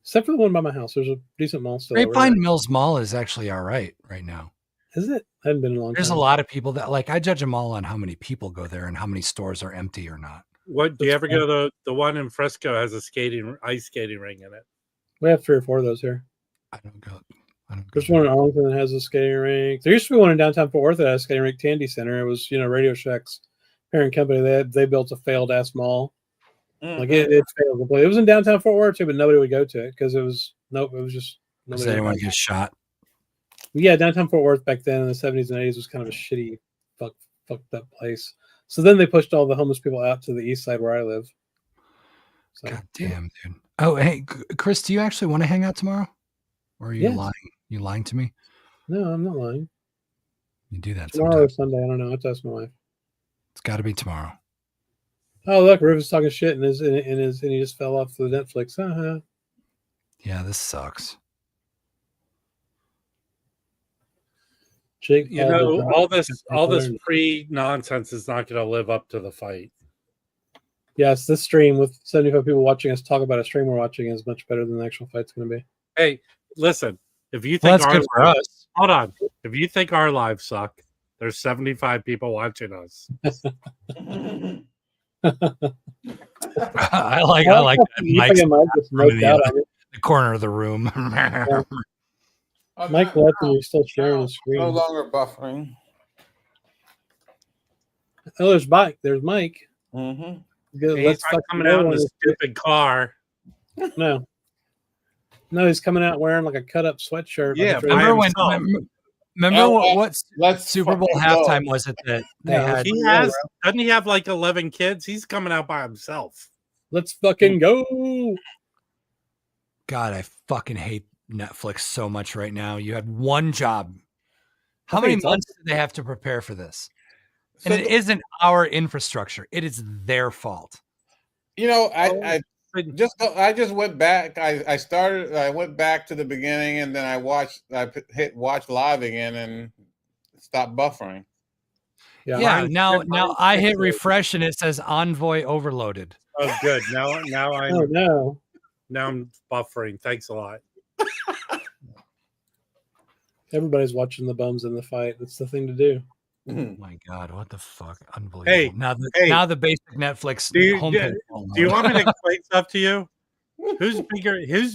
Except for the one by my house. There's a decent mall still. Grapevine Mills Mall is actually all right now. Is it? I haven't been in a long time. There's a lot of people that I judge them all on how many people go there and how many stores are empty or not. What do you ever go to the one in Frisco has a ice skating ring in it? We have 3 or 4 of those here. I don't go. There's one in Arlington that has a skating rink. There used to be one in downtown Fort Worth that has a skating rink, Tandy Center. It was, Radio Shack's parent company. They built a failed ass mall. Like it failed completely. It was in downtown Fort Worth too, but nobody would go to it because it was just nobody. Does anyone get shot? Yeah, downtown Fort Worth back then in the 70s and 80s was kind of a shitty, fucked up place. So then they pushed all the homeless people out to the east side where I live. So, God damn, dude. Oh, hey, Chris, do you actually want to hang out tomorrow? Or are you lying? You lying to me? No, I'm not lying. You do that Tomorrow or sometimes. Sunday, I don't know. I have to ask my wife. It's got to be tomorrow. Oh, look, Rufus talking shit and he just fell off the Netflix. Uh-huh. Yeah, this sucks. Jake, You know, all this pre nonsense is not going to live up to the fight. Yes, this stream with 75 people watching us talk about a stream we're watching is much better than the actual fight's going to be. Hey, listen, if you think that's good for us. Hold on. If you think our lives suck, there's 75 people watching us. I like that. Mike's in the corner of the room. Yeah. Mike left and he's still sharing the screen. No longer buffering. Oh, there's Mike. There's Mike. Mm-hmm. He's not coming out in this stupid car. No, he's coming out wearing like a cut-up sweatshirt. Yeah, remember what Super Bowl halftime was it that they had? Doesn't he have like 11 kids? He's coming out by himself. Let's fucking go. God, I fucking hate Netflix so much right now. You had one job. How many months did they have to prepare for this? And it isn't our infrastructure. It is their fault. You know, I just went back. I went back to the beginning, and then I hit watch live again and stopped buffering. Yeah. Now I hit refresh and it says Envoy overloaded. Oh, good. Now I'm. Oh no. Now I'm buffering. Thanks a lot. Everybody's watching the bums in the fight. That's the thing to do. Oh my God, what the fuck? Unbelievable. Hey, now the basic Netflix homepage. Do you want me to explain stuff to you? Who's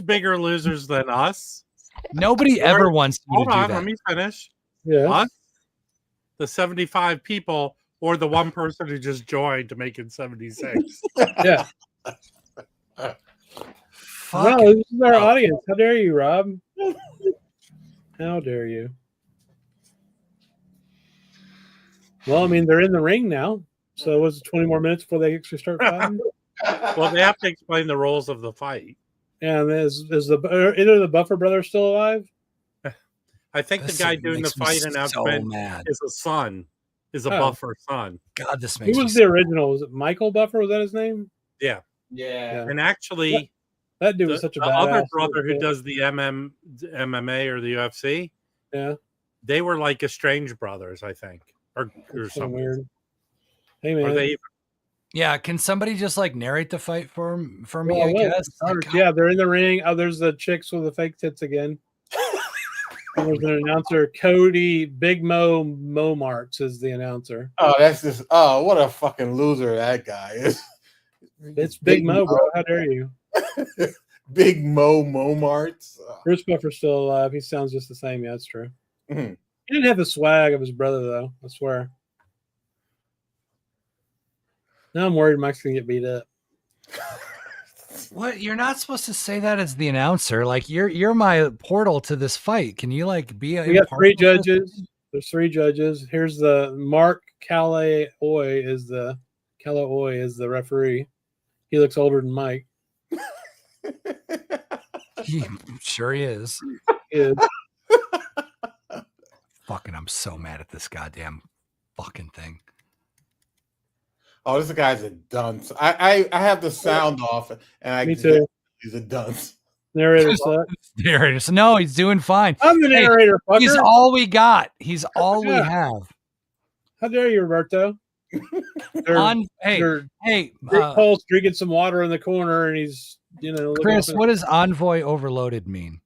bigger losers than us? Nobody ever wants you to do that. Let me finish. Yeah. Us, the 75 people, or the one person who just joined to make it 76. Yeah. Wow, this is our audience. How dare you, Rob? How dare you? Well, I mean, they're in the ring now. So it was 20 more minutes before they actually start fighting. Well, they have to explain the rules of the fight. And is either the Buffer brothers still alive? I think the guy doing the fight announcement is a son, is a Buffer son. God, this makes Who was the original? Was it Michael Buffer? Was that his name? Yeah. And actually, that dude was such a badass. The other brother who does the MMA or the UFC, they were like estranged brothers, I think, or something weird. Hey man, yeah. Can somebody just like narrate the fight for me? I guess. Yeah, they're in the ring. Oh, there's the chicks with the fake tits again. There's an announcer, Cody Big Mo Marks is the announcer. Oh, that's just what a fucking loser that guy is. It's Big Mo, bro. How dare you? Big Mo Marts. Bruce Buffer's still alive. He sounds just the same. Yeah, that's true. Mm-hmm. He didn't have the swag of his brother, though. I swear. Now I'm worried Mike's gonna get beat up. What? You're not supposed to say that as the announcer. Like you're my portal to this fight. Can you like be? We got 3 judges. There's 3 judges. Here's the Mark Calloway is the referee. He looks older than Mike. He sure he is. He is. Fucking, I'm so mad at this goddamn fucking thing. Oh, this guy's a dunce. I have the sound off, and Me too. He's a dunce. Narrator sucks. Narrator. No, he's doing fine. I'm the narrator. Fucker. He's all we got. He's all we have. How dare you, Roberto? Hey, Paul's drinking some water in the corner, and he's Chris. What does envoy overloaded mean?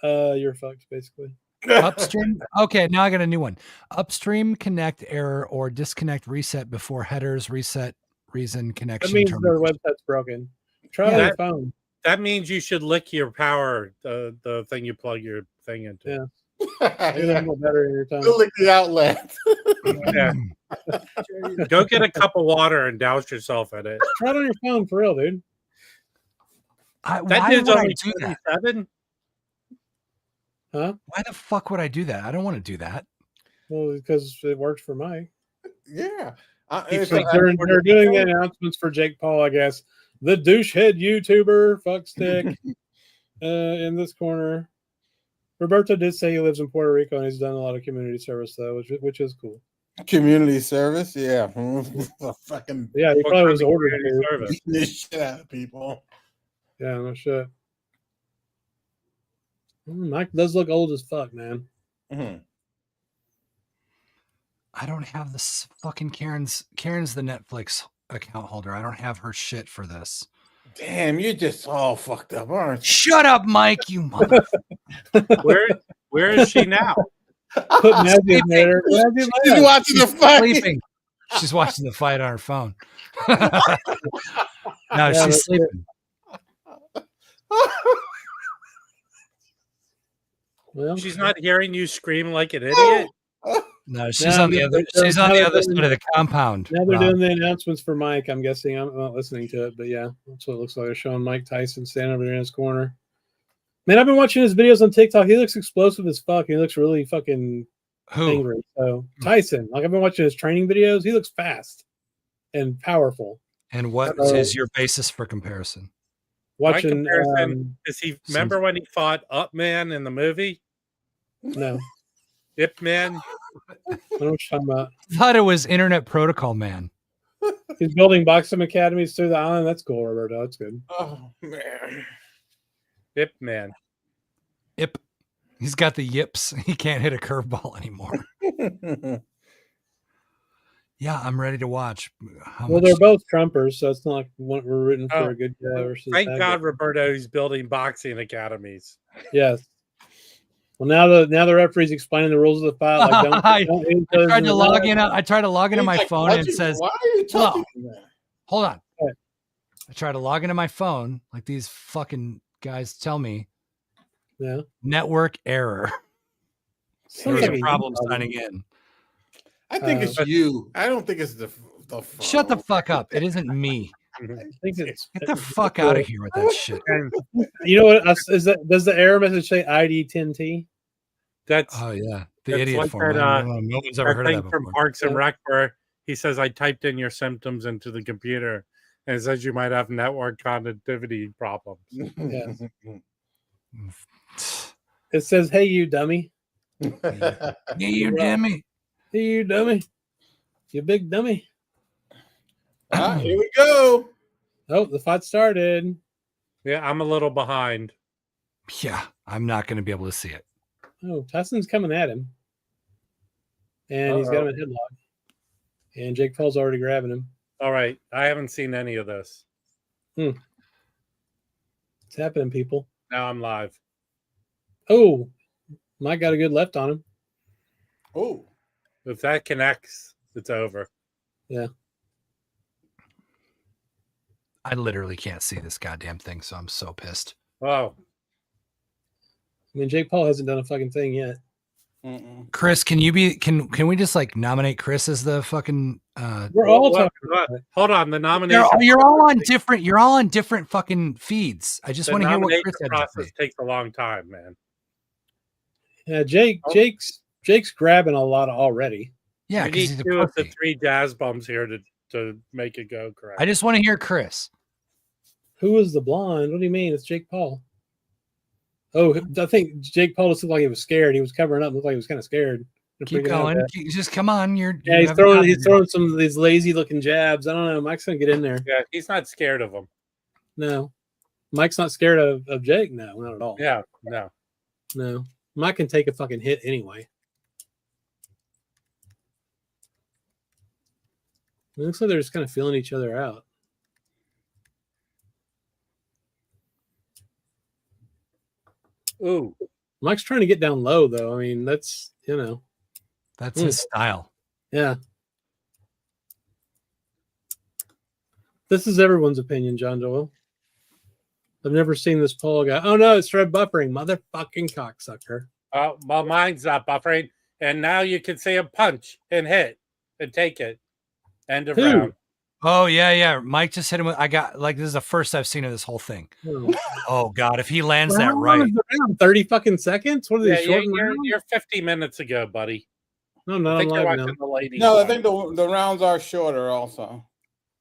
You're fucked, basically. Upstream. Okay, now I got a new one. Upstream connect error or disconnect reset before headers reset reason connection. That means their website's broken. Try on your phone. That means you should lick your power, the thing you plug your thing into. Yeah. You're gonna better in your time. Go lick the outlet. Yeah. Go get a cup of water and douse yourself in it. Try it on your phone for real, dude. That dude's only 27. Huh? Why the fuck would I do that? I don't want to do that. Well, because it works for Mike. Yeah. They're doing the announcements for Jake Paul, I guess. The douchehead YouTuber fuckstick in this corner. Roberto did say he lives in Puerto Rico and he's done a lot of community service though, which is cool. Community service, yeah. Fucking yeah, he probably was ordered beating this shit out of people. Yeah, no shit. Mike does look old as fuck, man. Mm-hmm. I don't have this fucking Karen's the Netflix account holder. I don't have her shit for this. Damn, you're just all fucked up, aren't you? Shut up, Mike, you mother. Where is she now? Put Maggie in there. She's watching the fight. Sleeping. She's watching the fight on her phone. No, she's sleeping. Well, she's not hearing you scream like an idiot. No, she's on the other. She's on the other side of the compound. Now they're doing the announcements for Mike. I'm guessing I'm not listening to it, but yeah, that's what it looks like. They're showing Mike Tyson standing over there in his corner. Man, I've been watching his videos on TikTok. He looks explosive as fuck. He looks really fucking angry. So Tyson, like I've been watching his training videos. He looks fast and powerful. And what is your basis for comparison? Watching. My comparison is he. Remember when he fought Up Man in the movie? No. Ip Man. I don't know what you're talking about. I thought it was Internet Protocol Man. He's building boxing academies through the island. That's cool, Roberto. That's good. Oh man. Ip Man. Ip. He's got the yips. He can't hit a curveball anymore. Yeah, I'm ready to watch. They're both Trumpers, so it's not like we're rooting for a good guy versus. Thank God, Roberto, he's building boxing academies. Yes. Well, now the referee's explaining the rules of the fight. Like, I tried to log in. I tried to log into my phone and it says, "Why are you talking?" Hold on. I tried to log into my phone, like these fucking guys tell me. Yeah. Network error. There's a problem signing in. I think it's you. I don't think it's the phone. Shut the fuck up. It isn't me. I think it's Get the fuck out of here with that shit. You know what? Is that? Does the error message say ID 10T? That's the that's idiot like form. that, No one's ever heard of that from before. Parks and Rec where he says I typed in your symptoms into the computer and it says you might have network connectivity problems. Yes. It says, "Hey, you dummy." Hey, you dummy. Hey, you dummy. You big dummy. Here we go. Oh, the fight started. Yeah, I'm a little behind. Yeah, I'm not going to be able to see it. Oh, Tyson's coming at him. And he's got him in a headlock. And Jake Paul's already grabbing him. All right. I haven't seen any of this. It's happening, people. Now I'm live. Oh, Mike got a good left on him. Oh. If that connects, it's over. Yeah. I literally can't see this goddamn thing, so I'm so pissed. Oh. I mean, Jake Paul hasn't done a fucking thing yet. Chris, can we just like nominate Chris as the fucking We're all talking about it. Hold on, the nomination you're all on different fucking feeds. I just want to hear what Chris had to process say. takes a long time, man. Yeah, Jake's grabbing a lot already. Yeah, we because need he's a 2 of the pussy. 3 jazz bums here to make it go correct. I just want to hear Chris. Who is the blonde? What do you mean? It's Jake Paul. Oh, I think Jake Paul just looked like he was scared. He was covering up. Looked like he was kind of scared. Keep going. Just come on. He's throwing some of these lazy looking jabs. I don't know. Mike's gonna get in there. Yeah, he's not scared of him. No, Mike's not scared of Jake. No, not at all. Yeah, no. Mike can take a fucking hit anyway. It looks like they're just kind of feeling each other out. Ooh. Mike's trying to get down low, though. I mean, that's his style. Yeah. This is everyone's opinion, John Joel. I've never seen this Paul guy. Oh, no, it's red buffering. Motherfucking cocksucker. Well, mine's not buffering. And now you can see him punch and hit and take it. End of round. Oh, yeah. Mike just hit him with, this is the first I've seen of this whole thing. Oh, God. If he lands that right. 30 fucking seconds? What are they short? You're 50 minutes ago, buddy. No, not I think on they're live now. watching the ladies. No, I fight. think the rounds are shorter also.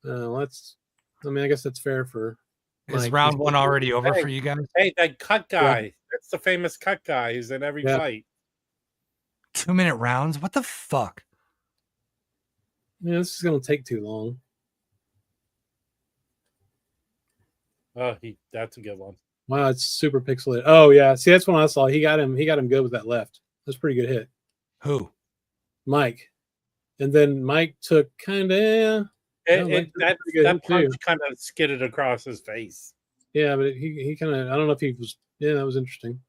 That's. I mean, I guess that's fair for. Is Mike. round one already over Hey. for you guys? Hey, that cut guy. That's the famous cut guy who's in every Yeah. fight. 2-minute rounds? What the fuck? Yeah, this is gonna take too long. Oh, that's a good one. Wow, it's super pixelated. Oh yeah, see that's when I saw he got him good with that left. That's a pretty good hit. Who? Mike. And then Mike took kind of That punch kind of skidded across his face. yeah, but he kind of I don't know if he was that was interesting.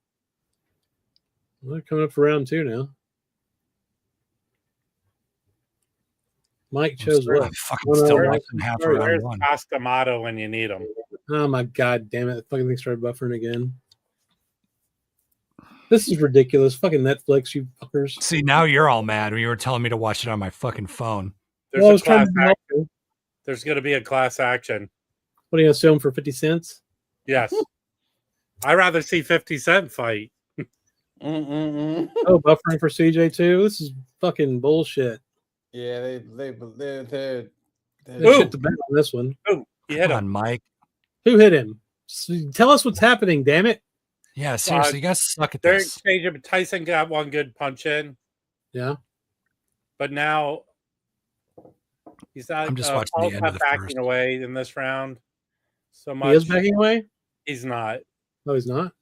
Well, they're coming up for round 2 now. Mike chose what? I'm fucking still watching half of round Where's one. Costamato when you need him? Oh my god damn it. The fucking thing started buffering again. This is ridiculous. Fucking Netflix, you fuckers. See, now you're all mad when you were telling me to watch it on my fucking phone. There's Well, I a was trying class to help action. you. There's going to be a class action. What are you gonna sue him for 50 cents? Yes. I'd rather see 50 Cent fight. Mm-mm-mm. Oh, buffering for CJ too. This is fucking bullshit. Yeah, they're They Ooh. shit the bed on this one. Oh, you hit Come him. on, Mike. Who hit him? Tell us what's happening, damn it. Yeah, seriously, you guys suck at They're this. exchanging. Tyson got one good punch in, Yeah. but now he's not. I'm just watching the Paul's end not of the backing first. away in this round so much. He is backing away? He's not. No, he's not.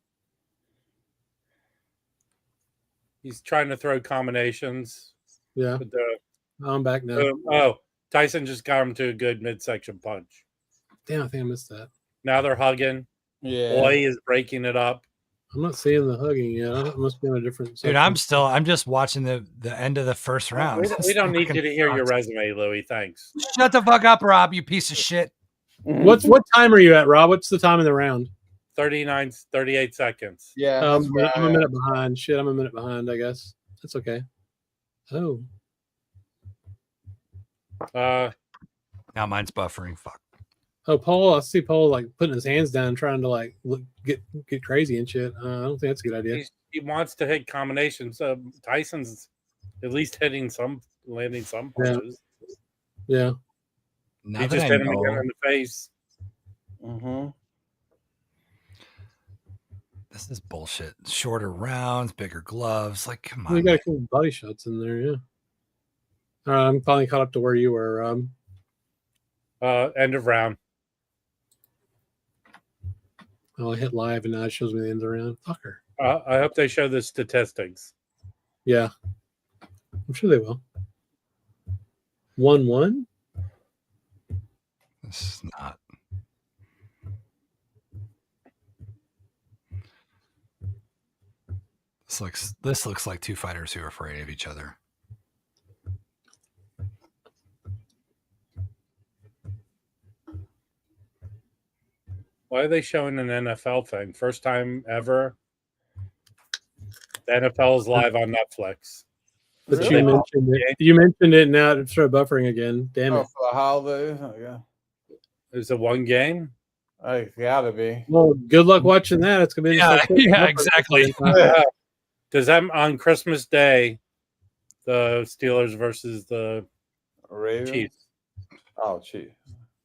He's trying to throw combinations. Yeah. With the, I'm back now. Tyson just got him to a good midsection punch. Damn, I think I missed that. Now they're hugging. Yeah. Boy is breaking it up. I'm not seeing the hugging yet. I must be on a different Dude, section. I'm just watching the end of the first round. We don't need you to hear your Sucks. resume, Louis. Thanks. Shut the fuck up, Rob, you piece of shit. What time are you at, Rob? What's the time in the round? 38 seconds. Yeah. I'm that's where a I am. minute behind. Shit, I'm a minute behind, I guess. That's okay. Oh. Now mine's buffering. Fuck. Oh, Paul, I see Paul like putting his hands down, trying to like get crazy and shit. I don't think that's a good idea. He wants to hit combinations. Tyson's at least landing some punches. Yeah. Now He that just I hit him know, again in the face. Mm-hmm. this is bullshit. Shorter rounds, bigger gloves. Like, come on. We got a couple body shots in there, yeah. All right, I'm finally caught up to where you were, Rob. End of round. Oh, I hit live and now it shows me the end of the round. Fucker. I hope they show the statistics. Yeah. I'm sure they will. 1-1? This is not. This looks like two fighters who are afraid of each other. Why are they showing an NFL thing? First time ever. The NFL is live on Netflix. But Really? you mentioned it now to start buffering again. Damn Oh, it. for the holidays? Oh, yeah. Is it one game? It's gotta be. Well, good luck watching that. It's gonna be Yeah, just like- yeah, exactly. Does that on Christmas Day, the Steelers versus the Ravens? Chiefs? Oh, Chiefs.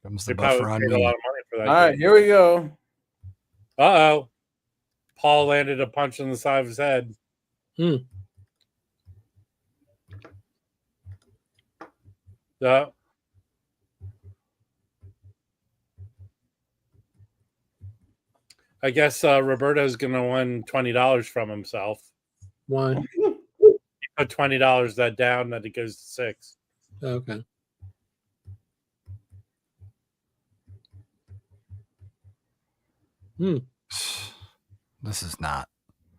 Comes They the probably buffer on paid a me. lot of money for that. All right, game. here we go. Uh-oh. Paul landed a punch on the side of his head. I guess Roberto's going to win $20 from himself. Why? He put $20 that down, that it goes to 6. Okay. This is not.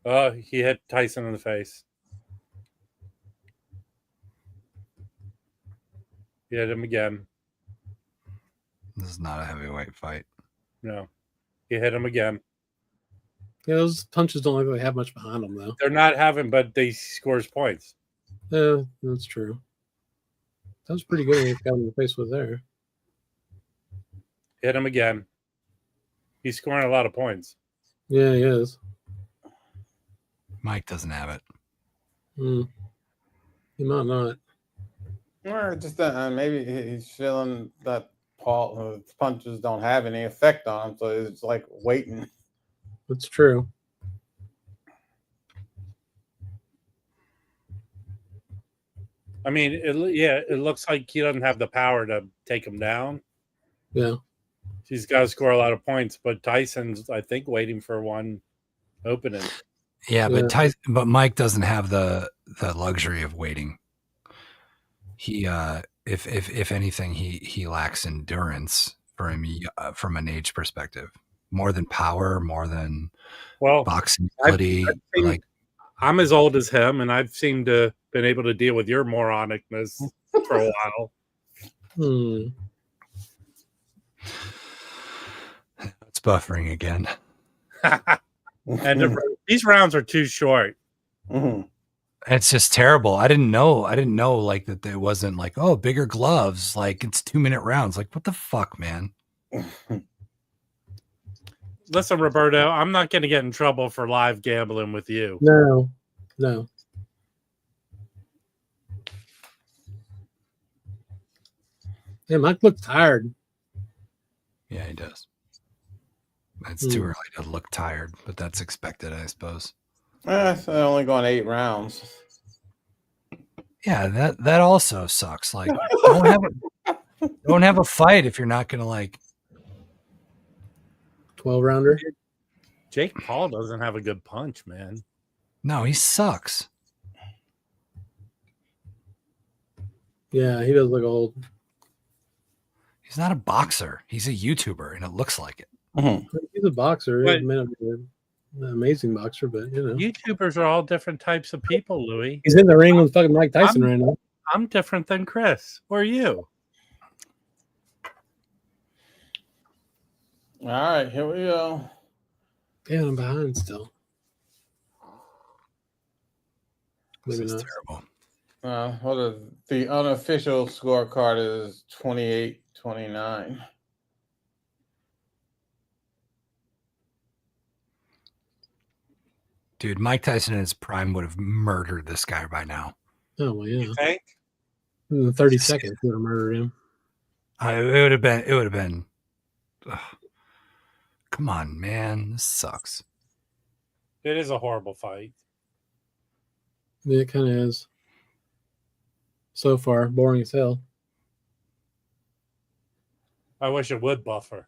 Oh, he hit Tyson in the face. He hit him again. This is not a heavyweight fight. No. He hit him again. Yeah, those punches don't look like they have much behind them, though. They're not having, but they scores points. Yeah, that's true. That was pretty good when he got him in the face with there. Hit him again. He's scoring a lot of points. Yeah, he is. Mike doesn't have it. He might not. Or just maybe he's feeling that Paul's punches don't have any effect on him, so it's like waiting. That's true. I mean, it looks like he doesn't have the power to take him down. Yeah. He's got to score a lot of points, but Tyson's, I think, waiting for one opening. Yeah, but Mike doesn't have the luxury of waiting. He, if anything, he lacks endurance from an age perspective, more than power, more than boxing ability. I'm as old as him, and I've seemed to been able to deal with your moronicness for a while. It's buffering again. And these rounds are too short. Mm-hmm. It's just terrible. I didn't know like that there wasn't like, oh, bigger gloves, like it's 2-minute rounds. Like, what the fuck, man? Listen, Roberto, I'm not going to get in trouble for live gambling with you. No. Yeah, Mike looks tired. Yeah, he does. It's too early to look tired, but that's expected, I suppose. It's only going 8 rounds. Yeah, that also sucks. Like, don't have a fight if you're not going to like 12-rounder. Jake Paul doesn't have a good punch, man. No, he sucks. Yeah, he does look old. He's not a boxer. He's a YouTuber, and it looks like it. Mm-hmm. He's a boxer. He may not be an amazing boxer, but you know. YouTubers are all different types of people, Louis. He's in the ring with fucking Mike Tyson right now. I'm different than Chris. Or you? All right, here we go. Yeah, I'm behind still. Maybe this is not. Terrible. What is the unofficial scorecard is 28-29. Dude, Mike Tyson in his prime would have murdered this guy by now. Oh well, yeah. You think? In 30 seconds, would have murdered him. It would have been. Ugh. Come on, man, this sucks. It is a horrible fight. Yeah, it kind of is. So far, boring as hell. I wish it would buffer.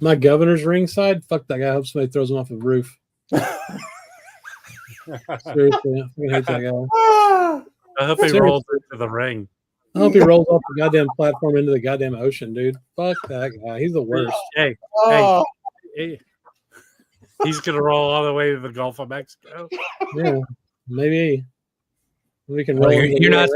My governor's ringside. Fuck that guy. I hope somebody throws him off a roof. Seriously, I hate that guy. I hope he rolls into the ring. I hope he rolls off the goddamn platform into the goddamn ocean, dude. Fuck that guy. He's the worst. Hey, he's gonna roll all the way to the Gulf of Mexico. Yeah, maybe we can roll. You're not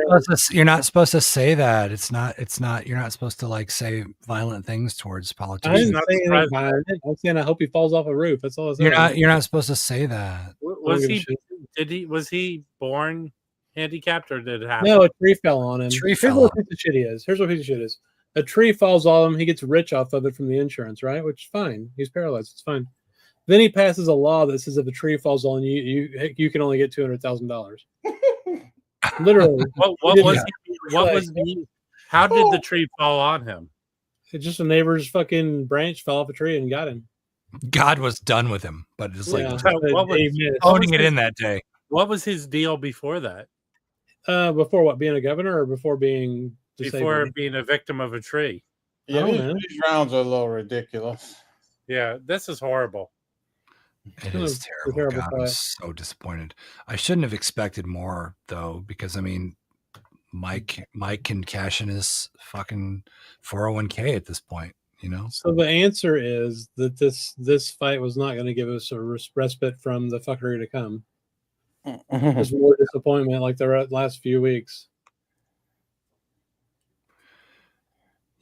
supposed to say that. It's not. You're not supposed to like say violent things towards politicians. I didn't say anything violent. I'm saying I hope he falls off a roof. That's all I said. You're not supposed to say that. Was he born handicapped or did it happen? No, a tree fell on him. Here's what a piece of shit he is. Here's what a piece of shit is. A tree falls on him. He gets rich off of it from the insurance, right? Which is fine. He's paralyzed. It's fine. Then he passes a law that says if a tree falls on you, you can only get $200,000. Literally. How did the tree fall on him? It's just a neighbor's fucking branch fell off a tree and got him. God was done with him, but it's like holding it in that day. What was his deal before that? Before what? Being a governor or before being disabled? Before being a victim of a tree. Yeah, these rounds are a little ridiculous. Yeah, this is horrible. It is terrible. God, I'm so disappointed. I shouldn't have expected more though, because I mean, Mike can cash in his fucking 401k at this point, you know. So the answer is that this fight was not going to give us a respite from the fuckery to come. There's more disappointment like the last few weeks.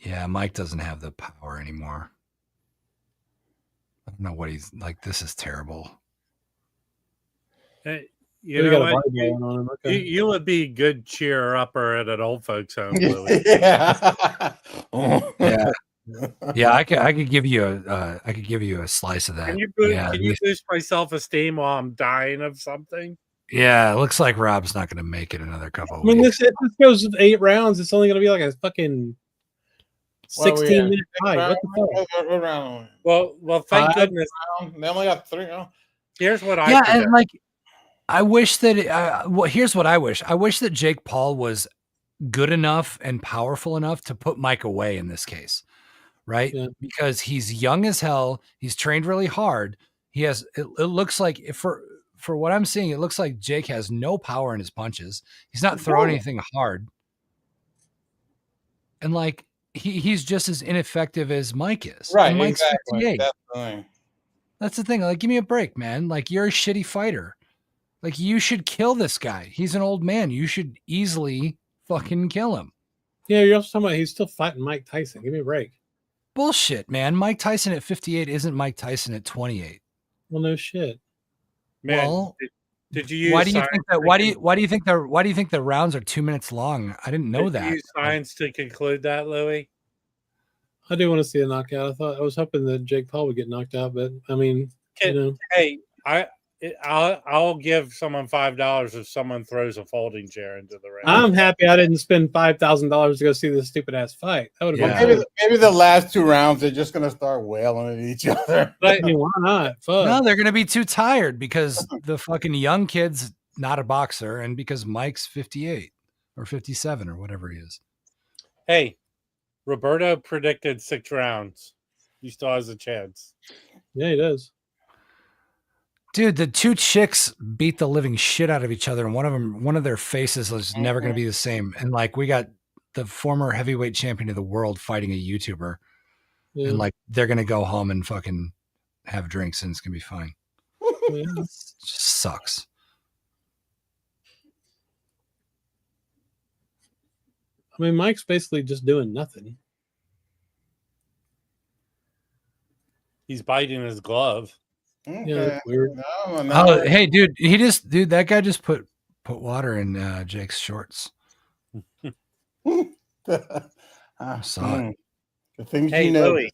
Yeah, Mike doesn't have the power anymore. I don't know what he's like. This is terrible. Hey, you would be good cheer upper at an old folks home, Louis. Yeah. Yeah, I could give you a slice of that. Can you boost my self-esteem while I'm dying of something? Yeah, it looks like Rob's not going to make it another couple of I mean, weeks. this goes 8 rounds. It's only going to be like a fucking 16-minute fight. What the fuck? What round? Well, thank goodness. They only got 3. Oh. Here's what I Yeah, predict. and like, I wish that. Well, here's what I wish. I wish that Jake Paul was good enough and powerful enough to put Mike away in this case, right? Yeah. Because he's young as hell. He's trained really hard. He has. It looks like for what I'm seeing, it looks like Jake has no power in his punches. He's not throwing anything hard, and like he's just as ineffective as Mike is. Right, And Mike's exactly. 58. Definitely. That's the thing. Like, give me a break, man. Like, you're a shitty fighter. Like, you should kill this guy. He's an old man. You should easily fucking kill him. Yeah, you're also talking about he's still fighting Mike Tyson. Give me a break. Bullshit, man. Mike Tyson at 58 isn't Mike Tyson at 28. Well, no shit. Man, Well, did you use why do you science think that? to Why do you think the rounds are 2 minutes long? I didn't know did you that. use science to conclude that, Louis? I do want to see a knockout. I was hoping that Jake Paul would get knocked out, but I mean, you know, Hey, I'll give someone $5 if someone throws a folding chair into the ring. I'm happy I didn't spend $5,000 to go see this stupid ass fight. That would have Yeah. been Maybe the last 2 rounds they're just gonna start wailing at each other. I mean, why not? Fuck. No, they're gonna be too tired because the fucking young kid's not a boxer, and because Mike's 58 or 57 or whatever he is. Hey, Roberto predicted 6 rounds. He still has a chance. Yeah, he does. Dude, the 2 chicks beat the living shit out of each other, and one of their faces is never going to be the same. And like, we got the former heavyweight champion of the world fighting a YouTuber, Yeah. and like, they're going to go home and fucking have drinks, and it's going to be fine. Yeah. It just sucks. I mean, Mike's basically just doing nothing. He's biting his glove. Yeah, Okay. that's weird. No. Oh, hey, dude, that guy just put water in Jake's shorts. I saw it. The things Hey, you know. Louis,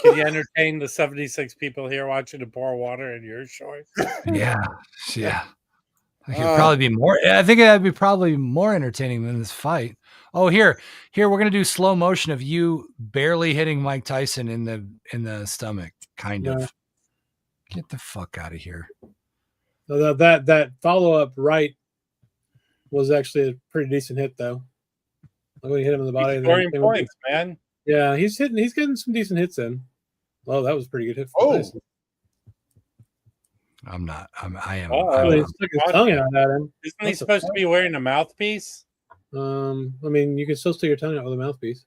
can you entertain the 76 people here watching to pour water in your shorts? Yeah. I could probably be more. I think that'd be probably more entertaining than this fight. Oh, here, we're gonna do slow motion of you barely hitting Mike Tyson in the stomach, kind Yeah. of. Get the fuck out of here. So that follow up right was actually a pretty decent hit, though. Like when he hit him in the body. He's and scoring then- points, man. Yeah, he's getting some decent hits in. Oh, that was a pretty good hit. Oh. Tyson. I am. Oh, he stuck his tongue out at him. Isn't he What the supposed to fuck? be wearing a mouthpiece? I mean, you can still stick your tongue out with a mouthpiece.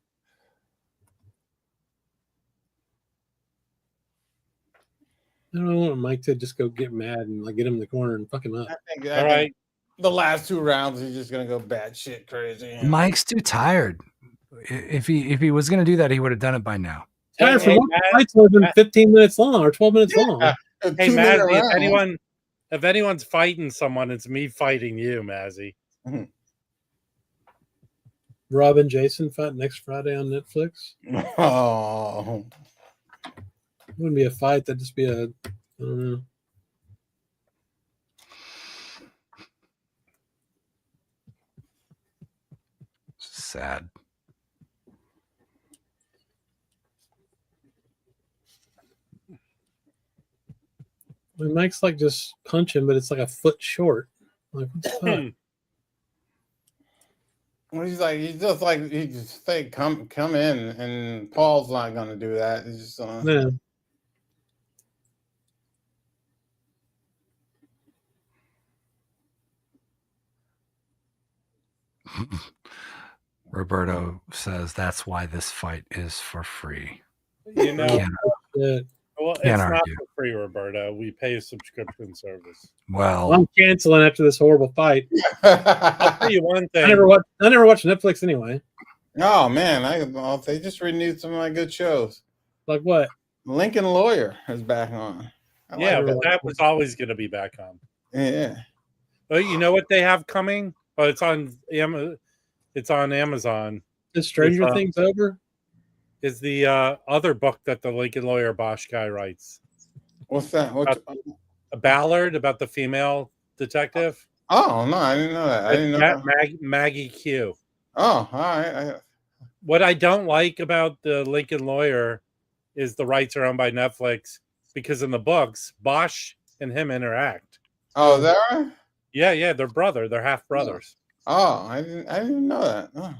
I don't want Mike to just go get mad and like get him in the corner and fuck him up. I think All right. the last 2 rounds he's just gonna go batshit crazy. Mike's too tired. If he was gonna do that, he would have done it by now. Tired Hey, from what? Matt- Fights have been 15 minutes long or 12 minutes long. Hey, Mazzy, if anyone's fighting someone, it's me fighting you, Mazzy. Rob and Jason fight next Friday on Netflix. Oh, It wouldn't be a fight. That'd just be I don't know. Sad. I mean, Mike's like just punching, but it's like a foot short. Like, what the fuck? well, he's just say come in, and Paul's not gonna do that. He's just Yeah. Roberto says that's why this fight is for free. You know, Yeah. well, it's Can't not argue. for free, Roberto. We pay a subscription service. Well, I'm canceling after this horrible fight. I'll tell you one thing. I never watch Netflix anyway. Oh man, they just renewed some of my good shows. Like what? Lincoln Lawyer is back on. I Yeah, like but it. that was always going to be back on. Yeah. Oh, you know what they have coming? Oh, it's on Amazon. Is Stranger It's, Things over? Is the other book that the Lincoln Lawyer Bosch guy writes. What's that? A Ballard about the female detective. Oh no, I didn't know that. I didn't know that. Maggie Q. Oh, all right. What I don't like about the Lincoln Lawyer is the rights are owned by Netflix, because in the books, Bosch and him interact. Oh, is that right? Yeah, they're half brothers. Oh, I didn't know that. Oh.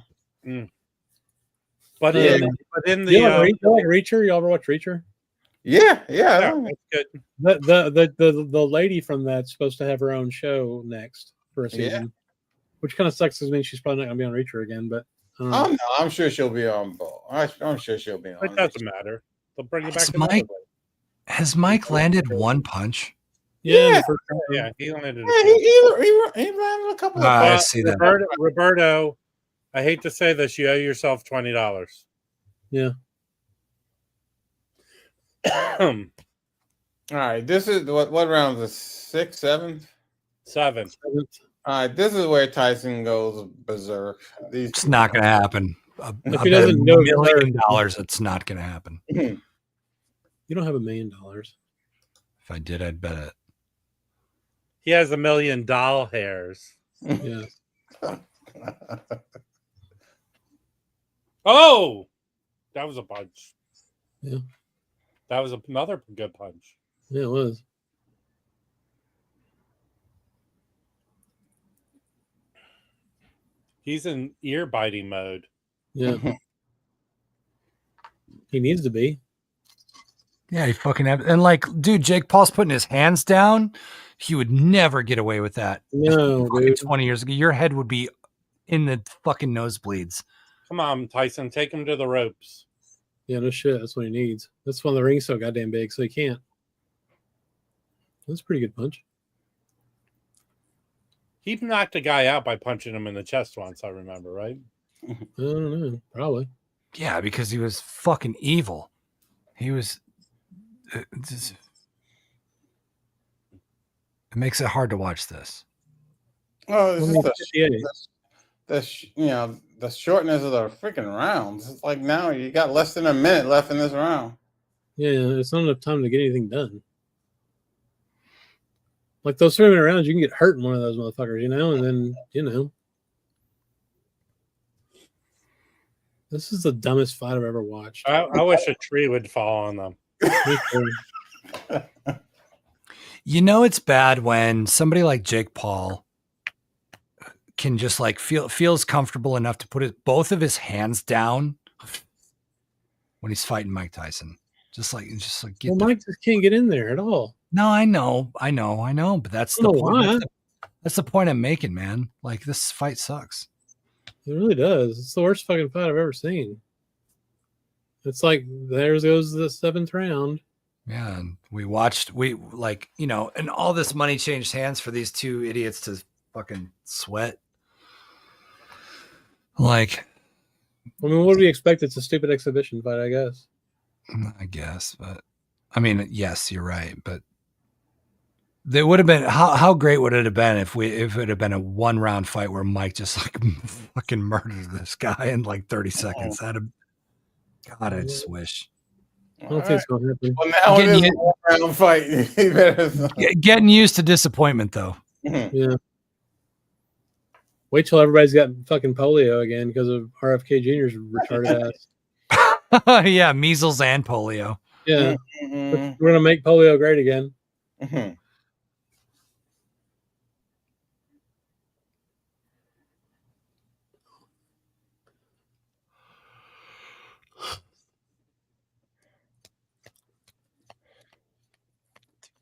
But in the you like Reacher? You ever watch Reacher? Yeah. That's good. The lady from that's supposed to have her own show next for a season, which kind of sucks because means she's probably not going to be on Reacher again. But oh no, I'm sure she'll be on board. I'm sure she'll be on. It doesn't matter. They'll bring it back. Has Mike landed one punch? Yeah, he landed. He landed a couple of. I see that. Roberto, I hate to say this, you owe yourself $20. Yeah. All right, this is what round is 6, 7? 7. All right, this is where Tyson goes berserk. It's not going to happen. If he doesn't know $1 million, it's not going to happen. You don't have $1 million. If I did, I'd bet it. He has $1 million hairs. Yeah. Oh, that was a punch. Yeah. That was another good punch. Yeah, it was. He's in ear biting mode. Yeah. He needs to be. Yeah, he fucking and like, dude, Jake Paul's putting his hands down. He would never get away with that. No, dude. 20 years ago, your head would be in the fucking nosebleeds. Come on, Tyson, take him to the ropes. Yeah, no shit. That's what he needs. That's why the ring's so goddamn big, so he can't. That's a pretty good punch. He knocked a guy out by punching him in the chest once, I remember, right? I don't know. Probably. Yeah, because he was fucking evil. He was. It makes it hard to watch this. Oh, the shortness of the freaking rounds. It's like now you got less than a minute left in this round. Yeah, it's not enough time to get anything done. Like those 3-minute rounds, you can get hurt in one of those motherfuckers, and then, This is the dumbest fight I've ever watched. I wish a tree would fall on them. It's bad when somebody like Jake Paul can just like feels comfortable enough to put both of his hands down when he's fighting Mike Tyson. Just like Mike just can't get in there at all. No, I know, but that's the point. That's the point I'm making, man. Like, this fight sucks. It really does. It's the worst fucking fight I've ever seen. It's like there goes the 7th round. Yeah, and and all this money changed hands for these two idiots to fucking sweat. Like, I mean, what do we expect? It's a stupid exhibition fight, I guess. I guess, but I mean, yes, you're right. But there would have been how great would it have been if it had been a 1-round fight where Mike just like fucking murdered this guy in like 30 seconds. God, I just wish. I don't think it's going to happen. Well, now it is a 1-round fight. Getting used to disappointment, though. Yeah. Wait till everybody's got fucking polio again because of RFK Jr.'s retarded ass. Yeah, measles and polio. Yeah. We're going to make polio great again. Mm-hmm.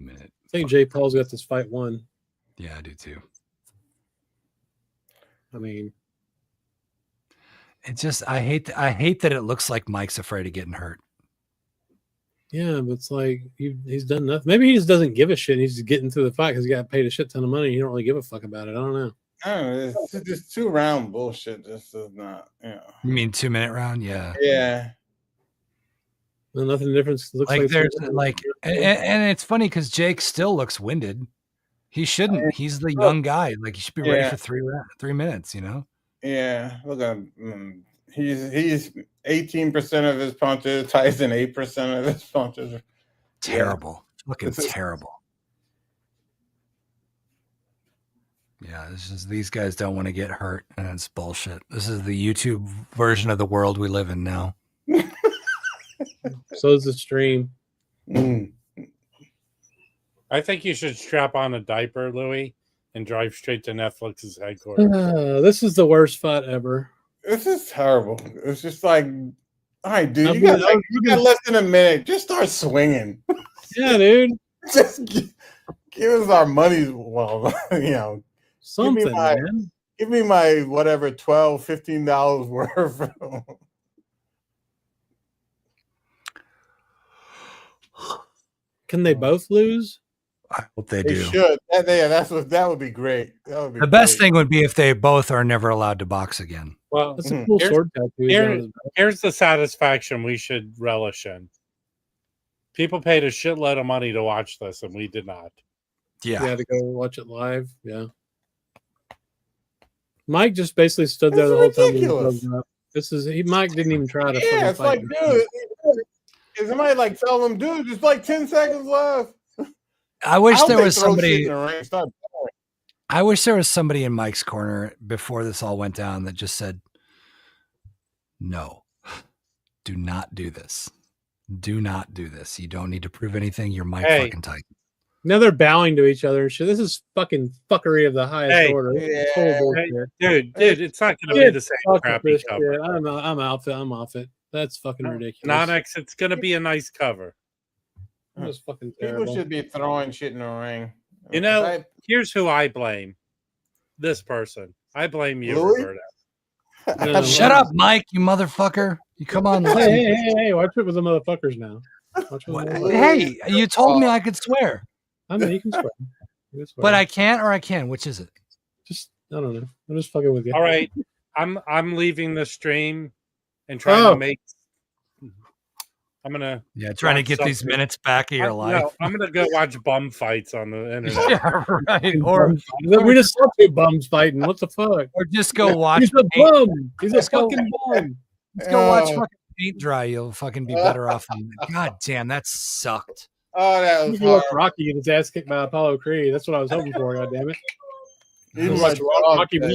I think Jay Paul's got this fight won. Yeah, I do too. I mean, it just I hate that it looks like Mike's afraid of getting hurt. Yeah, but it's like he's done nothing. Maybe he just doesn't give a shit. He's just getting through the fight because he got paid a shit ton of money. He don't really give a fuck about it. I don't know. It's just 2-round bullshit. Just does not. You mean 2-minute round? Yeah. Yeah. Well, nothing different. Looks like there's like, and it's funny because Jake still looks winded. He shouldn't. He's the young guy. Like, he should be ready for 3 minutes. Yeah. Look at him. He's 18% of his punches. Tyson 8% of his punches. Terrible. Looking terrible. Yeah, it's just these guys don't want to get hurt, and it's bullshit. This is the YouTube version of the world we live in now. So is the stream. I think you should strap on a diaper, Louis, and drive straight to Netflix's headquarters. This is the worst fight ever. This is terrible. It's just like, all right, dude, you got less than a minute. Just start swinging. Yeah, dude. Just give us our money. Well, you know, something. Give me my whatever $12, $15 worth. Can they both lose? I hope they They do. should. That would be great. That would be The best great. thing would be if they both are never allowed to box again. Well, That's a cool sword tattoo. Here's the satisfaction we should relish in. People paid a shitload of money to watch this, and we did not. Yeah. You had to go watch it live. Yeah. Mike just basically stood there the whole time. Ridiculous. Mike didn't even try to. Yeah, it's like, dude, is somebody like tell them, dude, just like 10 seconds left. I wish hope there they was throw somebody. shit in the ring. Start blowing. I wish there was somebody in Mike's corner before this all went down that just said, "No, do not do this. Do not do this. You don't need to prove anything. You're Mike fucking Tyson." Now they're bowing to each other and shit. This is fucking fuckery of the highest order. It's total bullshit. Dude, it's not going to be the same Fuck crappy this cover. shit. I'm off it. I'm off it. That's fucking ridiculous. Non-X, it's going to be a nice cover. That was fucking terrible. People should be throwing shit in the ring. You know, here's who I blame. This person. I blame you, Louis? Roberto. Shut up, Mike, you motherfucker. You come on. Hey, watch it with the motherfuckers now. Hey, you told me I could swear. I know you can swear. But I can't or I can. Which is it? Just I don't know. I'm just fucking with you. All right. I'm leaving the stream and trying to make trying to get these minutes back of your life. No, I'm gonna go watch bum fights on the internet. Yeah, right. Or we just saw two bums fighting. What the fuck? Or just go watch. He's a bum. He's a fucking bum. Let's go watch fucking paint dry. You'll fucking be better off. God damn, that sucked. Oh, that was hard. Rocky get his ass kicked by Apollo Creed. That's what I was hoping for. God damn it. Rocky won.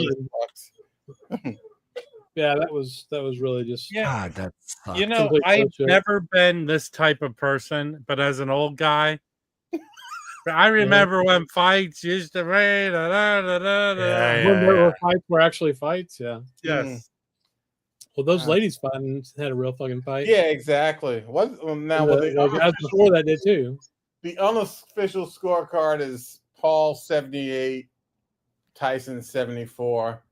Yeah, that was really just. God, that sucked. You know, I've never been this type of person, but as an old guy, I remember when fights used to rain. When fights were actually fights, yeah. Yes. Well, those ladies fighting had a real fucking fight. Yeah, exactly. The guys before that did too. The unofficial scorecard is Paul 78, Tyson 74.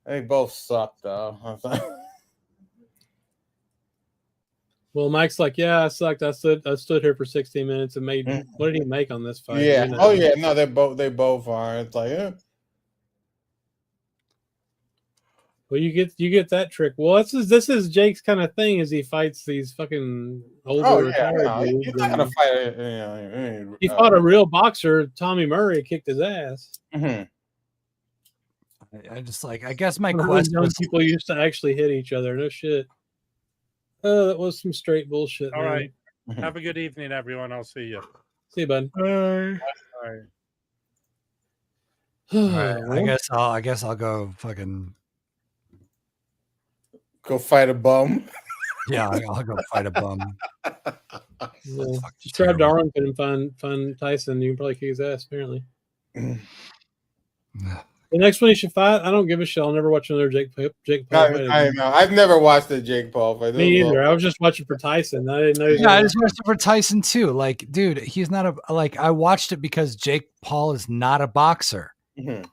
They both suck though. Well, Mike's like, yeah, I sucked. I stood here for 16 minutes and made. What did he make on this fight? Yeah. You know? Oh yeah. No, they both are. It's like. Well, you get that trick. Well, this is Jake's kind of thing. Is he fights these fucking older retired dudes. He's not gonna fight. He fought a real boxer. Tommy Murray kicked his ass. Mm-hmm. I just I guess my question was people used to actually hit each other. No shit. Oh, that was some straight bullshit. All man. right. Have a good evening, everyone. I'll see you. See you, bud. Bye. All right, I guess I'll go fucking go fight a bum. Yeah, I'll go fight a bum. Yeah. Just grab Darlington and find Tyson. You can probably kick his ass. Apparently. The next one he should fight. I don't give a shit. I'll never watch another Jake Paul fight. I know. I've never watched a Jake Paul fight. Me either. I was just watching for Tyson. I didn't know. Yeah, I just watched it for Tyson too. Like, dude, he's not I watched it because Jake Paul is not a boxer. Mm-hmm.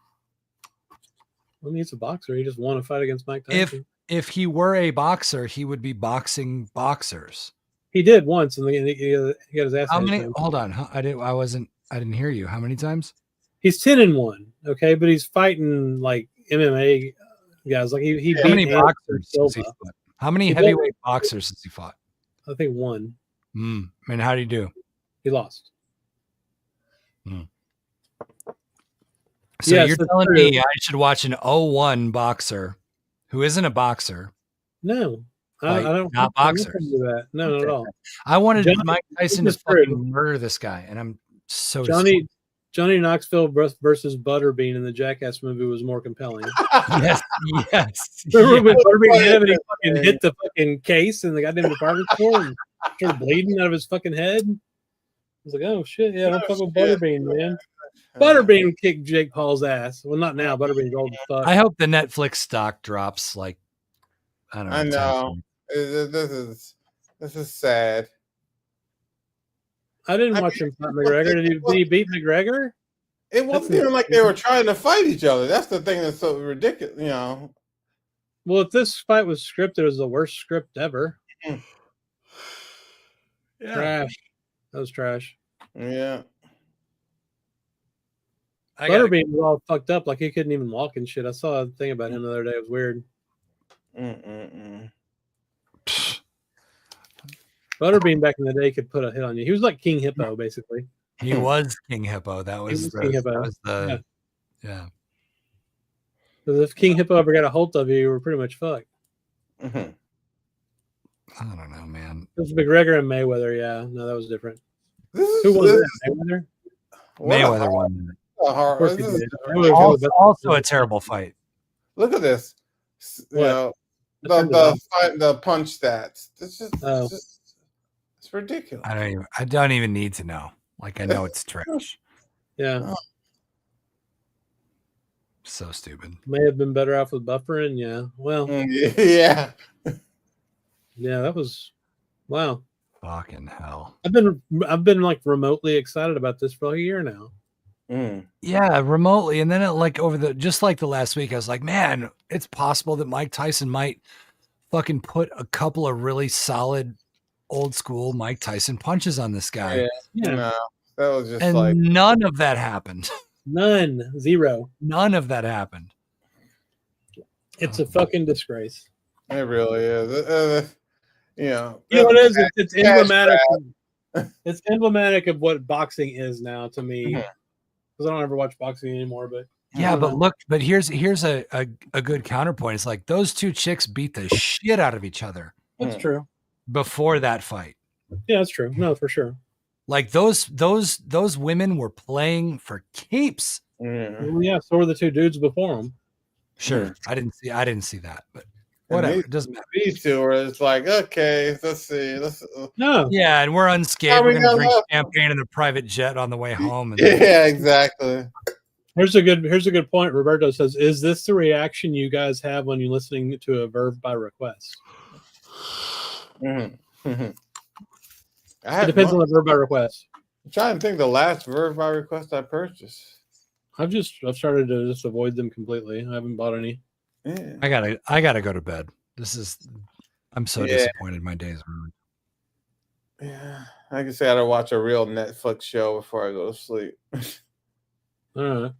Well, he's a boxer. He just won a fight against Mike Tyson. If he were a boxer, he would be boxing boxers. He did once, and he got his ass. How many? Hold on. I didn't hear you. How many times? He's 10-1. Okay, but he's fighting like MMA guys. Like he How many boxers has he fought? How many heavyweight boxers has he fought? I think one. And how did he do? He lost. So you're telling me I should watch an 0-1 boxer who isn't a boxer? No, I don't. Not boxers. That. No, not at all. I wanted Mike Tyson to fucking murder this guy, and I'm so Johnny Johnny Knoxville versus Butterbean in the Jackass movie was more compelling. Yes, yes. Remember when Butterbean hit him and he fucking hit the fucking case in the goddamn department store and started bleeding out of his fucking head? I was like, oh shit, yeah, don't fuck with Butterbean, man. Butterbean kicked Jake Paul's ass. Well, not now. Butterbean's old as fuck. I hope the Netflix stock drops like I don't know. I know. This is sad. I didn't watch him fight McGregor. Did he beat McGregor? It wasn't even like they were trying to fight each other. That's the thing that's so ridiculous, you know. Well, if this fight was scripted, it was the worst script ever. Yeah. Trash. That was trash. Yeah. Butterbean was all fucked up, like he couldn't even walk and shit. I saw a thing about him the other day. It was weird. Butterbean back in the day could put a hit on you. He was like King Hippo, basically. He was King Hippo. That was King Hippo. That was the yeah. Because if King Hippo ever got a hold of you, you were pretty much fucked. I don't know, man. It was McGregor and Mayweather. Yeah, no, that was different. Who won that? Mayweather. Mayweather won. Also a terrible fight. Look at this. You know, the punch stats. It's it's ridiculous. I don't even need to know. Like I know it's trash. Yeah. So stupid. May have been better off with buffering. Yeah. Well. Yeah. Yeah, that was wow. Fucking hell. I've been like remotely excited about this for like a year now. Yeah, remotely, and then it like just like the last week, I was like, man, it's possible that Mike Tyson might fucking put a couple of really solid old school Mike Tyson punches on this guy. Yeah. No, that was just and like none of that happened. None. Zero. None of that happened. It's a fucking disgrace. It really is. You know what it is? It's emblematic. It's emblematic of what boxing is now to me. Because I don't ever watch boxing anymore. But yeah, but here's a good counterpoint. It's like those two chicks beat the shit out of each other. That's true. Before that fight. Yeah, that's true. No, for sure. Like those women were playing for keeps. Yeah, so were the two dudes before them. Sure, I didn't see that, but whatever. It doesn't matter. These two were it's like, okay, let's see. No. Yeah, and we're unscathed. We're gonna drink champagne in the private jet on the way home. And yeah, exactly. Here's a good point. Roberto says, "Is this the reaction you guys have when you're listening to a Verve by request?" It depends on the Verve by request. I'm trying to think the last Verve by request I purchased. I've started to just avoid them completely. I haven't bought any. Yeah. I gotta go to bed. I'm so disappointed. My day's ruined. Yeah, I can say I gotta watch a real Netflix show before I go to sleep. All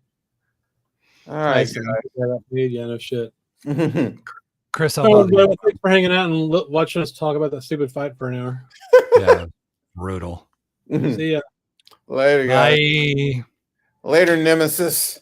right, guys. Yeah, no shit. Chris, thanks for hanging out and watching us talk about that stupid fight for an hour. Yeah, brutal. See ya. Later, guys. Bye. Later, Nemesis.